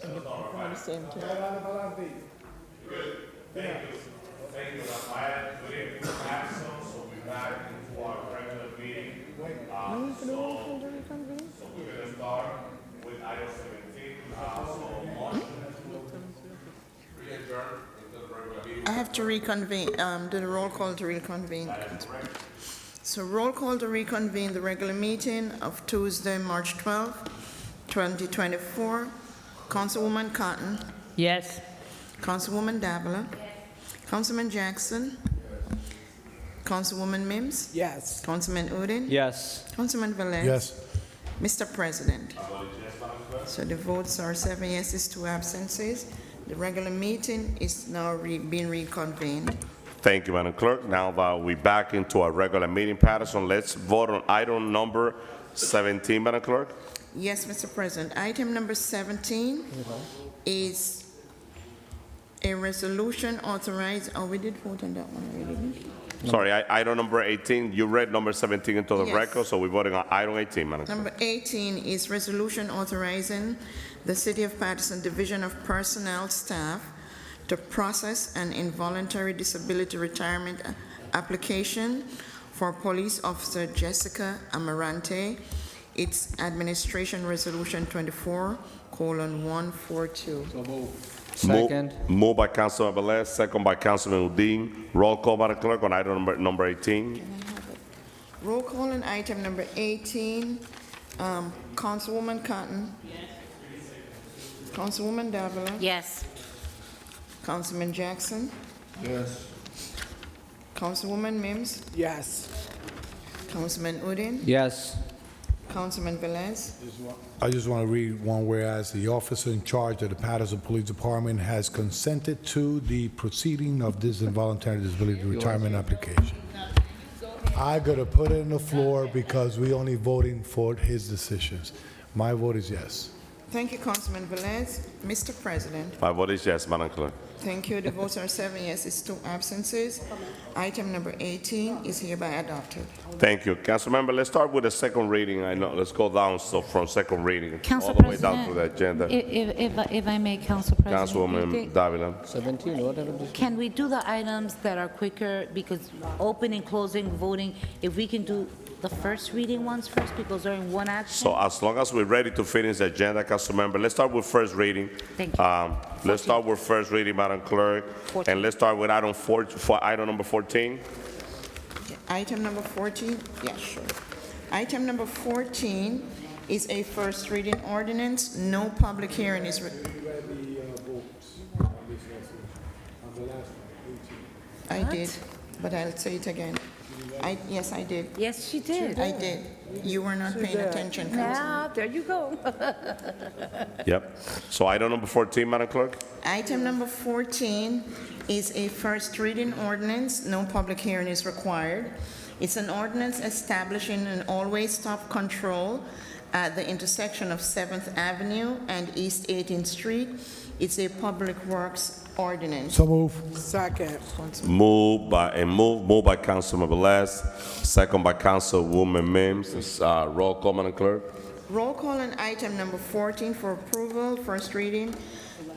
Thank you. Thank you. We didn't have some, so we're back into our regular meeting. So we're gonna start with item 17. Re-adjourn into the regular meeting. I have to reconvene, do the roll call to reconvene. So roll call to reconvene the regular meeting of Tuesday, March 12th, 2024. Councilwoman Cotton. Yes. Councilwoman Davila. Councilman Jackson. Councilwoman Mims. Yes. Councilman Udine. Yes. Councilman Velez. Yes. Mr. President. So the votes are 7 yeses, 2 absences. The regular meeting is now being reconvened. Thank you, Madam Clerk. Now that we're back into our regular meeting, Paterson, let's vote on item number 17, Madam Clerk. Yes, Mr. President. Item number 17 is a resolution authorized, oh, we did vote on that one already, didn't we? Sorry, item number 18, you read number 17 into the Yes. record, so we're voting on item 18, Madam Clerk. Number 18 is resolution authorizing the City of Paterson Division of Personnel Staff to process an involuntary disability retirement application for Police Officer Jessica Amarante. It's Administration Resolution 24:142. Second. Moved by Councilman Velez, second by Councilman Udine. Roll call, Madam Clerk, on item number 18. Roll call on item number 18. Councilwoman Cotton. Councilwoman Davila. Yes. Councilman Jackson. Yes. Councilwoman Mims. Yes. Councilman Udine. Yes. Councilman Velez. I just want to read one whereas the officer in charge of the Paterson Police Department has consented to the proceeding of this involuntary disability retirement application. I gotta put it on the floor because we only voting for his decisions. My vote is yes. Thank you, Councilman Velez. Mr. President. My vote is yes, Madam Clerk. Thank you. The votes are 7 yeses, 2 absences. Item number 18 is hereby adopted. Thank you. Councilmember, let's start with the second reading. I know, let's go down so from second reading Council all the way down to President, the agenda. If I may, Council President. Councilwoman Davila. 17, whatever. Can we do the items that are quicker, because opening, closing, voting, if we can do the first reading ones first, because they're in one action? So as long as we're ready to finish the agenda, Councilmember, let's start with first reading. Thank you. Let's start with first reading, Madam Clerk. 14. And let's start with item item number 14. Item number 14? Yeah, sure. Item number 14 is a first reading ordinance. No public hearing is I did, but I'll say it again. Yes, I did. Yes, she did. I did. You were not paying attention, Councilman. Now, there you go. Yep. So item number 14, Madam Clerk. Item number 14 is a first reading ordinance. No public hearing is required. It's an ordinance establishing an always stop control at the intersection of 7th Avenue and East 18th Street. It's a public works ordinance. So move. Second. Moved by Councilman Velez, second by Councilwoman Mims. Roll call, Madam Clerk. Roll call on item number 14 for approval, first reading.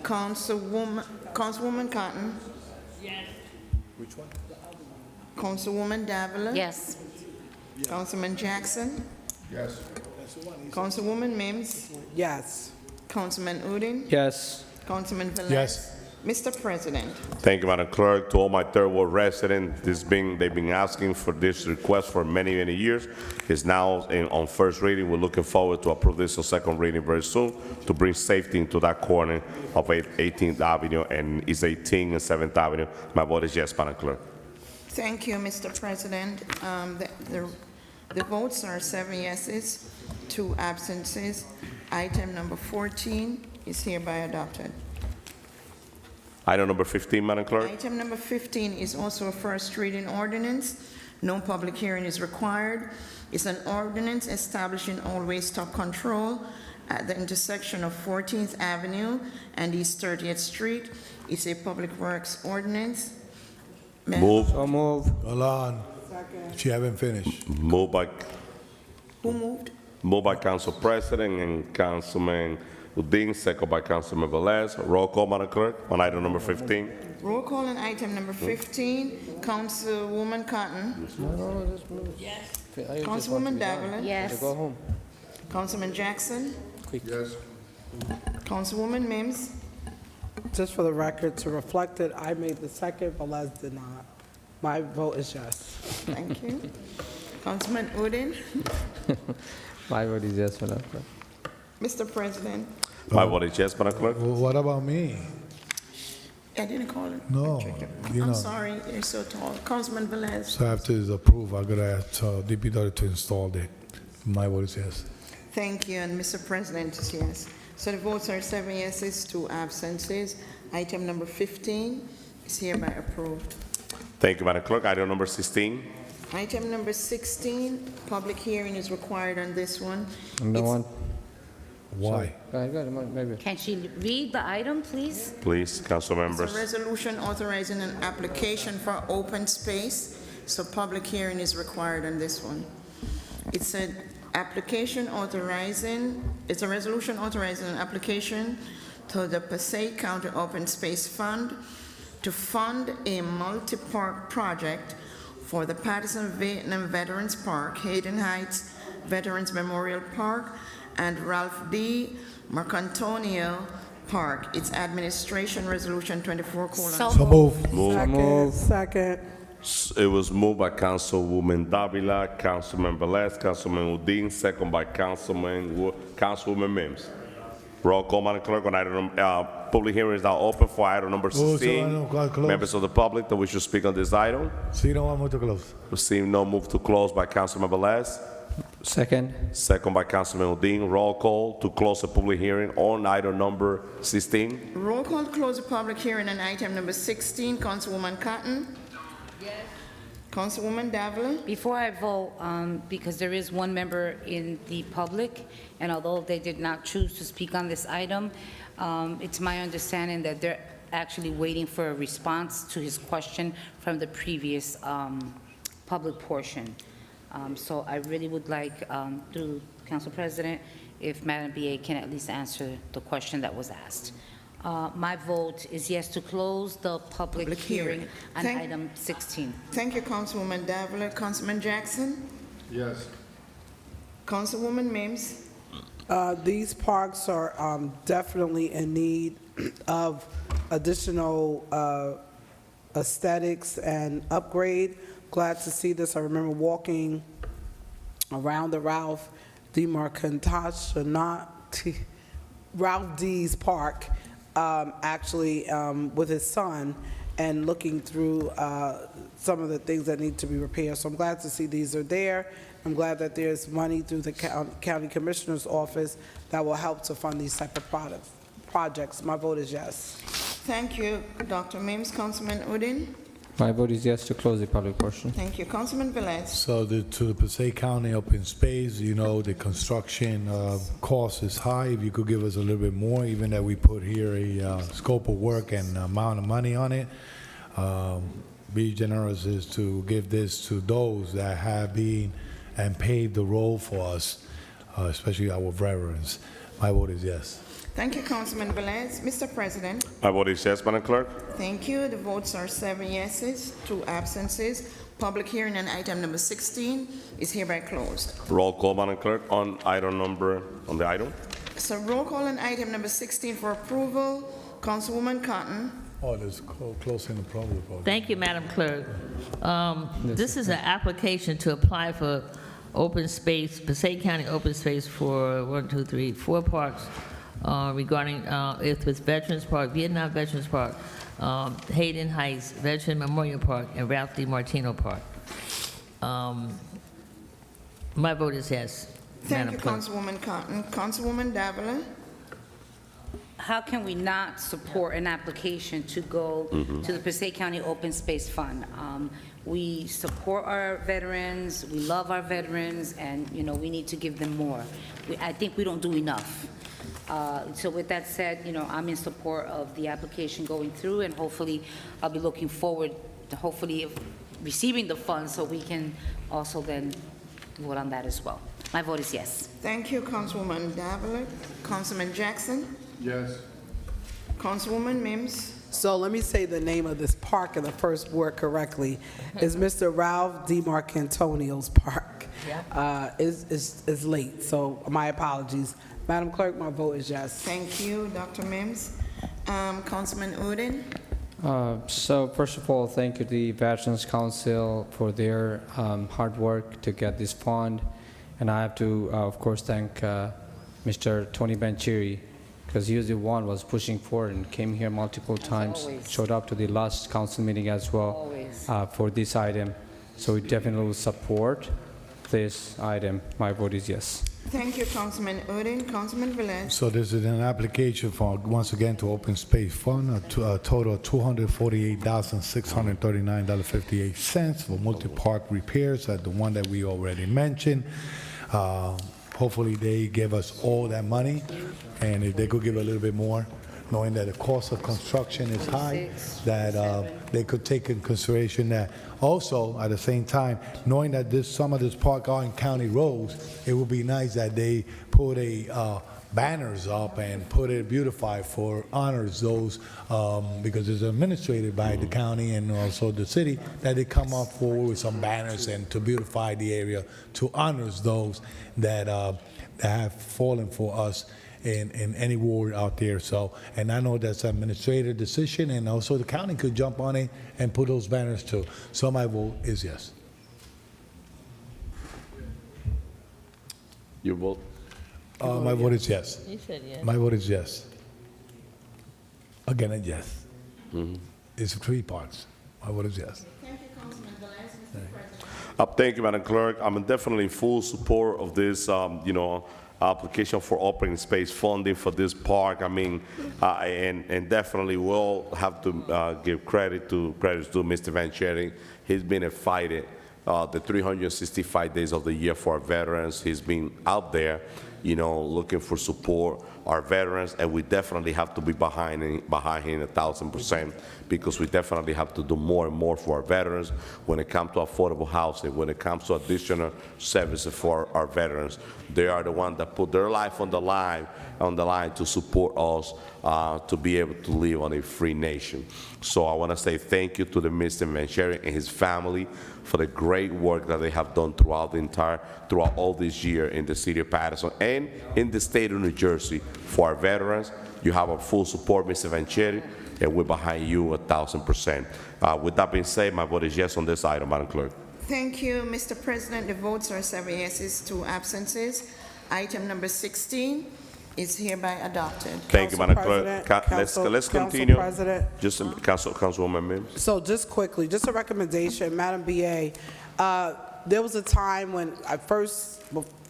Councilwoman Cotton. Yes. Which one? Councilwoman Davila. Yes. Councilman Jackson. Yes. Councilwoman Mims. Yes. Councilman Udine. Yes. Councilman Velez. Yes. Mr. President. Thank you, Madam Clerk. To all my third ward residents, they've been asking for this request for many, many years. It's now on first reading. We're looking forward to approve this on second reading very soon to bring safety into that corner of 18th Avenue and East 18th and 7th Avenue. My vote is yes, Madam Clerk. Thank you, Mr. President. The votes are 7 yeses, 2 absences. Item number 14 is hereby adopted. Item number 15, Madam Clerk. Item number 15 is also a first reading ordinance. No public hearing is required. It's an ordinance establishing always stop control at the intersection of 14th Avenue and East 30th Street. It's a public works ordinance. Move. So move. Hold on. She haven't finished. Moved by Who moved? Moved by Council President and Councilman Udine, second by Councilman Velez. Roll call, Madam Clerk, on item number 15. Roll call on item number 15, Councilwoman Cotton. Yes. Councilwoman Davila. Yes. Go home. Councilman Jackson. Yes. Councilwoman Mims. Just for the record, to reflect it, I made the second, but Les did not. My vote is yes. Thank you. Councilman Udine. My vote is yes, Madam Clerk. Mr. President. My vote is yes, Madam Clerk. What about me? I didn't call it. No, you I'm know. sorry, you're so tall. Councilman Velez. So after it's approved, I'm gonna ask DPW to install it. My vote is yes. Thank you, and Mr. President is yes. So the votes are 7 yeses, 2 absences. Item number 15 is hereby approved. Thank you, Madam Clerk. Item number 16. Item number 16, public hearing is required on this one. No It's- one. Why? Go ahead, maybe. Can she read the item, please? Please, council It's members. a resolution authorizing an application for open space, so public hearing is required on this one. It's a resolution authorizing an application to the Passaic County Open Space Fund to fund a multi-park project for the Paterson Vietnam Veterans Park, Hayden Heights Veterans Memorial Park, and Ralph D. Marcantonio Park. It's Administration Resolution 24:. So move. Move. Second. It was moved by Councilwoman Davila, Councilman Velez, Councilman Udine, second by Councilwoman Mims. Roll call, Madam Clerk, on item, public hearing is now open for item number 16. Close. Members of the public that wish to speak on this item. So you don't want me to close? Receiving no, move to close by Councilman Velez, Second. second by Councilman Udine. Roll call to close the public hearing on item number 16. Roll call to close the public hearing on item number 16. Councilwoman Cotton. Yes. Councilwoman Davila. Before I vote, because there is one member in the public, and although they did not choose to speak on this item, it's my understanding that they're actually waiting for a response to his question from the previous public portion. So I really would like, through Council President, if Madam BA can at least answer the question that was asked. My vote is yes to close the public hearing on item 16. Thank you, Councilwoman Davila. Councilman Jackson. Yes. Councilwoman Mims. These parks are definitely in need of additional aesthetics and upgrade. Glad to see this. I remember walking around the Ralph D. Ralph D's park, actually with his son, and looking through some of the things that need to be repaired. So I'm glad to see these are there. I'm glad that there's money through the county commissioner's office that will help to fund these type of projects. My vote is yes. Thank you, Dr. Mims. Councilman Udine. My vote is yes to close the public portion. Thank you. Councilman Velez. So to the Passaic County open space, you know, the construction cost is high. If you could give us a little bit more, even that we put here a scope of work and amount of money on it, be generous is to give this to those that have been and paved the road for us, especially our veterans. My vote is yes. Thank you, Councilman Velez. Mr. President. My vote is yes, Madam Clerk. Thank you. The votes are 7 yeses, 2 absences. Public hearing on item number 16 is hereby closed. Roll call, Madam Clerk, on the item. So roll call on item number 16 for approval. Councilwoman Cotton. Oh, there's closing the public. Thank you, Madam Clerk. This is an application to apply for open space, Passaic County open space for 4 parks regarding with Veterans Park, Vietnam Veterans Park, Hayden Heights Veteran Memorial Park, and Ralph D. Martino Park. My vote is yes, Thank Madam you, Clerk. Councilwoman Cotton. Councilwoman Davila. How can we not support an application to go to the Passaic County Open Space Fund? We support our veterans, we love our veterans, and, you know, we need to give them more. I think we don't do enough. So with that said, you know, I'm in support of the application going through, and hopefully I'll be looking forward to hopefully receiving the funds so we can also then vote on that as well. My vote is yes. Thank you, Councilwoman Davila. Councilman Jackson? Yes. Councilwoman Mims? So let me say the name of this park in the first ward correctly. It's Mr. Ralph DeMarcantonio's park. It's late, so my apologies. Madam Clerk, my vote is yes. Thank you, Dr. Mims. Councilman Udine? So first of all, thank you to the Veterans Council for their hard work to get this fund. And I have to, of course, thank Mr. Tony Bancheri, because he was the one was pushing forward and came here multiple times, always. showed up to the last council meeting as well for this item. So we definitely will support this item. My vote is yes. Thank you, Councilman Udine. Councilman Velez? So this is an application for, once again, to Open Space Fund, a total of $248,639.58 for multi-park repairs, the one that we already mentioned. Hopefully, they give us all that money, and if they could give a little bit more, knowing that the cost of construction is high, that they could take in consideration that. Also, at the same time, knowing that some of this park are in county roads, it would be nice that they put banners up and put it beautified for honors those, because it's administrated by the county and also the city, that they come up forward with some banners and to beautify the area to honors those that have fallen for us in any ward out there. So, and I know that's an administrative decision, and also the county could jump on it and put those banners too. So my vote is yes. Your vote? My vote is yes. You said yes. My vote is yes. Again, a yes. It's 3 parts. My vote is yes. Thank you, Councilman Velez. Mr. President? Thank you, Madam Clerk. I'm definitely in full support of this, application for open space funding for this park. I mean, and definitely we'll have to give credits to Mr. Bancheri. He's been a fighter the 365 days of the year for our veterans. He's been out there, looking for support, our veterans, and we definitely have to be behind him 1,000%, because we definitely have to do more and more for our veterans when it comes to affordable housing, when it comes to additional services for our veterans. They are the ones that put their life on the line to support us to be able to live on a free nation. So I want to say thank you to the Mr. Bancheri and his family for the great work that they have done throughout all this year in the city of Paterson and in the state of New Jersey. For our veterans, you have our full support, Mr. Bancheri, and we're behind you 1,000%. With that being said, my vote is yes on this item, Madam Clerk. Thank you, Mr. President. The votes are 7 yeses, 2 absences. Item number 16 is hereby adopted. Thank you, Madam Clerk. Let's continue. President. Just Councilwoman Mims. So just quickly, just a recommendation, Madam BA, there was a time when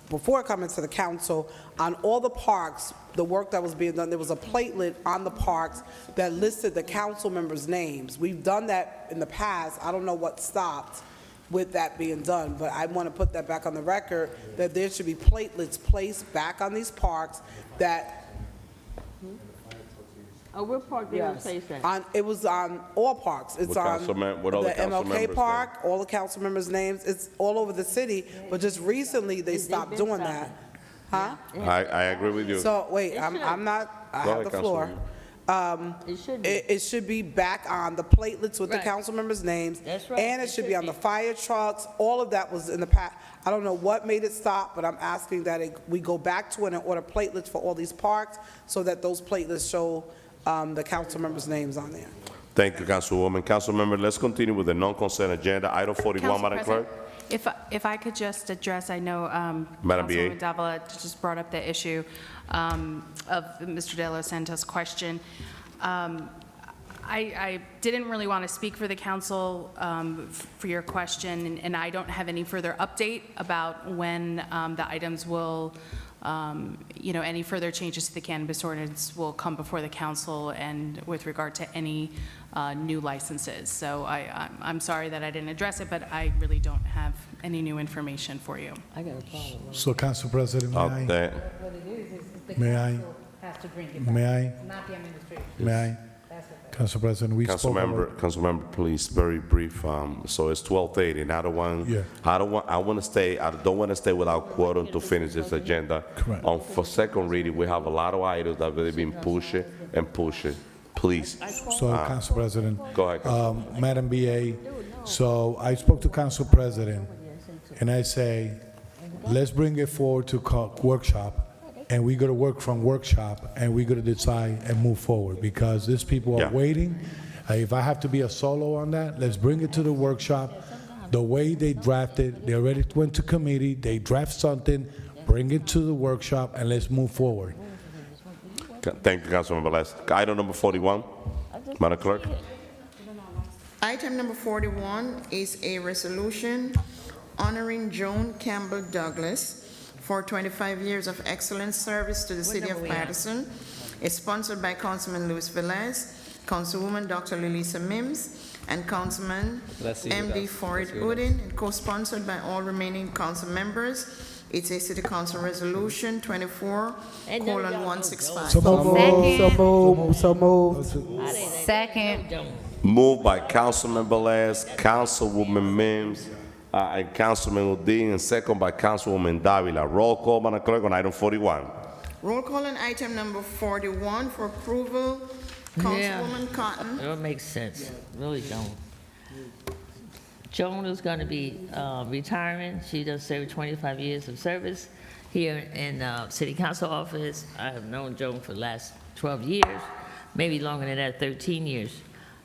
before coming to the council, on all the parks, the work that was being done, there was a platelet on the parks that listed the council members' names. We've done that in the past. I don't know what stopped with that being done, but I want to put that back on the record, that there should be platelets placed back on these parks that. Oh, what park did you place that? It was on all parks. It's on the MLK Park, all the council members' names. It's all over the city, but just recently they stopped doing that. Huh? I agree with you. So, wait, I'm not, I have the floor. It should be back on the platelets with the council members' names. That's right. And it should be on the fire trucks. All of that was in the past. I don't know what made it stop, but I'm asking that we go back to it and order platelets for all these parks so that those platelets show the council members' names on there. Thank you, Councilwoman. Councilmember, let's continue with the non-consent agenda. Item 41, Madam Clerk. If I could just address, I know Madam BA. Councilwoman Davila just brought up the issue of Mr. De Los Santos' question. I didn't really want to speak for the council for your question, and I don't have any further update about when the items will, any further changes to the cannabis ordinance will come before the council and with regard to any new licenses. So I'm sorry that I didn't address it, but I really don't have any new information for you. I got a problem. So, Council President, What it is the May I? council has to bring it back. May I? Not the administration. May I? Council President, we spoke about... Councilmember, please, very brief. So it's 12:30, and I don't want to stay. I don't want to stay without quorum to finish this agenda. Correct. For second reading, we have a lot of items that have been pushing and pushing. Please. So, Council President. Go ahead. Madam BA, so I spoke to Council President, and I say, let's bring it forward to workshop, and we're going to work from workshop, and we're going to decide and move forward, because these people are waiting. If I have to be a solo on that, let's bring it to the workshop. The way they drafted, they already went to committee, they draft something, bring it to the workshop, and let's move forward. Thank you, Councilmember Les. Item number 41, Madam Clerk. Item number 41 is a resolution honoring Joan Campbell Douglas for 25 years of excellent service to the city of Paterson. It's sponsored by Councilman Luis Velez, Councilwoman Dr. Lilisa Mims, and Councilman MD Farid Udin, and co-sponsored by all remaining council members. It's a city council resolution 24:165. So moved. Second. Moved by Councilman Velez, Councilwoman Mims, and Councilman Udin, and second by Councilwoman Davila. Roll call, Madam Clerk, on item 41. Roll call on item number 41 for approval. Councilwoman Cotton. It don't make sense, really don't. Joan is going to be retiring. She does serve 25 years of service here in City Council office. I have known Joan for the last 12 years, maybe longer than that, 13 years.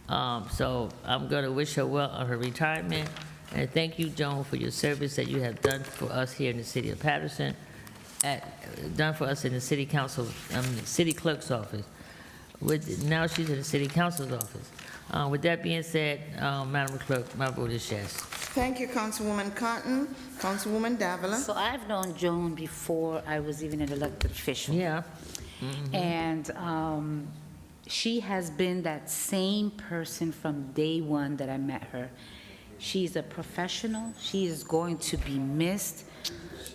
So I'm going to wish her well on her retirement. And thank you, Joan, for your service that you have done for us here in the city of Paterson, done for us in the city council, city clerk's office. Now she's in the city council's office. With that being said, Madam Clerk, my vote is yes. Thank you, Councilwoman Cotton. Councilwoman Davila. So I've known Joan before I was even an elected official. Yeah. And she has been that same person from day one that I met her. She's a professional. She is going to be missed.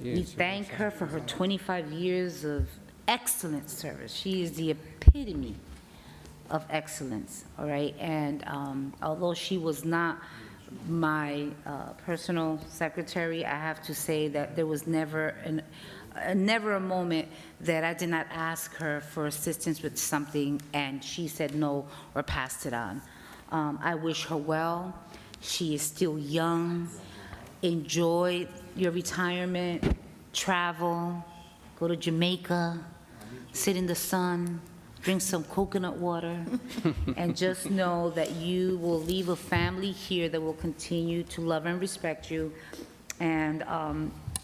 We thank her for her 25 years of excellent service. She is the epitome of excellence, all right? And although she was not my personal secretary, I have to say that there was never a moment that I did not ask her for assistance with something and she said no or passed it on. I wish her well. She is still young. Enjoy your retirement, travel, go to Jamaica, sit in the sun, drink some coconut water, and just know that you will leave a family here that will continue to love and respect you. And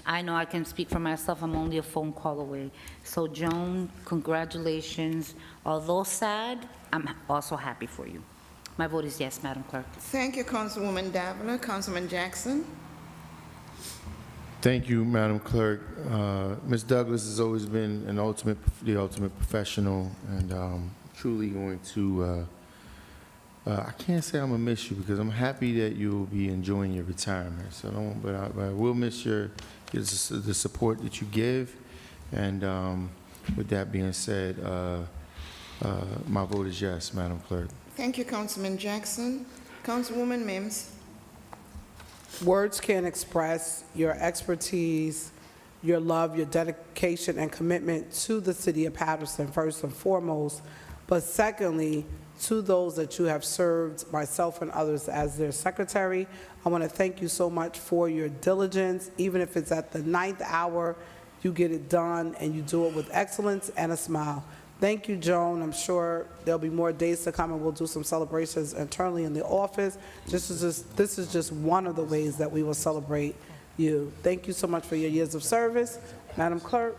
I know I can speak for myself, I'm only a phone call away. So Joan, congratulations. Although sad, I'm also happy for you. My vote is yes, Madam Clerk. Thank you, Councilwoman Davila. Councilman Jackson. Thank you, Madam Clerk. Ms. Douglas has always been the ultimate professional, and truly going to, I can't say I'm going to miss you because I'm happy that you'll be enjoying your retirement. So but I will miss the support that you give. And with that being said, my vote is yes, Madam Clerk. Thank you, Councilman Jackson. Councilwoman Mims. Words can't express your expertise, your love, your dedication, and commitment to the city of Paterson, first and foremost, but secondly, to those that you have served, myself and others, as their secretary. I want to thank you so much for your diligence. Even if it's at the 9th hour, you get it done, and you do it with excellence and a smile. Thank you, Joan. I'm sure there'll be more days to come, and we'll do some celebrations internally in the office. This is just one of the ways that we will celebrate you. Thank you so much for your years of service. Madam Clerk,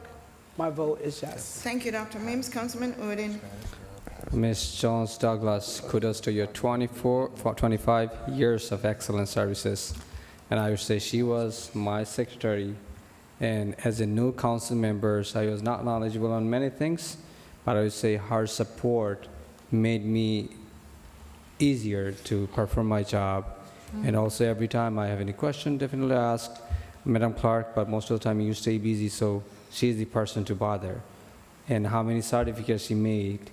my vote is yes. Thank you, Dr. Mims. Councilman Udin. Ms. Jones Douglas, kudos to your 25 years of excellent services. And I would say she was my secretary. And as a new council member, I was not knowledgeable on many things. But I would say her support made me easier to perform my job. And also every time I have any question, definitely ask Madam Clerk, but most of the time you stay busy, so she's the person to bother. And how many certificates she made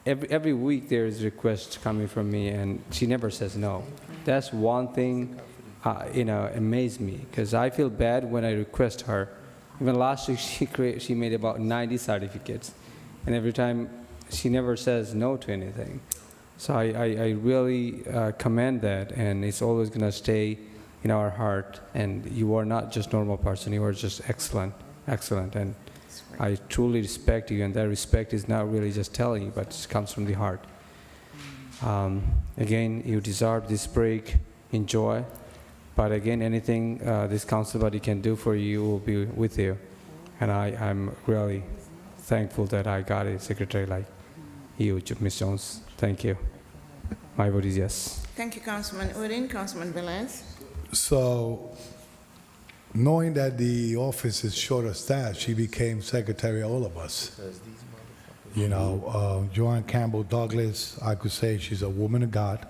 every week there is requests coming from me, and she never says no. That's one thing, amazed me, because I feel bad when I request her. Even last week, she made about 90 certificates, and every time she never says no to anything. So I really commend that, and it's always going to stay in our heart. And you are not just normal person; you are just excellent, and I truly respect you. And that respect is not really just telling you, but it comes from the heart. Again, you deserve this break. Enjoy. But again, anything this council body can do for you will be with you. And I'm really thankful that I got a secretary like you, Ms. Jones. Thank you. My vote is yes. Thank you, Councilman Udine. Councilman Velez. So, knowing that the office is short of staff, she became secretary of all of us. You know, Joanne Campbell Douglas, I could say she's a woman of God.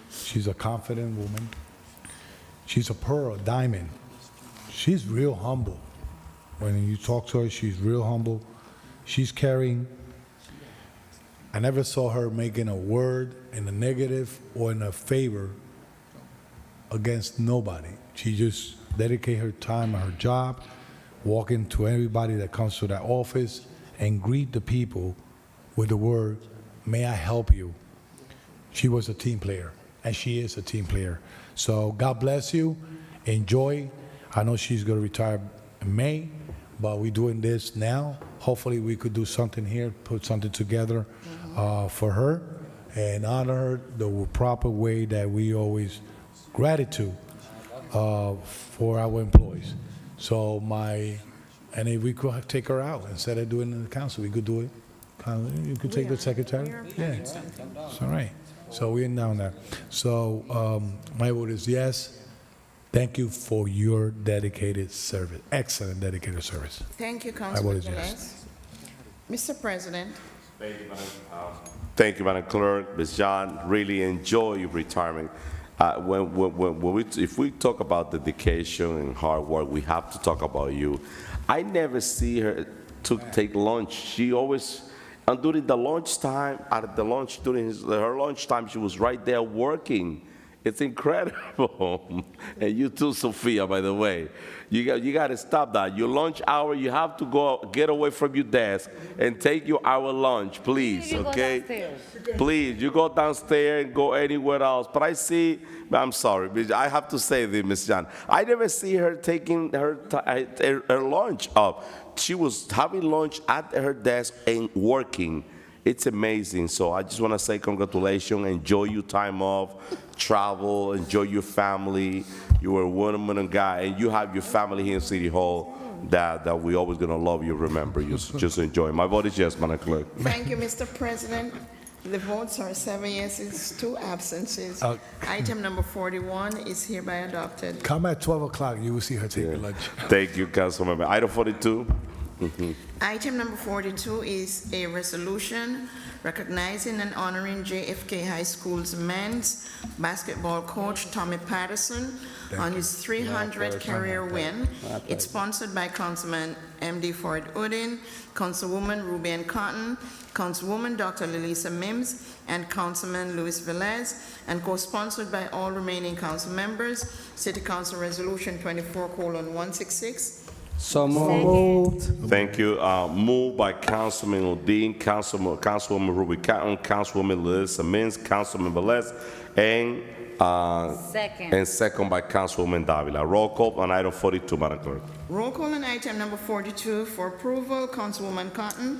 She's a confident woman. She's a pearl, a diamond. She's real humble. When you talk to her, she's real humble. She's caring. I never saw her making a word in a negative or in a favor against nobody. She just dedicated her time and her job, walking to everybody that comes to that office and greet the people with the word, "May I help you?" She was a team player, and she is a team player. So God bless you. Enjoy. I know she's going to retire in May, but we're doing this now. Hopefully we could do something here, put something together for her and honor her the proper way that we always gratitude for our employees. So and if we could take her out instead of doing it in the council, we could do it. You could take the secretary. Yeah, it's all right. So we're down there. So my vote is yes. Thank you for your dedicated service. Excellent dedicated service. Thank you, My Councilman vote is yes. Velez. Mr. President. Thank you, Madam Clerk. Ms. John, really enjoy your retirement. If we talk about dedication and hard work, we have to talk about you. I never see her take lunch. She always, and during the lunchtime, during her lunchtime, she was right there working. It's incredible. And you too, Sophia, by the way. You got to stop that. Your lunch hour, you have to go get away from your desk and take your hour lunch, please, okay? Please, you go downstairs and go anywhere else. But I see, I'm sorry, I have to say this, Ms. John. I never see her taking her lunch up. She was having lunch at her desk and working. It's amazing. So I just want to say congratulations. Enjoy your time off. Travel. Enjoy your family. You are a woman and guy, and you have your family here in City Hall that we always going to love you, remember you. Just enjoy. My vote is yes, Madam Clerk. Thank you, Mr. President. The votes are 7 yeses, 2 absences. Item number 41 is hereby adopted. Come at 12 o'clock. You will see her take lunch. Thank you, Councilmember. Item 42. Item number 42 is a resolution recognizing and honoring JFK High School's men's basketball coach, Tommy Paterson, on his 300th career win. It's sponsored by Councilman M.D. Ford Udine, Councilwoman Ruby Ann Cotton, Councilwoman Dr. Lilisa Mims, and Councilman Luis Velez, and co-sponsored by all remaining council members. City Council Resolution 24:166. So moved. Thank you. Moved by Councilman Udine, Councilwoman Ruby Cotton, Councilwoman Lilisa Mims, Councilman Velez, and second by Councilwoman Davila. Roll call on item 42, Madam Clerk. Roll call on item number 42 for approval. Councilwoman Cotton.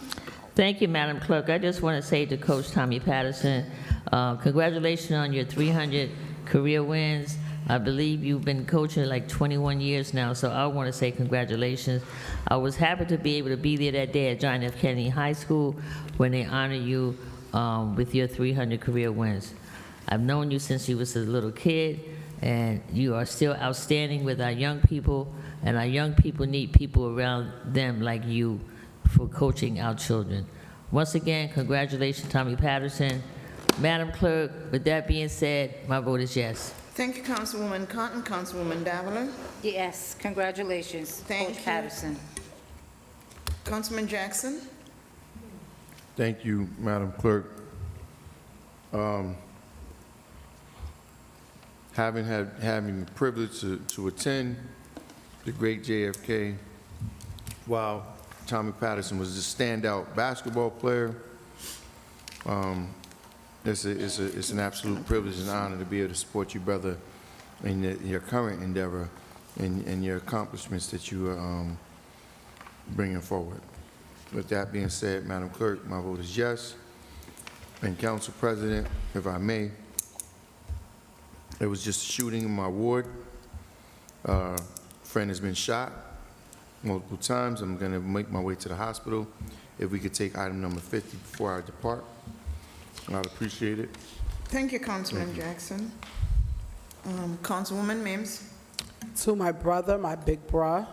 Thank you, Madam Clerk. I just want to say to Coach Tommy Paterson, congratulations on your 300 career wins. I believe you've been coaching like 21 years now, so I want to say congratulations. I was happy to be able to be there that day at John F. Kennedy High School when they honor you with your 300 career wins. I've known you since you was a little kid, and you are still outstanding with our young people, and our young people need people around them like you for coaching our children. Once again, congratulations, Tommy Paterson. Madam Clerk, with that being said, my vote is yes. Thank you, Councilwoman Cotton. Councilwoman Davila. Yes, congratulations, Coach Patterson. Councilman Jackson. Thank you, Madam Clerk. Having the privilege to attend the great JFK, while Tommy Paterson was a standout basketball player, it's an absolute privilege and honor to be able to support you, brother, in your current endeavor and your accomplishments that you are bringing forward. With that being said, Madam Clerk, my vote is yes. And Council President, if I may, it was just a shooting in my ward. Friend has been shot multiple times. I'm going to make my way to the hospital. If we could take item number 50 before I depart, I'd appreciate it. Thank you, Councilman Jackson. Councilwoman Mims. To my brother, my big bruh,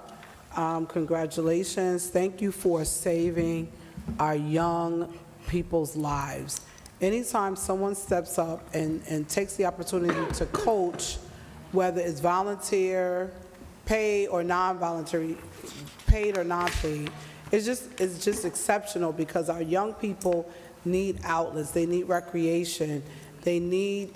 congratulations. Thank you for saving our young people's lives. Anytime someone steps up and takes the opportunity to coach, whether it's volunteer, paid or non-voluntary, paid or non-paid, it's just exceptional because our young people need outlets, they need recreation, they need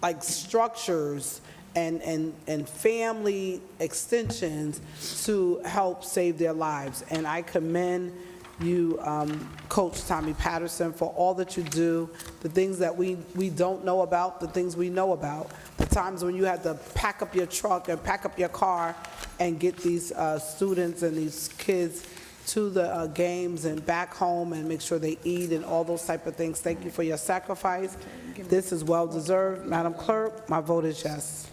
like structures and family extensions to help save their lives. And I commend you, Coach Tommy Paterson, for all that you do, the things that we don't know about, the things we know about, the times when you had to pack up your truck and pack up your car and get these students and these kids to the games and back home and make sure they eat and all those type of things. Thank you for your sacrifice. This is well-deserved. Madam Clerk, my vote is yes.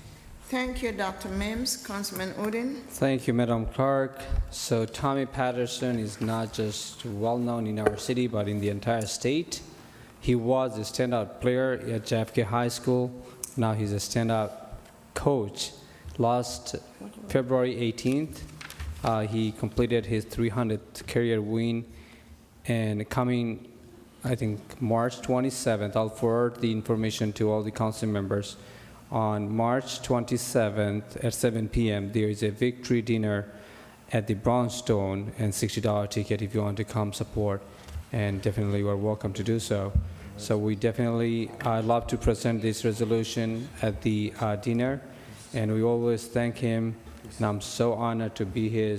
Thank you, Dr. Mims. Councilman Udine. Thank you, Madam Clerk. So Tommy Paterson is not just well-known in our city, but in the entire state. He was a standout player at JFK High School. Now he's a standout coach. Last February 18th, he completed his 300th career win. And coming, I think, March 27th, I'll forward the information to all the council members. On March 27th at 7 p.m., there is a victory dinner at the Brownstone and $60 ticket if you want to come support, and definitely you are welcome to do so. So we definitely love to present this resolution at the dinner, and we always thank him, and I'm so honored to be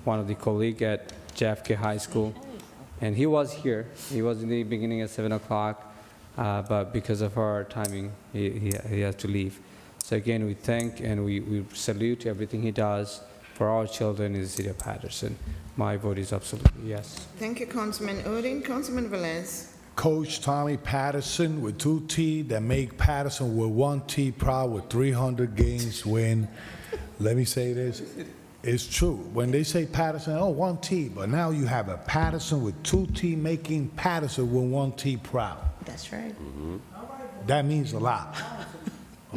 one of the colleagues at JFK High School. And he was here. He was in the beginning at 7 o'clock. But because of our timing, he has to leave. So again, we thank and we salute everything he does for our children in the city of Paterson. My vote is absolutely yes. Thank you, Councilman Udine. Councilman Velez. Coach Tommy Paterson with 2 T that make Paterson with 1 T proud with 300 games win. Let me say this. It's true. When they say Paterson, oh, 1 T, but now you have a Paterson with 2 T making Paterson with 1 T proud. That's right. That means a lot.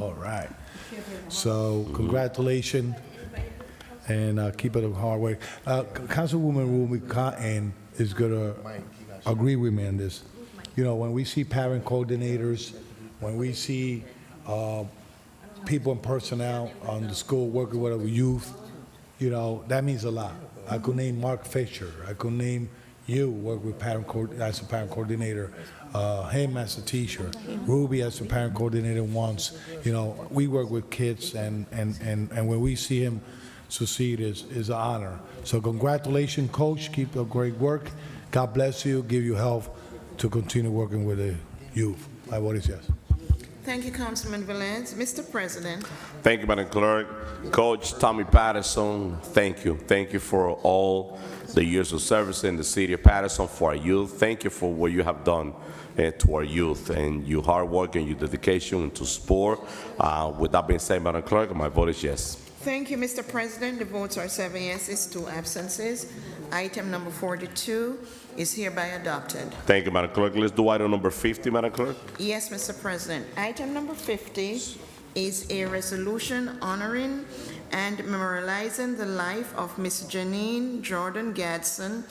All right. So congratulations, and keep it up hard work. Councilwoman Rumi Cotton is going to agree with me on this. You know, when we see parent coordinators, when we see people and personnel on the school working with our youth, you know, that means a lot. I could name Mark Fisher. I could name you, work with as a parent coordinator. Him as a teacher, Ruby as a parent coordinator once. You know, we work with kids, and when we see him succeed is an honor. So congratulations, Coach. Keep up great work. God bless you, give you health to continue working with the youth. My vote is yes. Thank you, Councilman Velez. Mr. President. Thank you, Madam Clerk. Coach Tommy Paterson, thank you. Thank you for all the years of service in the city of Paterson for our youth. Thank you for what you have done to our youth and your hard work and your dedication to sport. With that being said, Madam Clerk, my vote is yes. Thank you, Mr. President. The votes are 7 yeses, 2 absences. Item number 42 is hereby adopted. Thank you, Madam Clerk. Let's do item number 50, Madam Clerk. Yes, Mr. President. Item number 50 is a resolution honoring and memorializing the life of Miss Janine Jordan Gadsden,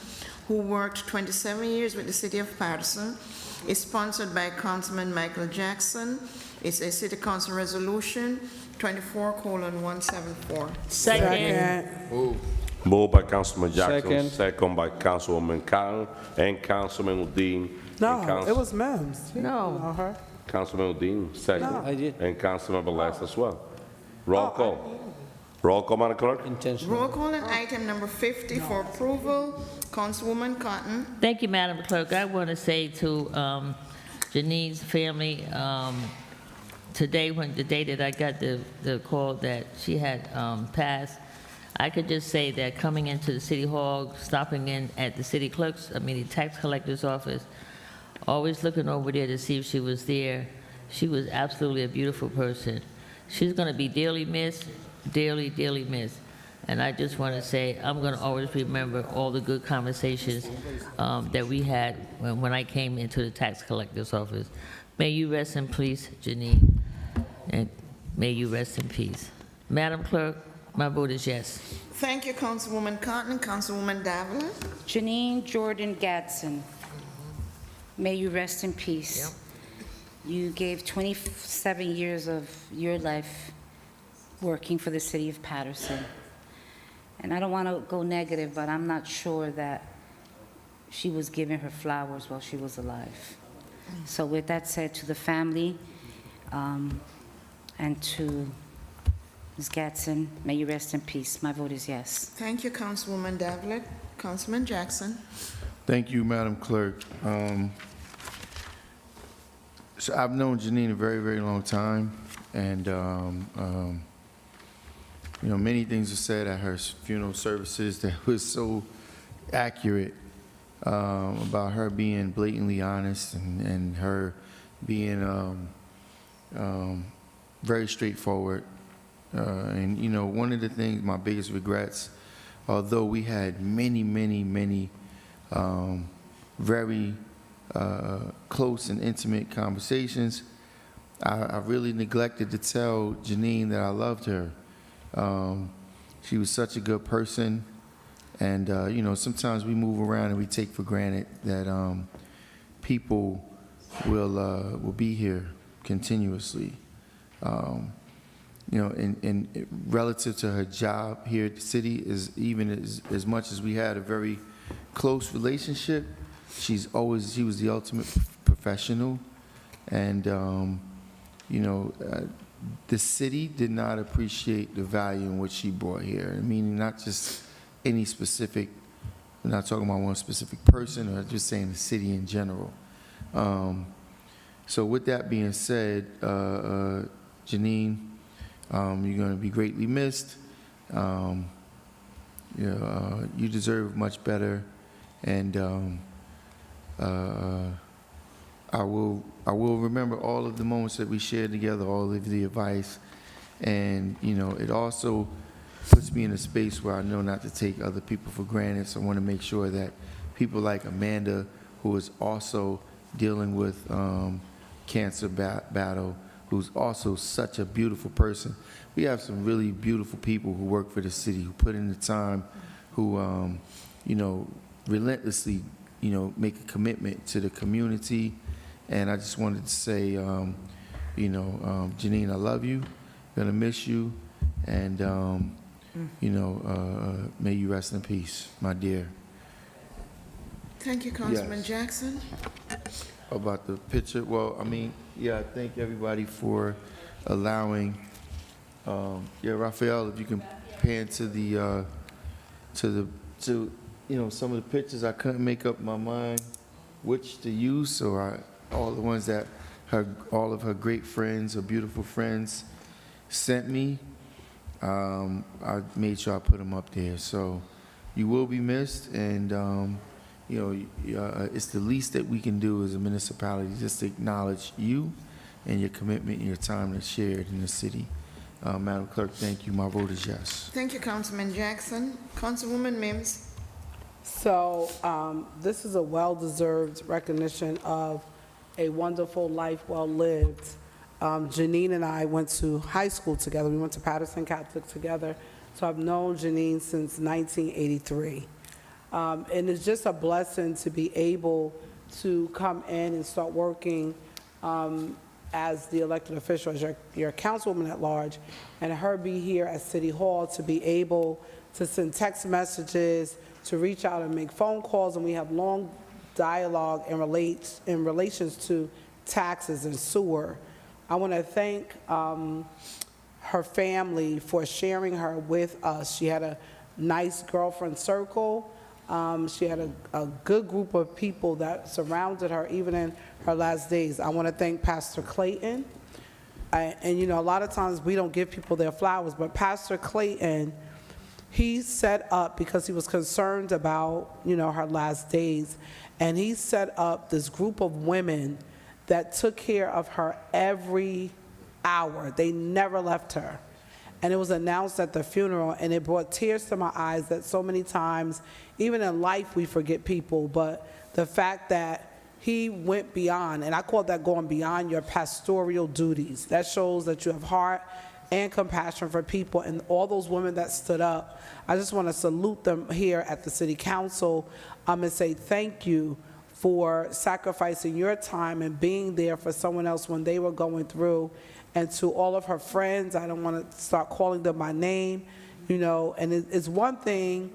who worked 27 years with the city of Paterson. It's sponsored by Councilman Michael Jackson. It's a city council resolution 24:174. Second. Moved by Councilman Jackson, Second. second by Councilwoman Cotton and Councilman Udine. No, it was Mims. No. Her. Councilman Udine, second. No. I did. And Councilman Velez as well. Roll call. Roll call, Madam Clerk. Intentional. Roll call on item number 50 for approval. Councilwoman Cotton. Thank you, Madam Clerk. I want to say to Janine's family, today, the day that I got the call that she had passed, I could just say that coming into the City Hall, stopping in at the city clerk's, the tax collector's office, always looking over there to see if she was there. She was absolutely a beautiful person. She's going to be dearly missed, dearly, dearly missed. And I just want to say, I'm going to always remember all the good conversations that we had when I came into the tax collector's office. May you rest in peace, Janine, and may you rest in peace. Madam Clerk, my vote is yes. Thank you, Councilwoman Cotton. Councilwoman Davila. Janine Jordan Gadsden, may you rest in peace. You gave 27 years of your life working for the city of Paterson. And I don't want to go negative, but I'm not sure that she was giving her flowers while she was alive. So with that said, to the family and to Ms. Gadsden, may you rest in peace. My vote is yes. Thank you, Councilwoman Davila. Councilman Jackson. Thank you, Madam Clerk. So I've known Janine a very, very long time, and many things were said at her funeral services that was so accurate about her being blatantly honest and her being very straightforward. And one of the things, my biggest regrets, although we had many, many, many very close and intimate conversations, I really neglected to tell Janine that I loved her. She was such a good person, and sometimes we move around and we take for granted that people will be here continuously. And relative to her job here at the city, is even as much as we had a very close relationship, she was the ultimate professional, and the city did not appreciate the value in what she brought here. Meaning not just any specific, we're not talking about one specific person, or just saying the city in general. So with that being said, Janine, you're going to be greatly missed. You deserve much better, and I will remember all of the moments that we shared together, all of the advice, and it also puts me in a space where I know not to take other people for granted. So I want to make sure that people like Amanda, who is also dealing with cancer battle, who's also such a beautiful person. We have some really beautiful people who work for the city, who put in the time, who relentlessly make a commitment to the community. And I just wanted to say, Janine, I love you, gonna miss you, and may you rest in peace, my dear. Thank you, Councilman Yes. Jackson. About the picture, I thank everybody for allowing, Raphael, if you can pan to the, some of the pictures, I couldn't make up my mind which to use, so all the ones that all of her great friends, her beautiful friends sent me, I made sure I put them up there. So you will be missed, and it's the least that we can do as a municipality, just to acknowledge you and your commitment and your time that's shared in the city. Madam Clerk, thank you. My vote is yes. Thank you, Councilman Jackson. Councilwoman Mims. So this is a well-deserved recognition of a wonderful life well lived. Janine and I went to high school together. We went to Paterson Catholic together. So I've known Janine since 1983. And it's just a blessing to be able to come in and start working as the elected official, as your councilwoman at large, and her be here at City Hall to be able to send text messages, to reach out and make phone calls, and we have long dialogue in relations to taxes and sewer. I want to thank her family for sharing her with us. She had a nice girlfriend circle. She had a good group of people that surrounded her even in her last days. I want to thank Pastor Clayton. And you know, a lot of times we don't give people their flowers, but Pastor Clayton, he set up, because he was concerned about, you know, her last days, and he set up this group of women that took care of her every hour. They never left her. And it was announced at the funeral, and it brought tears to my eyes that so many times, even in life, we forget people, but the fact that he went beyond, and I call that going beyond your pastoral duties. That shows that you have heart and compassion for people, and all those women that stood up, I just want to salute them here at the City Council and say thank you for sacrificing your time and being there for someone else when they were going through. And to all of her friends, I don't want to start calling them by name, you know, and it's one thing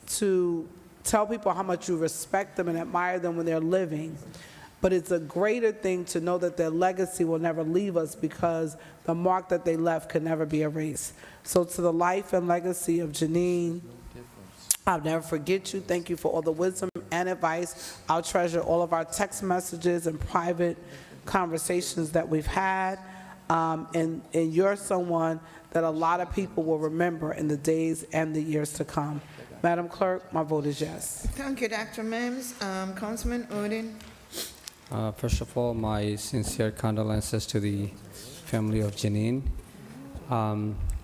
to tell people how much you respect them and admire them when they're living, but it's a greater thing to know that their legacy will never leave us, because the mark that they left can never be erased. So to the life and legacy of Janine, I'll never forget you. Thank you for all the wisdom and advice. I'll treasure all of our text messages and private conversations that we've had. And you're someone that a lot of people will remember in the days and the years to come. Madam Clerk, my vote is yes. Thank you, Dr. Mims. Councilman Odin. First of all, my sincere condolences to the family of Janine.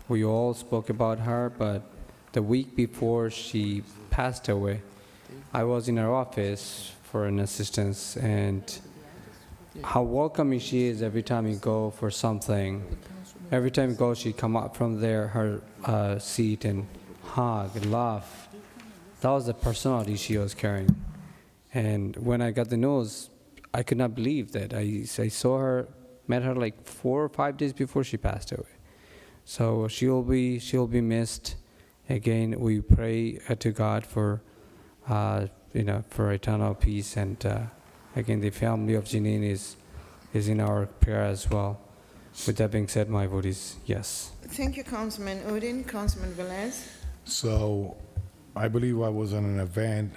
We all spoke about her, but the week before she passed away, I was in her office for an assistance, and how welcoming she is every time you go for something. Every time you go, she come up from there, her seat, and hug and laugh. That was the personality she was carrying. And when I got the news, I could not believe that. I saw her, met her like 4 or 5 days before she passed away. So she'll be missed. Again, we pray to God for, for eternal peace. And again, the family of Janine is in our prayer as well. With that being said, my vote is yes. Thank you, Councilman Odin. Councilman Velez. So I believe I was on an event.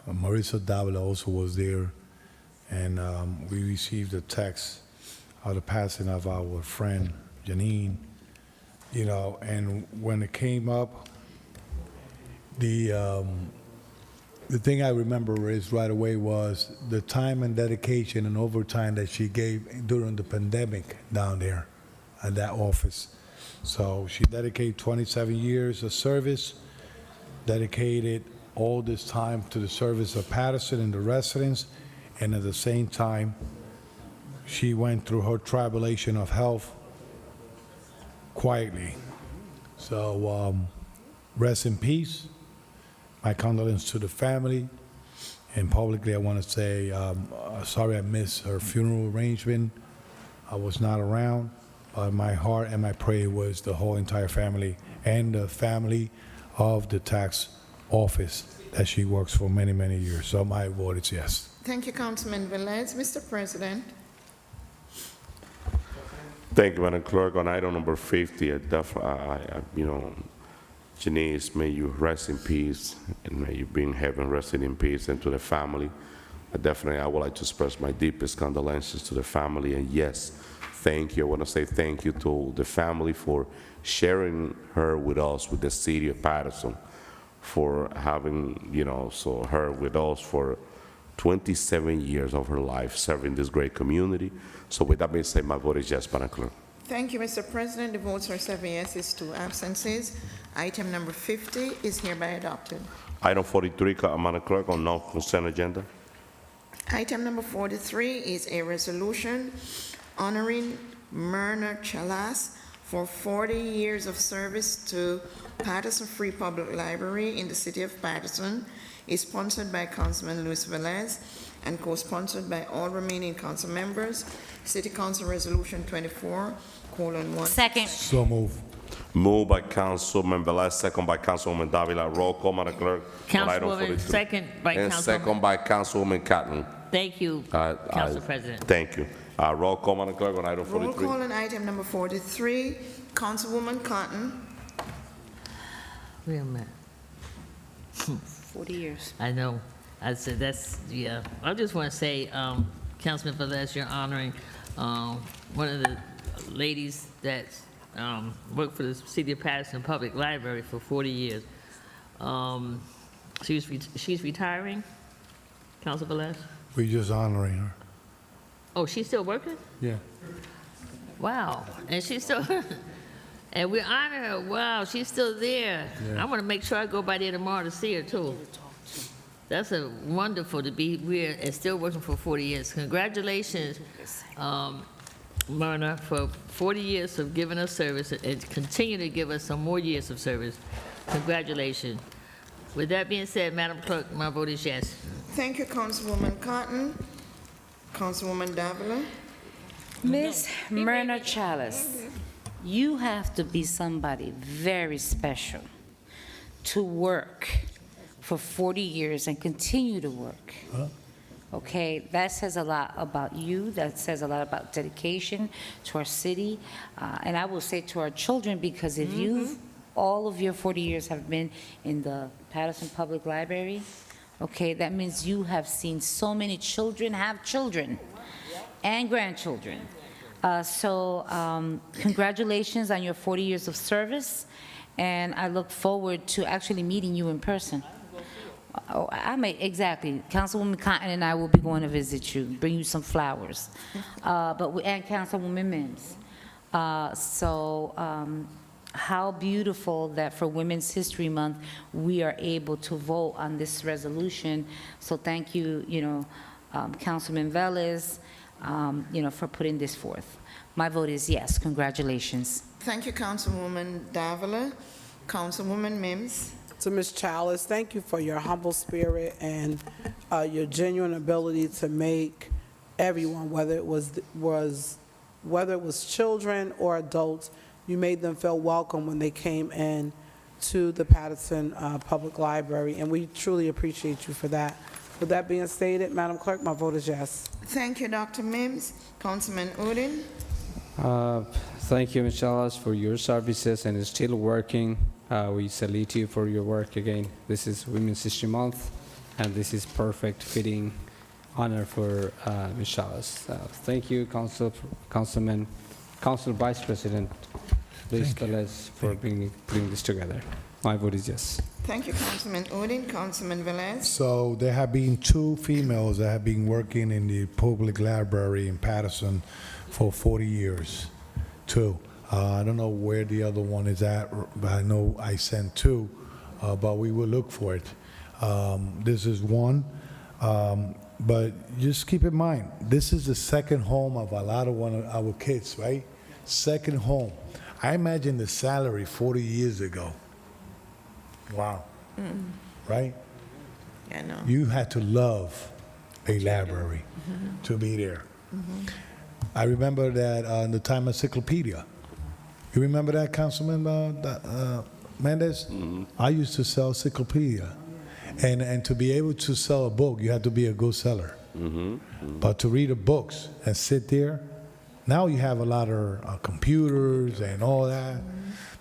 Marissa Davila also was there, and we received a text of the passing of our friend Janine. You know, and when it came up, the thing I remember is right away was the time and dedication and overtime that she gave during the pandemic down there at that office. So she dedicated 27 years of service, dedicated all this time to the service of Paterson and the residents, and at the same time, she went through her tribulation of health quietly. So rest in peace. My condolences to the family. And publicly, I want to say, sorry I missed her funeral arrangement. I was not around. But my heart and my prayer was the whole entire family and the family of the tax office that she works for many, many years. So my vote is yes. Thank you, Councilman Velez. Mr. President. Thank you, Madam Clerk. On item number 50, Janice, may you rest in peace, and may you be in heaven resting in peace, and to the family. I would like to express my deepest condolences to the family, and yes, thank you. I want to say thank you to the family for sharing her with us, with the city of Paterson, for having, her with us for 27 years of her life, serving this great community. So with that being said, my vote is yes, Madam Clerk. Thank you, Mr. President. The votes are 7 yeses, 2 absences. Item number 50 is hereby adopted. Item 43, Madam Clerk, on non-consent agenda. Item number 43 is a resolution honoring Myrna Chalas for 40 years of service to Paterson Free Public Library in the city of Paterson. Is sponsored by Councilman Luis Velez and co-sponsored by all remaining council members. City Council Resolution 24:1. Second. So move. Moved by Councilman Velez, second by Councilwoman Davila. Roll call, Madam Clerk. on item Councilwoman, 42. second by And Councilwoman. second by Councilwoman Cotton. Thank you, Council President. Thank you. Roll call, Madam Clerk, on item Roll 43. call on item number 43. Councilwoman Cotton. Wait a minute. 40 years. I know. I said that's, yeah. I just want to say, Councilman Velez, you're honoring one of the ladies that worked for the City of Paterson Public Library for 40 years. She's retiring, Council Velez? We're just honoring her. Oh, she's still working? Yeah. Wow. And she's still, and we honor her. Wow, she's still there. Yeah. I want to make sure I go by there tomorrow to see her, too. That's a wonderful to be here and still working for 40 years. Congratulations, Myrna, for 40 years of giving us service and continue to give us some more years of service. Congratulations. With that being said, Madam Clerk, my vote is yes. Thank you, Councilwoman Cotton. Councilwoman Davila. Miss Myrna Chalice, you have to be somebody very special to work for 40 years and continue to work. Okay, that says a lot about you. That says a lot about dedication to our city. And I will say to our children, because if all of your 40 years have been in the Paterson Public Library, okay, that means you have seen so many children have children and grandchildren. So congratulations on your 40 years of service, and I look forward to actually meeting you in person. Oh, exactly. Councilwoman Cotton and I will be going to visit you, bring you some flowers. And Councilwoman Mims. How beautiful that for Women's History Month, we are able to vote on this resolution. So thank you, Councilman Velez, for putting this forth. My vote is yes. Congratulations. Thank you, Councilwoman Davila. Councilwoman Mims. To Ms. Chalice, thank you for your humble spirit and your genuine ability to make everyone, whether it was children or adults, you made them feel welcome when they came in to the Paterson Public Library, and we truly appreciate you for that. With that being stated, Madam Clerk, my vote is yes. Thank you, Dr. Mims. Councilman Udine. Thank you, Ms. Chalice, for your services and it's still working. We salute you for your work again. This is Women's History Month, and this is perfect fitting honor for Ms. Chalice. Thank you, Council Vice President Luis Velez, for putting this together. My vote is yes. Thank you, Councilman Udine. Councilman Velez. So there have been 2 females that have been working in the public library in Paterson for 40 years. 2. I don't know where the other one is at, but I know I sent 2, but we will look for it. This is one, but just keep in mind, this is the second home of a lot of our kids, right? Second home. I imagine the salary 40 years ago. Wow. Right? Yeah, I know. You had to love a library to be there. I remember that in the time of encyclopedia. You remember that, Councilman Mendez? I used to sell encyclopedia. And to be able to sell a book, you had to be a good seller. But to read the books and sit there, now you have a lot of computers and all that.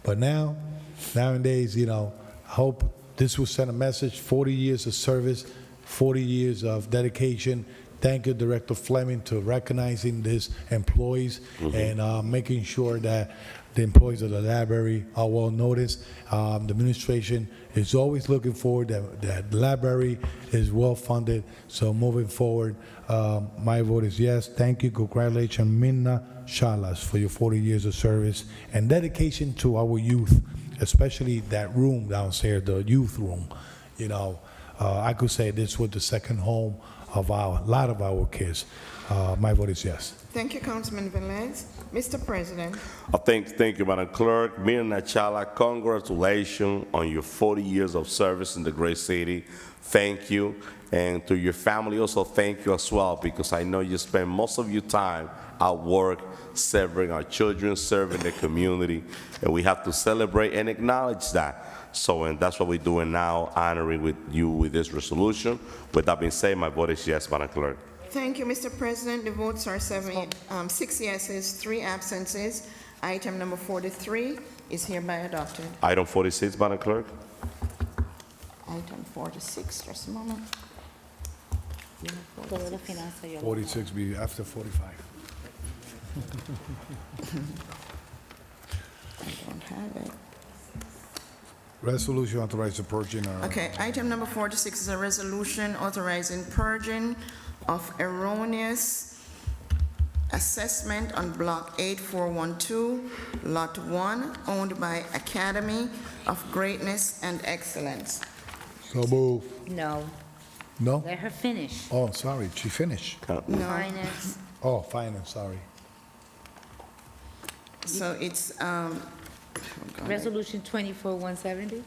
But nowadays, I hope this will send a message, 40 years of service, 40 years of dedication. Thank you, Director Fleming, to recognizing these employees and making sure that the employees of the library are well noticed. The administration is always looking forward that the library is well funded. So moving forward, my vote is yes. Thank you. Congratulations, Myrna Chalice, for your 40 years of service and dedication to our youth, especially that room downstairs, the youth room. I could say this was the second home of a lot of our kids. My vote is yes. Thank you, Councilman Velez. Mr. President, Thank you, Madam Clerk. Mayor Nachala, congratulations on your 40 years of service in the great city. Thank you. And to your family also, thank you as well, because I know you spend most of your time at work serving our children, serving the community, and we have to celebrate and acknowledge that. So, and that's what we're doing now, honoring with you with this resolution. With that being said, my vote is yes, Madam Clerk. thank you, Mr. President. The votes are 6 yeses, 3 absences. Item number 43 is hereby adopted. Item 46, Madam Clerk. Item 46, just a moment. 46 be after 45. I don't have it. Resolution authorizing purging. Okay, item number 46 is a resolution authorizing purging of erroneous assessment on Block 8412, Lot 1, owned by Academy of Greatness and Excellence. So move. No. No? Let her finish. Oh, sorry, she finished. No. Finance. Oh, finance, sorry. So it's, Resolution 24-170?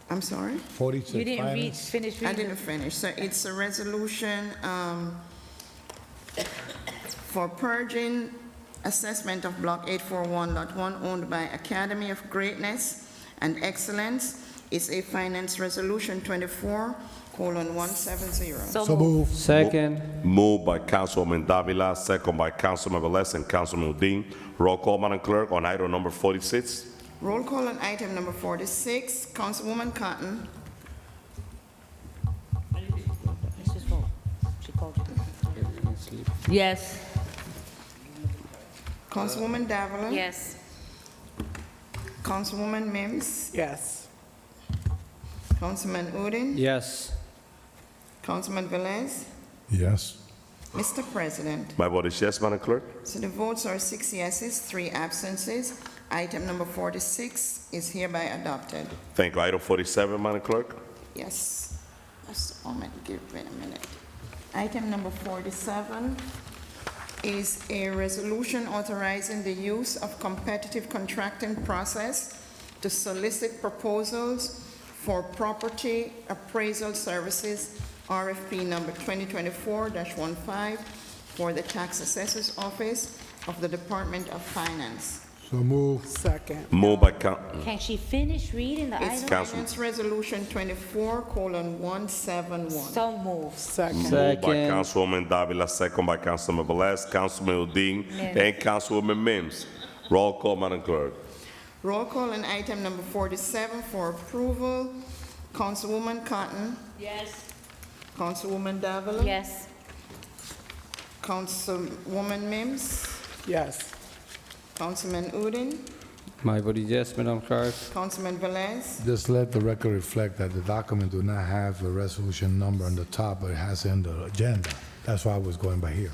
I'm sorry? 46, You didn't finance. finish I reading? didn't finish. So it's a resolution for purging assessment of Block 841, Lot 1, owned by Academy of Greatness and Excellence. It's a finance resolution 24:170. So move. Second. Moved by Councilwoman Davila, second by Councilman Velez and Councilman Udine. Roll call, Madam Clerk, on item number 46. Roll call on item number 46. Councilwoman Cotton. Let's just vote. She called you. Yes. Councilwoman Davila. Yes. Councilwoman Mims. Yes. Councilman Udine. Yes. Councilman Velez. Yes. Mr. President. My vote is yes, Madam Clerk. So the votes are 6 yeses, 3 absences. Item number 46 is hereby adopted. Thank you. Item 47, Madam Clerk. Yes. Just a moment, give me a minute. Item number 47 is a resolution authorizing the use of competitive contracting process to solicit proposals for property appraisal services, RFP number 2024-15 for the Tax Assessor's Office of the Department of Finance. So move. Second. Moved by Can she finish reading the It's item? Finance Resolution 24:171. So moved. Second. Moved by Second. Councilwoman Davila, second by Councilman Velez, Councilman Udine, and Councilwoman Mims. Roll call, Madam Clerk. Roll call on item number 47 for approval. Councilwoman Cotton. Yes. Councilwoman Davila. Yes. Councilwoman Mims. Yes. Councilman Udine. My vote is yes, Madam Clerk. Councilman Velez. Just let the record reflect that the document do not have a resolution number on the top, but it has it in the agenda. That's why I was going by here.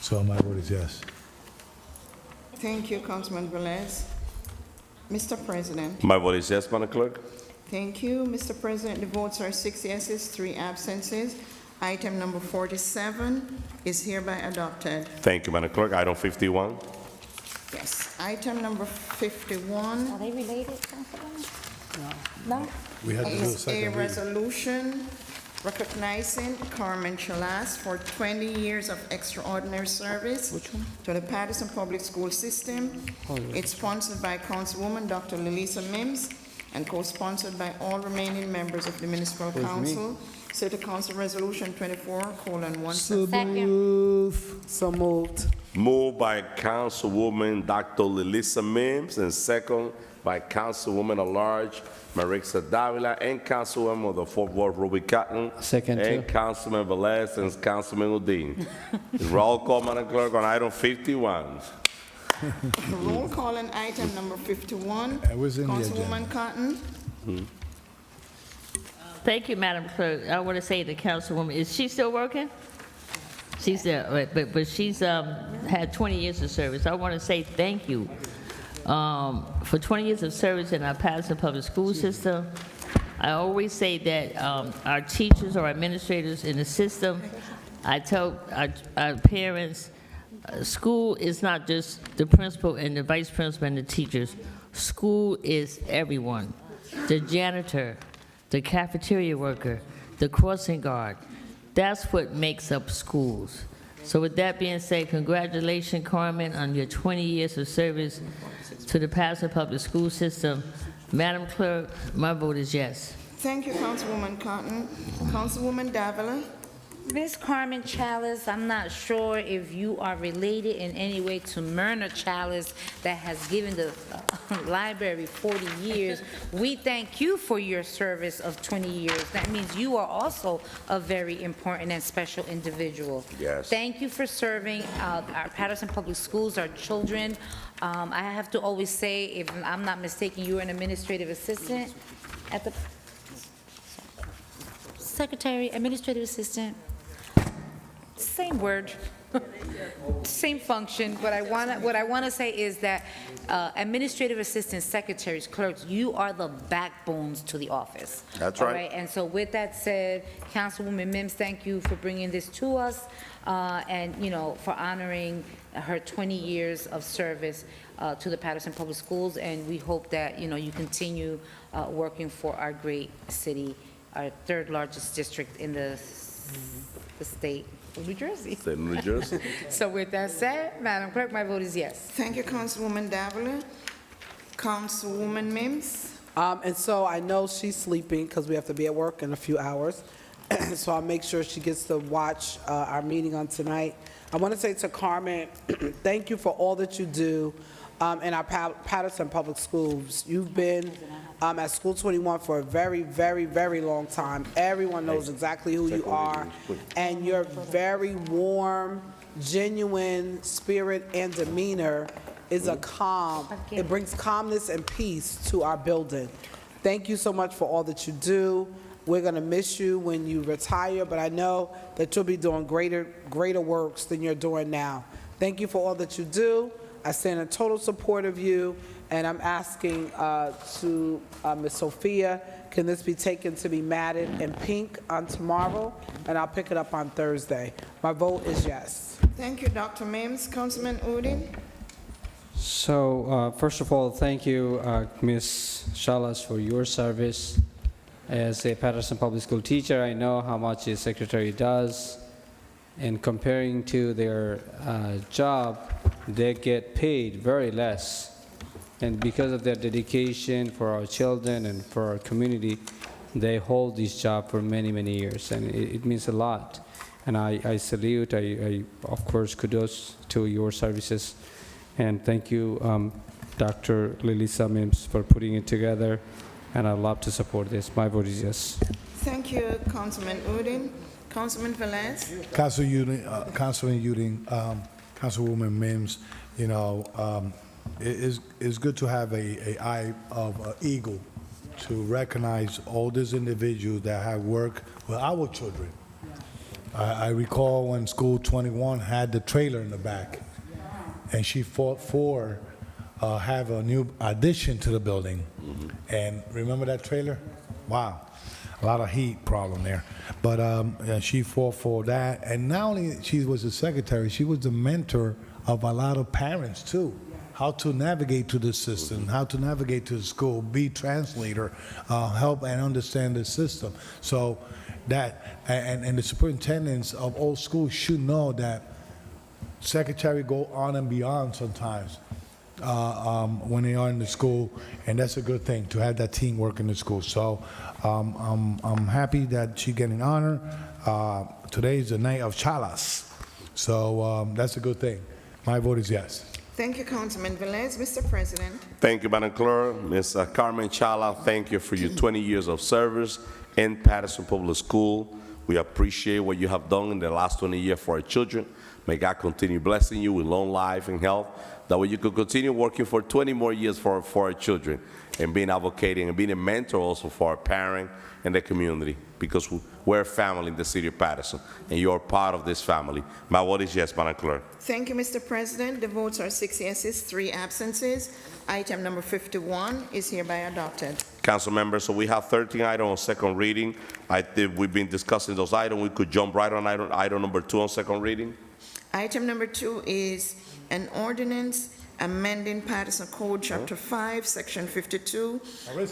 So my vote is yes. Thank you, Councilman Velez. Mr. President. My vote is yes, Madam Clerk. Thank you, Mr. President. The votes are 6 yeses, 3 absences. Item number 47 is hereby adopted. Thank you, Madam Clerk. Item 51. Yes. Item number 51 Are they related, Councilwoman? No. We had to do a is a second reading. resolution recognizing Carmen Chalas for 20 years of extraordinary service to the Paterson Public School System. It's sponsored by Councilwoman Dr. Lilisa Mims and co-sponsored by all remaining members of the Municipal Council. City Council Resolution 24:170. Second. So moved. Moved by Councilwoman Dr. Lilisa Mims and second by Councilwoman at-large Marissa Davila and Councilwoman of the 4th Ward Ruby Cotton. Second, and too. Councilman Velez and Councilman Udine. Roll call, Madam Clerk, on item 51. Roll call on item number 51. It was in the Councilwoman Cotton. Thank you, Madam Clerk. I want to say to Councilwoman, is she still working? She's there, but she's had 20 years of service. I want to say thank you for 20 years of service in our Paterson Public School System. I always say that our teachers or administrators in the system, I tell our parents, School is not just the principal and the vice principal and the teachers. School is everyone. The janitor, the cafeteria worker, the crossing guard. That's what makes up schools. So with that being said, congratulations, Carmen, on your 20 years of service to the Paterson Public School System. Madam Clerk, my vote is yes. Thank you, Councilwoman Cotton. Councilwoman Davila. Miss Carmen Chalice, I'm not sure if you are related in any way to Myrna Chalice that has given the library 40 years. We thank you for your service of 20 years. That means you are also a very important and special individual. Yes. Thank you for serving our Paterson Public Schools, our children. I have to always say, if I'm not mistaken, you were an administrative assistant at the secretary, administrative assistant. Same word, same function. What I want to say is that administrative assistants, secretaries, clerks, you are the backbones to the office. That's All right. And so with that said, Councilwoman Mims, thank you for bringing this to us and, you know, for honoring her 20 years of service to the Paterson Public Schools. And we hope that, you know, you continue working for our great city, our third largest district in the state of New Jersey. State of New Jersey. So with that said, Madam Clerk, my vote is yes. Thank you, Councilwoman Davila. Councilwoman Mims. And so I know she's sleeping because we have to be at work in a few hours. So I'll make sure she gets to watch our meeting on tonight. I want to say to Carmen, thank you for all that you do in our Paterson Public Schools. You've been at School 21 for a very, very, very long time. Everyone knows exactly who you are, and your very warm, genuine spirit and demeanor is a calm. It brings calmness and peace to our building. Thank you so much for all that you do. We're going to miss you when you retire, but I know that you'll be doing greater works than you're doing now. Thank you for all that you do. I stand in total support of you, and I'm asking to Ms. Sophia, can this be taken to be matted in pink on tomorrow, and I'll pick it up on Thursday. My vote is yes. Thank you, Dr. Mims. Councilman Udine. So, first of all, thank you, Ms. Shalas, for your service. As a Paterson Public School teacher, I know how much the secretary does. And comparing to their job, they get paid very less. And because of their dedication for our children and for our community, they hold this job for many, many years. And it means a lot. And I salute, I of course, kudos to your services. And thank you, Dr. Lilisa Mims, for putting it together. And I'd love to support this. My vote is yes. Thank you, Councilman Udine. Councilman Velez. Councilman Udine, Councilwoman Mims, you know, it's good to have a eye of an eagle to recognize all these individuals that have worked with our children. I recall when School 21 had the trailer in the back, and she fought for have a new addition to the building. And remember that trailer? Wow. A lot of heat problem there. But she fought for that. And not only she was a secretary, she was the mentor of a lot of parents too. How to navigate to the system, how to navigate to the school, be translator, help and understand the system. So that, and the superintendents of all schools should know that secretary go on and beyond sometimes when they are in the school, and that's a good thing to have that teamwork in the school. So I'm happy that she getting honor. Today is the night of Chalas, so that's a good thing. My vote is yes. Thank you, Councilman Velez. Mr. President. Thank you, Madam Clerk. Ms. Carmen Chala, thank you for your 20 years of service in Paterson Public School. We appreciate what you have done in the last 20 years for our children. May God continue blessing you with long life and health. That way you could continue working for 20 more years for our children and being advocating and being a mentor also for our parents and the community, because we're a family in the city of Paterson, and you're part of this family. My vote is yes, Madam Clerk. Thank you, Mr. President. The votes are 6 yeses, 3 absences. Item number 51 is hereby adopted. Council members, so we have 13 items on second reading. I think we've been discussing those items. We could jump right on item number 2 on second reading. Item number 2 is an ordinance amending Paterson Code, Chapter 5, Section 52,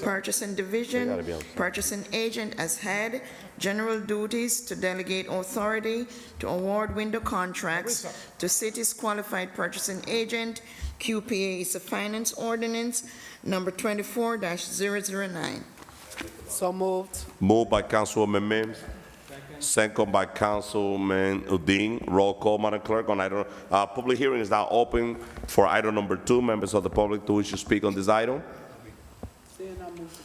Purchasing Division, Purchasing Agent as head, general duties to delegate authority to award window contracts to city's qualified purchasing agent. QPA is a finance ordinance, number 24-009. So moved. Moved by Councilwoman Mims, second by Councilman Udine. Roll call, Madam Clerk, on item. Public hearing is now open for item number 2. Members of the public who wish to speak on this item.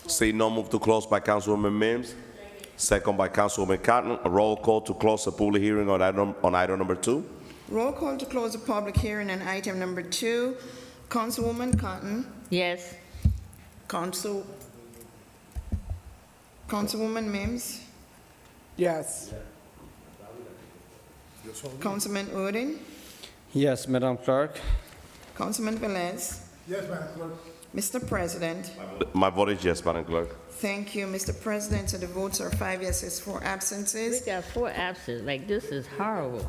See no move to close by Councilwoman Mims, second by Councilwoman Cotton. A roll call to close the public hearing on item number 2. Roll call to close the public hearing on item number 2. Councilwoman Cotton. Yes. Councilwoman Mims. Yes. Councilman Udine. Yes, Madam Clerk. Councilman Velez. Yes, Madam Clerk. Mr. President. My vote is yes, Madam Clerk. Thank you, Mr. President. So the votes are 5 yeses, 4 We absences. got 4 absent. Like, this is horrible.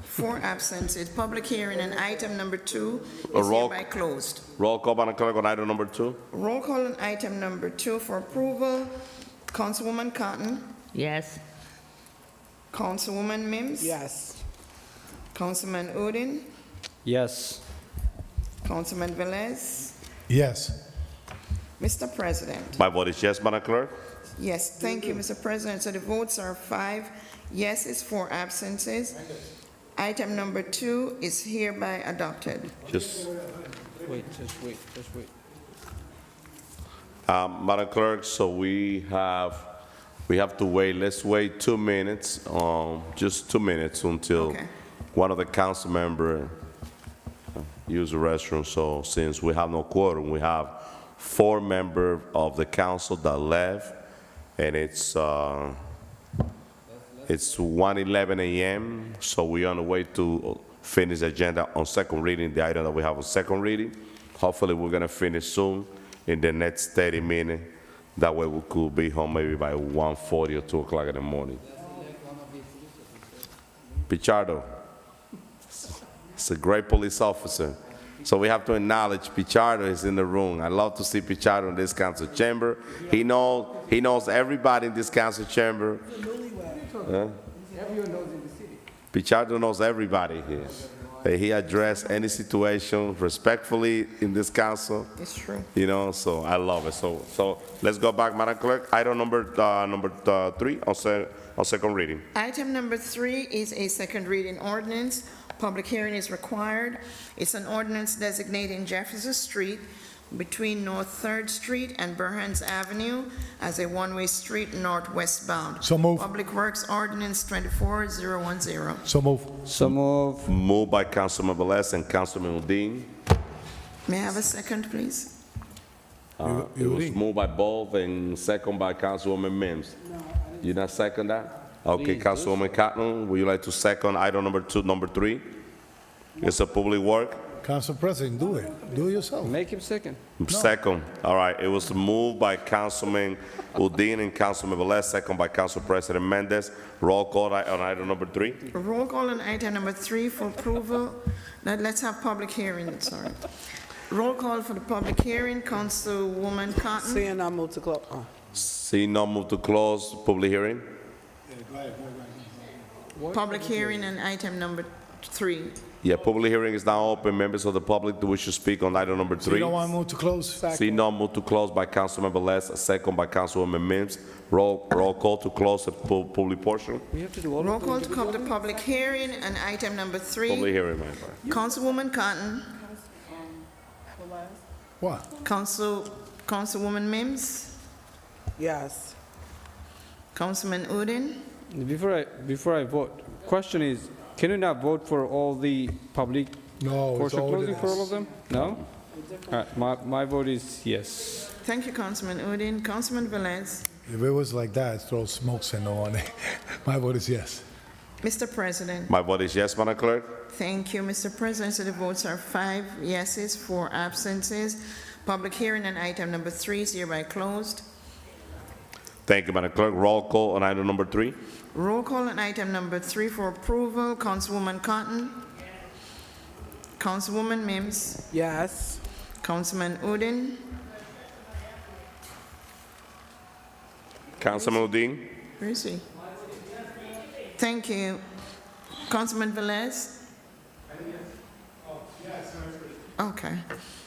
4 absences. Public hearing on item number 2 A is roll- hereby closed. Roll call, Madam Clerk, on item number 2. Roll call on item number 2 for approval. Councilwoman Cotton. Yes. Councilwoman Mims. Yes. Councilman Udine. Yes. Councilman Velez. Yes. Mr. President. My vote is yes, Madam Clerk. Yes, thank you, Mr. President. So the votes are 5 yeses, 4 absences. Item number 2 is hereby adopted. Just, Wait, just wait. Madam Clerk, so we have to wait. Let's wait 2 minutes, just 2 minutes until Okay. one of the council member use the restroom. So since we have no quorum, we have 4 members of the council that left, and it's 1:11 a.m. So we're on the way to finish the agenda on second reading, the item that we have on second reading. Hopefully, we're gonna finish soon in the next 30 minutes. That way we could be home maybe by 1:40 or 2 o'clock in the morning. Pichardo, he's a great police officer. So we have to acknowledge Pichardo is in the room. I love to see Pichardo in this council chamber. He knows everybody in this council chamber. Huh? Pichardo knows everybody here. He addressed any situation respectfully in this council. It's true. You know, so I love it. So let's go back, Madam Clerk. Item number 3 on second reading. Item number 3 is a second reading ordinance. Public hearing is required. It's an ordinance designating Jefferson Street between North 3rd Street and Burhans Avenue as a one-way street northwest bound. So move. Public Works Ordinance 24010. So move. So move. Moved by Councilman Velez and Councilman Udine. May I have a second, please? It was moved by both and second by Councilwoman Mims. You not second that? Okay, Councilwoman Cotton, would you like to second item number 3? It's a public work. Council President, do it. Do it yourself. Make him second. Second. All right, it was moved by Councilman Udine and Councilman Velez, second by Council President Mendez. Roll call on item number 3. Roll call on item number 3 for approval. Now, let's have public hearing, sorry. Roll call for the public hearing, Councilwoman Cotton. Seeing none, move to close. See no move to close public hearing. Public hearing on item number 3. Yeah, public hearing is now open. Members of the public who wish to speak on item number 3. So you don't want to move to close? See no move to close by Councilman Velez, second by Councilwoman Mims. Roll call to close the public portion. We have to do all Roll of them call to together? come to public hearing on item number 3. Public hearing, my friend. Councilwoman Cotton. What? Councilwoman Mims. Yes. Councilman Udine. Before I vote, question is, can you not vote for all the public No, it's portion closing for ordinance. all of them? No? All right, my vote is yes. Thank you, Councilman Udine. Councilman Velez. If it was like that, throw smoke signal on it. My vote is yes. Mr. President. My vote is yes, Madam Clerk. Thank you, Mr. President. So the votes are 5 yeses, 4 absences. Public hearing on item number 3 is hereby closed. Thank you, Madam Clerk. Roll call on item number 3. Roll call on item number 3 for approval. Councilwoman Cotton. Councilwoman Mims, Yes. Councilman Udine, Councilman Udine. where is he? Thank you. Councilman Velez? Okay.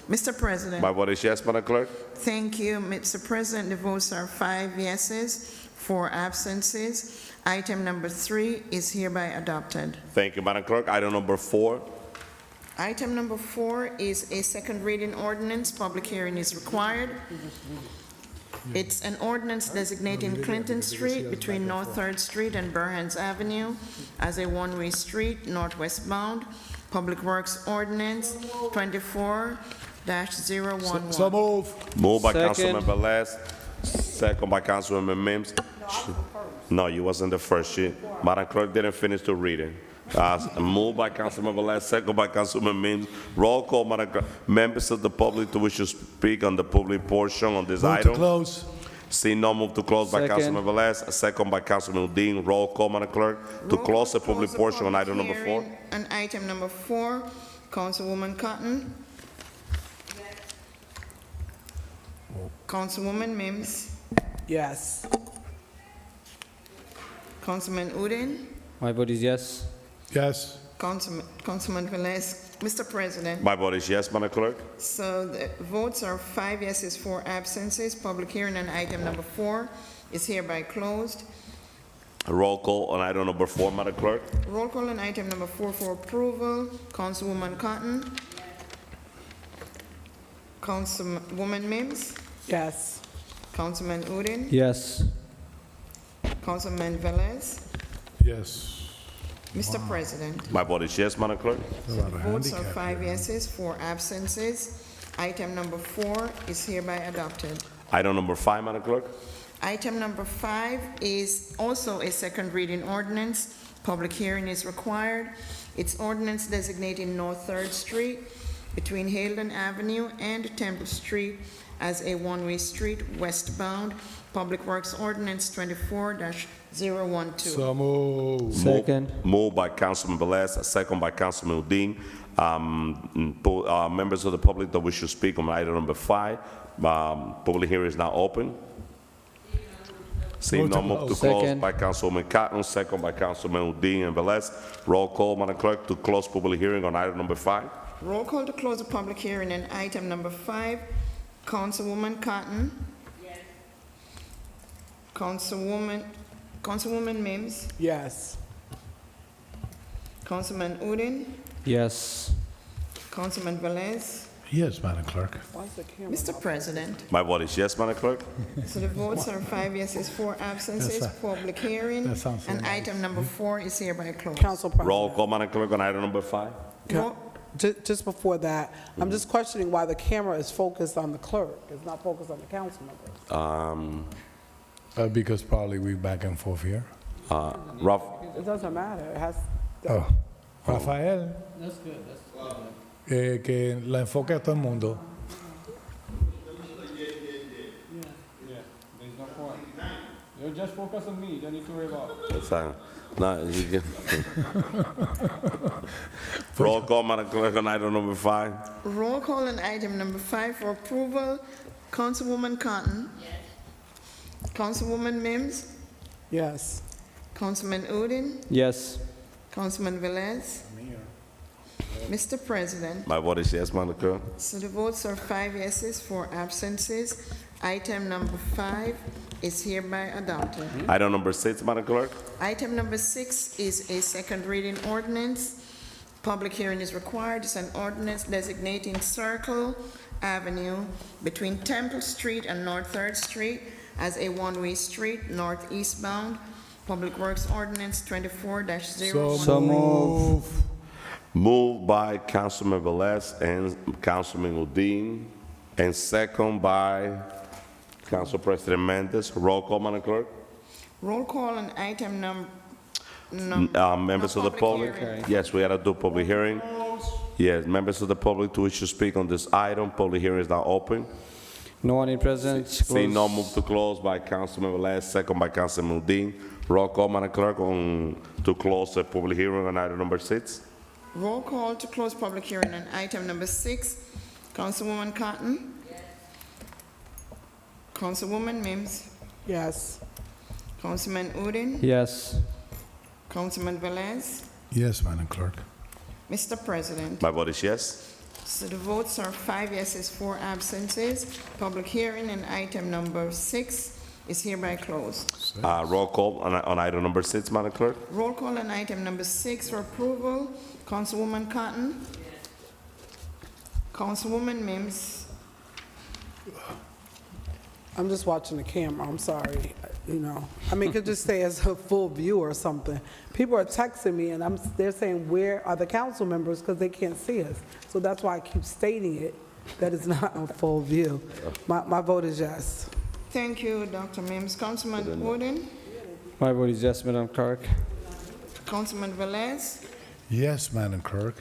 Mr. President. My vote is yes, Madam Clerk. Thank you, Mr. President. The votes are 5 yeses, 4 absences. Item number 3 is hereby adopted. Thank you, Madam Clerk. Item number 4. Item number 4 is a second reading ordinance. Public hearing is required. It's an ordinance designating Clinton Street between North 3rd Street and Burhans Avenue as a one-way street northwestbound. Public Works Ordinance 24-011. So move. Moved by Second. Councilman Velez, second by Councilman Mims. No, you wasn't the first sheet. Madam Clerk didn't finish the reading. Moved by Councilman Velez, second by Councilman Mims. Roll call, Madam Clerk. Members of the public to wish to speak on the public portion on this Move item. to close. See no move to close by Second. Councilman Velez, second by Councilman Udine. Roll call, Madam Clerk, to Roll close the call public to portion on public item number 4. hearing on item number 4, Councilwoman Cotton. Councilwoman Mims. Yes. Councilman Udine. My vote is yes. Yes. Councilman Velez. Mr. President. My vote is yes, Madam Clerk. So the votes are 5 yeses, 4 absences. Public hearing on item number 4 is hereby closed. Roll call on item number 4, Madam Clerk. Roll call on item number 4 for approval. Councilwoman Cotton. Councilwoman Mims. Yes. Councilman Udine. Yes. Councilman Velez. Yes. Mr. President. My vote is yes, Madam Clerk. A lot of Votes are handicap 5 here. yeses, 4 absences. Item number 4 is hereby adopted. Item number 5, Madam Clerk. Item number 5 is also a second reading ordinance. Public hearing is required. It's ordinance designating North 3rd Street between Hayden Avenue and Temple Street as a one-way street westbound. Public Works Ordinance 24-012. So move. Second. Moved by Councilman Velez, second by Councilman Udine. Members of the public that wish to speak on item number 5. Public hearing is now open. Seeing Move to no move to close. close Second. by Councilman Cotton, second by Councilman Udine and Velez. Roll call, Madam Clerk, to close public hearing on item number 5. Roll call to close the public hearing on item number 5. Councilwoman Cotton. Yes. Councilwoman Mims. Yes. Councilman Udine. Yes. Councilman Velez. Yes, Madam Clerk. Mr. President. My vote is yes, Madam Clerk. So the votes are 5 yeses, 4 absences. That's Public hearing. that sounds And nice. item number 4 is hereby closed. Council President. Roll call, Madam Clerk, on item number 5. Just before that, I'm just questioning why the camera is focused on the clerk. It's not focused on the council members. Because probably we back and forth here. Ralph, It doesn't matter. It has. Oh. Rafael. Que la enfoque a todo el mundo. You just focus on me. You don't need to worry about. that's no, you can. Roll call, Madam Clerk, on item number 5. Roll call on item number 5 for approval. Councilwoman Cotton. Yes. Councilwoman Mims. Yes. Councilman Udine. Yes. Councilman Velez. Mr. President. My vote is yes, Madam Clerk. So the votes are 5 yeses, 4 absences. Item number 5 is hereby adopted. Item number 6, Madam Clerk. Item number 6 is a second reading ordinance. Public hearing is required. It's an ordinance designating Circle Avenue between Temple Street and North 3rd Street as a one-way street northeastbound. Public Works Ordinance 24-0. So move. Moved by Councilman Velez and Councilman Udine, and second by Council President Mendes. Roll call, Madam Clerk. Roll call on item Members of the public? Yes, we had to do public hearing. Yes, members of the public to wish to speak on this item. Public hearing is now open. No one in presence. See no Close. move to close by Councilman Velez, second by Councilman Udine. Roll call, Madam Clerk, to close the public hearing on item number 6. Roll call to close public hearing on item number 6. Councilwoman Cotton? Councilwoman Mims? Yes. Councilman Udine? Yes. Councilman Velez? Yes, Madam Clerk. Mr. President? My vote is yes. So the votes are 5 yeses, 4 absences. Public hearing on item number 6 is hereby closed. Roll call on item number 6, Madam Clerk. Roll call on item number 6 for approval. Councilwoman Cotton? Councilwoman Mims? I'm just watching the camera, I'm sorry, you know. I mean, it could just stay as a full view or something. People are texting me, and they're saying, where are the council members, because they can't see us. So that's why I keep stating it, that it's not a full view. My vote is yes. Thank you, Dr. Mims. Councilman Udine? My vote is yes, Madam Clerk. Councilman Velez? Yes, Madam Clerk.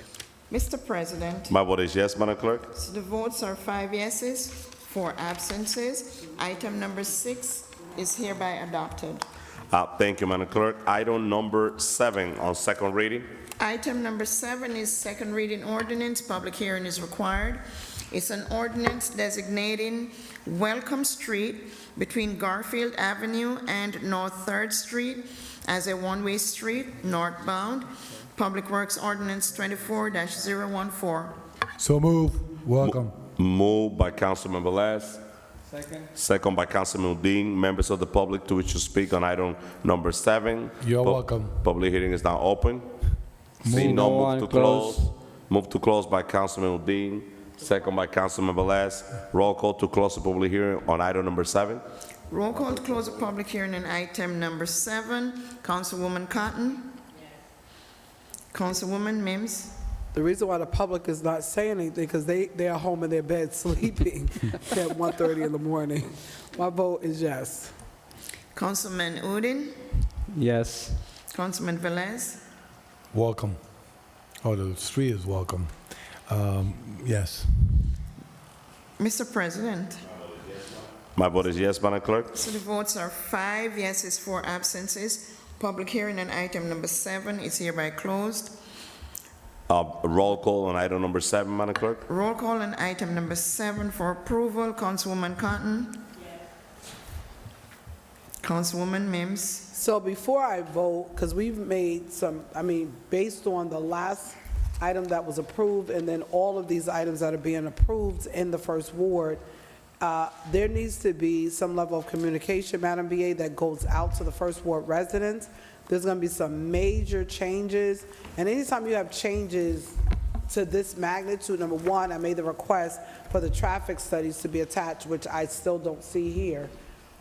Mr. President? My vote is yes, Madam Clerk. So the votes are 5 yeses, 4 absences. Item number 6 is hereby adopted. Thank you, Madam Clerk. Item number 7 on second reading. Item number 7 is second reading ordinance. Public hearing is required. It's an ordinance designating Welcome Street between Garfield Avenue and North 3rd Street as a one-way street northbound. Public Works Ordinance 24-014. So move. Welcome. Moved by Councilman Velez. Second. Second by Councilman Udine. Members of the public to wish to speak on item number 7. You're welcome. Public hearing is now open. Seeing no move to close. Move to close by Councilman Udine. Second by Councilman Velez. Roll call to close the public hearing on item number 7. Roll call to close the public hearing on item number 7. Councilwoman Cotton? Councilwoman Mims? The reason why the public is not saying anything, because they are home in their bed sleeping at 1:30 in the morning. My vote is yes. Councilman Udine? Yes. Councilman Velez? Welcome. Oh, the street is welcome. Yes. Mr. President? My vote is yes, Madam Clerk. So the votes are 5 yeses, 4 absences. Public hearing on item number 7 is hereby closed. Roll call on item number 7, Madam Clerk. Roll call on item number 7 for approval. Councilwoman Cotton? Councilwoman Mims? So before I vote, because we've made some, based on the last item that was approved and then all of these items that are being approved in the first ward, there needs to be some level of communication, Madam BA, that goes out to the first ward residents. There's going to be some major changes, and anytime you have changes to this magnitude, number one, I made the request for the traffic studies to be attached, which I still don't see here,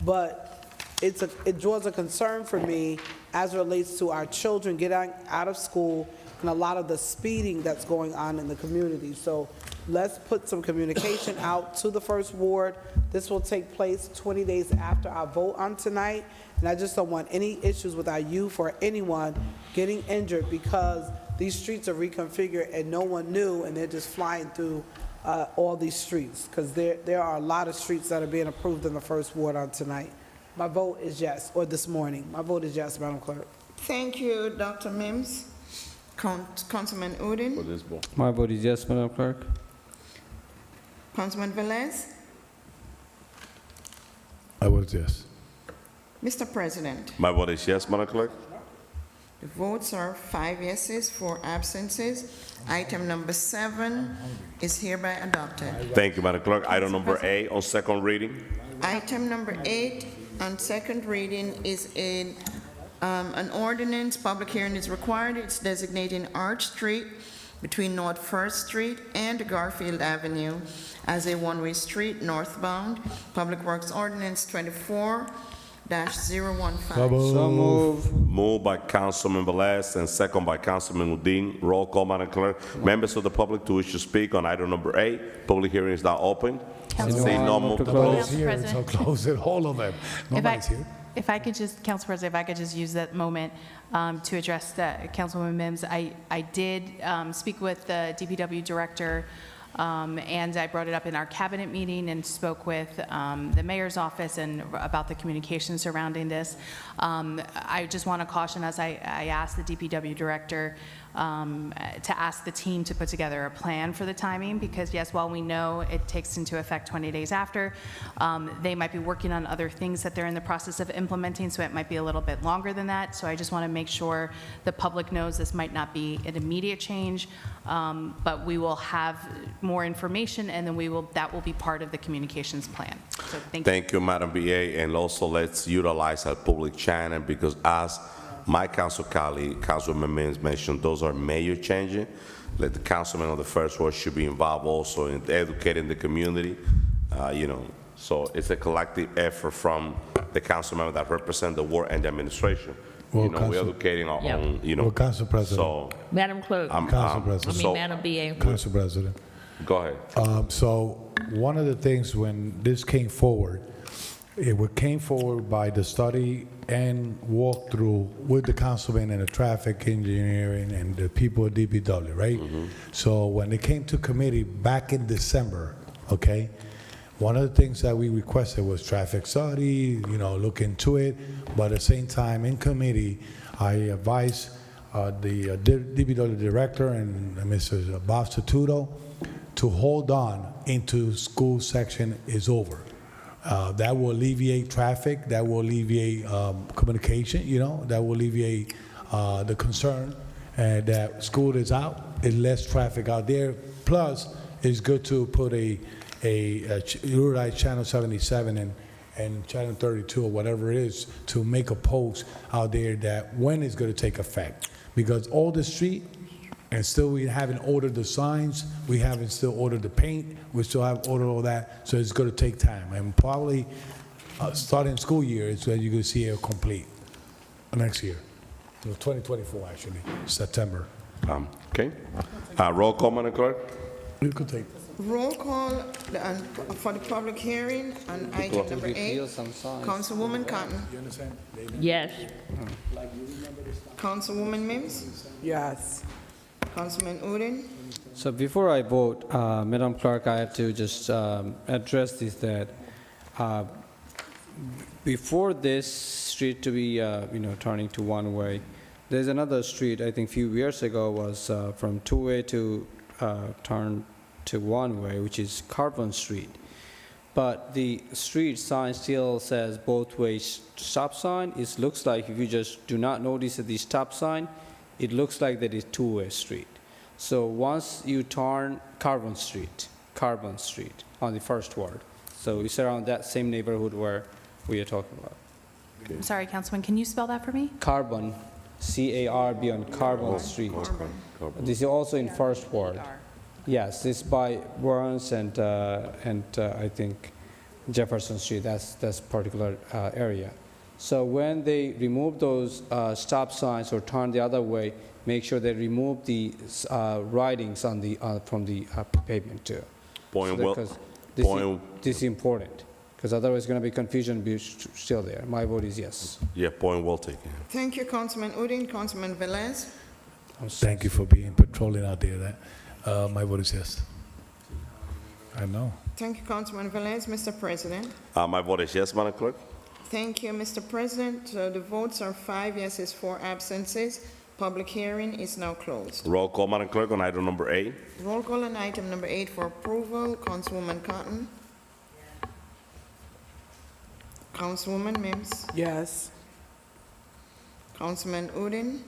but it draws a concern for me as it relates to our children getting out of school and a lot of the speeding that's going on in the community. So let's put some communication out to the first ward. This will take place 20 days after our vote on tonight. And I just don't want any issues with our youth or anyone getting injured because these streets are reconfigured and no one knew, and they're just flying through all these streets, because there are a lot of streets that are being approved in the first ward on tonight. My vote is yes, or this morning. My vote is yes, Madam Clerk. Thank you, Dr. Mims. Councilman Udine? My vote is yes, Madam Clerk. Councilman Velez? I vote yes. Mr. President? My vote is yes, Madam Clerk. The votes are 5 yeses, 4 absences. Item number 7 is hereby adopted. Thank you, Madam Clerk. Item number 8 on second reading. Item number 8 on second reading is an ordinance. Public hearing is required. It's designating Arch Street between North 1st Street and Garfield Avenue as a one-way street northbound. Public Works Ordinance 24-015. So move. Moved by Councilman Velez and second by Councilman Udine. Roll call, Madam Clerk. Members of the public to wish to speak on item number 8. Public hearing is now open. Seeing no move to close. Here, so close it, all of them. Nobody's here. If I could just, Council President, if I could just use that moment to address Councilwoman Mims. I did speak with the DPW director And I brought it up in our cabinet meeting and spoke with the mayor's office and about the communication surrounding this. I just want to caution us, I asked the DPW director to ask the team to put together a plan for the timing, because yes, while we know it takes into effect 20 days after, they might be working on other things that they're in the process of implementing, so it might be a little bit longer than that. So I just want to make sure the public knows this might not be an immediate change, but we will have more information, and then that will be part of the communications plan. So Thank you, Madam BA, and also let's utilize our public channel, because as my council colleague, Councilman Mims mentioned, those are major changes. Let the councilman of the first ward should be involved also in educating the community, so it's a collective effort from the council member that represent the ward and the administration. Well, We're educating our own, Well, Council President. So, Madam Clerk. Council President. Madam BA. Council President. Go ahead. So one of the things when this came forward, it came forward by the study and walkthrough with the councilman and the traffic engineering and the people at DPW, right? So when it came to committee back in December, okay, one of the things that we requested was traffic study, look into it, but at the same time in committee, I advised the DPW director and Mr. Bob Statuto to hold on into school section is over. That will alleviate traffic, that will alleviate communication, that will alleviate the concern that school is out, there's less traffic out there. Plus, it's good to put utilize Channel 77 and Channel 32 or whatever it is to make a post out there that when it's going to take effect. Because all the street, and still we haven't ordered the signs, we haven't still ordered the paint, we still haven't ordered all that, so it's going to take time. And probably starting school year is when you're going to see it complete next year, 2024 actually, September. Okay. Roll call, Madam Clerk. You could take. Roll call for the public hearing on item number 8. Councilwoman Cotton. Yes. Councilwoman Mims. Yes. Councilman Udine. So before I vote, Madam Clerk, I have to just address this, that before this street to be, turning to one way, there's another street, I think a few years ago, was from two-way to turn to one way, which is Carbon Street. But the street sign still says both ways stop sign. It looks like, if you just do not notice the stop sign, it looks like that it's two-way street. So once you turn Carbon Street on the first ward, so it's around that same neighborhood where we are talking about. I'm sorry, Councilman, can you spell that for me? Carbon, C-A-R-B on Carbon Street. This is also in first ward. Yes, this by Burns and I think Jefferson Street. That's particular area. So when they remove those stop signs or turn the other way, make sure they remove the writings on the from the pavement too. Because this is important. Because otherwise, it's going to be confusion be still there. My vote is yes. Yeah, point well taken. Thank you, Councilman Udine. Councilman Velez. Thank you for being patrolling out there. My vote is yes. I know. Thank you, Councilman Velez. Mr. President. My vote is yes, Madam Clerk. Thank you, Mr. President. The votes are 5 yeses, 4 absences. Public hearing is now closed. Roll call, Madam Clerk, on item number 8. Roll call on item number 8 for approval. Councilwoman Cotton. Councilwoman Mims. Yes. Councilman Udine.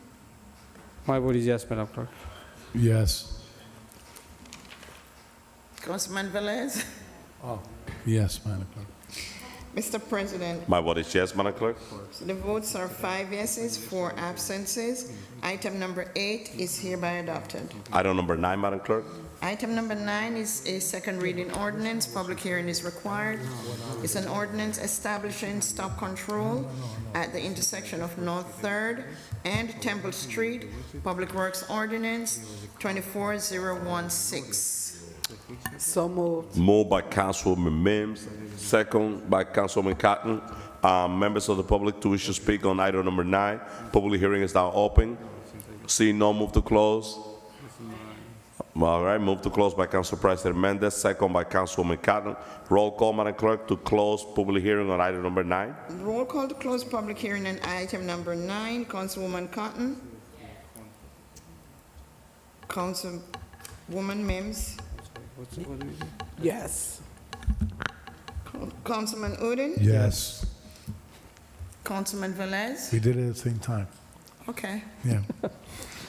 My vote is yes, Madam Clerk. Yes. Councilman Velez. Yes, Madam Clerk. Mr. President. My vote is yes, Madam Clerk. The votes are 5 yeses, 4 absences. Item number 8 is hereby adopted. Item number 9, Madam Clerk. Item number 9 is a second reading ordinance. Public hearing is required. It's an ordinance establishing stop control at the intersection of North 3rd and Temple Street. Public Works Ordinance 24016. So moved. Moved by Councilwoman Mims, second by Councilwoman Cotton. Members of the public to wish to speak on item number 9. Public hearing is now open. Seeing no, move to close. All right, move to close by Council President Mendez, second by Councilwoman Cotton. Roll call, Madam Clerk, to close public hearing on item number 9. Roll call to close public hearing on item number 9. Councilwoman Cotton. Councilwoman Mims. Yes. Councilman Udine. Yes. Councilman Velez. We did it at the same time. Okay. Yeah.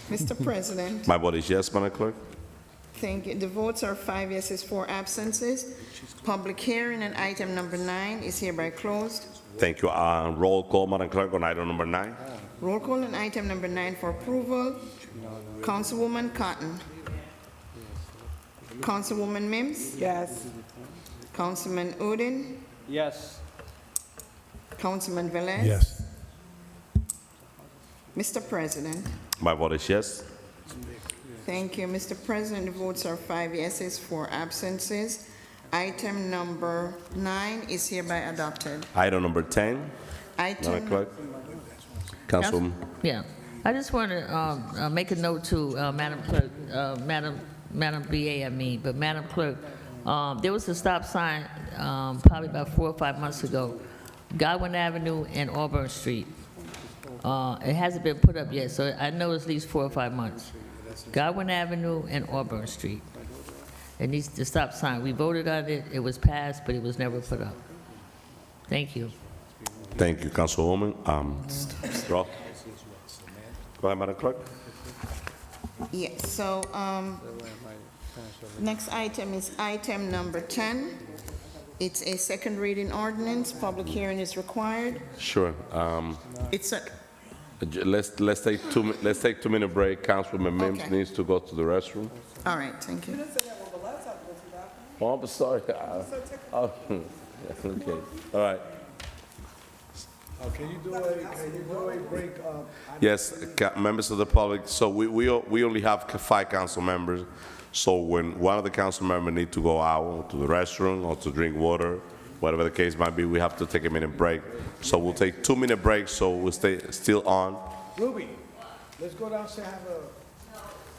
Mr. President, My vote is yes, Madam Clerk. thank you. The votes are 5 yeses, 4 absences. Public hearing on item number 9 is hereby closed. Thank you. Roll call, Madam Clerk, on item number 9. Roll call on item number 9 for approval. Councilwoman Cotton. Councilwoman Mims. Yes. Councilman Udine. Yes. Councilman Velez. Yes. Mr. President, My vote is yes. thank you. Mr. President, the votes are 5 yeses, 4 absences. Item number 9 is hereby adopted. Item number 10, Madam Item, Clerk. Councilwoman. Yeah, I just want to make a note to Madam Clerk, Madam BA, I mean, but Madam Clerk, there was a stop sign probably about 4 or 5 months ago, Godwin Avenue and Auburn Street. It hasn't been put up yet, so I know it's at least 4 or 5 months. Godwin Avenue and Auburn Street. It needs the stop sign. We voted on it, it was passed, but it was never put up. Thank you. Thank you, Councilwoman. Roll. Go ahead, Madam Clerk. yes, so next item is item number 10. It's a second reading ordinance. Public hearing is required. Sure. It's a, Let's take 2-minute break. Councilwoman Mims Okay. needs to go to the restroom. all right, thank you. Oh, I'm sorry. Oh, okay. All right. Can you do a break? Yes, members of the public, so we only have 5 council members, so when one of the council members need to go out to the restroom or to drink water, whatever the case might be, we have to take a minute break. So we'll take 2-minute break, so we'll stay still on. Ruby, let's go downstairs and have a...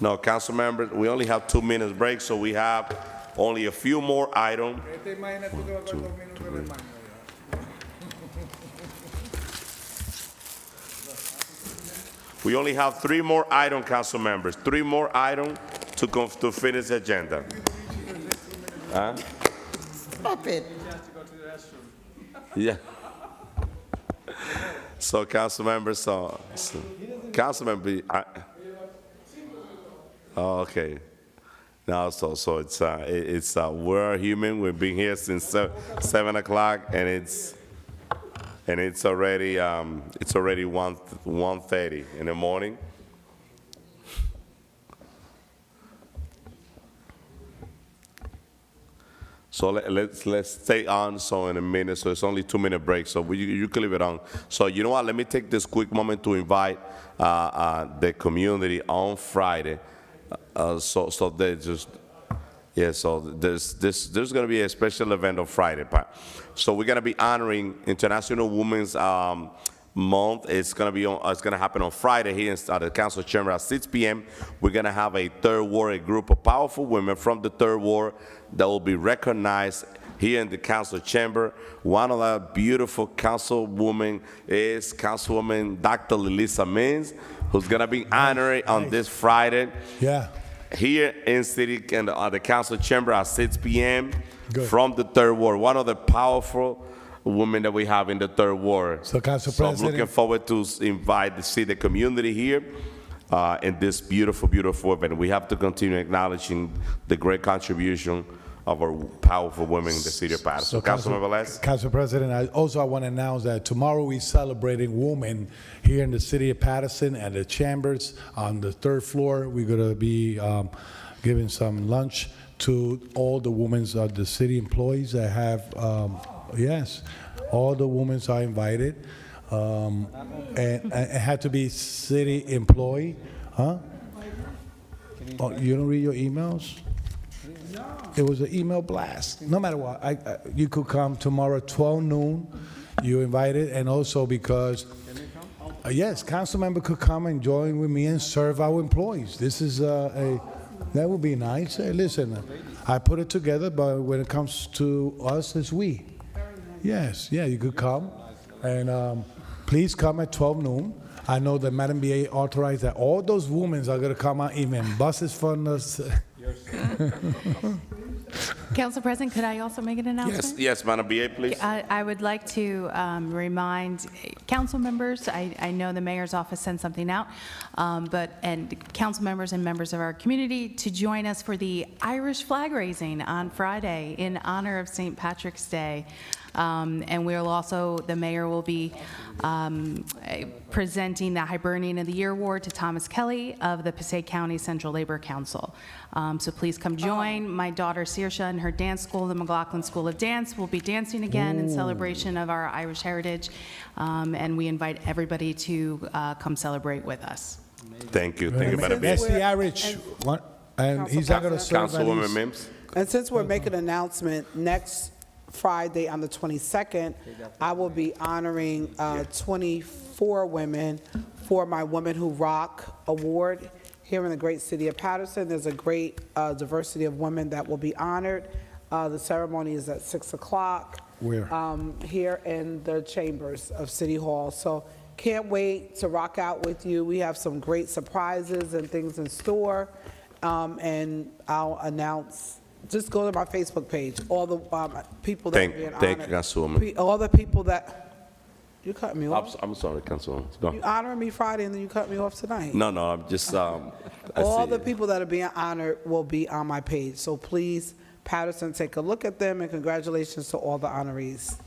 No, council members, we only have 2 minutes break, so we have only a few more items. We only have 3 more items, council members. 3 more items to finish the agenda. Huh? Stop it. Yeah. So, council members, council member, oh, okay. Now, so it's we're human. We've been here since 7 o'clock, and it's already 1:30 in the morning. So let's stay on. So in a minute. So it's only 2-minute break. So you can leave it on. So you know what? Let me take this quick moment to invite the community on Friday. So they just. Yeah, so there's going to be a special event on Friday. So we're going to be honoring International Women's Month. It's going to happen on Friday here at the council chamber at 6 p.m. We're going to have a third ward, a group of powerful women from the third ward that will be recognized here in the council chamber. One of the beautiful councilwomen is Councilwoman Dr. Lilisa Mins, who's going to be honored on this Friday. Yeah. Here in the council chamber at 6 p.m. Good. From the third ward. One of the powerful women that we have in the third ward. So, Council I'm President, looking forward to see the community here in this beautiful, beautiful event. We have to continue acknowledging the great contribution of our powerful women in the city of Paterson. So, Councilman Velez. Council President, I want to announce that tomorrow we're celebrating women here in the city of Paterson at the chambers on the 3rd floor. We're going to be giving some lunch to all the women of the city employees that have, yes, all the women are invited. And it had to be city employee, huh? Oh, you don't read your emails? It was an email blast. No matter what, you could come tomorrow 12 noon. You're invited, and also because, yes, council member could come and join with me and serve our employees. This is That would be nice. Hey, listen, I put it together, but when it comes to us, it's we. Yes, yeah, you could come. And please come at 12 noon. I know that Madam BA authorized that all those women are going to come out, even buses from us. Council President, could I also make an announcement? Yes, Madam BA, please. I would like to remind council members, I know the mayor's office sent something out, and council members and members of our community to join us for the Irish flag raising on Friday in honor of St. Patrick's Day. And we'll also, the mayor will be presenting the Hibernian of the Year Award to Thomas Kelly of the Passaic County Central Labor Council. So please come join. My daughter Saoirse and her dance school, the McLaughlin School of Dance, will be dancing again in celebration of our Irish heritage. And we invite everybody to come celebrate with us. Thank you, Madam BA. That's the Irish one, and he's not going to serve. Councilwoman Mims. And since we're making an announcement, next Friday on the 22nd, I will be honoring 24 women for my Women Who Rock Award here in the great city of Paterson. There's a great diversity of women that will be honored. The ceremony is at 6 o'clock. Where? Here in the chambers of City Hall. So can't wait to rock out with you. We have some great surprises and things in store. And I'll announce. Just go to my Facebook page. All the people that are being honored. Thank you, Councilwoman. All the people that you cut me off. I'm sorry, Councilwoman. Go. You honoring me Friday and then you cut me off tonight. No, I'm just. All the people that are being honored will be on my page. So please, Paterson, take a look at them and congratulations to all the honorees.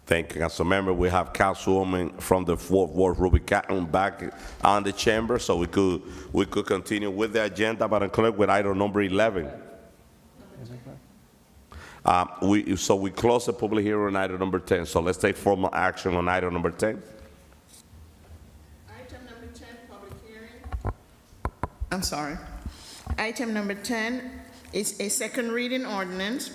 Thank you, Councilmember. We have Councilwoman from the 4th Ward, Ruby Cotton, back on the chamber, so we could continue with the agenda, Madam Clerk, with item number 11. So we close the public hearing on item number 10. So let's take formal action on item number 10. Item number 10, public hearing. I'm sorry. Item number 10 is a second reading ordinance.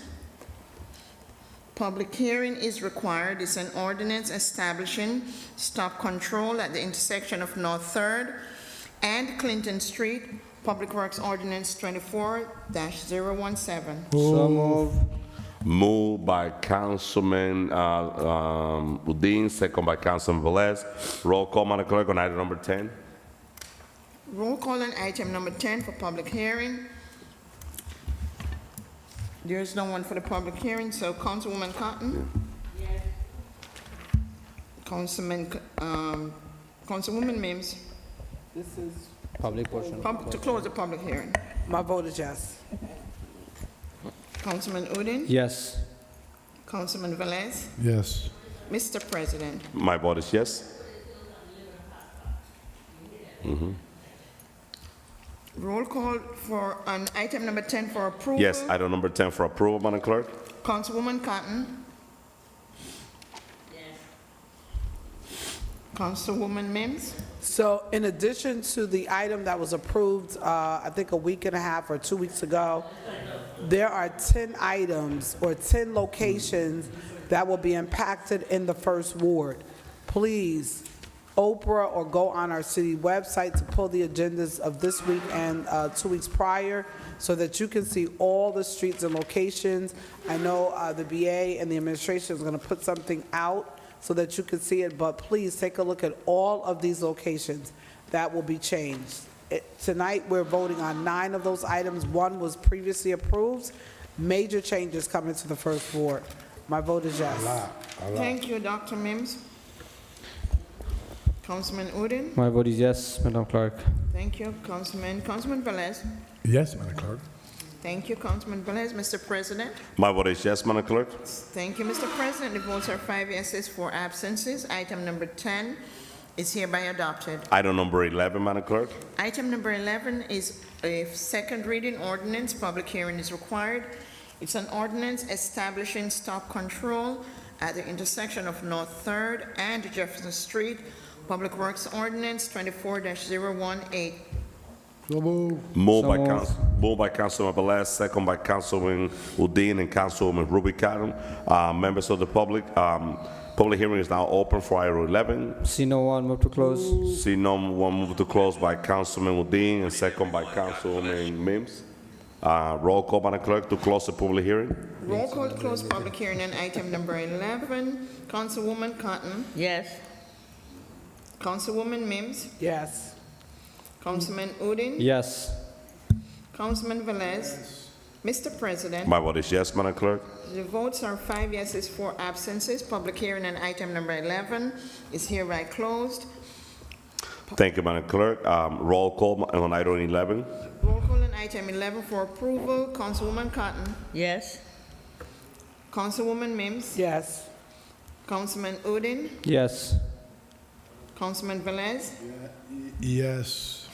Public hearing is required. It's an ordinance establishing stop control at the intersection of North 3rd and Clinton Street. Public Works Ordinance 24-017. So move. Moved by Councilman Udine, second by Councilman Velez. Roll call, Madam Clerk, on item number 10. Roll call on item number 10 for public hearing. There is no one for the public hearing, so Councilwoman Cotton? Yes. Councilwoman Mims? This is Public portion. To close the public hearing. my vote is yes. Councilman Udine? Yes. Councilman Velez? Yes. Mr. President? My vote is yes. Roll call for on item number 10 for approval. Yes, item number 10 for approval, Madam Clerk. Councilwoman Cotton? Yes. Councilwoman Mims? So in addition to the item that was approved, I think a week and a half or 2 weeks ago, there are 10 items or 10 locations that will be impacted in the first ward. Please, Oprah or go on our city website to pull the agendas of this week and 2 weeks prior so that you can see all the streets and locations. I know the BA and the administration is going to put something out so that you can see it, but please take a look at all of these locations that will be changed. Tonight, we're voting on 9 of those items. 1 was previously approved. Major changes coming to the first ward. My vote is yes. Thank you, Dr. Mims. Councilman Udine? My vote is yes, Madam Clerk. Thank you, Councilman Velez? Yes, Madam Clerk. Thank you, Councilman Velez. Mr. President? My vote is yes, Madam Clerk. Thank you, Mr. President. The votes are 5 yeses, 4 absences. Item number 10 is hereby adopted. Item number 11, Madam Clerk. Item number 11 is a second reading ordinance. Public hearing is required. It's an ordinance establishing stop control at the intersection of North 3rd and Jefferson Street. Public Works Ordinance 24-018. So move. Moved by Councilman Velez, second by Councilman Udine and Councilwoman Ruby Cotton. Members of the public, public hearing is now open for item 11. See no one, move to close. See no one, move to close by Councilman Udine and second by Councilwoman Mims. Roll call, Madam Clerk, to close the public hearing. Roll call to close public hearing on item number 11. Councilwoman Cotton. Yes. Councilwoman Mims. Yes. Councilman Udine. Yes. Councilman Velez. Mr. President. My vote is yes, Madam Clerk. The votes are 5 yeses, 4 absences. Public hearing on item number 11 is hereby closed. Thank you, Madam Clerk. Roll call on item 11. Roll call on item 11 for approval. Councilwoman Cotton. Yes. Councilwoman Mims. Yes. Councilman Udine. Yes. Councilman Velez. Yes.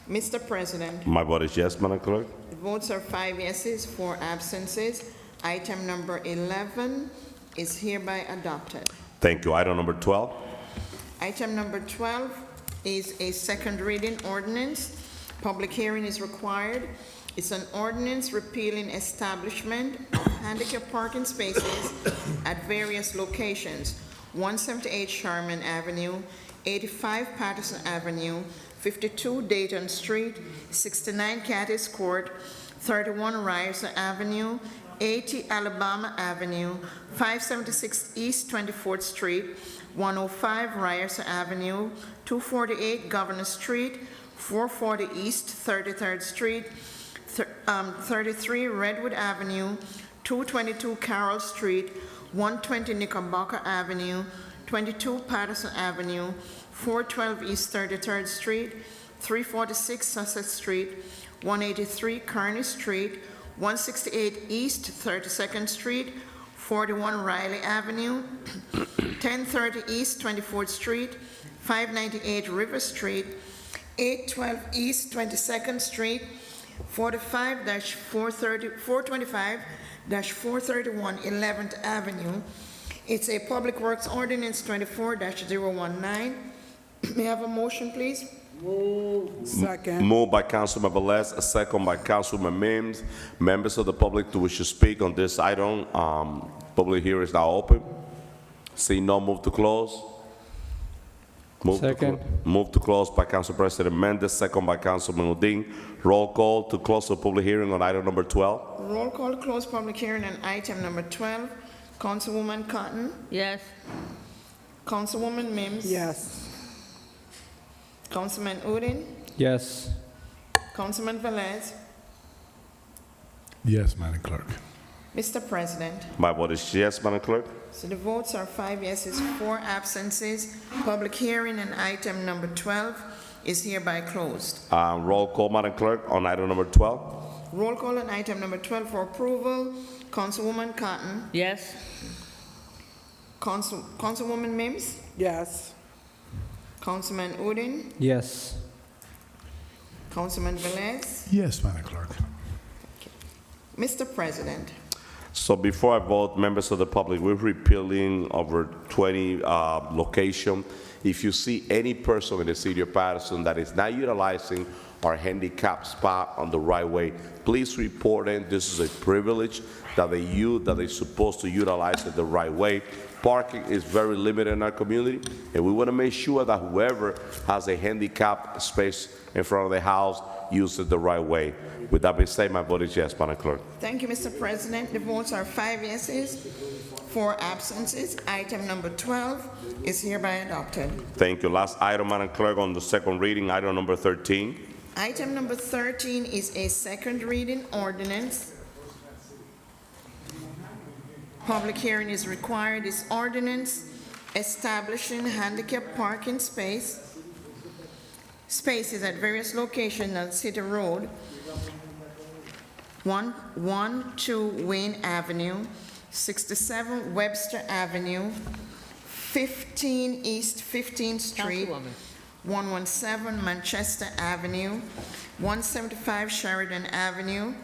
Mr. President. My vote is yes, Madam Clerk. The votes are 5 yeses, 4 absences. Item number 11 is hereby adopted. Thank you. Item number 12. Item number 12 is a second reading ordinance. Public hearing is required. It's an ordinance repealing establishment of handicap parking spaces at various locations: 178 Sherman Avenue, 85 Paterson Avenue, 52 Dayton Street, 69 Caddis Court, 31 Ryerson Avenue, 80 Alabama Avenue, 576 East 24th Street, 105 Ryerson Avenue, 248 Governor Street, 440 East 33rd Street, 33 Redwood Avenue, 222 Carroll Street, 120 Knickerbocker Avenue, 22 Paterson Avenue, 412 East 33rd Street, 346 Sussex Street, 183 Kearney Street, 168 East 32nd Street, 41 Riley Avenue, 1030 East 24th Street, 598 River Street, 812 East 22nd Street, 425-431 11th Avenue. It's a Public Works Ordinance 24-019. May I have a motion, please? Second. Moved by Councilman Velez, a second by Councilman Mims. Members of the public who wish to speak on this item, public hearing is now open. See no, move to close. Second. Move to close by Council President Mendes, second by Councilman Udine. Roll call to close the public hearing on item number 12. Roll call to close public hearing on item number 12. Councilwoman Cotton. Yes. Councilwoman Mims. Yes. Councilman Udine. Yes. Councilman Velez. Yes, Madam Clerk. Mr. President. My vote is yes, Madam Clerk. So the votes are 5 yeses, 4 absences. Public hearing on item number 12 is hereby closed. Roll call, Madam Clerk, on item number 12. Roll call on item number 12 for approval. Councilwoman Cotton. Yes. Councilwoman Mims. Yes. Councilman Udine. Yes. Councilman Velez. Yes, Madam Clerk. Mr. President. So before I vote, members of the public, we're repealing over 20 locations. If you see any person in the city of Paterson that is not utilizing our handicap spot on the right way, please report it. This is a privilege that they're supposed to utilize it the right way. Parking is very limited in our community, and we want to make sure that whoever has a handicap space in front of the house uses it the right way. With that being said, my vote is yes, Madam Clerk. Thank you, Mr. President. The votes are 5 yeses, 4 absences. Item number 12 is hereby adopted. Thank you. Last item, Madam Clerk, on the second reading, item number 13. Item number 13 is a second reading ordinance. Public hearing is required. This ordinance establishing handicap parking spaces at various locations on City Road, 112 Wayne Avenue, 67 Webster Avenue, 15 East 15th Street, 117 Manchester Avenue, 175 Sheridan Avenue,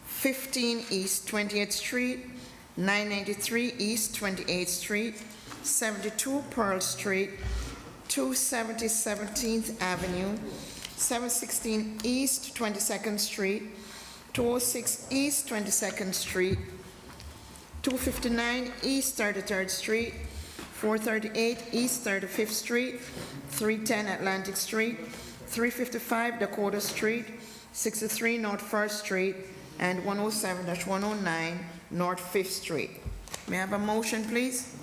15 East 20th Street, 993 East 28th Street, 72 Pearl Street, 270 17th Avenue, 716 East 22nd Street, 206 East 22nd Street, 259 East 33rd Street, 438 East 35th Street, 310 Atlantic Street, 355 Dakota Street, 63 North First Street, and 107-109 North Fifth Street. May I have a motion, please?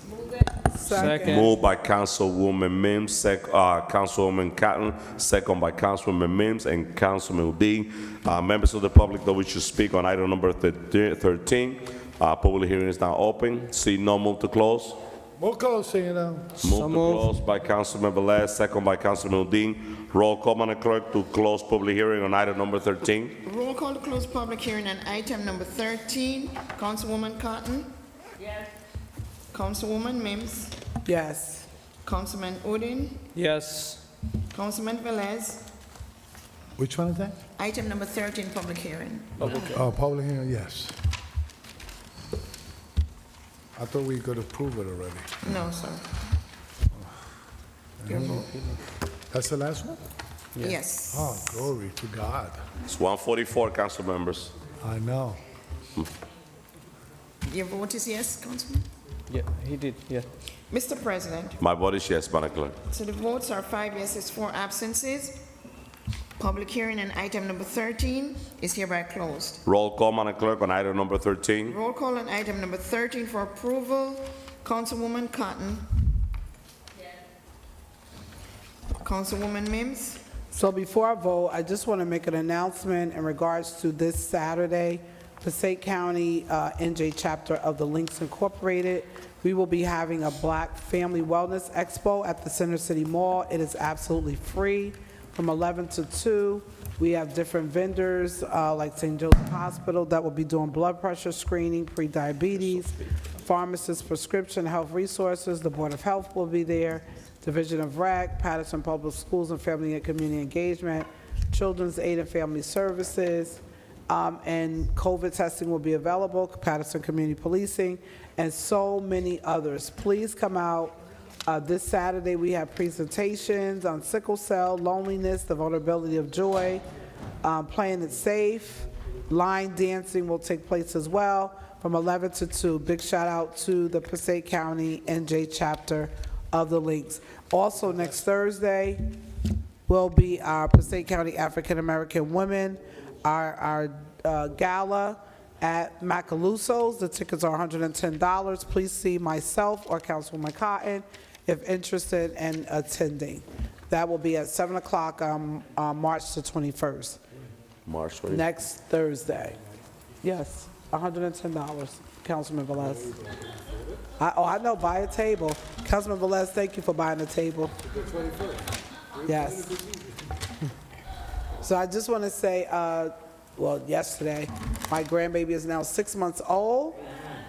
Second. Moved by Councilwoman Mims, Councilwoman Cotton, second by Councilwoman Mims and Councilman Udine. Members of the public that wish to speak on item number 13, public hearing is now open. See no move to close. Move close, you know. Move to close by Councilman Velez, second by Councilman Udine. Roll call, Madam Clerk, to close public hearing on item number 13. Roll call to close public hearing on item number 13. Councilwoman Cotton? Yes. Councilwoman Mims? Yes. Councilman Udine? Yes. Councilman Velez? Which one is that? Item number 13, public hearing. Public hearing, yes. I thought we could approve it already. No, sir. Your vote. That's the last one? Yes. Oh, glory to God. It's 144, council members. I know. Your vote is yes, Councilman? Yeah, he did, yeah. Mr. President, My vote is yes, Madam Clerk. so the votes are 5 yeses, 4 absences. Public hearing on item number 13 is hereby closed. Roll call, Madam Clerk, on item number 13. Roll call on item number 13 for approval. Councilwoman Cotton. Councilwoman Mims. So before I vote, I just want to make an announcement in regards to this Saturday, Passaic County NJ chapter of the Links Incorporated. We will be having a Black Family Wellness Expo at the Center City Mall. It is absolutely free from 11 to 2. We have different vendors like St. Joseph Hospital that will be doing blood pressure screening, pre-diabetes, pharmacists, prescription health resources. The Board of Health will be there. Division of Rec, Paterson Public Schools and Family and Community Engagement, Children's Aid and Family Services, and COVID testing will be available, Paterson Community Policing, and so many others. Please come out. This Saturday, we have presentations on sickle cell, loneliness, the vulnerability of joy, playing it safe. Line dancing will take place as well from 11 to 2. Big shout out to the Passaic County NJ chapter of the Links. Also, next Thursday will be our Passaic County African American Women, our gala at Macaluso's. The tickets are $110. Please see myself or Councilwoman Cotton if interested in attending. That will be at 7 o'clock on March the 21st. March 21st. Next Thursday. Yes, $110, Councilman Velez. I know, buy a table. Councilman Velez, thank you for buying a table. Yes. So I just want to say, well, yesterday, my grandbaby is now 6 months old,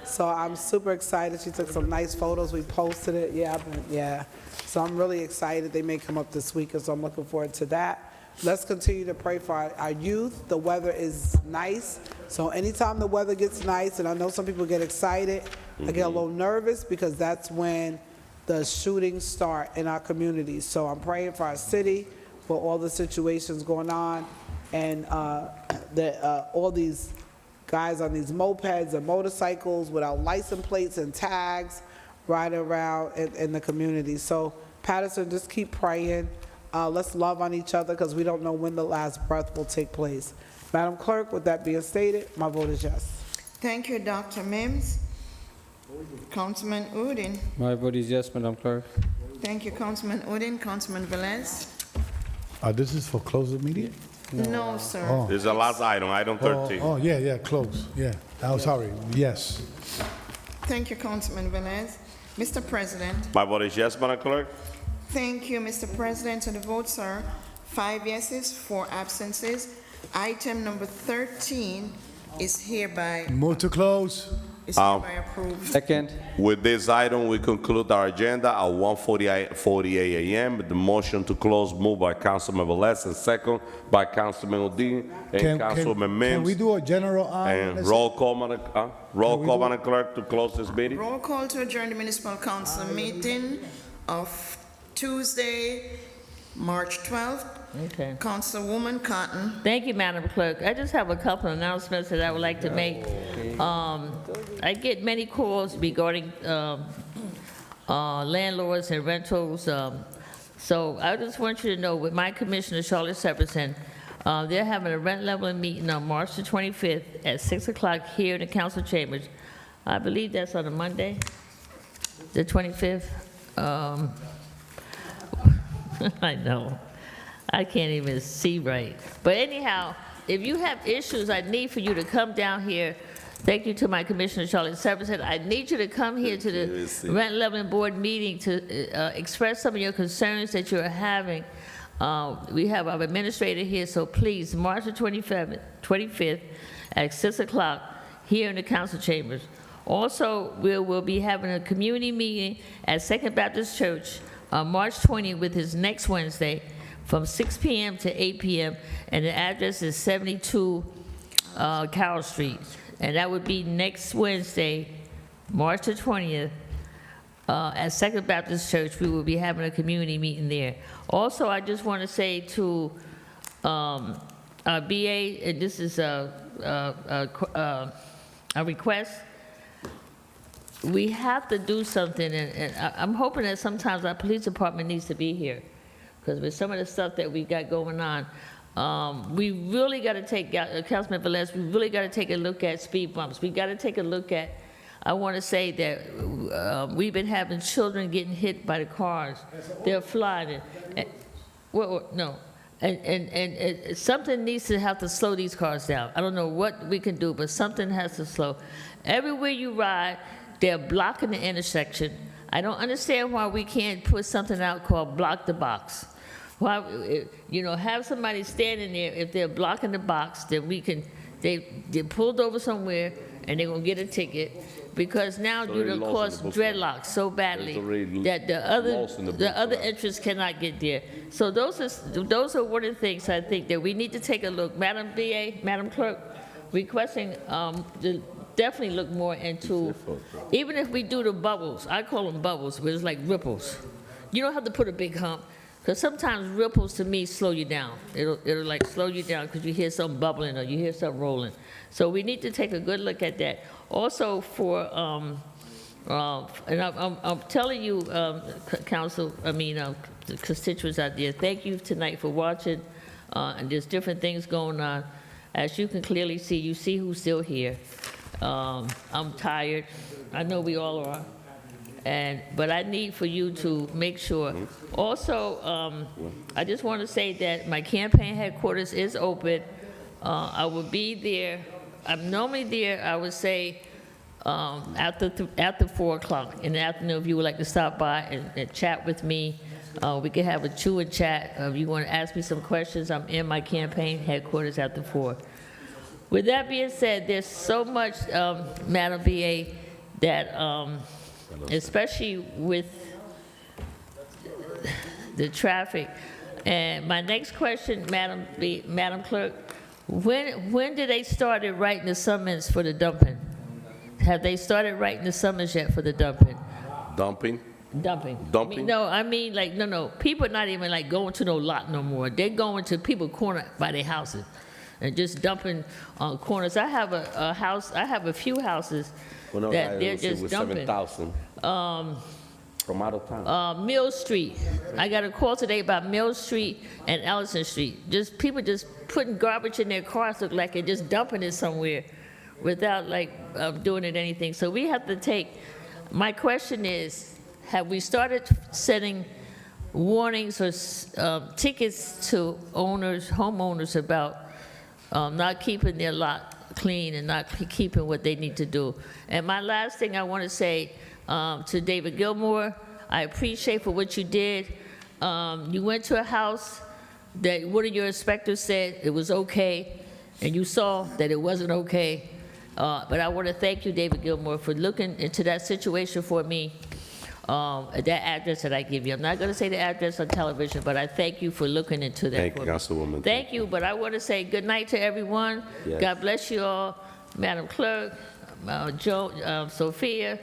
so I'm super excited. She took some nice photos. We posted it. Yeah. So I'm really excited. They may come up this week, so I'm looking forward to that. Let's continue to pray for our youth. The weather is nice, so anytime the weather gets nice, and I know some people get excited, I get a little nervous because that's when the shootings start in our communities. So I'm praying for our city, for all the situations going on, and all these guys on these mopeds and motorcycles without license plates and tags riding around in the community. So Paterson, just keep praying. Let's love on each other because we don't know when the last breath will take place. Madam Clerk, with that being stated, my vote is yes. Thank you, Dr. Mims. Councilman Udine. My vote is yes, Madam Clerk. Thank you, Councilman Udine. Councilman Velez. This is for close the meeting? No, sir. Oh. This is the last item, item 13. Oh, yeah, close, yeah. I'm sorry, yes. Thank you, Councilman Velez. Mr. President. My vote is yes, Madam Clerk. Thank you, Mr. President. So the votes are 5 yeses, 4 absences. Item number 13 is hereby Move to close. approved. Second. With this item, we conclude our agenda at 1:48 a.m. The motion to close moved by Councilman Velez and second by Councilman Udine and Councilman Mims. Can we do a general? And roll call, Madam Clerk, to close this meeting. Roll call to adjourn the municipal council meeting of Tuesday, March 12th. Okay. Councilwoman Cotton. Thank you, Madam Clerk. I just have a couple of announcements that I would like to make. I get many calls regarding landlords and rentals. So I just want you to know, with my commissioner, Charlotte Sepperson, They're having a rent leveling meeting on March the 25th at 6 o'clock here in the council chambers. I believe that's on a Monday, the 25th. I know. I can't even see right. But anyhow, if you have issues, I need for you to come down here. Thank you to my Commissioner Charlotte Severson. I need you to come here to the Rent Leveling Board meeting to express some of your concerns that you're having. We have our administrator here, so please, March the 25th at 6 o'clock here in the council chambers. Also, we'll be having a community meeting at Second Baptist Church on March 20th, with his next Wednesday, from 6 p.m. to 8 p.m., and the address is 72 Carroll Street. And that would be next Wednesday, March the 20th, at Second Baptist Church. We will be having a community meeting there. Also, I just want to say to BA, and this is a request, we have to do something, and I'm hoping that sometimes our police department needs to be here, because with some of the stuff that we got going on, we really got to take, Councilman Velez, we really got to take a look at speed bumps. We got to take a look at, I want to say that we've been having children getting hit by the cars. They're flying. No. And something needs to have to slow these cars down. I don't know what we can do, but something has to slow. Everywhere you ride, they're blocking the intersection. I don't understand why we can't put something out called block the box. Why, you know, have somebody standing there. If they're blocking the box, then we can, they're pulled over somewhere and they're gonna get a ticket, because now you done caused dreadlocks so badly that the other entrance cannot get there. So those are one of the things I think that we need to take a look. Madam BA, Madam Clerk, requesting to definitely look more into, even if we do the bubbles, I call them bubbles, but it's like ripples. You don't have to put a big hump, because sometimes ripples to me slow you down. It'll like slow you down because you hear something bubbling or you hear something rolling. So we need to take a good look at that. Also for, and I'm telling you, the constituents out there, thank you tonight for watching. And there's different things going on. As you can clearly see, you see who's still here. I'm tired. I know we all are. But I need for you to make sure. Also, I just want to say that my campaign headquarters is open. I will be there. I'm normally there, I would say, after 4 o'clock in the afternoon. If you would like to stop by and chat with me, we can have a chew and chat. If you want to ask me some questions, I'm in my campaign headquarters after 4. With that being said, there's so much, Madam BA, that especially with the traffic. And my next question, Madam Clerk, when did they start writing the summons for the dumping? Have they started writing the summons yet for the dumping? Dumping? Dumping? I mean, like, no. People are not even like going to no lot no more. They're going to people corner by their houses and just dumping on corners. I have a house, I have a few houses that they're just dumping. 7,000 from out of town. Mill Street. I got a call today about Mill Street and Ellison Street. Just people just putting garbage in their cars, look like, and just dumping it somewhere without like doing it anything. So we have to take, my question is, have we started setting warnings or tickets to homeowners about not keeping their lot clean and not keeping what they need to do? And my last thing I want to say to David Gilmore, I appreciate for what you did. You went to a house that one of your inspectors said it was okay, and you saw that it wasn't okay. But I want to thank you, David Gilmore, for looking into that situation for me, that address that I give you. I'm not going to say the address on television, but I thank you for looking into that. Thank you, Councilwoman. Thank you, but I want to say good night to everyone. Yes. God bless you all. Madam Clerk, Sophia,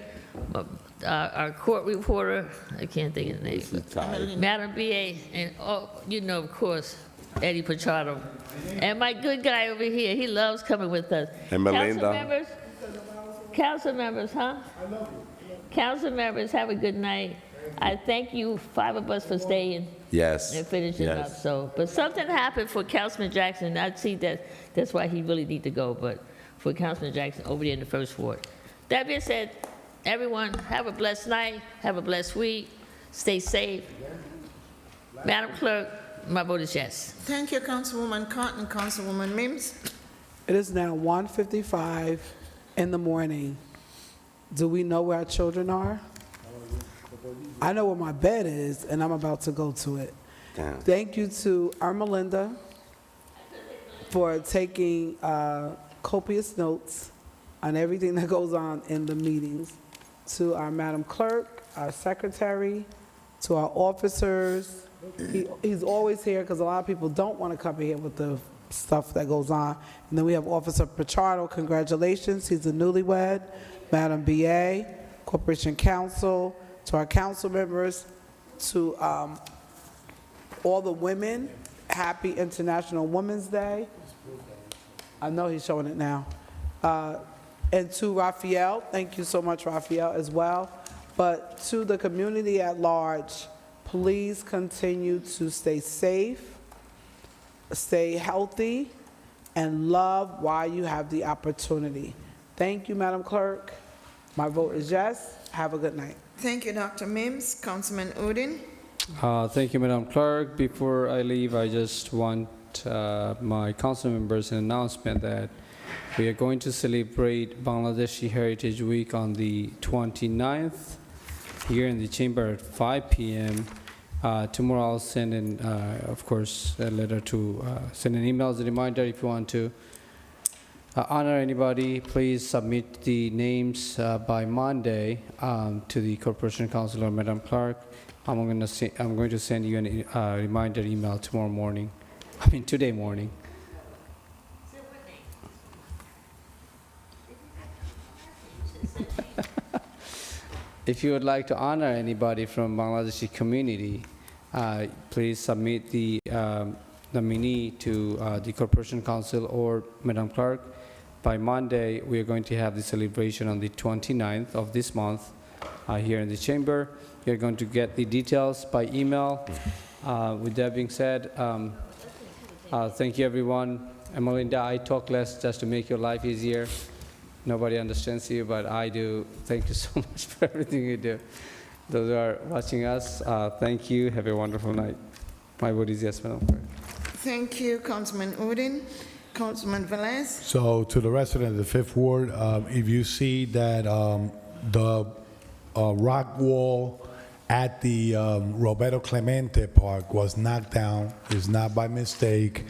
our court reporter, I can't think of the name. Madam BA, and of course, Eddie Pachado. And my good guy over here, he loves coming with us. And Melinda. Council members, huh? Council members, have a good night. I thank you, 5 of us, for staying. Yes. And finish it up, so. But something happened for Councilman Jackson. I see that's why he really need to go, but for Councilman Jackson over there in the First Ward. That being said, everyone, have a blessed night, have a blessed week, stay safe. Madam Clerk, my vote is yes. Thank you, Councilwoman Cotton. Councilwoman Mims. It is now 1:55 in the morning. Do we know where our children are? I know where my bed is, and I'm about to go to it. Damn. Thank you to Armelinda for taking copious notes on everything that goes on in the meetings. To our Madam Clerk, our Secretary, to our officers. He's always here because a lot of people don't want to come here with the stuff that goes on. And then we have Officer Pichardo. Congratulations, he's a newlywed. Madam BA, Corporation Counsel, to our council members, to all the women, happy International Women's Day. I know he's showing it now. And to Raphael, thank you so much, Raphael, as well. But to the community at large, please continue to stay safe, stay healthy, and love while you have the opportunity. Thank you, Madam Clerk. My vote is yes. Have a good night. Thank you, Dr. Mims. Councilman Udin. Thank you, Madam Clerk. Before I leave, I just want my council members an announcement that we are going to celebrate Bangladeshi Heritage Week on the 29th here in the chamber at 5 p.m. Tomorrow I'll send in, of course, a letter to send an email as a reminder if you want to honor anybody. Please submit the names by Monday to the Corporation Council or Madam Clerk. I'm going to send you a reminder email tomorrow morning. Today morning. If you would like to honor anybody from Bangladeshi community, please submit the nominee to the Corporation Council or Madam Clerk. By Monday, we are going to have the celebration on the 29th of this month here in the chamber. You're going to get the details by email. With that being said, thank you, everyone. And Melinda, I talk less just to make your life easier. Nobody understands you, but I do. Thank you so much for everything you do. Those who are watching us, thank you. Have a wonderful night. My vote is yes, Madam Clerk. Thank you, Councilman Udin. Councilman Velez. So to the resident of the Fifth Ward, if you see that the rock wall at the Roberto Clemente Park was knocked down, it's not by mistake.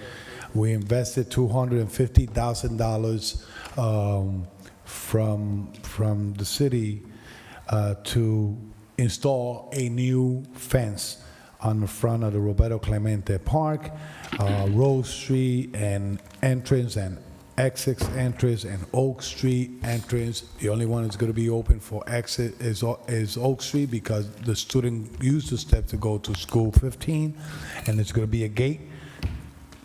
We invested $250,000 from the city to install a new fence on the front of the Roberto Clemente Park, Rose Street and entrance and exit entrance and Oak Street entrance. The only one that's going to be open for exit is Oak Street because the student used the step to go to school 15, and it's going to be a gate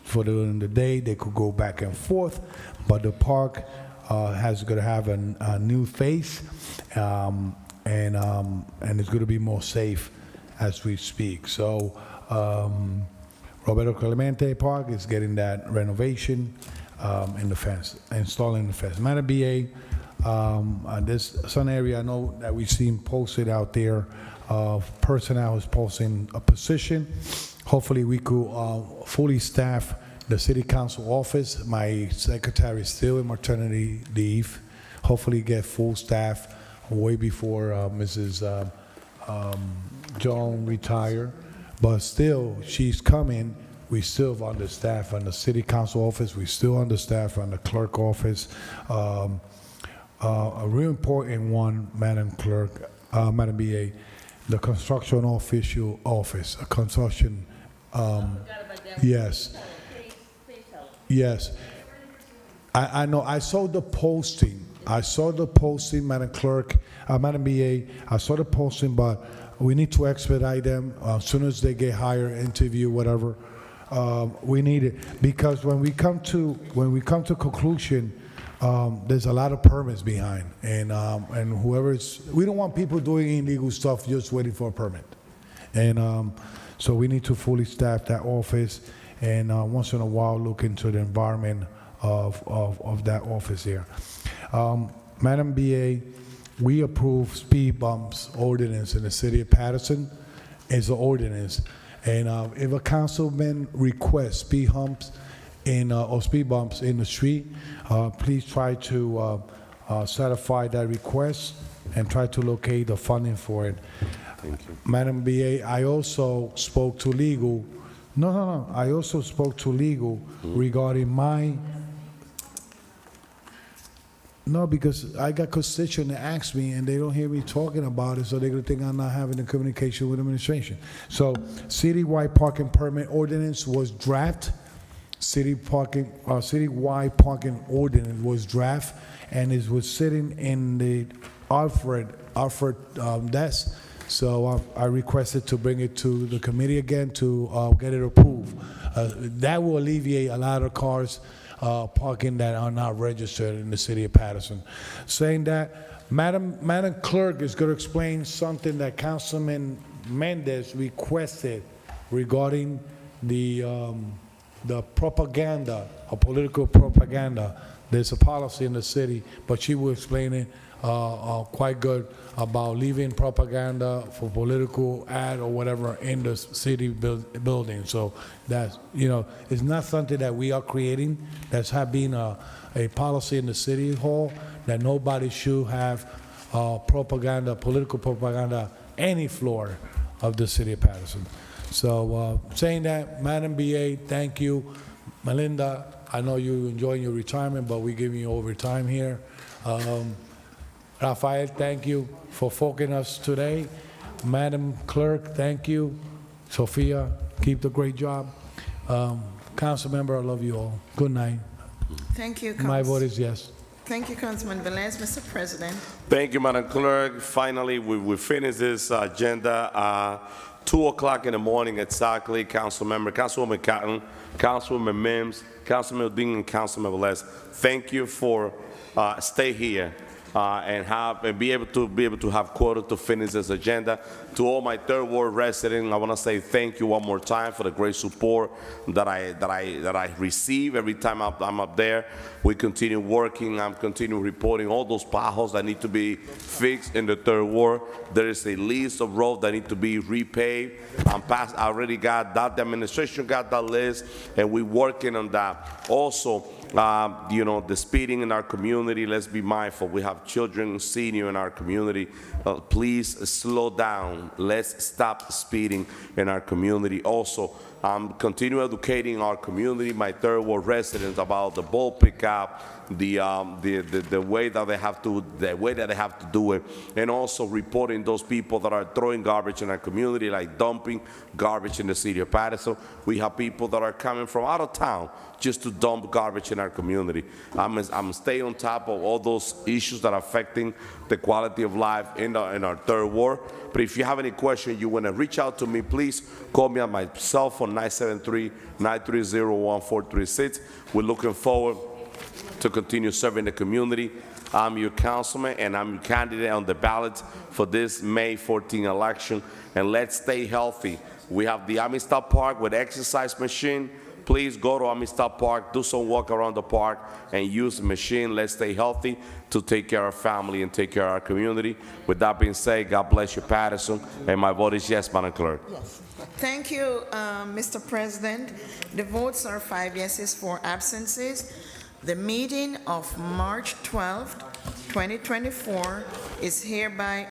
for during the day. They could go back and forth, but the park has going to have a new face, and it's going to be more safe as we speak. So Roberto Clemente Park is getting that renovation in the fence, installing the fence. Madam BA, there's some area I know that we've seen posted out there of personnel is posting a position. Hopefully we could fully staff the city council office. My secretary is still in maternity leave. Hopefully get full staff way before Mrs. Joan retire. But still, she's coming. We still understaffed on the city council office. We still understaffed on the clerk office. A real important one, Madam Clerk, Madam BA, the construction official office, a construction, yes. Yes. I know, I saw the posting. Madam Clerk, Madam BA, I saw the posting, but we need to expedite them as soon as they get hired, interview, whatever. We need it because when we come to conclusion, there's a lot of permits behind, and we don't want people doing illegal stuff just waiting for a permit, and So we need to fully staff that office and once in a while look into the environment of that office here. Madam BA, we approve speed bumps ordinance in the city of Paterson. It's an ordinance. And if a councilman requests speed humps or speed bumps in the street, please try to certify that request and try to locate the funding for it. Thank you. Madam BA, I also spoke to legal. No. I also spoke to legal regarding my. No, because I got constituents that ask me and they don't hear me talking about it, so they're gonna think I'm not having a communication with administration. So, citywide parking permit ordinance was draft. Citywide parking ordinance was draft, and it was sitting in the Alfred desk. So I requested to bring it to the committee again to get it approved. That will alleviate a lot of cars parking that are not registered in the city of Paterson. Saying that, Madam Clerk is going to explain something that Councilman Mendez requested regarding the propaganda, political propaganda. There's a policy in the city, but she will explain it quite good about leaving propaganda for political ad or whatever in the city building. So that's, it's not something that we are creating. That's been a policy in the city hall that nobody should have propaganda, political propaganda, any floor of the city of Paterson. So saying that, Madam BA, thank you. Melinda, I know you're enjoying your retirement, but we're giving you overtime here. Rafael, thank you for focusing us today. Madam Clerk, thank you. Sophia, keep the great job. Council member, I love you all. Good night. Thank you, My vote is yes. Thank you, Councilman Velez. Mr. President. Thank you, Madam Clerk. Finally, we finished this agenda. 2 o'clock in the morning exactly. Councilwoman Cotton, Councilwoman Mims, Councilman Dean, and Councilman Velez. Thank you for stay here. And be able to have quota to finish this agenda. To all my third ward residents, I want to say thank you one more time for the great support that I receive every time I'm up there. We continue working. I'm continue reporting all those potholes that need to be fixed in the third ward. There is a list of roads that need to be repaved. I already got that. The administration got that list, and we're working on that. Also, the speeding in our community, let's be mindful. We have children, senior in our community. Please slow down. Let's stop speeding in our community. Also, continue educating our community, my third ward residents, about the ball pickup, the way that they have to do it, and also reporting those people that are throwing garbage in our community, like dumping garbage in the city of Paterson. We have people that are coming from out of town just to dump garbage in our community. I'm staying on top of all those issues that are affecting the quality of life in our third ward. But if you have any question, you want to reach out to me, please call me on my cell phone, 973-930-1436. We're looking forward to continue serving the community. I'm your councilman, and I'm your candidate on the ballot for this May 14 election. And let's stay healthy. We have the Amistad Park with exercise machine. Please go to Amistad Park, do some walk around the park, and use the machine. Let's stay healthy to take care of our family and take care of our community. With that being said, God bless you, Paterson. And my vote is yes, Madam Clerk. Yes. Thank you, Mr. President. The votes are 5 yeses, 4 absences. The meeting of March 12th, 2024 is hereby